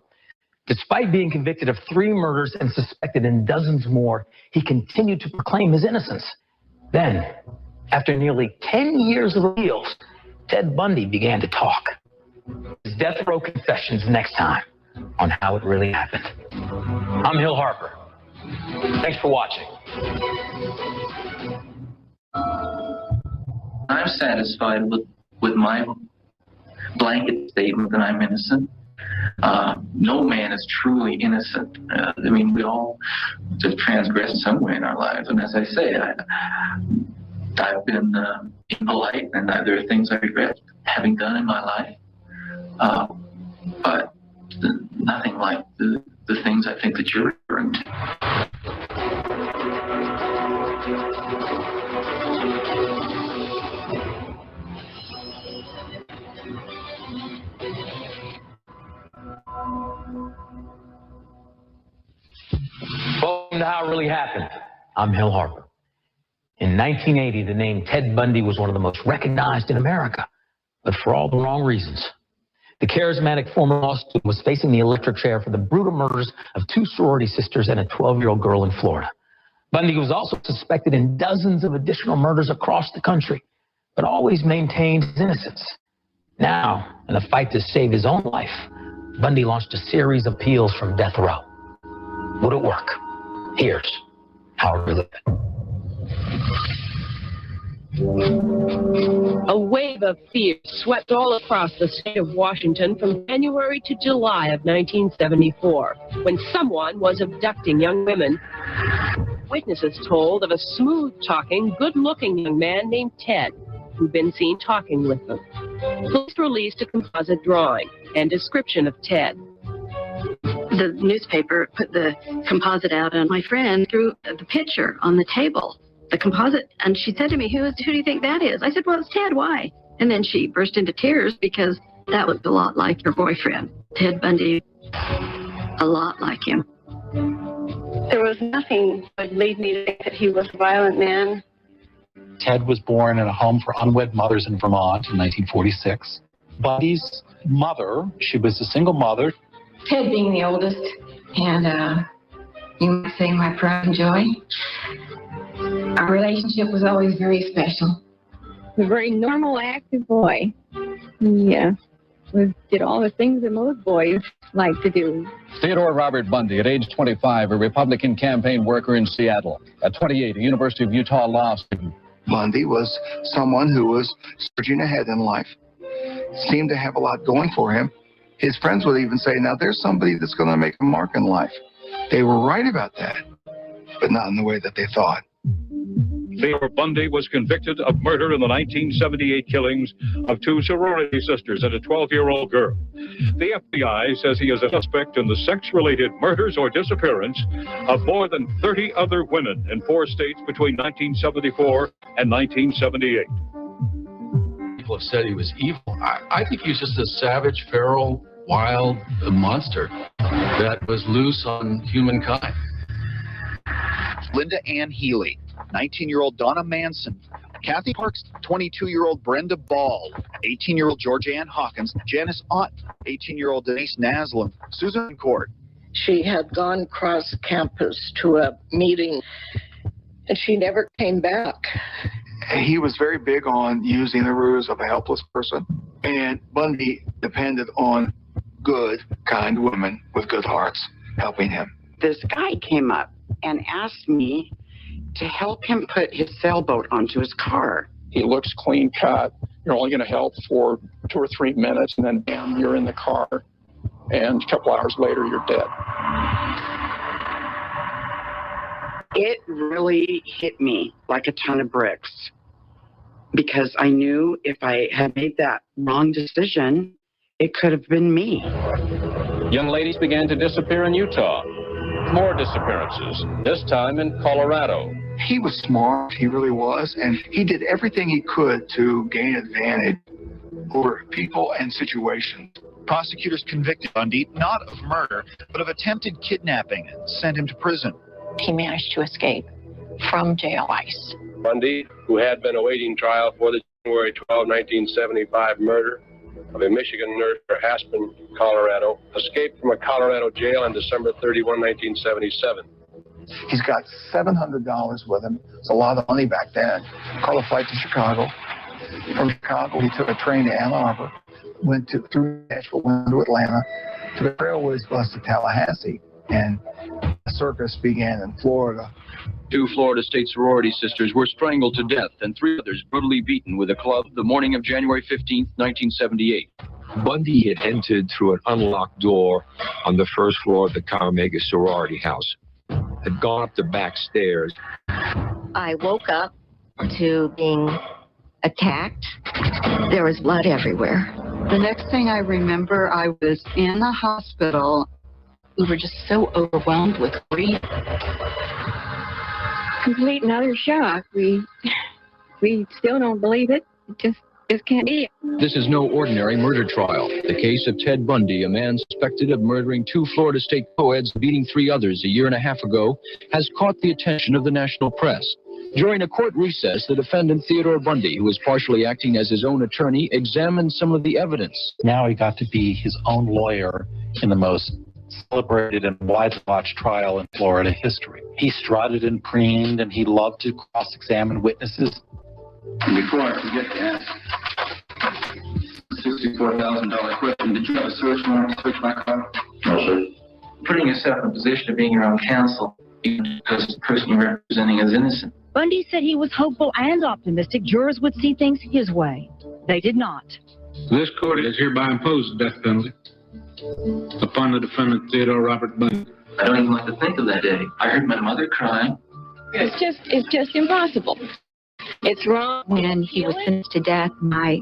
Despite being convicted of 3 murders and suspected in dozens more, he continued to proclaim his innocence. Then, after nearly 10 years of appeals, Ted Bundy began to talk. His death row confessions next time on How It Really Happened. I'm Hill Harper. Thanks for watching. I'm satisfied with my blanket statement that I'm innocent. No man is truly innocent. We all have transgressed somewhere in our lives. And as I say, I've been impolite, and there are things I regret having done in my life. But nothing like the things I think that you're referring to. Welcome to How It Really Happened. I'm Hill Harper. In 1980, the name Ted Bundy was one of the most recognized in America, but for all the wrong reasons. The charismatic former law student was facing the electric chair for the brutal murders of 2 sorority sisters and a 12-year-old girl in Florida. Bundy was also suspected in dozens of additional murders across the country, but always maintained his innocence. Now, in a fight to save his own life, Bundy launched a series of appeals from death row. Would it work? Here's how it really did. A wave of fear swept all across the state of Washington from January to July of 1974, when someone was abducting young women. Witnesses told of a smooth-talking, good-looking young man named Ted, who'd been seen talking with them. Police released a composite drawing and description of Ted. The newspaper put the composite out, and my friend threw the picture on the table, the composite, and she said to me, who do you think that is? I said, well, it's Ted. Why? And then she burst into tears because that looked a lot like her boyfriend, Ted Bundy, a lot like him. There was nothing that would lead me to think that he was a violent man. Ted was born in a home for unwed mothers in Vermont in 1946. Bundy's mother, she was a single mother. Ted being the oldest, and you might say my pride and joy. Our relationship was always very special. A very normal, active boy. Yeah, we did all the things that most boys like to do. Theodore Robert Bundy, at age 25, a Republican campaign worker in Seattle. At 28, a University of Utah law student. Bundy was someone who was surging ahead in life, seemed to have a lot going for him. His friends would even say, now there's somebody that's going to make a mark in life. They were right about that, but not in the way that they thought. Theodore Bundy was convicted of murder in the 1978 killings of 2 sorority sisters and a 12-year-old girl. The FBI says he is a suspect in the sex-related murders or disappearance of more than 30 other women in 4 states between 1974 and 1978. People have said he was evil. I think he was just a savage, feral, wild monster that was loose on humankind. Linda Ann Healy, 19-year-old Donna Manson, Kathy Parks, 22-year-old Brenda Ball, 18-year-old Georgianne Hawkins, Janice Ott, 18-year-old Denise Naslin, Susan Court. She had gone across campus to a meeting, and she never came back. He was very big on using the ruse of a helpless person, and Bundy depended on good, kind women with good hearts helping him. This guy came up and asked me to help him put his sailboat onto his car. He looks clean cut. You're only going to help for 2 or 3 minutes, and then bam, you're in the car. And a couple hours later, you're dead. It really hit me like a ton of bricks, because I knew if I had made that wrong decision, it could have been me. Young ladies began to disappear in Utah. More disappearances, this time in Colorado. He was smart, he really was, and he did everything he could to gain advantage over people and situations. Prosecutors convicted Bundy not of murder, but of attempted kidnapping and sent him to prison. He managed to escape from jail ICE. Bundy, who had been awaiting trial for the January 12, 1975 murder of a Michigan nurse in Aspen, Colorado, escaped from a Colorado jail on December 31, 1977. He's got $700 with him. It's a lot of money back then. Called a flight to Chicago. From Chicago, he took a train to Ann Arbor, went through Nashville, went to Atlanta, took a railways bus to Tallahassee, and a circus began in Florida. 2 Florida State sorority sisters were strangled to death and 3 others brutally beaten with a club the morning of January 15, 1978. Bundy had entered through an unlocked door on the first floor of the Chi Omega sorority house, had gone up the back stairs. I woke up to being attacked. There was blood everywhere. The next thing I remember, I was in the hospital. We were just so overwhelmed with grief. Complete and utter shock. We still don't believe it. It just can't be. This is no ordinary murder trial. The case of Ted Bundy, a man suspected of murdering 2 Florida State co-eds and beating 3 others a year and a half ago, has caught the attention of the national press. During a court recess, the defendant, Theodore Bundy, who was partially acting as his own attorney, examined some of the evidence. Now he got to be his own lawyer in the most celebrated and widely watched trial in Florida history. He strutted and preened, and he loved to cross-examine witnesses. And before I forget to ask, $64,000 question, did you have a search warrant to search my car? No, sir. Putting yourself in a position of being your own counsel, even because the person you're representing is innocent. Bundy said he was hopeful and optimistic jurors would see things his way. They did not. This court has hereby imposed the death penalty upon the defendant, Theodore Robert Bundy. I don't even like to think of that day. I heard my mother crying. It's just impossible. It's wrong. When he was sentenced to death, my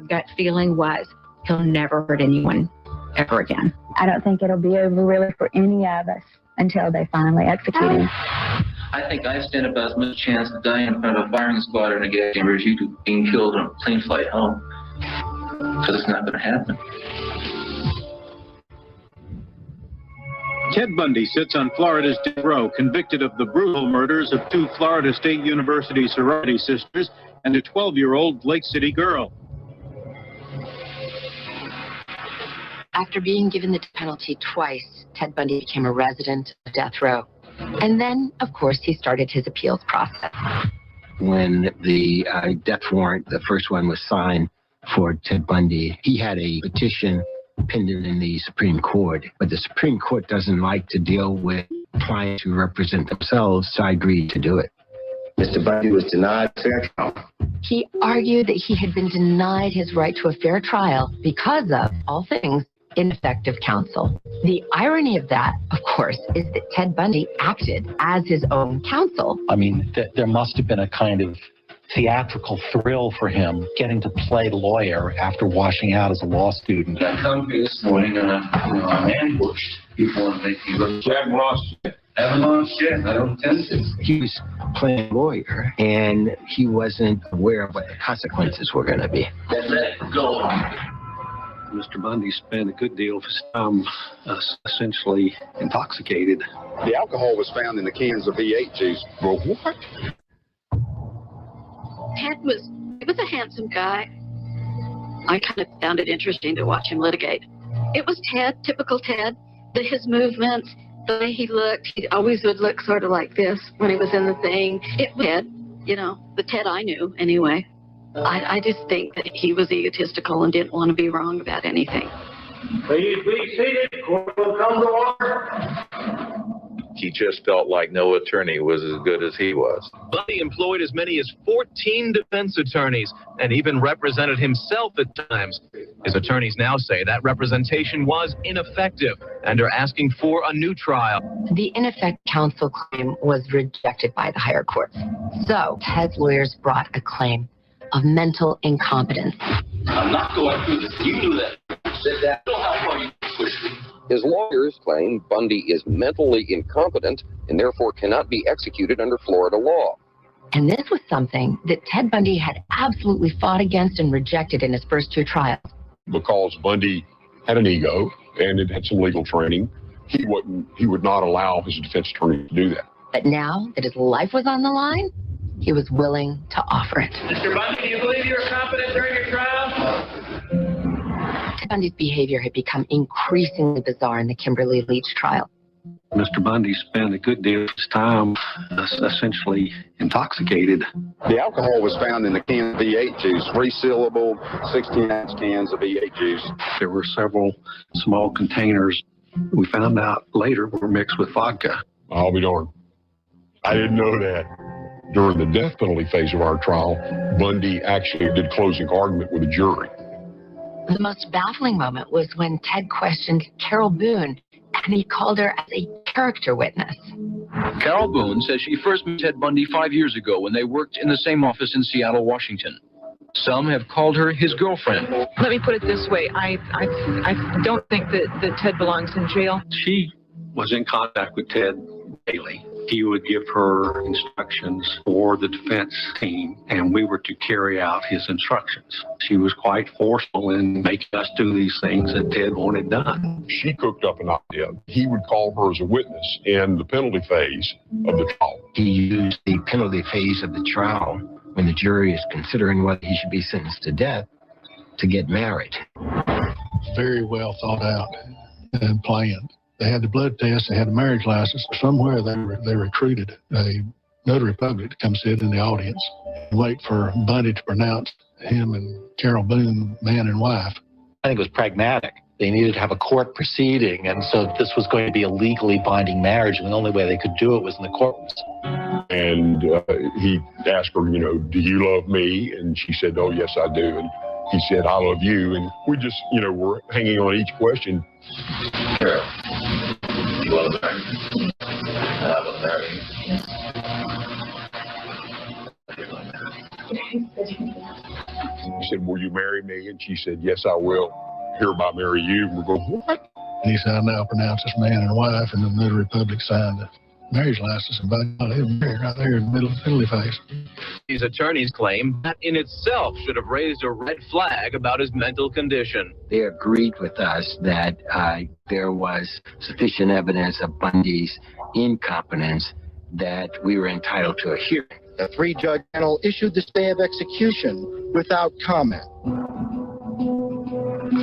gut feeling was he'll never hurt anyone ever again. I don't think it'll be over really for any of us until they finally execute him. I think I stand about as much chance of dying in front of a firing squad in a gas chamber as you do being killed on a plane flight home. Because it's not going to happen. Ted Bundy sits on Florida's death row, convicted of the brutal murders of 2 Florida State University sorority sisters and a 12-year-old Lake City girl. After being given the death penalty twice, Ted Bundy became a resident of death row. And then, of course, he started his appeals process. When the death warrant, the first one, was signed for Ted Bundy, he had a petition pending in the Supreme Court, but the Supreme Court doesn't like to deal with clients who represent themselves, so I agreed to do it. Mr. Bundy was denied a fair trial. He argued that he had been denied his right to a fair trial because of, all things, ineffective counsel. The irony of that, of course, is that Ted Bundy acted as his own counsel. I mean, there must have been a kind of theatrical thrill for him getting to play lawyer after washing out as a law student. I come here this morning and I'm ambushed. People want to make me look. Haven't lost yet. Haven't lost yet. I don't intend to. He was playing lawyer, and he wasn't aware of what the consequences were going to be. Let it go. Mr. Bundy spent a good deal of his time essentially intoxicated. The alcohol was found in the cans of V8 juice. Well, what? Ted was a handsome guy. I kind of found it interesting to watch him litigate. It was Ted, typical Ted. His movements, the way he looked, he always would look sort of like this when he was in the thing. It was Ted, the Ted I knew anyway. I just think that he was egotistical and didn't want to be wrong about anything. Please be seated. Court will come to order. He just felt like no attorney was as good as he was. Bundy employed as many as 14 defense attorneys and even represented himself at times. His attorneys now say that representation was ineffective and are asking for a new trial. The ineffective counsel claim was rejected by the higher courts. So Ted's lawyers brought a claim of mental incompetence. I'm not going through this. You knew that. You said that. Don't know how far you push me. His lawyers claim Bundy is mentally incompetent and therefore cannot be executed under Florida law. And this was something that Ted Bundy had absolutely fought against and rejected in his first 2 trials. Because Bundy had an ego and it had some legal training, he would not allow his defense attorney to do that. But now that his life was on the line, he was willing to offer it. Mr. Bundy, do you believe you were competent during your trial? Ted Bundy's behavior had become increasingly bizarre in the Kimberly Leach trial. Mr. Bundy spent a good deal of his time essentially intoxicated. The alcohol was found in the can of V8 juice, resealable 16-ounce cans of V8 juice. There were several small containers we found out later were mixed with vodka. I'll be darned. I didn't know that. During the death penalty phase of our trial, Bundy actually did closing argument with the jury. The most baffling moment was when Ted questioned Carol Boone, and he called her as a character witness. Carol Boone says she first met Ted Bundy 5 years ago when they worked in the same office in Seattle, Washington. Some have called her his girlfriend. Let me put it this way. I don't think that Ted belongs in jail. She was in contact with Ted daily. He would give her instructions for the defense team, and we were to carry out his instructions. She was quite forceful in making us do these things that Ted wanted done. She cooked up an idea. He would call her as a witness in the penalty phase of the trial. He used the penalty phase of the trial when the jury is considering whether he should be sentenced to death to get married. Very well thought out and planned. They had the blood test, they had the marriage license. Somewhere they recruited a notary public to come sit in the audience and wait for Bundy to pronounce him and Carol Boone man and wife. I think it was pragmatic. They needed to have a court proceeding, and so this was going to be a legally binding marriage, and the only way they could do it was in the courtrooms. And he asked her, you know, do you love me? And she said, oh, yes, I do. And he said, I love you. And we just, you know, were hanging on each question. Carol, do you want to marry me? I will marry you. He said, will you marry me? And she said, yes, I will. Hereby marry you. And we're going, what? And he said, I now pronounce this man and wife, and the notary public signed the marriage license, and by God, they were married right there in the middle of the penalty phase. His attorneys claim that in itself should have raised a red flag about his mental condition. They agreed with us that there was sufficient evidence of Bundy's incompetence that we were entitled to a hearing. The three-judge panel issued the stay of execution without comment.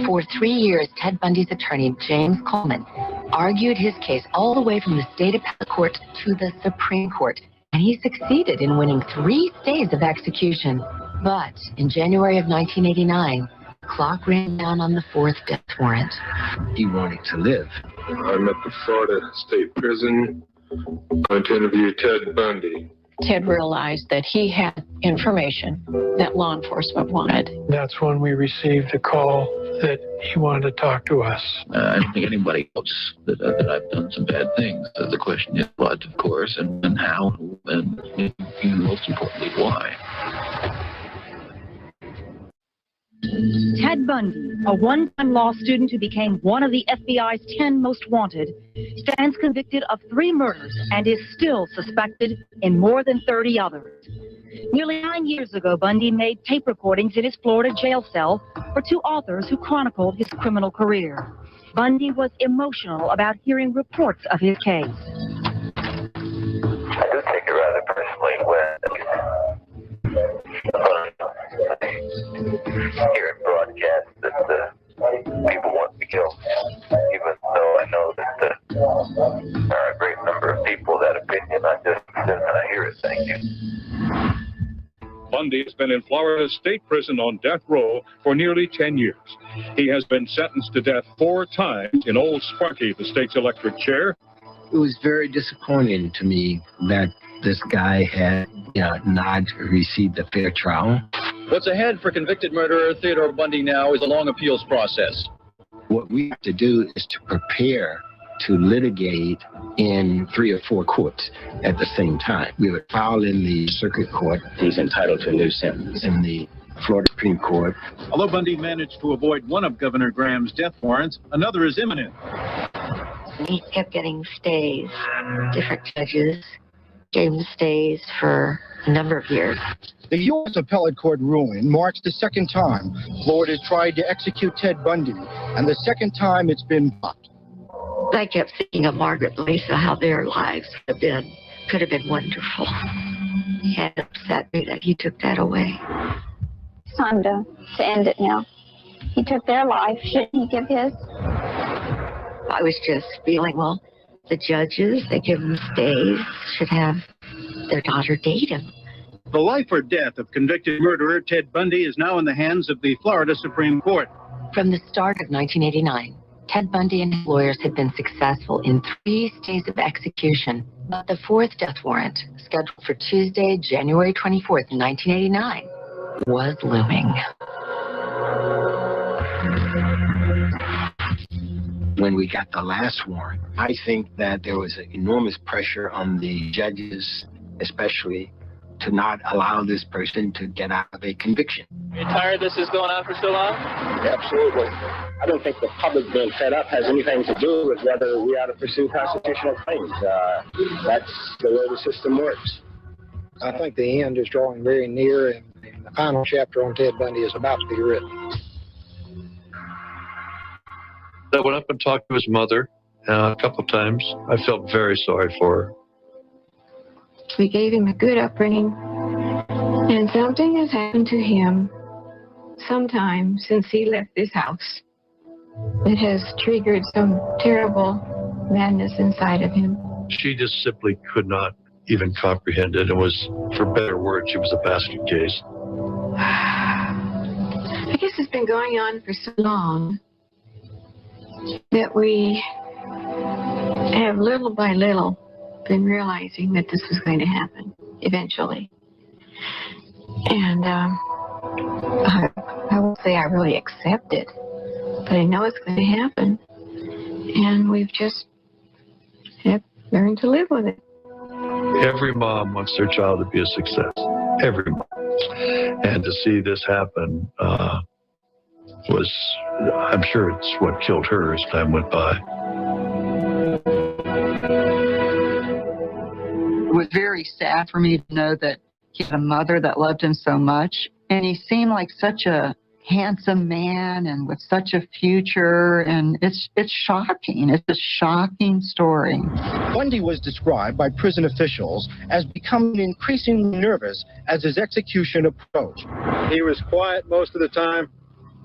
For 3 years, Ted Bundy's attorney, James Coleman, argued his case all the way from the state appellate court to the Supreme Court, and he succeeded in winning 3 stays of execution. But in January of 1989, the clock ran down on the 4th death warrant. He wanted to live. I'm at the Florida State Prison. I'm to interview Ted Bundy. Ted realized that he had information that law enforcement wanted. That's when we received a call that he wanted to talk to us. I don't think anybody knows that I've done some bad things. The question is what, of course, and how, and most importantly, why. Ted Bundy, a one-time law student who became one of the FBI's 10 most wanted, stands convicted of 3 murders and is still suspected in more than 30 others. Nearly 9 years ago, Bundy made tape recordings in his Florida jail cell for 2 authors who chronicled his criminal career. Bundy was emotional about hearing reports of his case. I do take it rather personally when hear it broadcast that people want to kill, even though I know that there are a great number of people that opinion. I hear it. Thank you. Bundy has been in Florida State Prison on death row for nearly 10 years. He has been sentenced to death 4 times in Old Sparky, the state's electric chair. It was very disappointing to me that this guy had not received a fair trial. What's ahead for convicted murderer Theodore Bundy now is a long appeals process. What we have to do is to prepare to litigate in 3 or 4 courts at the same time. We would file in the circuit court. He's entitled to a new sentence. In the Florida Supreme Court. Although Bundy managed to avoid one of Governor Graham's death warrants, another is imminent. He kept getting stays, different judges gave him stays for a number of years. The U.S. Appellate Court ruling marks the 2nd time Florida tried to execute Ted Bundy, and the 2nd time it's been blocked. I kept thinking of Margaret and Lisa, how their lives could have been wonderful. It upset me that he took that away. It's time to end it now. He took their life. Shouldn't he give his? I was just feeling, well, the judges, they give him stays, should have their daughter date him. The life or death of convicted murderer Ted Bundy is now in the hands of the Florida Supreme Court. From the start of 1989, Ted Bundy and his lawyers had been successful in 3 stays of execution, but the 4th death warrant, scheduled for Tuesday, January 24th, 1989, was looming. When we got the last warrant, I think that there was enormous pressure on the judges, especially, to not allow this person to get out of a conviction. Are you tired this is going on for so long? Absolutely. I don't think the public being fed up has anything to do with whether we ought to pursue constitutional claims. That's the way the system works. I think the end is drawing very near, and the final chapter on Ted Bundy is about to be written. I went up and talked to his mother a couple of times. I felt very sorry for her. We gave him a good upbringing, and something has happened to him sometime since he left this house. It has triggered some terrible madness inside of him. She just simply could not even comprehend it. It was, for better words, she was a basket case. I guess it's been going on for so long that we have little by little been realizing that this was going to happen eventually. And I won't say I really accept it, but I know it's going to happen. And we've just learned to live with it. Every mom wants their child to be a success. Every mom. And to see this happen was, I'm sure it's what killed her as time went by. It was very sad for me to know that he had a mother that loved him so much. And he seemed like such a handsome man and with such a future. And it's shocking. It's a shocking story. Bundy was described by prison officials as becoming increasingly nervous as his execution approached. He was quiet most of the time.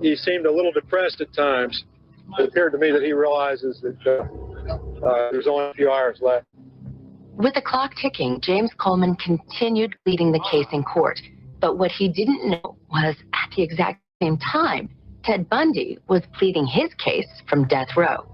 He seemed a little depressed at times. It appeared to me that he realizes that there's only a few hours left. With the clock ticking, James Coleman continued pleading the case in court. But what he didn't know was at the exact same time, Ted Bundy was pleading his case from death row.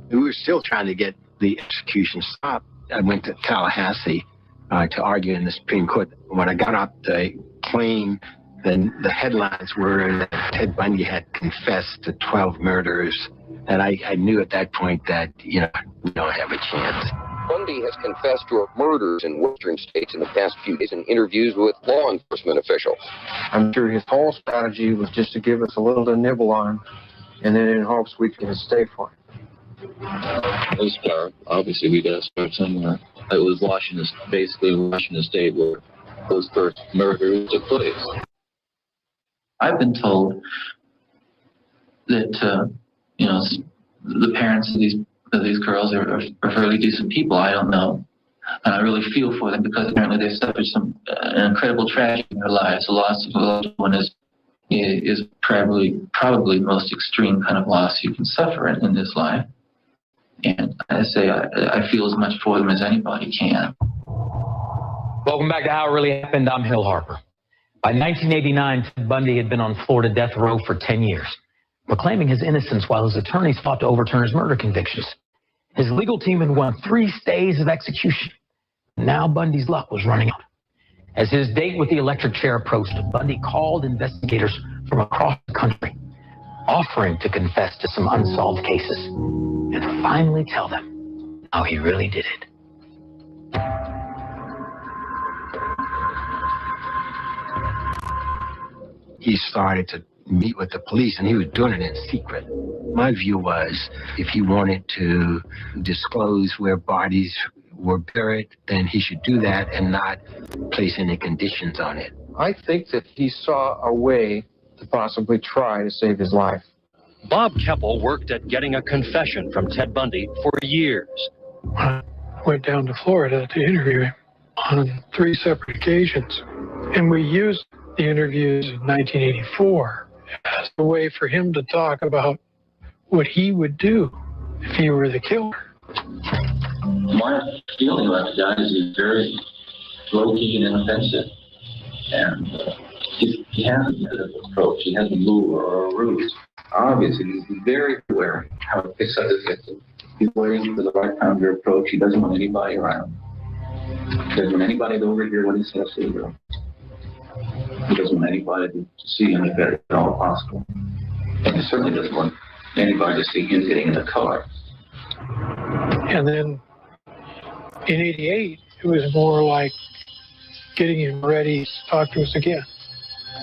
We were still trying to get the execution stopped. I went to Tallahassee to argue in the Supreme Court. When I got off the plane, then the headlines were that Ted Bundy had confessed to 12 murders. And I knew at that point that, we don't have a chance. Bundy has confessed to murders in western states in the past few days in interviews with law enforcement officials. I'm sure his whole strategy was just to give us a little to nibble on, and then in hopes we can stay for him. This part, obviously, we got to start somewhere. It was basically Washington State, where those first murders took place. I've been told that, the parents of these girls are fairly decent people. I don't know. And I really feel for them because apparently they've suffered an incredible tragedy in their lives. The loss of a loved one is probably the most extreme kind of loss you can suffer in this life. And I say I feel as much for them as anybody can. Welcome back to How It Really Happened. I'm Hill Harper. By 1989, Ted Bundy had been on Florida death row for 10 years, proclaiming his innocence while his attorneys fought to overturn his murder convictions. His legal team had won 3 stays of execution. Now Bundy's luck was running out. As his date with the electric chair approached, Bundy called investigators from across the country, offering to confess to some unsolved cases and finally tell them how he really did it. He started to meet with the police, and he was doing it in secret. My view was if he wanted to disclose where bodies were buried, then he should do that and not place any conditions on it. I think that he saw a way to possibly try to save his life. Bob Keppel worked at getting a confession from Ted Bundy for years. I went down to Florida to interview him on 3 separate occasions, and we used the interviews in 1984 as a way for him to talk about what he would do if he were the killer. My feeling about the guy is he's very low-key and inoffensive. And he has a approach. He has a lure or a ruse. Obviously, he's very aware how it picks up his victim. He's waiting for the right time to approach. He doesn't want anybody around. He doesn't want anybody to overhear what he says to the girl. He doesn't want anybody to see him if at all possible. And he certainly doesn't want anybody to see him getting in the car. And then in '88, it was more like getting him ready to talk to us again.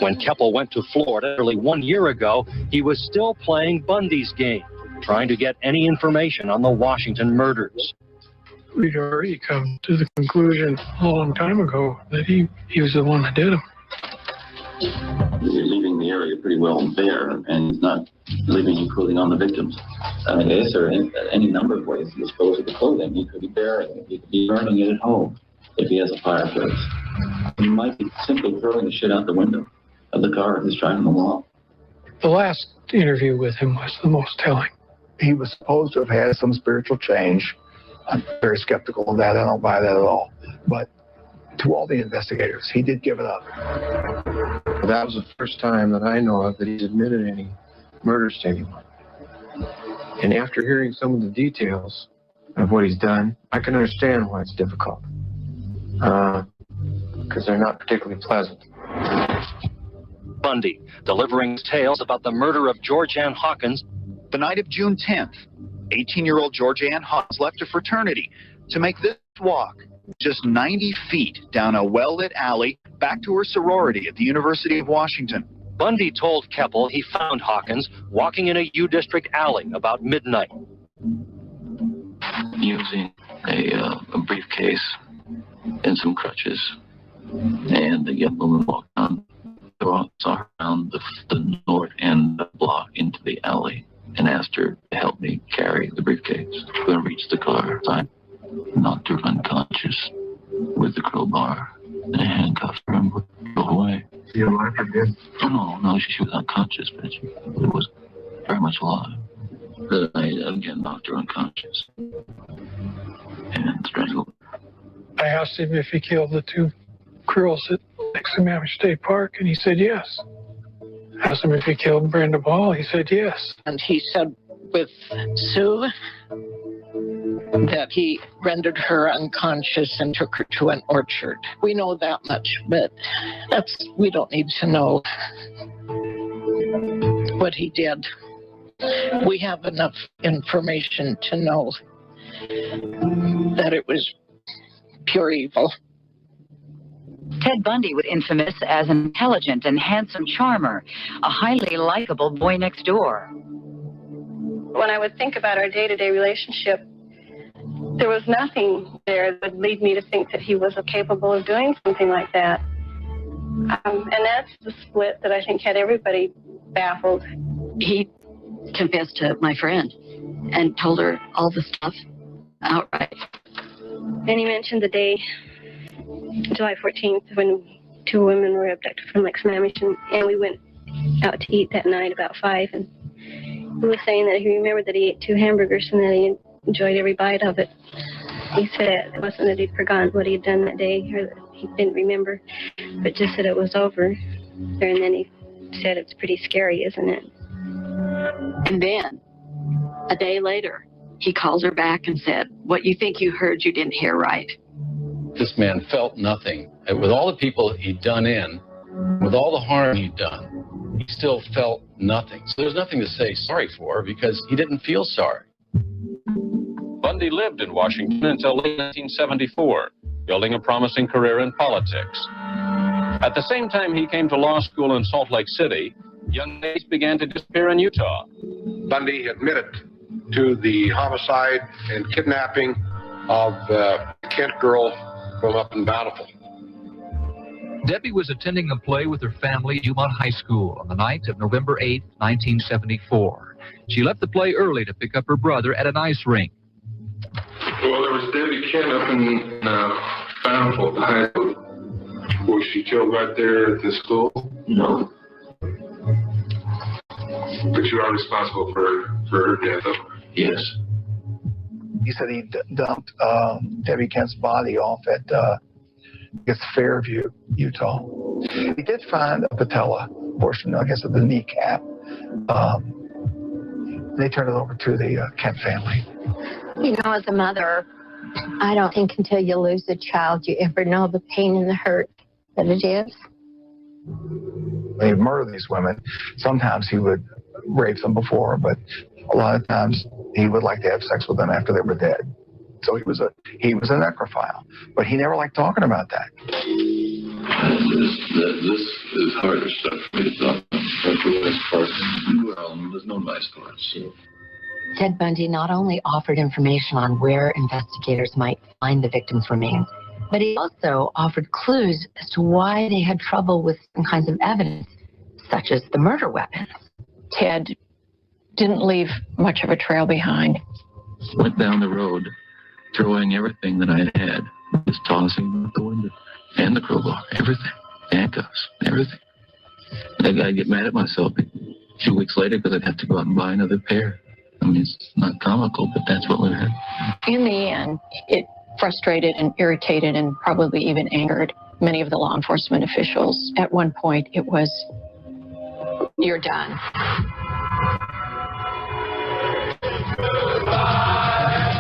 When Keppel went to Florida nearly 1 year ago, he was still playing Bundy's game, trying to get any information on the Washington murders. We'd already come to the conclusion a long time ago that he was the one that did them. You're leaving the area pretty well bare and not leaving any clothing on the victims. I mean, is there any number of ways to dispose of the clothing? He could be burying it. He could be burning it at home if he has a fireplace. He might be simply throwing the shit out the window of the car and just driving along. The last interview with him was the most telling. He was supposed to have had some spiritual change. I'm very skeptical of that. I don't buy that at all. But to all the investigators, he did give it up. That was the first time that I know of that he's admitted any murders to anyone. And after hearing some of the details of what he's done, I can understand why it's difficult. Because they're not particularly pleasant. Bundy, delivering tales about the murder of George Ann Hawkins. The night of June 10th, 18-year-old George Ann Hawkins left a fraternity to make this walk just 90 feet down a well-lit alley back to her sorority at the University of Washington. Bundy told Keppel he found Hawkins walking in a U District alley about midnight. Using a briefcase and some crutches. And the young woman walked down, saw her around the north end of the block into the alley and asked her to help me carry the briefcase. When I reached the car, I knocked her unconscious with the crowbar and handcuffed her and drove away. You know what I did? No, she was unconscious, but she was very much alive. But I again knocked her unconscious and strangled her. I asked him if he killed the two girls at Mammoth State Park, and he said yes. I asked him if he killed Brenda Ball. He said yes. And he said with Sue that he rendered her unconscious and took her to an orchard. We know that much, but we don't need to know what he did. We have enough information to know that it was pure evil. Ted Bundy was infamous as an intelligent and handsome charmer, a highly likable boy next door. When I would think about our day-to-day relationship, there was nothing there that would lead me to think that he was capable of doing something like that. And that's the split that I think had everybody baffled. He confessed to my friend and told her all the stuff outright. And he mentioned the day, July 14th, when two women were abducted from Lake-Sammamish, and we went out to eat that night about 5, and he was saying that he remembered that he ate 2 hamburgers and that he enjoyed every bite of it. He said it wasn't that he'd forgotten what he had done that day, or that he didn't remember, but just that it was over. And then he said, "It's pretty scary, isn't it?" And then, a day later, he calls her back and said, "What you think you heard, you didn't hear right." This man felt nothing. And with all the people he'd done in, with all the harm he'd done, he still felt nothing. So there's nothing to say sorry for because he didn't feel sorry. Bundy lived in Washington until late 1974, building a promising career in politics. At the same time he came to law school in Salt Lake City, young ladies began to disappear in Utah. Bundy admitted to the homicide and kidnapping of the Kent girl from up in Bountiful. Debbie was attending a play with her family at Dumont High School on the night of November 8, 1974. She left the play early to pick up her brother at an ice rink. Well, there was Debbie Kent up in Bountiful High School. Was she killed right there at the school? No. But you are responsible for her death, though? Yes. He said he dumped Debbie Kent's body off at Fairview, Utah. He did find a patella portion, I guess, of the kneecap. They turned it over to the Kent family. You know, as a mother, I don't think until you lose a child you ever know the pain and the hurt that it is. When he murdered these women, sometimes he would rape them before, but a lot of times he would like to have sex with them after they were dead. So he was a necrophile, but he never liked talking about that. This is harder stuff for me to talk about. That's the nice part. Well, there's no nice parts. So. Ted Bundy not only offered information on where investigators might find the victim's remains, but he also offered clues as to why they had trouble with some kinds of evidence, such as the murder weapons. Ted didn't leave much of a trail behind. Went down the road, throwing everything that I had, just tossing out the window. And the crowbar, everything. Handcuffs, everything. I'd get mad at myself 2 weeks later because I'd have to go out and buy another pair. I mean, it's not comical, but that's what we had. In the end, it frustrated and irritated and probably even angered many of the law enforcement officials. At one point, it was, you're done.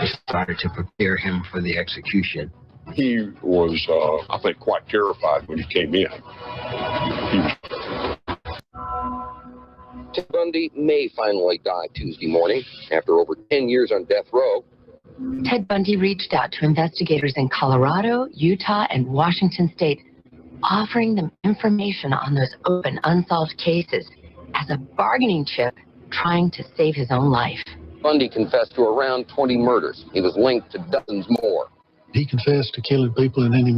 They started to prepare him for the execution. He was, I think, quite terrified when he came in. Ted Bundy may finally die Tuesday morning after over 10 years on death row. Ted Bundy reached out to investigators in Colorado, Utah, and Washington state, offering them information on those open, unsolved cases as a bargaining chip, trying to save his own life. Bundy confessed to around 20 murders. He was linked to dozens more. He confessed to killing people and didn't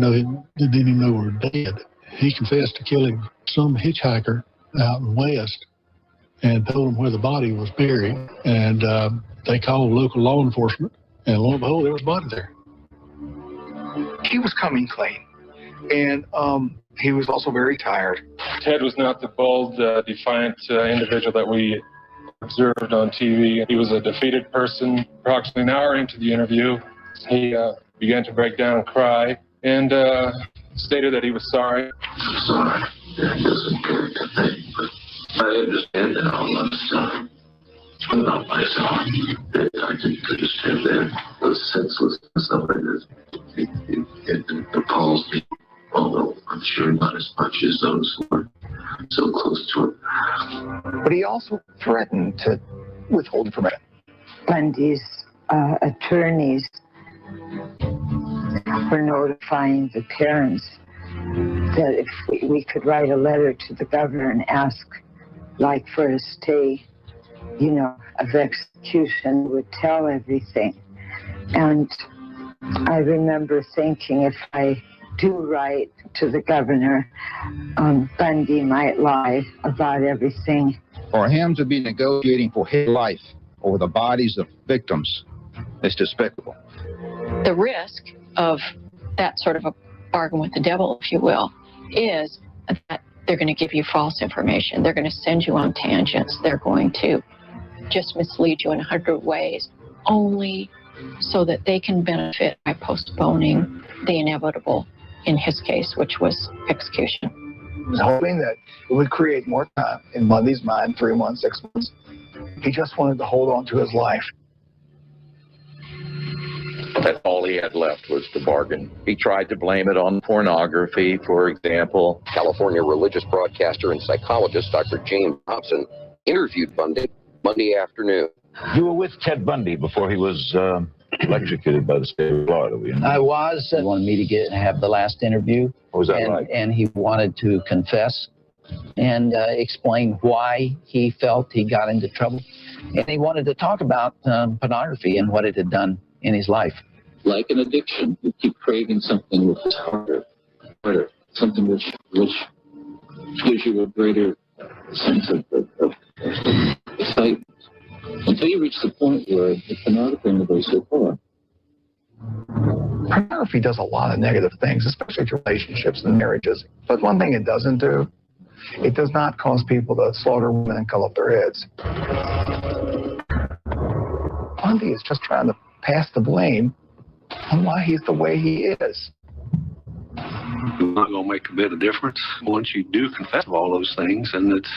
even know were dead. He confessed to killing some hitchhiker out in West and told them where the body was buried. And they called local law enforcement, and lo and behold, there was a body there. He was coming clean, and he was also very tired. Ted was not the bold, defiant individual that we observed on TV. He was a defeated person. Approximately an hour into the interview, he began to break down and cry, and stated that he was sorry. I'm sorry. That doesn't care to think, but I understand that all that stuff. About myself, that I could just have that, the senselessness of it. It appalls me, although I'm sure not as much as those who are so close to it. But he also threatened to withhold information. Bundy's attorneys were notifying the parents that if we could write a letter to the governor and ask, like, for a stay, of execution, would tell everything. And I remember thinking, if I do write to the governor, Bundy might lie about everything. For him to be negotiating for his life over the bodies of victims is despicable. The risk of that sort of a bargain with the devil, if you will, is that they're going to give you false information. They're going to send you on tangents. They're going to just mislead you in 100 ways, only so that they can benefit by postponing the inevitable, in his case, which was execution. He was hoping that it would create more time in Bundy's mind, 3 months, 6 months. He just wanted to hold on to his life. That's all he had left was the bargain. He tried to blame it on pornography, for example. California religious broadcaster and psychologist Dr. James Hobson interviewed Bundy Monday afternoon. You were with Ted Bundy before he was electrocuted by the state of Florida, were you not? I was. He wanted me to have the last interview. What was that like? And he wanted to confess and explain why he felt he got into trouble. And he wanted to talk about pornography and what it had done in his life. Like an addiction, you keep craving something which is harder, something which gives you a greater sense of excitement. Until you reach the point where the pornography goes so far. Pornography does a lot of negative things, especially to relationships and marriages. But one thing it doesn't do, it does not cause people to slaughter women and cut off their heads. Bundy is just trying to pass the blame on why he's the way he is. It's not going to make a bit of difference once you do confess all those things, and it's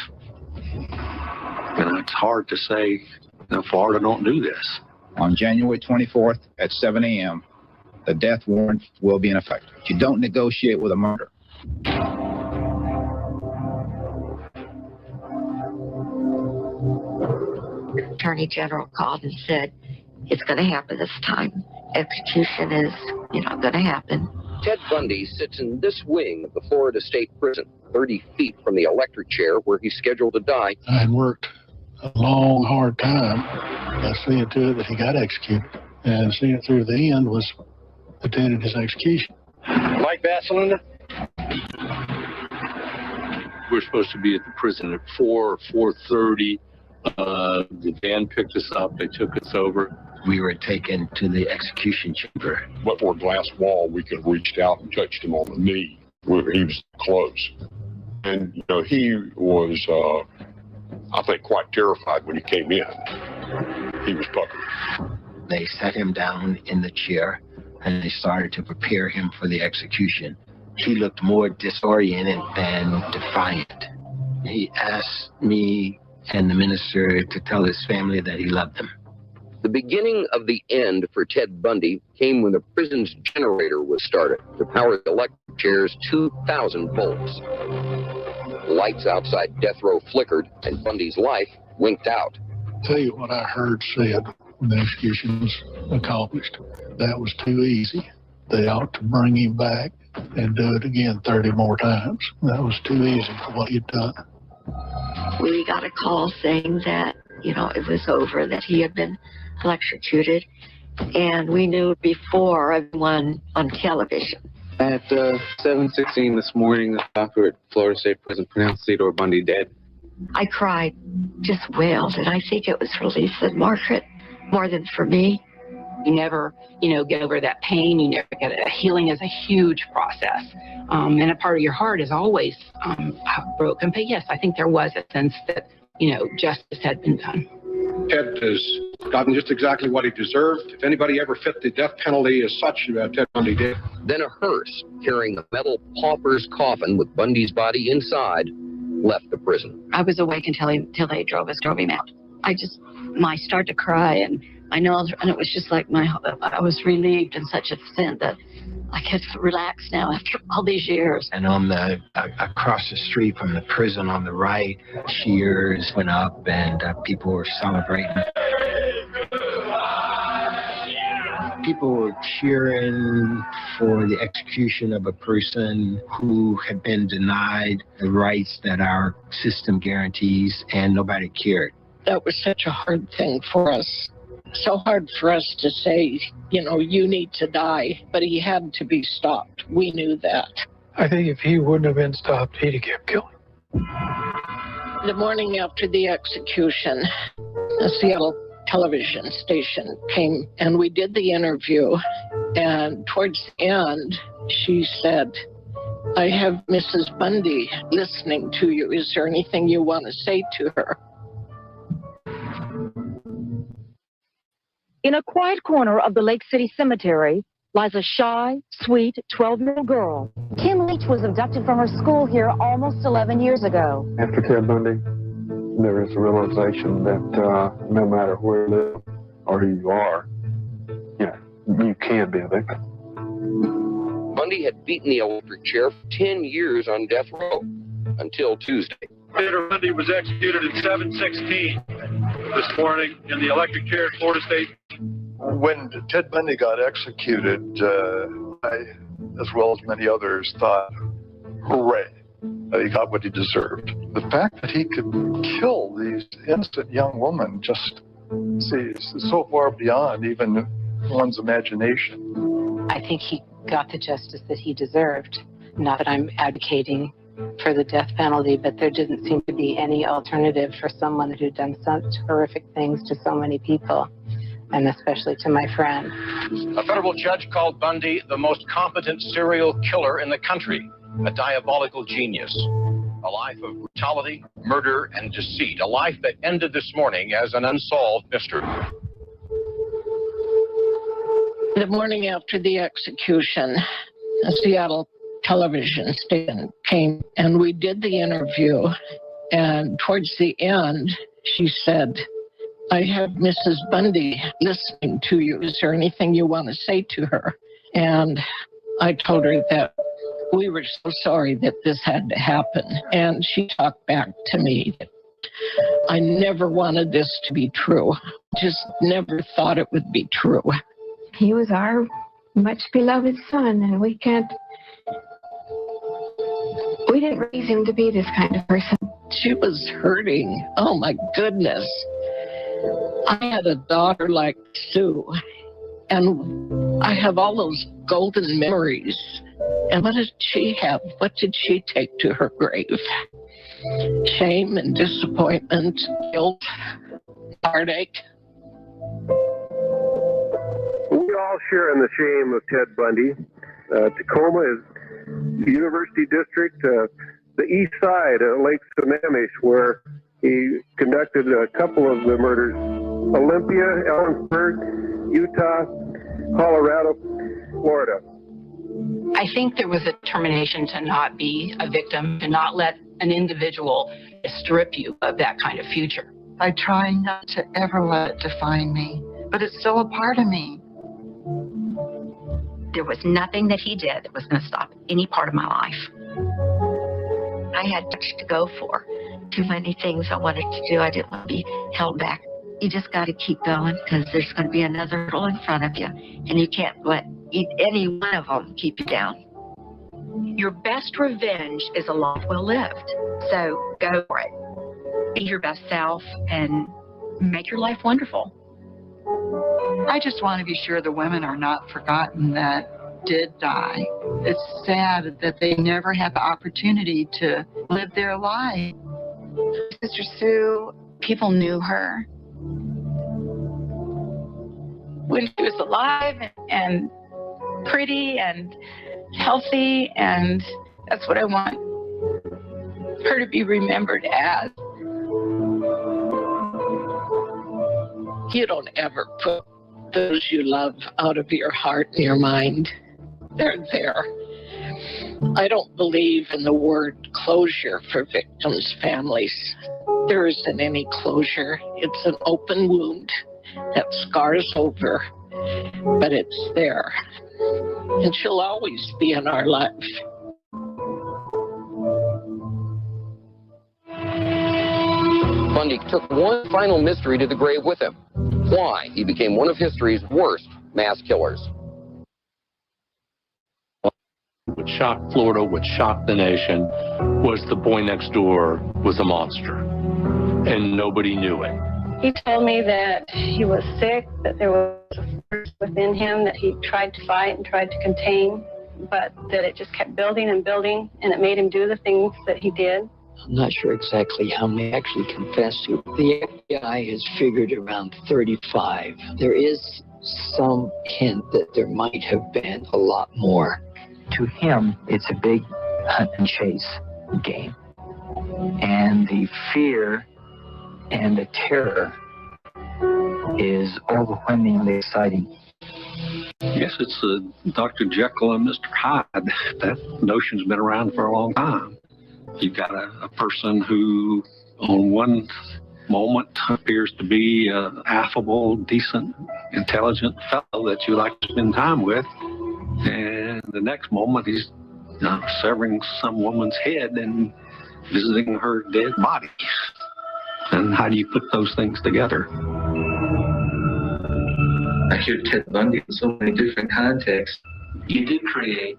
hard to say, Florida don't do this. On January 24th at 7 a.m., the death warrant will be in effect. You don't negotiate with a murder. Attorney General called and said, it's going to happen this time. Execution is, going to happen. Ted Bundy sits in this wing of the Florida State Prison, 30 feet from the electric chair where he's scheduled to die. I had worked a long, hard time seeing to it that he got executed. And seeing it through the end was attending his execution. Mike Vassalander? We're supposed to be at the prison at 4 or 4:30. The van picked us up. They took us over. We were taken to the execution chamber. But for a glass wall, we could have reached out and touched him on the knee. He was close. And, you know, he was, I think, quite terrified when he came in. He was puckered. They sat him down in the chair, and they started to prepare him for the execution. He looked more disoriented than defiant. He asked me and the minister to tell his family that he loved them. The beginning of the end for Ted Bundy came when the prison's generator was started to power the electric chair's 2,000 volts. Lights outside death row flickered, and Bundy's life winked out. I'll tell you what I heard said when the execution was accomplished. That was too easy. They ought to bring him back and do it again 30 more times. That was too easy for what he'd done. We got a call saying that, you know, it was over, that he had been electrocuted, and we knew before everyone on television. At 7:16 this morning, the doctor at Florida State Prison pronounced Theodore Bundy dead. I cried, just wailed, and I think it was for Lisa and Margaret more than for me. You never, get over that pain. You never get it. Healing is a huge process. And a part of your heart is always broken. But yes, I think there was a sense that, justice had been done. Ted has gotten just exactly what he deserved. If anybody ever fit the death penalty as such, Ted Bundy did. Then a hearse carrying a metal pauper's coffin with Bundy's body inside left the prison. I was awake until they drove him out. I started to cry, and I know, and it was just like I was relieved in such a sense that I could relax now after all these years. And on across the street from the prison on the right, cheers went up and people were celebrating. People were cheering for the execution of a person who had been denied the rights that our system guarantees, and nobody cared. That was such a hard thing for us. So hard for us to say, you need to die, but he had to be stopped. We knew that. I think if he wouldn't have been stopped, he'd have kept killing. The morning after the execution, a Seattle television station came and we did the interview, and towards the end, she said, "I have Mrs. Bundy listening to you. Is there anything you want to say to her?" In a quiet corner of the Lake City Cemetery lies a shy, sweet 12-year-old girl. Kim Leach was abducted from her school here almost 11 years ago. After Ted Bundy, there is a realization that no matter where you live or who you are, you can be a victim. Bundy had beaten the electric chair for 10 years on death row until Tuesday. Theodore Bundy was executed at 7:16 this morning in the electric chair at Florida State. When Ted Bundy got executed, I, as well as many others, thought, hooray, he got what he deserved. The fact that he could kill these innocent young women just is so far beyond even one's imagination. I think he got the justice that he deserved. Not that I'm advocating for the death penalty, but there didn't seem to be any alternative for someone who'd done such horrific things to so many people, and especially to my friend. A federal judge called Bundy the most competent serial killer in the country, a diabolical genius. A life of brutality, murder, and deceit, a life that ended this morning as an unsolved mystery. The morning after the execution, a Seattle television station came and we did the interview, and towards the end she said, "I have Mrs. Bundy listening to you. Is there anything you want to say to her?" And I told her that we were so sorry that this had to happen, and she talked back to me that I never wanted this to be true. Just never thought it would be true. He was our much beloved son, and we didn't raise him to be this kind of person. She was hurting. Oh my goodness. I had a daughter like Sue, and I have all those golden memories. And what did she have? What did she take to her grave? Shame and disappointment, guilt, heartache. We all share in the shame of Ted Bundy. Tacoma is the University District, the east side of Lake Sammamish, where he conducted a couple of the murders. Olympia, Ellensburg, Utah, Colorado, Florida. I think there was a determination to not be a victim, to not let an individual strip you of that kind of future. I try not to ever let it define me, but it's still a part of me. There was nothing that he did that was going to stop any part of my life. I had much to go for. Too many things I wanted to do. I didn't want to be held back. You just got to keep going because there's going to be another hurdle in front of you, and you can't let any one of them keep you down. Your best revenge is a life well lived. So go for it. Be your best self and make your life wonderful. I just want to be sure the women are not forgotten that did die. It's sad that they never had the opportunity to live their life. Sister Sue, people knew her. When she was alive and pretty and healthy, and that's what I want her to be remembered as. You don't ever put those you love out of your heart and your mind. They're there. I don't believe in the word closure for victims' families. There isn't any closure. It's an open wound that scars over, but it's there. And she'll always be in our life. Bundy took one final mystery to the grave with him: why he became one of history's worst mass killers. What shocked Florida, what shocked the nation, was the boy next door was a monster, and nobody knew it. He told me that he was sick, that there was a force within him that he tried to fight and tried to contain, but that it just kept building and building, and it made him do the things that he did. I'm not sure exactly how many actually confessed to. The FBI has figured around 35. There is some hint that there might have been a lot more. To him, it's a big hunt and chase game. And the fear and the terror is overwhelmingly exciting. Yes, it's Dr. Jekyll and Mr. Hyde. That notion's been around for a long time. You've got a person who, on one moment, appears to be an affable, decent, intelligent fellow that you like to spend time with, and the next moment he's severing some woman's head and visiting her dead body. And how do you put those things together? I hear Ted Bundy in so many different contexts. You did create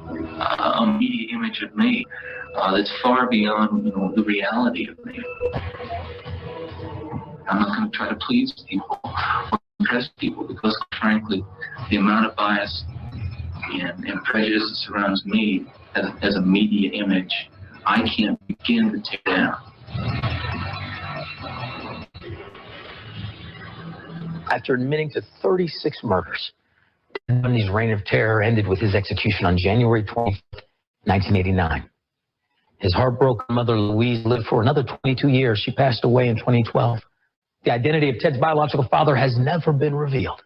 a media image of me that's far beyond, the reality of me. I'm not going to try to please people or impress people because, frankly, the amount of bias and prejudice that surrounds me as a media image, I can't begin to take down. After admitting to 36 murders, Ted Bundy's reign of terror ended with his execution on January 20th, 1989. His heartbroken mother, Louise, lived for another 22 years. She passed away in 2012. The identity of Ted's biological father has never been revealed.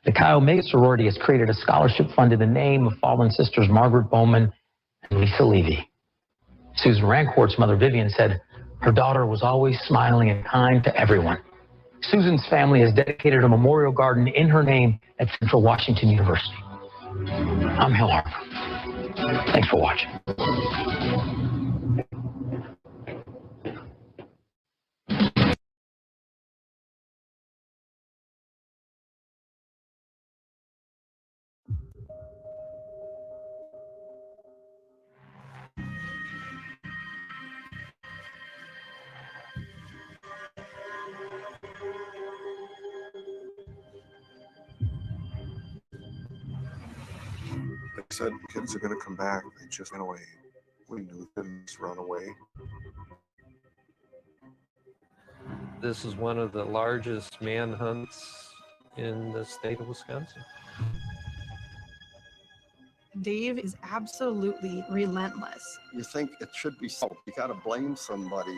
The Chi Omega sorority has created a scholarship fund in the name of fallen sisters Margaret Bowman and Lisa Levy. Susan Rancourt's mother, Vivian, said her daughter was always smiling and kind to everyone. Susan's family has dedicated a memorial garden in her name at Central Washington University. I'm Hal Harper. Thanks for watching. said, kids are going to come back. They just ran away. We knew they didn't just run away. This is one of the largest manhunts in the state of Wisconsin. Dave is absolutely relentless. You think it should be solved. You got to blame somebody.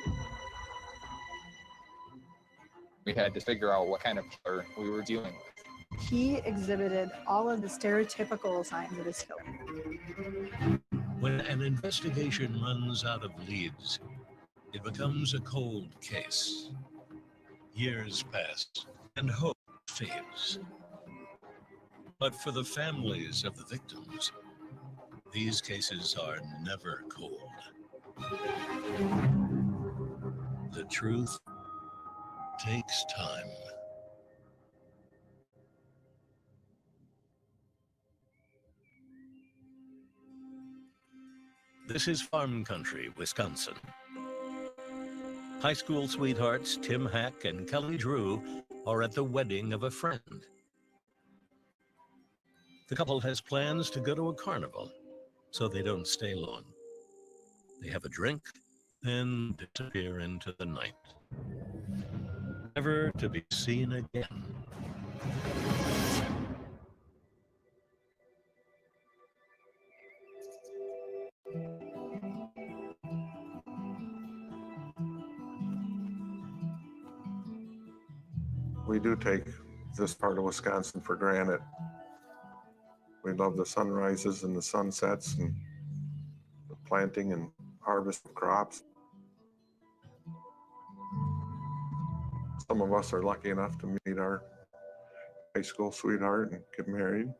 We had to figure out what kind of killer we were dealing with. He exhibited all of the stereotypical signs of a killer. When an investigation runs out of leads, it becomes a cold case. Years pass and hope fades. But for the families of the victims, these cases are never cold. The truth takes time. This is Farm Country, Wisconsin. High school sweethearts Tim Hack and Kelly Drew are at the wedding of a friend. The couple has plans to go to a carnival, so they don't stay long. They have a drink, then disappear into the night, never to be seen again. We do take this part of Wisconsin for granted. We love the sunrises and the sunsets and the planting and harvest of crops. Some of us are lucky enough to meet our high school sweetheart and get married.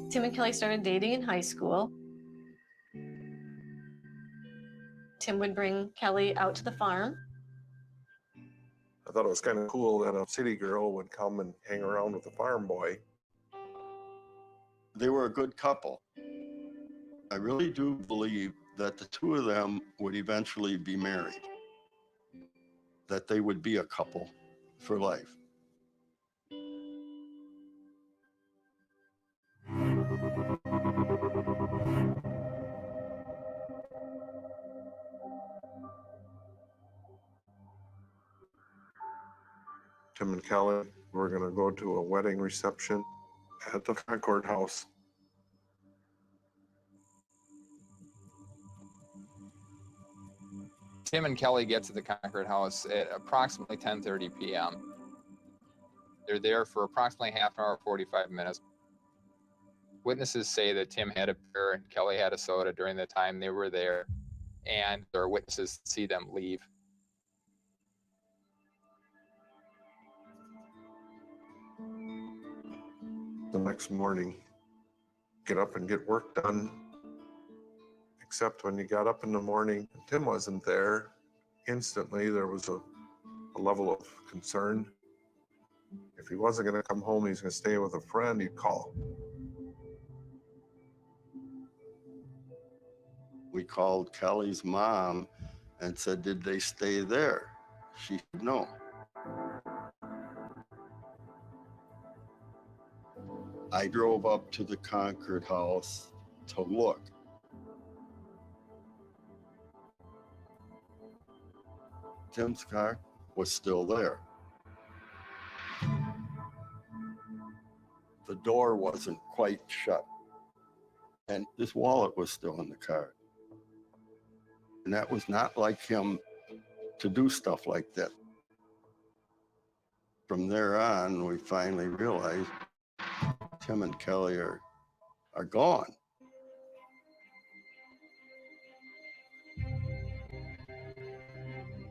Tim and Kelly started dating in high school. Tim would bring Kelly out to the farm. I thought it was kind of cool that a city girl would come and hang around with a farm boy. They were a good couple. I really do believe that the two of them would eventually be married, that they would be a couple for life. Tim and Kelly were going to go to a wedding reception at the Concord House. Tim and Kelly get to the Concord House at approximately 10:30 p.m. They're there for approximately half an hour, 45 minutes. Witnesses say that Tim had a beer and Kelly had a soda during the time they were there, and there are witnesses that see them leave. The next morning, get up and get work done. Except when you got up in the morning and Tim wasn't there, instantly there was a level of concern. If he wasn't going to come home, he's going to stay with a friend, he'd call. We called Kelly's mom and said, did they stay there? She said no. I drove up to the Concord House to look. Tim's car was still there. The door wasn't quite shut, and his wallet was still in the car. And that was not like him to do stuff like that. From there on, we finally realized Tim and Kelly are gone.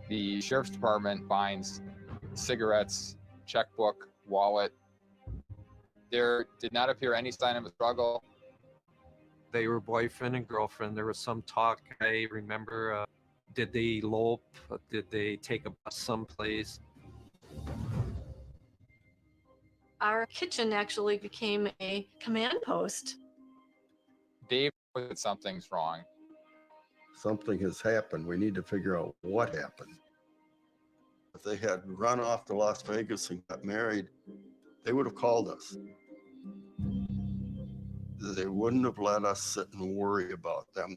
The sheriff's department finds cigarettes, checkbook, wallet. There did not appear any sign of a struggle. They were boyfriend and girlfriend. There was some talk, I remember, did they elope? Did they take a bus someplace? Our kitchen actually became a command post. Dave knew that something's wrong. Something has happened. We need to figure out what happened. If they had run off to Las Vegas and got married, they would have called us. They wouldn't have let us sit and worry about them.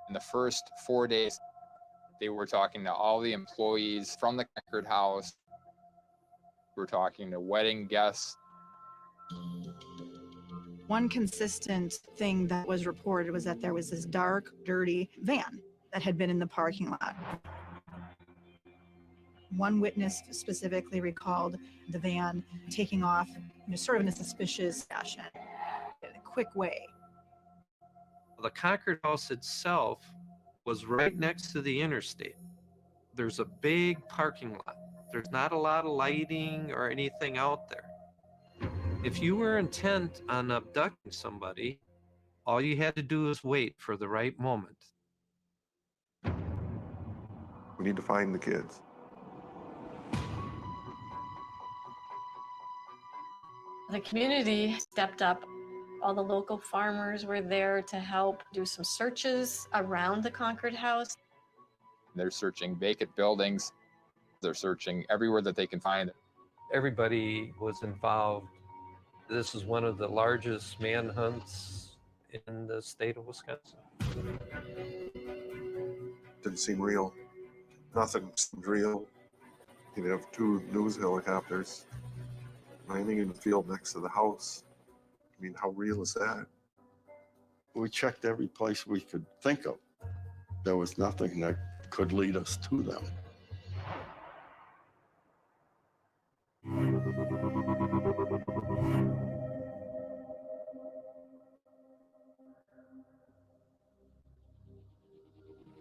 In the first 4 days, they were talking to all the employees from the Concord House. We were talking to wedding guests. One consistent thing that was reported was that there was this dark, dirty van that had been in the parking lot. One witness specifically recalled the van taking off, sort of in a suspicious fashion, in a quick way. The Concord House itself was right next to the interstate. There's a big parking lot. There's not a lot of lighting or anything out there. If you were intent on abducting somebody, all you had to do was wait for the right moment. We need to find the kids. The community stepped up. All the local farmers were there to help do some searches around the Concord House. They're searching vacant buildings. They're searching everywhere that they can find. Everybody was involved. This is one of the largest manhunts in the state of Wisconsin. Didn't seem real. Nothing seemed real. You'd have 2 news helicopters landing in the field next to the house. I mean, how real is that? We checked every place we could think of. There was nothing that could lead us to them.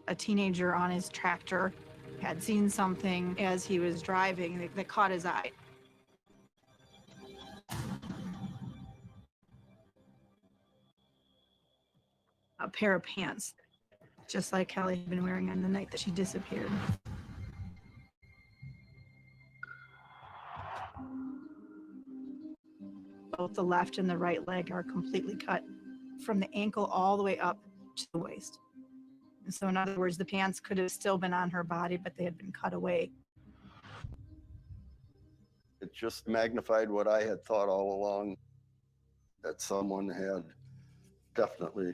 A teenager on his tractor had seen something as he was driving that caught his eye. A pair of pants, just like Kelly had been wearing on the night that she disappeared. Both the left and the right leg are completely cut from the ankle all the way up to the waist. And so in other words, the pants could have still been on her body, but they had been cut away. It just magnified what I had thought all along, that someone had definitely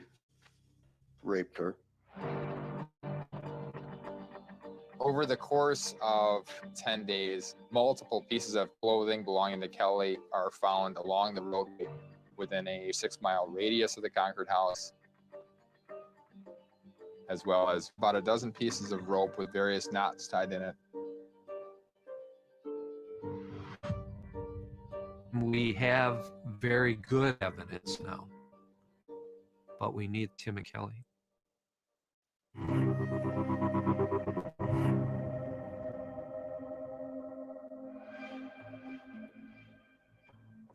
raped her. Over the course of 10 days, multiple pieces of clothing belonging to Kelly are found along the roadway within a 6-mile radius of the Concord House, as well as about a dozen pieces of rope with various knots tied in it. We have very good evidence now, but we need Tim and Kelly.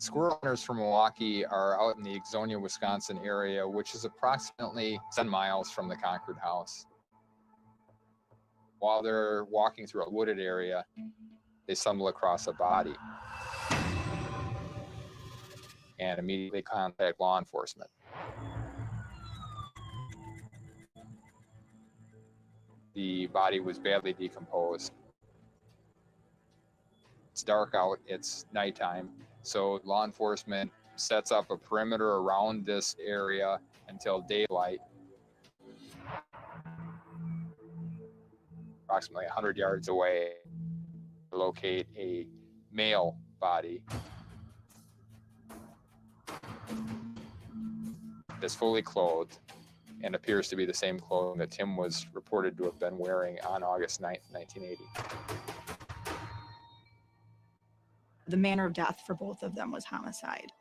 Squirrel hunters from Milwaukee are out in the Ixonia, Wisconsin area, which is approximately 10 miles from the Concord House. While they're walking through a wooded area, they stumble across a body and immediately contact law enforcement. The body was badly decomposed. It's dark out, it's nighttime, so law enforcement sets up a perimeter around this area until daylight. Approximately 100 yards away, to locate a male body that's fully clothed and appears to be the same clothing that Tim was reported to have been wearing on August 9th, 1980. The manner of death for both of them was homicide.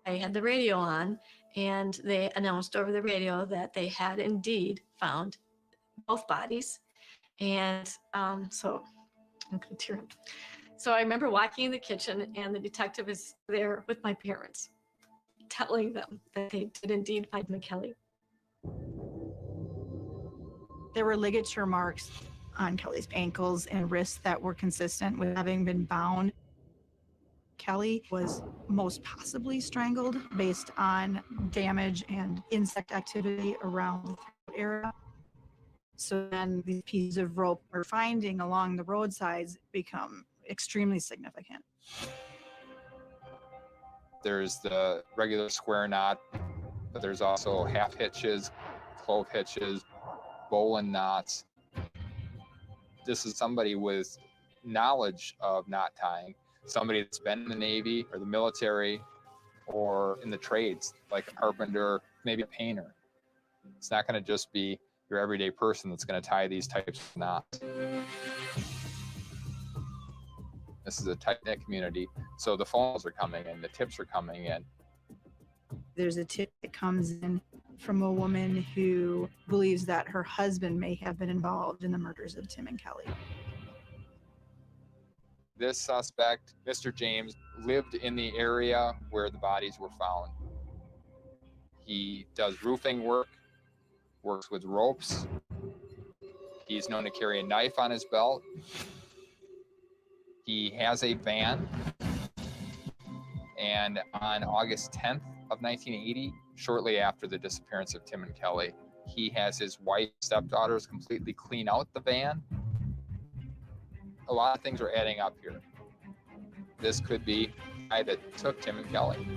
I had the radio on, and they announced over the radio that they had indeed found both bodies. And so I'm going to tear up. So I remember walking in the kitchen, and the detective is there with my parents, telling them that they did indeed find McKelly. There were ligature marks on Kelly's ankles and wrists that were consistent with having been bound. Kelly was most possibly strangled based on damage and insect activity around the throat area. So then these pieces of rope we're finding along the roadsides become extremely significant. There's the regular square knot, but there's also half hitches, clove hitches, bowline knots. This is somebody with knowledge of knot tying, somebody that's been in the Navy or the military or in the trades, like a carpenter, maybe a painter. It's not going to just be your everyday person that's going to tie these types of knots. This is a tight-knit community, so the phone calls are coming in, the tips are coming in. There's a tip that comes in from a woman who believes that her husband may have been involved in the murders of Tim and Kelly. This suspect, Mr. James, lived in the area where the bodies were found. He does roofing work, works with ropes. He's known to carry a knife on his belt. He has a van. And on August 10th of 1980, shortly after the disappearance of Tim and Kelly, he has his wife, stepdaughters completely clean out the van. A lot of things are adding up here. This could be the guy that took Tim and Kelly.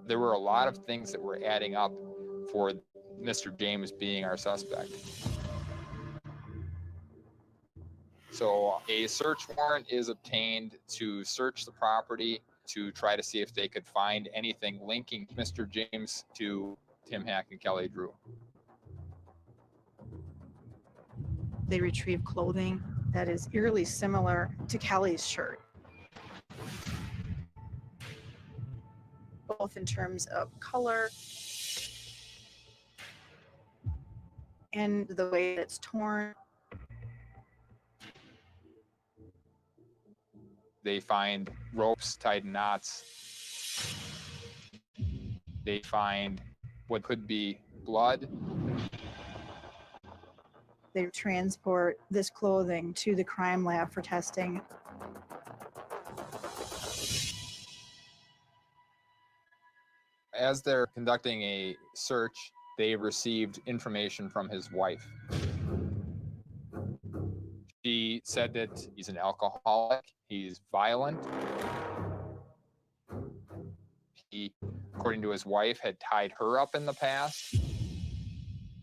There were a lot of things that were adding up for Mr. James being our suspect. So a search warrant is obtained to search the property to try to see if they could find anything linking Mr. James to Tim Hack and Kelly Drew. They retrieve clothing that is eerily similar to Kelly's shirt, both in terms of color and the way it's torn. They find ropes tied in knots. They find what could be blood. They transport this clothing to the crime lab for testing. As they're conducting a search, they received information from his wife. She said that he's an alcoholic, he's violent. He, according to his wife, had tied her up in the past.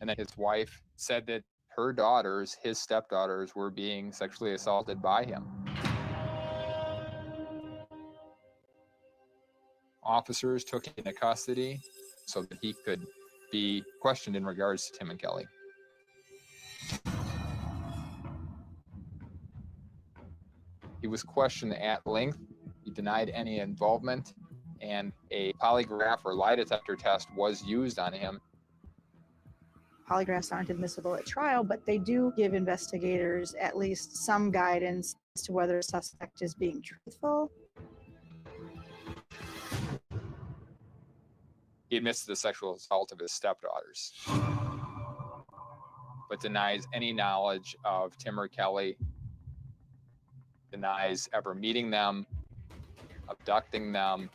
And then his wife said that her daughters, his stepdaughters, were being sexually assaulted by him. Officers took him into custody so that he could be questioned in regards to Tim and Kelly. He was questioned at length. He denied any involvement, and a polygraph or lie detector test was used on him. Polygraphs aren't admissible at trial, but they do give investigators at least some guidance as to whether a suspect is being truthful. He admits to the sexual assault of his stepdaughters, but denies any knowledge of Tim or Kelly, denies ever meeting them, abducting them,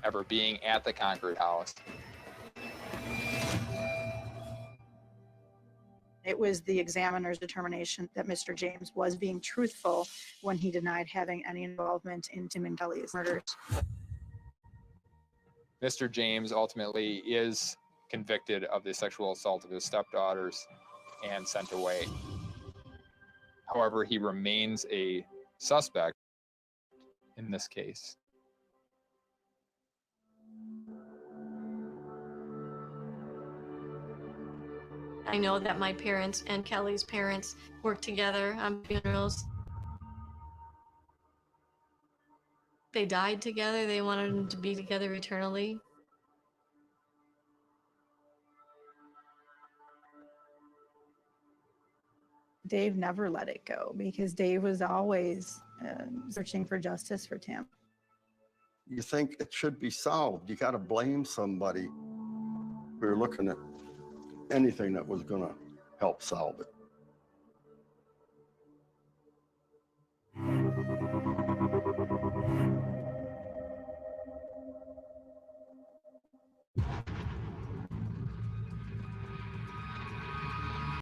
ever being at the Concord house. It was the examiner's determination that Mr. James was being truthful when he denied having any involvement in Tim and Kelly's murders. Mr. James ultimately is convicted of the sexual assault of his stepdaughters and sent away. However, he remains a suspect in this case. I know that my parents and Kelly's parents worked together on funerals. They died together. They wanted them to be together eternally. Dave never let it go because Dave was always searching for justice for Tim. You think it should be solved. You got to blame somebody. We were looking at anything that was going to help solve it.